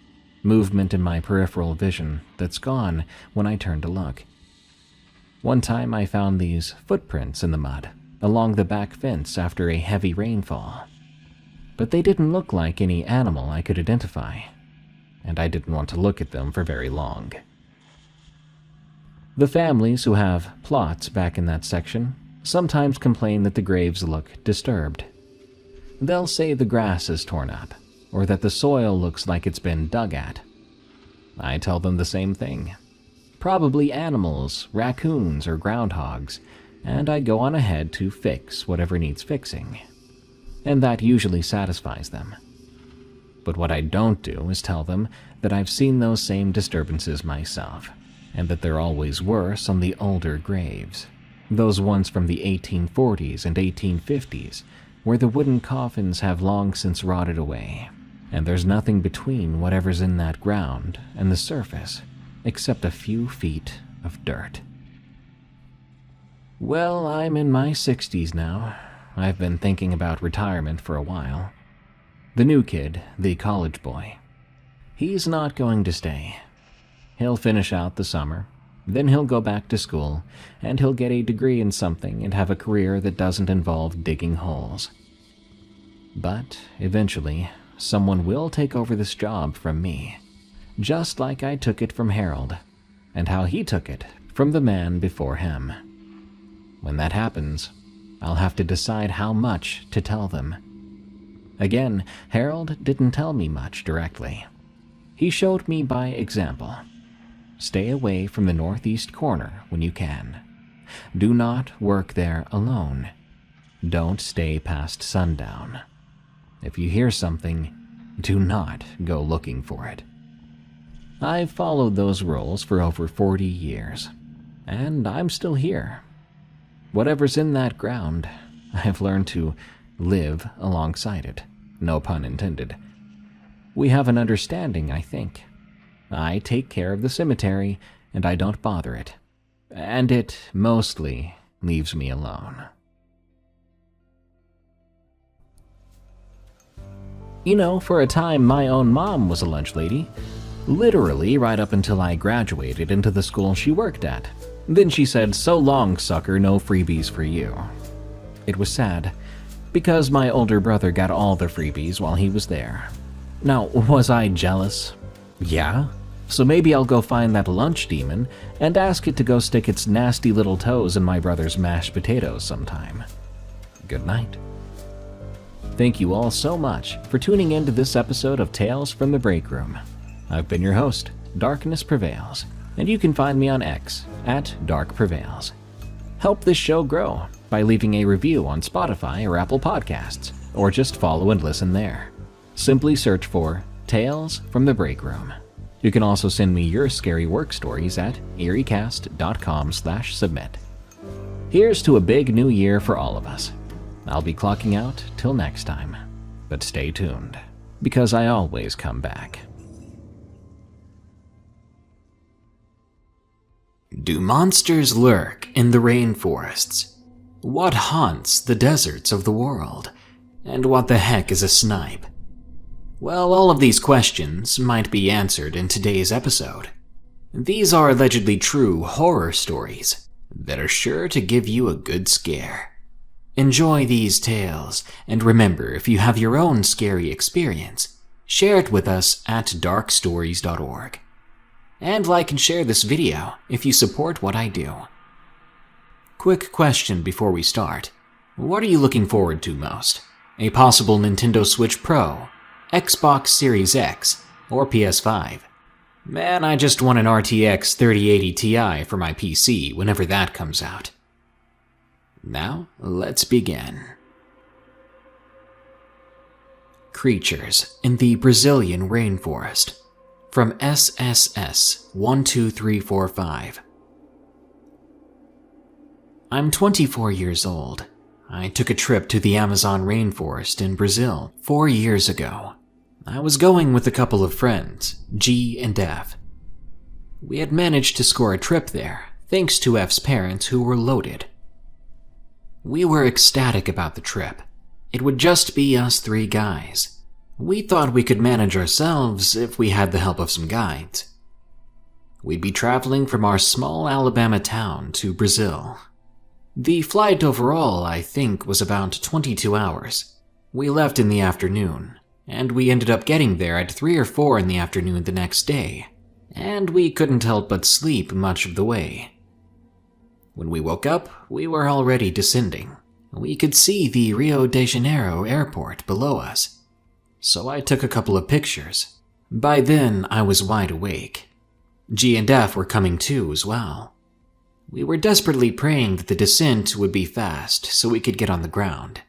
movement in my peripheral vision that's gone when I turn to look. One time I found these footprints in the mud along the back fence after a heavy rainfall. But they didn't look like any animal I could identify, and I didn't want to look at them for very long. The families who have plots back in that section sometimes complain that the graves look disturbed. They'll say the grass is torn up, or that the soil looks like it's been dug at. I tell them the same thing. Probably animals, raccoons, or groundhogs, and I go on ahead to fix whatever needs fixing. And that usually satisfies them. But what I don't do is tell them that I've seen those same disturbances myself, and that they're always worse on the older graves. Those ones from the 1840s and 1850s, where the wooden coffins have long since rotted away, and there's nothing between whatever's in that ground and the surface, except a few feet of dirt. Well, I'm in my 60s now. I've been thinking about retirement for a while. The new kid, the college boy, he's not going to stay. He'll finish out the summer, then he'll go back to school, and he'll get a degree in something and have a career that doesn't involve digging holes. But eventually, someone will take over this job from me, just like I took it from Harold, and how he took it from the man before him. When that happens, I'll have to decide how much to tell them. Again, Harold didn't tell me much directly. He showed me by example. Stay away from the northeast corner when you can. Do not work there alone. Don't stay past sundown. If you hear something, do not go looking for it. I've followed those rules for over 40 years, and I'm still here. Whatever's in that ground, I've learned to live alongside it. No pun intended. We have an understanding, I think. I take care of the cemetery, and I don't bother it. And it mostly leaves me alone. You know, for a time my own mom was a lunch lady. Literally right up until I graduated into the school she worked at. Then she said, "So long, sucker, no freebies for you." It was sad, because my older brother got all the freebies while he was there. Now, was I jealous? Yeah. So maybe I'll go find that lunch demon and ask it to go stick its nasty little toes in my brother's mashed potatoes sometime. Good night. Thank you all so much for tuning in to this episode of Tales from the Break Room. I've been your host, Darkness Prevails, and you can find me on X at Dark Prevails. Help this show grow by leaving a review on Spotify or Apple Podcasts, or just follow and listen there. Simply search for Tales from the Break Room. You can also send me your scary work stories at eeriecast.com/submit. Here's to a big new year for all of us. I'll be clocking out till next time, but stay tuned, because I always come back. Do monsters lurk in the rainforests? What haunts the deserts of the world? And what the heck is a snipe? Well, all of these questions might be answered in today's episode. These are allegedly true horror stories that are sure to give you a good scare. Enjoy these tales, and remember, if you have your own scary experience, share it with us at darkstories.org. And like and share this video if you support what I do. Quick question before we start. What are you looking forward to most? A possible Nintendo Switch Pro, Xbox Series X, or PS5? Man, I just want an RTX 3080 Ti for my PC whenever that comes out. Now, let's begin. Creatures in the Brazilian rainforest. From SSS 12345. I'm 24 years old. I took a trip to the Amazon rainforest in Brazil 4 years ago. I was going with a couple of friends, G and F. We had managed to score a trip there, thanks to F's parents who were loaded. We were ecstatic about the trip. It would just be us 3 guys. We thought we could manage ourselves if we had the help of some guides. We'd be traveling from our small Alabama town to Brazil. The flight overall, I think, was about 22 hours. We left in the afternoon, and we ended up getting there at 3 or 4 in the afternoon the next day, and we couldn't help but sleep much of the way. When we woke up, we were already descending. We could see the Rio de Janeiro airport below us, so I took a couple of pictures. By then, I was wide awake. G and F were coming too as well. We were desperately praying that the descent would be fast so we could get on the ground.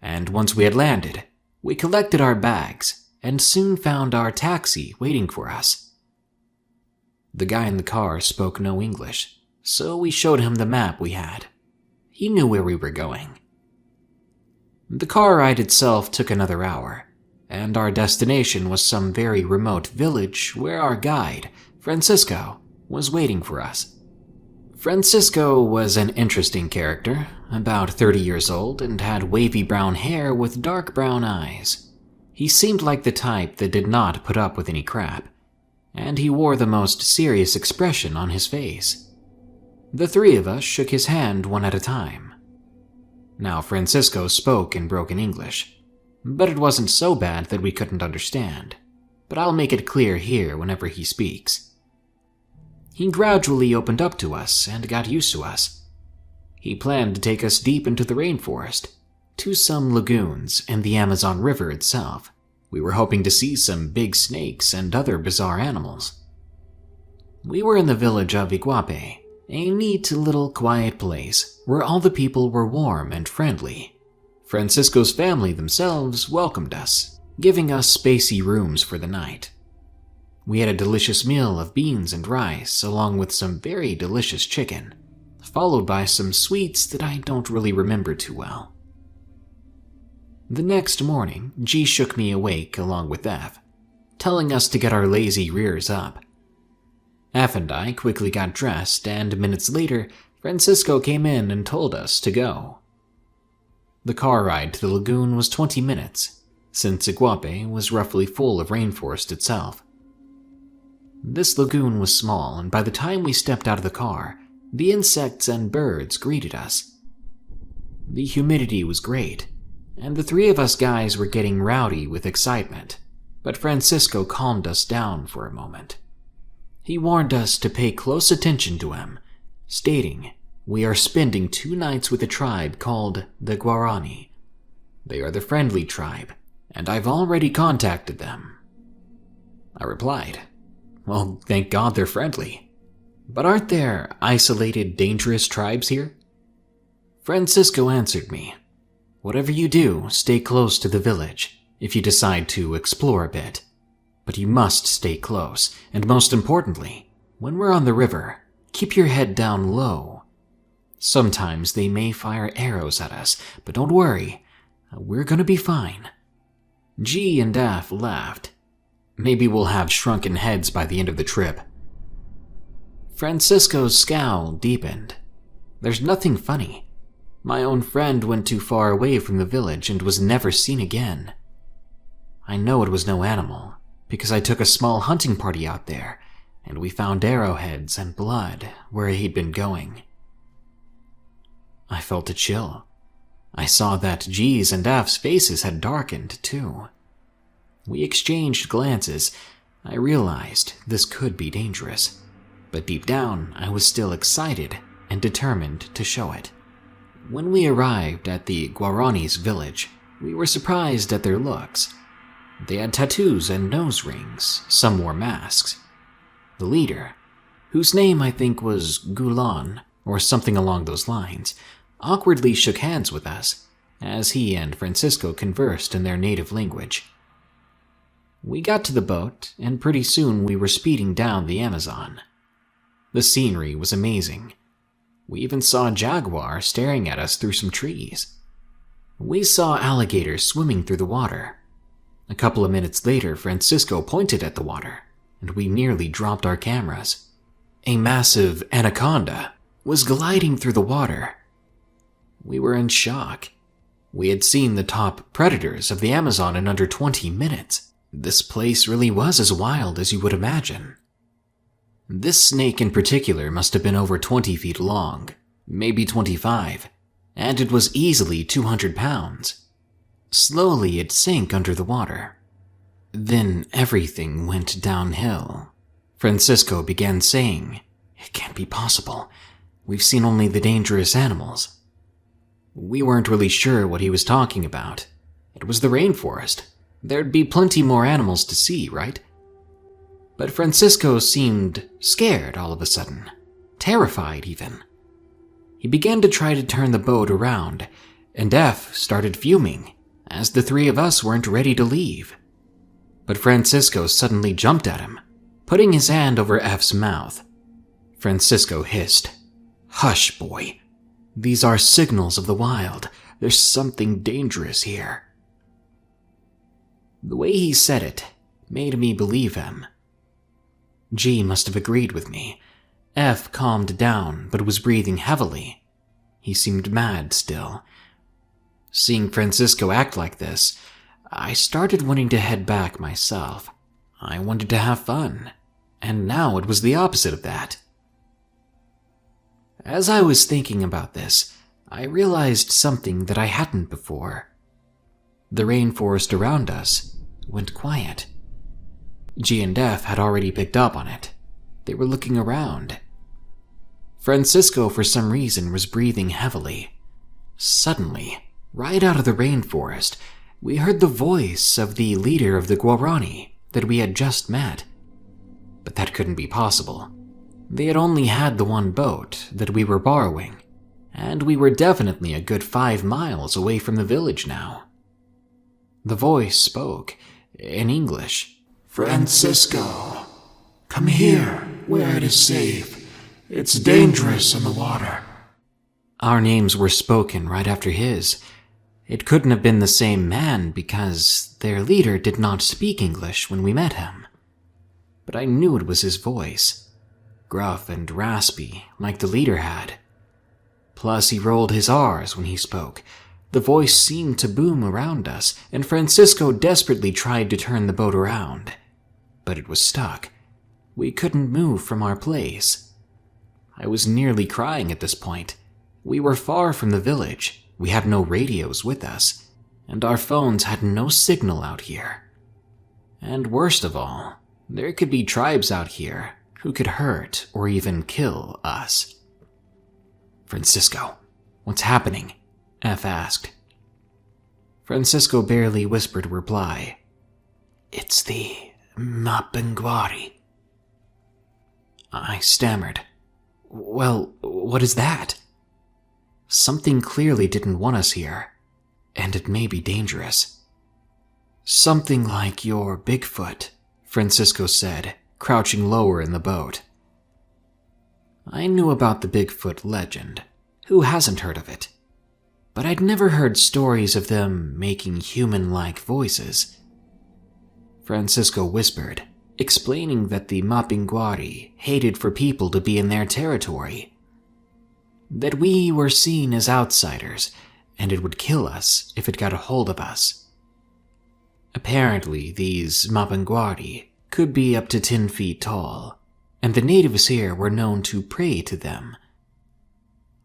And once we had landed, we collected our bags and soon found our taxi waiting for us. The guy in the car spoke no English, so we showed him the map we had. He knew where we were going. The car ride itself took another hour, and our destination was some very remote village where our guide, Francisco, was waiting for us. Francisco was an interesting character, about 30 years old and had wavy brown hair with dark brown eyes. He seemed like the type that did not put up with any crap, and he wore the most serious expression on his face. The 3 of us shook his hand one at a time. Now Francisco spoke in broken English, but it wasn't so bad that we couldn't understand, but I'll make it clear here whenever he speaks. He gradually opened up to us and got used to us. He planned to take us deep into the rainforest, to some lagoons and the Amazon River itself. We were hoping to see some big snakes and other bizarre animals. We were in the village of Iguape, a neat little quiet place where all the people were warm and friendly. Francisco's family themselves welcomed us, giving us spacey rooms for the night. We had a delicious meal of beans and rice along with some very delicious chicken, followed by some sweets that I don't really remember too well. The next morning, G shook me awake along with F, telling us to get our lazy rears up. F and I quickly got dressed, and minutes later, Francisco came in and told us to go. The car ride to the lagoon was 20 minutes, since Iguape was roughly full of rainforest itself. This lagoon was small, and by the time we stepped out of the car, the insects and birds greeted us. The humidity was great, and the 3 of us guys were getting rowdy with excitement, but Francisco calmed us down for a moment. He warned us to pay close attention to him, stating, "We are spending 2 nights with a tribe called the Guarani. They are the friendly tribe, and I've already contacted them." I replied, "Well, thank God they're friendly. But aren't there isolated, dangerous tribes here?" Francisco answered me, "Whatever you do, stay close to the village if you decide to explore a bit. But you must stay close, and most importantly, when we're on the river, keep your head down low. Sometimes they may fire arrows at us, but don't worry, we're gonna be fine." G and F laughed. Maybe we'll have shrunken heads by the end of the trip. Francisco's scowl deepened. There's nothing funny. My own friend went too far away from the village and was never seen again. I know it was no animal, because I took a small hunting party out there, and we found arrowheads and blood where he'd been going. I felt a chill. I saw that G's and F's faces had darkened, too. We exchanged glances. I realized this could be dangerous, but deep down, I was still excited and determined to show it. When we arrived at the Guarani's village, we were surprised at their looks. They had tattoos and nose rings, some wore masks. The leader, whose name I think was Gulan, or something along those lines, awkwardly shook hands with us, as he and Francisco conversed in their native language. We got to the boat, and pretty soon we were speeding down the Amazon. The scenery was amazing. We even saw a jaguar staring at us through some trees. We saw alligators swimming through the water. A couple of minutes later, Francisco pointed at the water, and we nearly dropped our cameras. A massive anaconda was gliding through the water. We were in shock. We had seen the top predators of the Amazon in under 20 minutes. This place really was as wild as you would imagine. This snake in particular must have been over 20 feet long, maybe 25, and it was easily 200 pounds. Slowly it sank under the water. Then everything went downhill. Francisco began saying, "It can't be possible. We've seen only the dangerous animals." We weren't really sure what he was talking about. It was the rainforest. There'd be plenty more animals to see, right? But Francisco seemed scared all of a sudden, terrified even. He began to try to turn the boat around, and F started fuming, as the three of us weren't ready to leave. But Francisco suddenly jumped at him, putting his hand over F's mouth. Francisco hissed, "Hush, boy. These are signals of the wild. There's something dangerous here." The way he said it made me believe him. G must have agreed with me. F calmed down, but was breathing heavily. He seemed mad still. Seeing Francisco act like this, I started wanting to head back myself. I wanted to have fun, and now it was the opposite of that. As I was thinking about this, I realized something that I hadn't before. The rainforest around us went quiet. G and F had already picked up on it. They were looking around. Francisco, for some reason, was breathing heavily. Suddenly, right out of the rainforest, we heard the voice of the leader of the Guarani that we had just met. But that couldn't be possible. They had only had the one boat that we were borrowing, and we were definitely a good 5 miles away from the village now. The voice spoke in English. Francisco, come here where it is safe. It's dangerous in the water. Our names were spoken right after his. It couldn't have been the same man because their leader did not speak English when we met him. But I knew it was his voice, gruff and raspy like the leader had. Plus he rolled his R's when he spoke. The voice seemed to boom around us, and Francisco desperately tried to turn the boat around. But it was stuck. We couldn't move from our place. I was nearly crying at this point. We were far from the village. We had no radios with us, and our phones had no signal out here. And worst of all, there could be tribes out here who could hurt or even kill us. "Francisco, what's happening?" F asked. Francisco barely whispered a reply. "It's the Mapinguari." I stammered. "Well, what is that?" Something clearly didn't want us here, and it may be dangerous. "Something like your Bigfoot," Francisco said, crouching lower in the boat. I knew about the Bigfoot legend. Who hasn't heard of it? But I'd never heard stories of them making human-like voices. Francisco whispered, explaining that the Mapinguari hated for people to be in their territory. That we were seen as outsiders, and it would kill us if it got a hold of us. Apparently, these Mapanguari could be up to 10 feet tall, and the natives here were known to pray to them.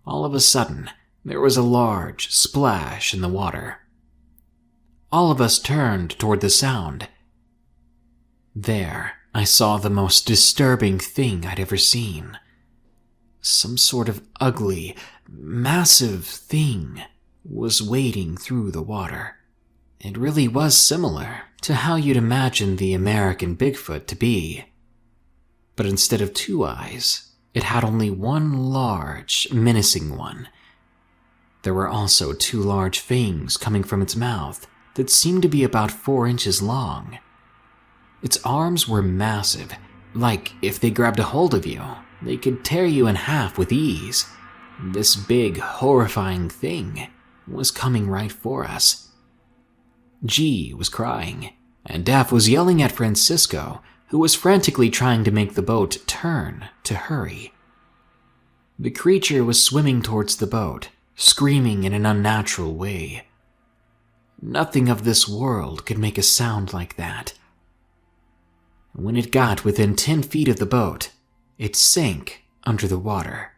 All of a sudden, there was a large splash in the water. All of us turned toward the sound. There, I saw the most disturbing thing I'd ever seen. Some sort of ugly, massive thing was wading through the water. It really was similar to how you'd imagine the American Bigfoot to be. But instead of 2 eyes, it had only one large, menacing one. There were also 2 large fangs coming from its mouth that seemed to be about 4 inches long. Its arms were massive, like if they grabbed a hold of you, they could tear you in half with ease. This big, horrifying thing was coming right for us. G was crying, and Daff was yelling at Francisco, who was frantically trying to make the boat turn to hurry. The creature was swimming towards the boat, screaming in an unnatural way. Nothing of this world could make a sound like that. When it got within 10 feet of the boat, it sank under the water.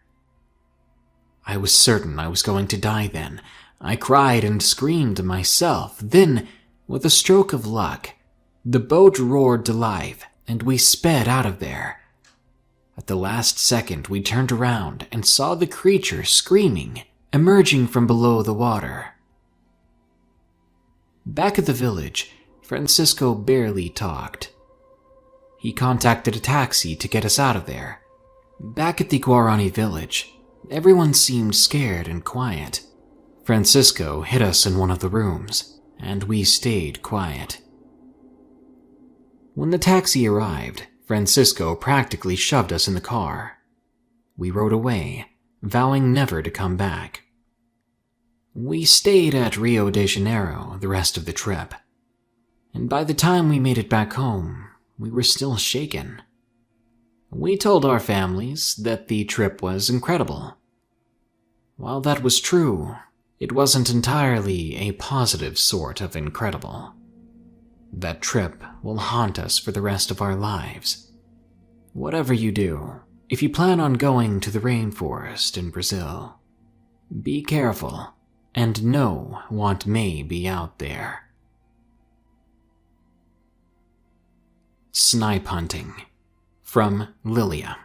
I was certain I was going to die then. I cried and screamed myself. Then, with a stroke of luck, the boat roared to life and we sped out of there. At the last second, we turned around and saw the creature screaming, emerging from below the water. Back at the village, Francisco barely talked. He contacted a taxi to get us out of there. Back at the Guarani village, everyone seemed scared and quiet. Francisco hid us in one of the rooms, and we stayed quiet. When the taxi arrived, Francisco practically shoved us in the car. We rode away, vowing never to come back. We stayed at Rio de Janeiro the rest of the trip, and by the time we made it back home, we were still shaken. We told our families that the trip was incredible. While that was true, it wasn't entirely a positive sort of incredible. That trip will haunt us for the rest of our lives. Whatever you do, if you plan on going to the rainforest in Brazil, be careful and know what may be out there. Snipe hunting. From Lilia.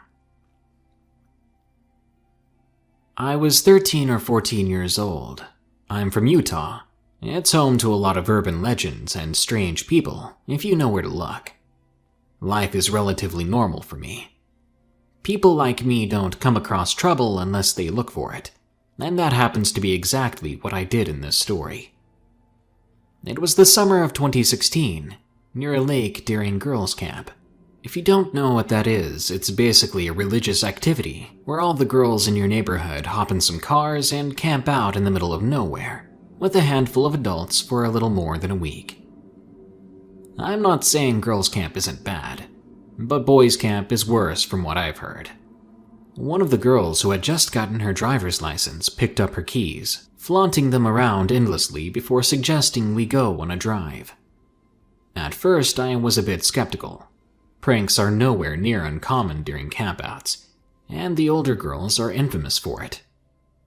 I was 13 or 14 years old. I'm from Utah. It's home to a lot of urban legends and strange people, if you know where to look. Life is relatively normal for me. People like me don't come across trouble unless they look for it, and that happens to be exactly what I did in this story. It was the summer of 2016, near a lake during girls' camp. If you don't know what that is, it's basically a religious activity where all the girls in your neighborhood hop in some cars and camp out in the middle of nowhere, with a handful of adults for a little more than a week. I'm not saying girls' camp isn't bad, but boys' camp is worse from what I've heard. One of the girls who had just gotten her driver's license picked up her keys, flaunting them around endlessly before suggesting we go on a drive. At first, I was a bit skeptical. Pranks are nowhere near uncommon during campouts, and the older girls are infamous for it.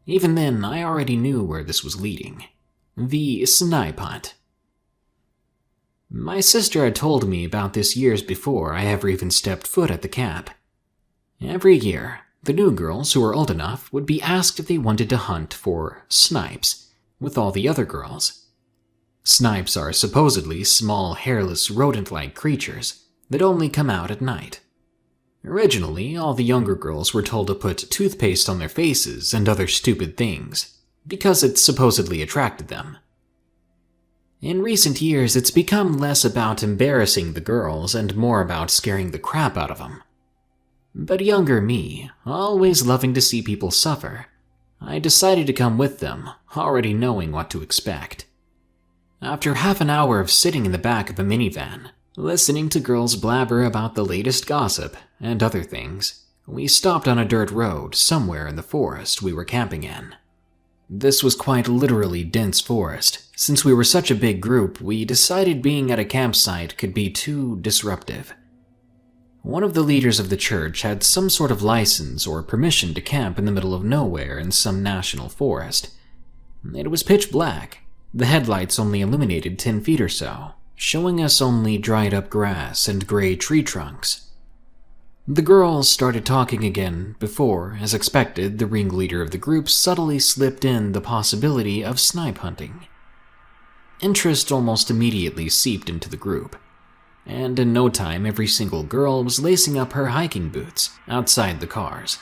Even then, I already knew where this was leading. The snipe hunt. My sister had told me about this years before I ever even stepped foot at the camp. Every year, the new girls who were old enough would be asked if they wanted to hunt for snipes with all the other girls. Snipes are supposedly small, hairless, rodent-like creatures that only come out at night. Originally, all the younger girls were told to put toothpaste on their faces and other stupid things, because it supposedly attracted them. In recent years, it's become less about embarrassing the girls and more about scaring the crap out of them. But younger me, always loving to see people suffer, I decided to come with them, already knowing what to expect. After half an hour of sitting in the back of a minivan, listening to girls blabber about the latest gossip and other things, we stopped on a dirt road somewhere in the forest we were camping in. This was quite literally dense forest. Since we were such a big group, we decided being at a campsite could be too disruptive. One of the leaders of the church had some sort of license or permission to camp in the middle of nowhere in some national forest. It was pitch black. The headlights only illuminated 10 feet or so, showing us only dried up grass and gray tree trunks. The girls started talking again before, as expected, the ringleader of the group subtly slipped in the possibility of snipe hunting. Interest almost immediately seeped into the group, and in no time every single girl was lacing up her hiking boots outside the cars,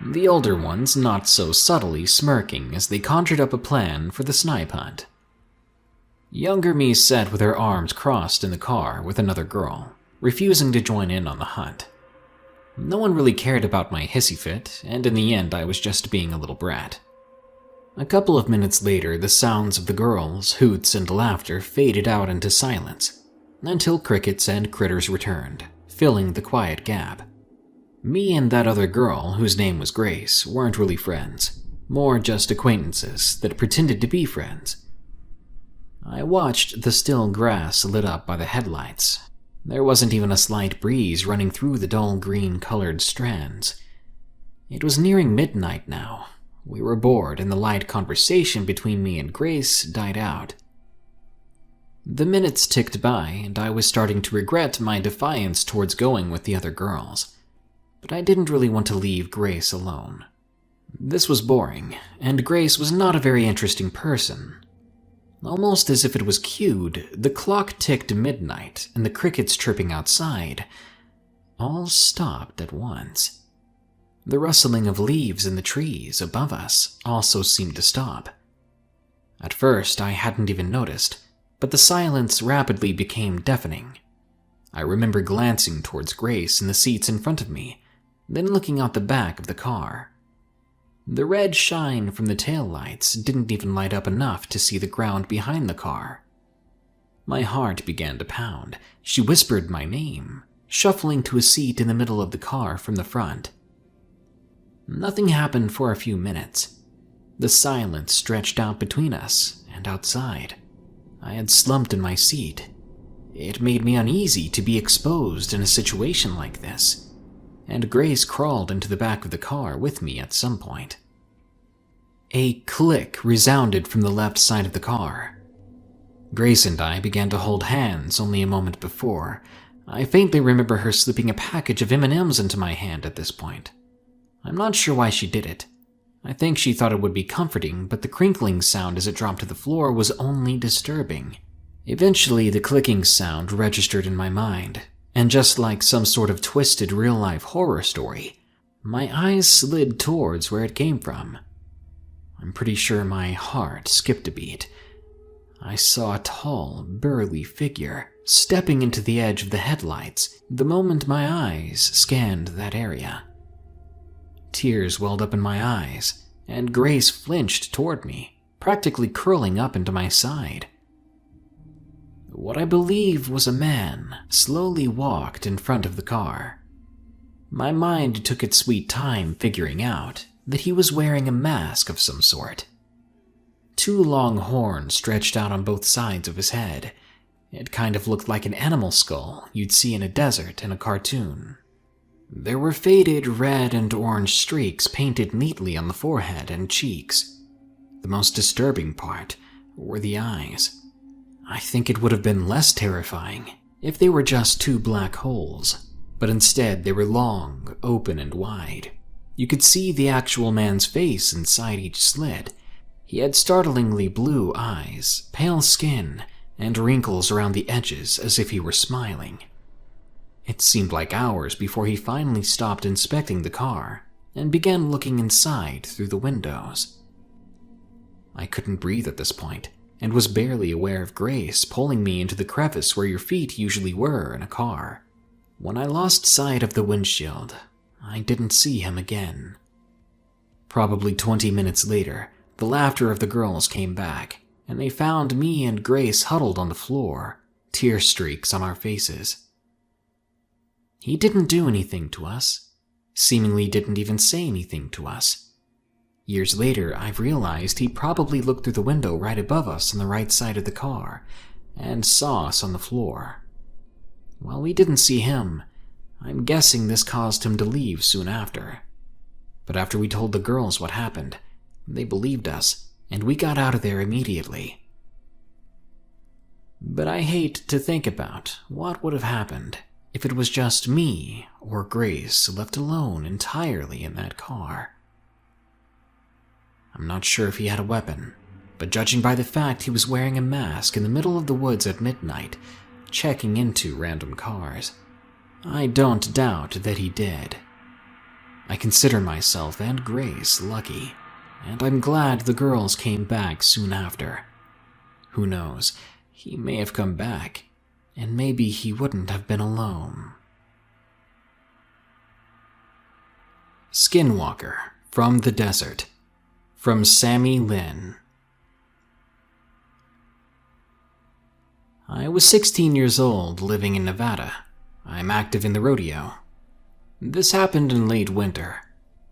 the older ones not so subtly smirking as they conjured up a plan for the snipe hunt. Younger me sat with her arms crossed in the car with another girl, refusing to join in on the hunt. No one really cared about my hissy fit, and in the end I was just being a little brat. A couple of minutes later, the sounds of the girls' hoots and laughter faded out into silence, until crickets and critters returned, filling the quiet gap. Me and that other girl, whose name was Grace, weren't really friends, more just acquaintances that pretended to be friends. I watched the still grass lit up by the headlights. There wasn't even a slight breeze running through the dull green-colored strands. It was nearing midnight now. We were bored, and the light conversation between me and Grace died out. The minutes ticked by, and I was starting to regret my defiance towards going with the other girls. But I didn't really want to leave Grace alone. This was boring, and Grace was not a very interesting person. Almost as if it was cued, the clock ticked midnight, and the crickets chirping outside all stopped at once. The rustling of leaves in the trees above us also seemed to stop. At first, I hadn't even noticed, but the silence rapidly became deafening. I remember glancing towards Grace in the seats in front of me, then looking out the back of the car. The red shine from the taillights didn't even light up enough to see the ground behind the car. My heart began to pound. She whispered my name, shuffling to a seat in the middle of the car from the front. Nothing happened for a few minutes. The silence stretched out between us and outside. I had slumped in my seat. It made me uneasy to be exposed in a situation like this, and Grace crawled into the back of the car with me at some point. A click resounded from the left side of the car. Grace and I began to hold hands only a moment before. I faintly remember her slipping a package of M&Ms into my hand at this point. I'm not sure why she did it. I think she thought it would be comforting, but the crinkling sound as it dropped to the floor was only disturbing. Eventually, the clicking sound registered in my mind, and just like some sort of twisted real-life horror story, my eyes slid towards where it came from. I'm pretty sure my heart skipped a beat. I saw a tall, burly figure stepping into the edge of the headlights the moment my eyes scanned that area. Tears welled up in my eyes, and Grace flinched toward me, practically curling up into my side. What I believe was a man slowly walked in front of the car. My mind took its sweet time figuring out that he was wearing a mask of some sort. 2 long horns stretched out on both sides of his head. It kind of looked like an animal skull you'd see in a desert in a cartoon. There were faded red and orange streaks painted neatly on the forehead and cheeks. The most disturbing part were the eyes. I think it would have been less terrifying if they were just 2 black holes, but instead they were long, open, and wide. You could see the actual man's face inside each slit. He had startlingly blue eyes, pale skin, and wrinkles around the edges as if he were smiling. It seemed like hours before he finally stopped inspecting the car and began looking inside through the windows. I couldn't breathe at this point and was barely aware of Grace pulling me into the crevice where your feet usually were in a car. When I lost sight of the windshield, I didn't see him again. Probably 20 minutes later, the laughter of the girls came back, and they found me and Grace huddled on the floor, tear streaks on our faces. He didn't do anything to us, seemingly didn't even say anything to us. Years later, I've realized he probably looked through the window right above us on the right side of the car and saw us on the floor. While we didn't see him, I'm guessing this caused him to leave soon after. But after we told the girls what happened, they believed us, and we got out of there immediately. But I hate to think about what would have happened if it was just me or Grace left alone entirely in that car. I'm not sure if he had a weapon, but judging by the fact he was wearing a mask in the middle of the woods at midnight, checking into random cars, I don't doubt that he did. I consider myself and Grace lucky, and I'm glad the girls came back soon after. Who knows, he may have come back, and maybe he wouldn't have been alone. Skinwalker from the Desert, from Sammy Lynn. I was 16 years old, living in Nevada. I'm active in the rodeo. This happened in late winter.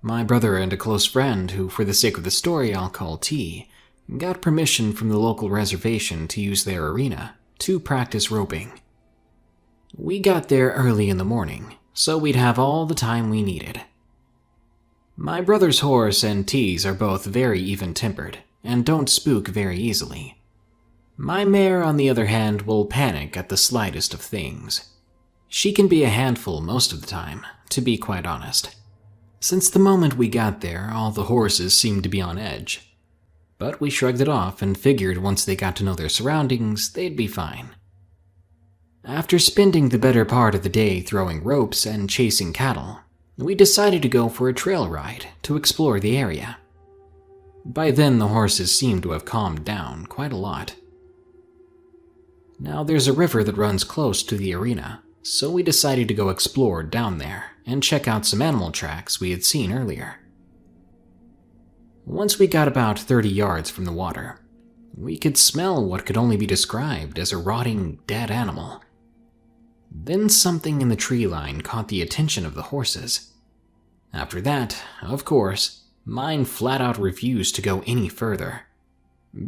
My brother and a close friend, who for the sake of the story I'll call T, got permission from the local reservation to use their arena to practice roping. We got there early in the morning, so we'd have all the time we needed. My brother's horse and T's are both very even-tempered and don't spook very easily. My mare, on the other hand, will panic at the slightest of things. She can be a handful most of the time, to be quite honest. Since the moment we got there, all the horses seemed to be on edge. But we shrugged it off and figured once they got to know their surroundings, they'd be fine. After spending the better part of the day throwing ropes and chasing cattle, we decided to go for a trail ride to explore the area. By then, the horses seemed to have calmed down quite a lot. Now, there's a river that runs close to the arena, so we decided to go explore down there and check out some animal tracks we had seen earlier. Once we got about 30 yards from the water, we could smell what could only be described as a rotting, dead animal. Then something in the tree line caught the attention of the horses. After that, of course, mine flat out refused to go any further.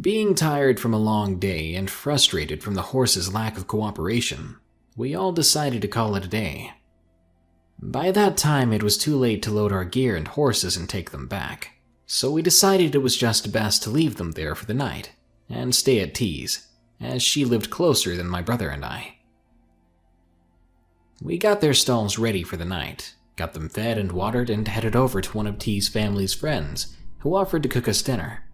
Being tired from a long day and frustrated from the horses' lack of cooperation, we all decided to call it a day. By that time, it was too late to load our gear and horses and take them back, so we decided it was just best to leave them there for the night and stay at T's, as she lived closer than my brother and I. We got their stalls ready for the night, got them fed and watered, and headed over to one of T's family's friends, who offered to cook us dinner.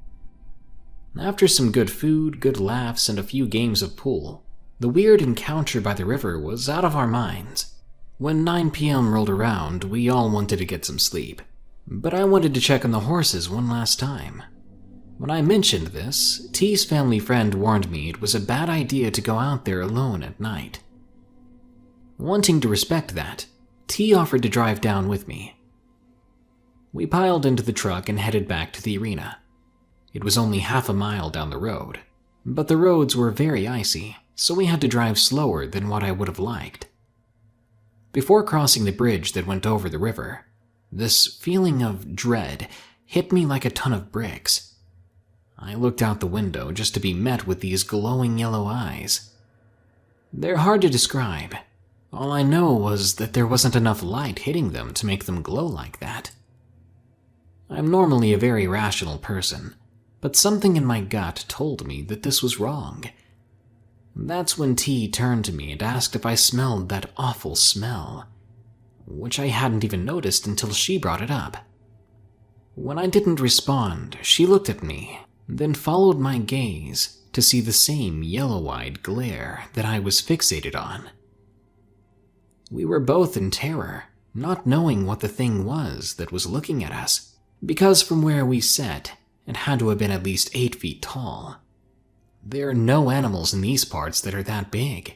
After some good food, good laughs, and a few games of pool, the weird encounter by the river was out of our minds. When 9 p.m. rolled around, we all wanted to get some sleep, but I wanted to check on the horses one last time. When I mentioned this, T's family friend warned me it was a bad idea to go out there alone at night. Wanting to respect that, T offered to drive down with me. We piled into the truck and headed back to the arena. It was only half a mile down the road, but the roads were very icy, so we had to drive slower than what I would have liked. Before crossing the bridge that went over the river, this feeling of dread hit me like a ton of bricks. I looked out the window just to be met with these glowing yellow eyes. They're hard to describe. All I know was that there wasn't enough light hitting them to make them glow like that. I'm normally a very rational person, but something in my gut told me that this was wrong. That's when T turned to me and asked if I smelled that awful smell, which I hadn't even noticed until she brought it up. When I didn't respond, she looked at me, then followed my gaze to see the same yellow-eyed glare that I was fixated on. We were both in terror, not knowing what the thing was that was looking at us, because from where we sat, it had to have been at least 8 feet tall. There are no animals in these parts that are that big.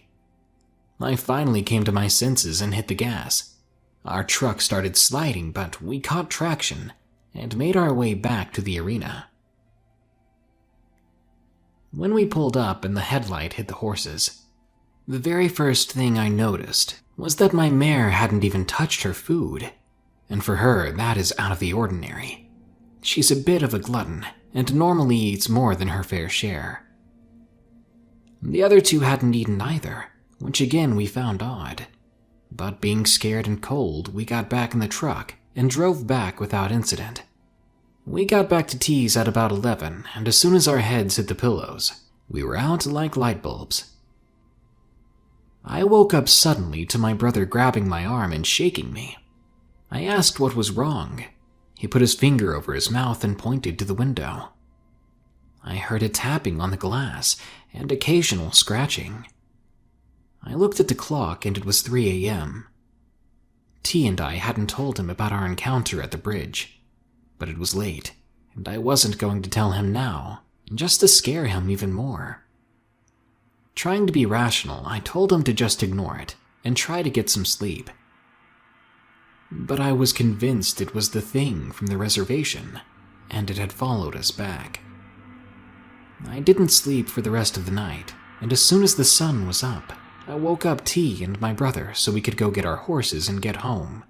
I finally came to my senses and hit the gas. Our truck started sliding, but we caught traction and made our way back to the arena. When we pulled up and the headlight hit the horses, the very first thing I noticed was that my mare hadn't even touched her food, and for her, that is out of the ordinary. She's a bit of a glutton and normally eats more than her fair share. The other two hadn't eaten either, which again we found odd. But being scared and cold, we got back in the truck and drove back without incident. We got back to T's at about 11, and as soon as our heads hit the pillows, we were out like light bulbs. I woke up suddenly to my brother grabbing my arm and shaking me. I asked what was wrong. He put his finger over his mouth and pointed to the window. I heard a tapping on the glass and occasional scratching. I looked at the clock and it was 3 a.m. T and I hadn't told him about our encounter at the bridge, but it was late, and I wasn't going to tell him now, just to scare him even more. Trying to be rational, I told him to just ignore it and try to get some sleep. But I was convinced it was the thing from the reservation, and it had followed us back. I didn't sleep for the rest of the night, and as soon as the sun was up, I woke up T and my brother so we could go get our horses and get home.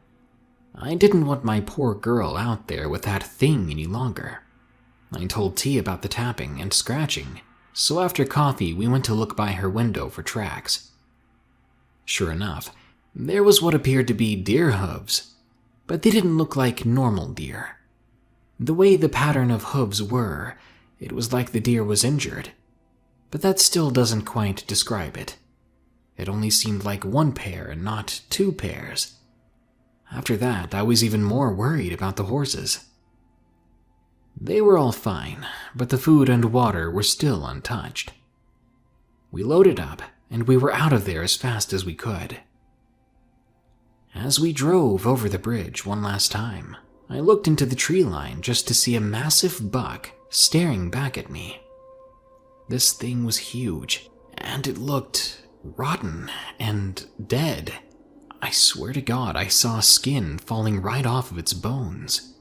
I didn't want my poor girl out there with that thing any longer. I told T about the tapping and scratching, so after coffee we went to look by her window for tracks. Sure enough, there was what appeared to be deer hooves, but they didn't look like normal deer. The way the pattern of hooves were, it was like the deer was injured, but that still doesn't quite describe it. It only seemed like one pair and not two pairs. After that, I was even more worried about the horses. They were all fine, but the food and water were still untouched. We loaded up, and we were out of there as fast as we could. As we drove over the bridge one last time, I looked into the tree line just to see a massive buck staring back at me. This thing was huge, and it looked rotten and dead. I swear to God, I saw skin falling right off of its bones.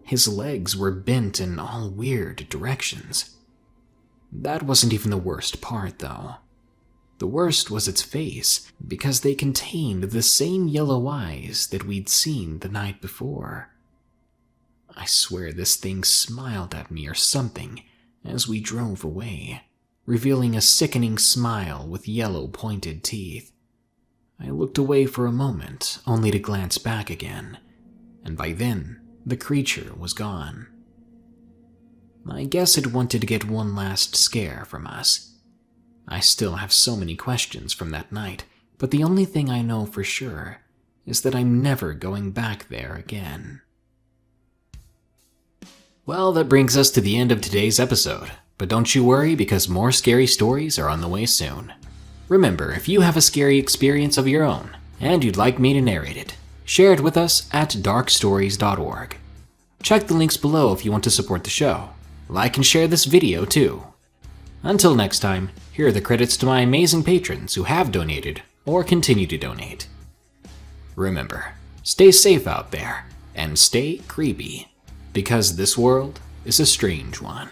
His legs were bent in all weird directions. That wasn't even the worst part, though. The worst was its face, because they contained the same yellow eyes that we'd seen the night before. I swear this thing smiled at me or something as we drove away, revealing a sickening smile with yellow pointed teeth. I looked away for a moment, only to glance back again, and by then, the creature was gone. I guess it wanted to get one last scare from us. I still have so many questions from that night, but the only thing I know for sure is that I'm never going back there again. Well, that brings us to the end of today's episode, but don't you worry because more scary stories are on the way soon. Remember, if you have a scary experience of your own and you'd like me to narrate it, share it with us at darkstories.org. Check the links below if you want to support the show. Like and share this video too. Until next time, here are the credits to my amazing patrons who have donated or continue to donate. Remember, stay safe out there and stay creepy, because this world is a strange one.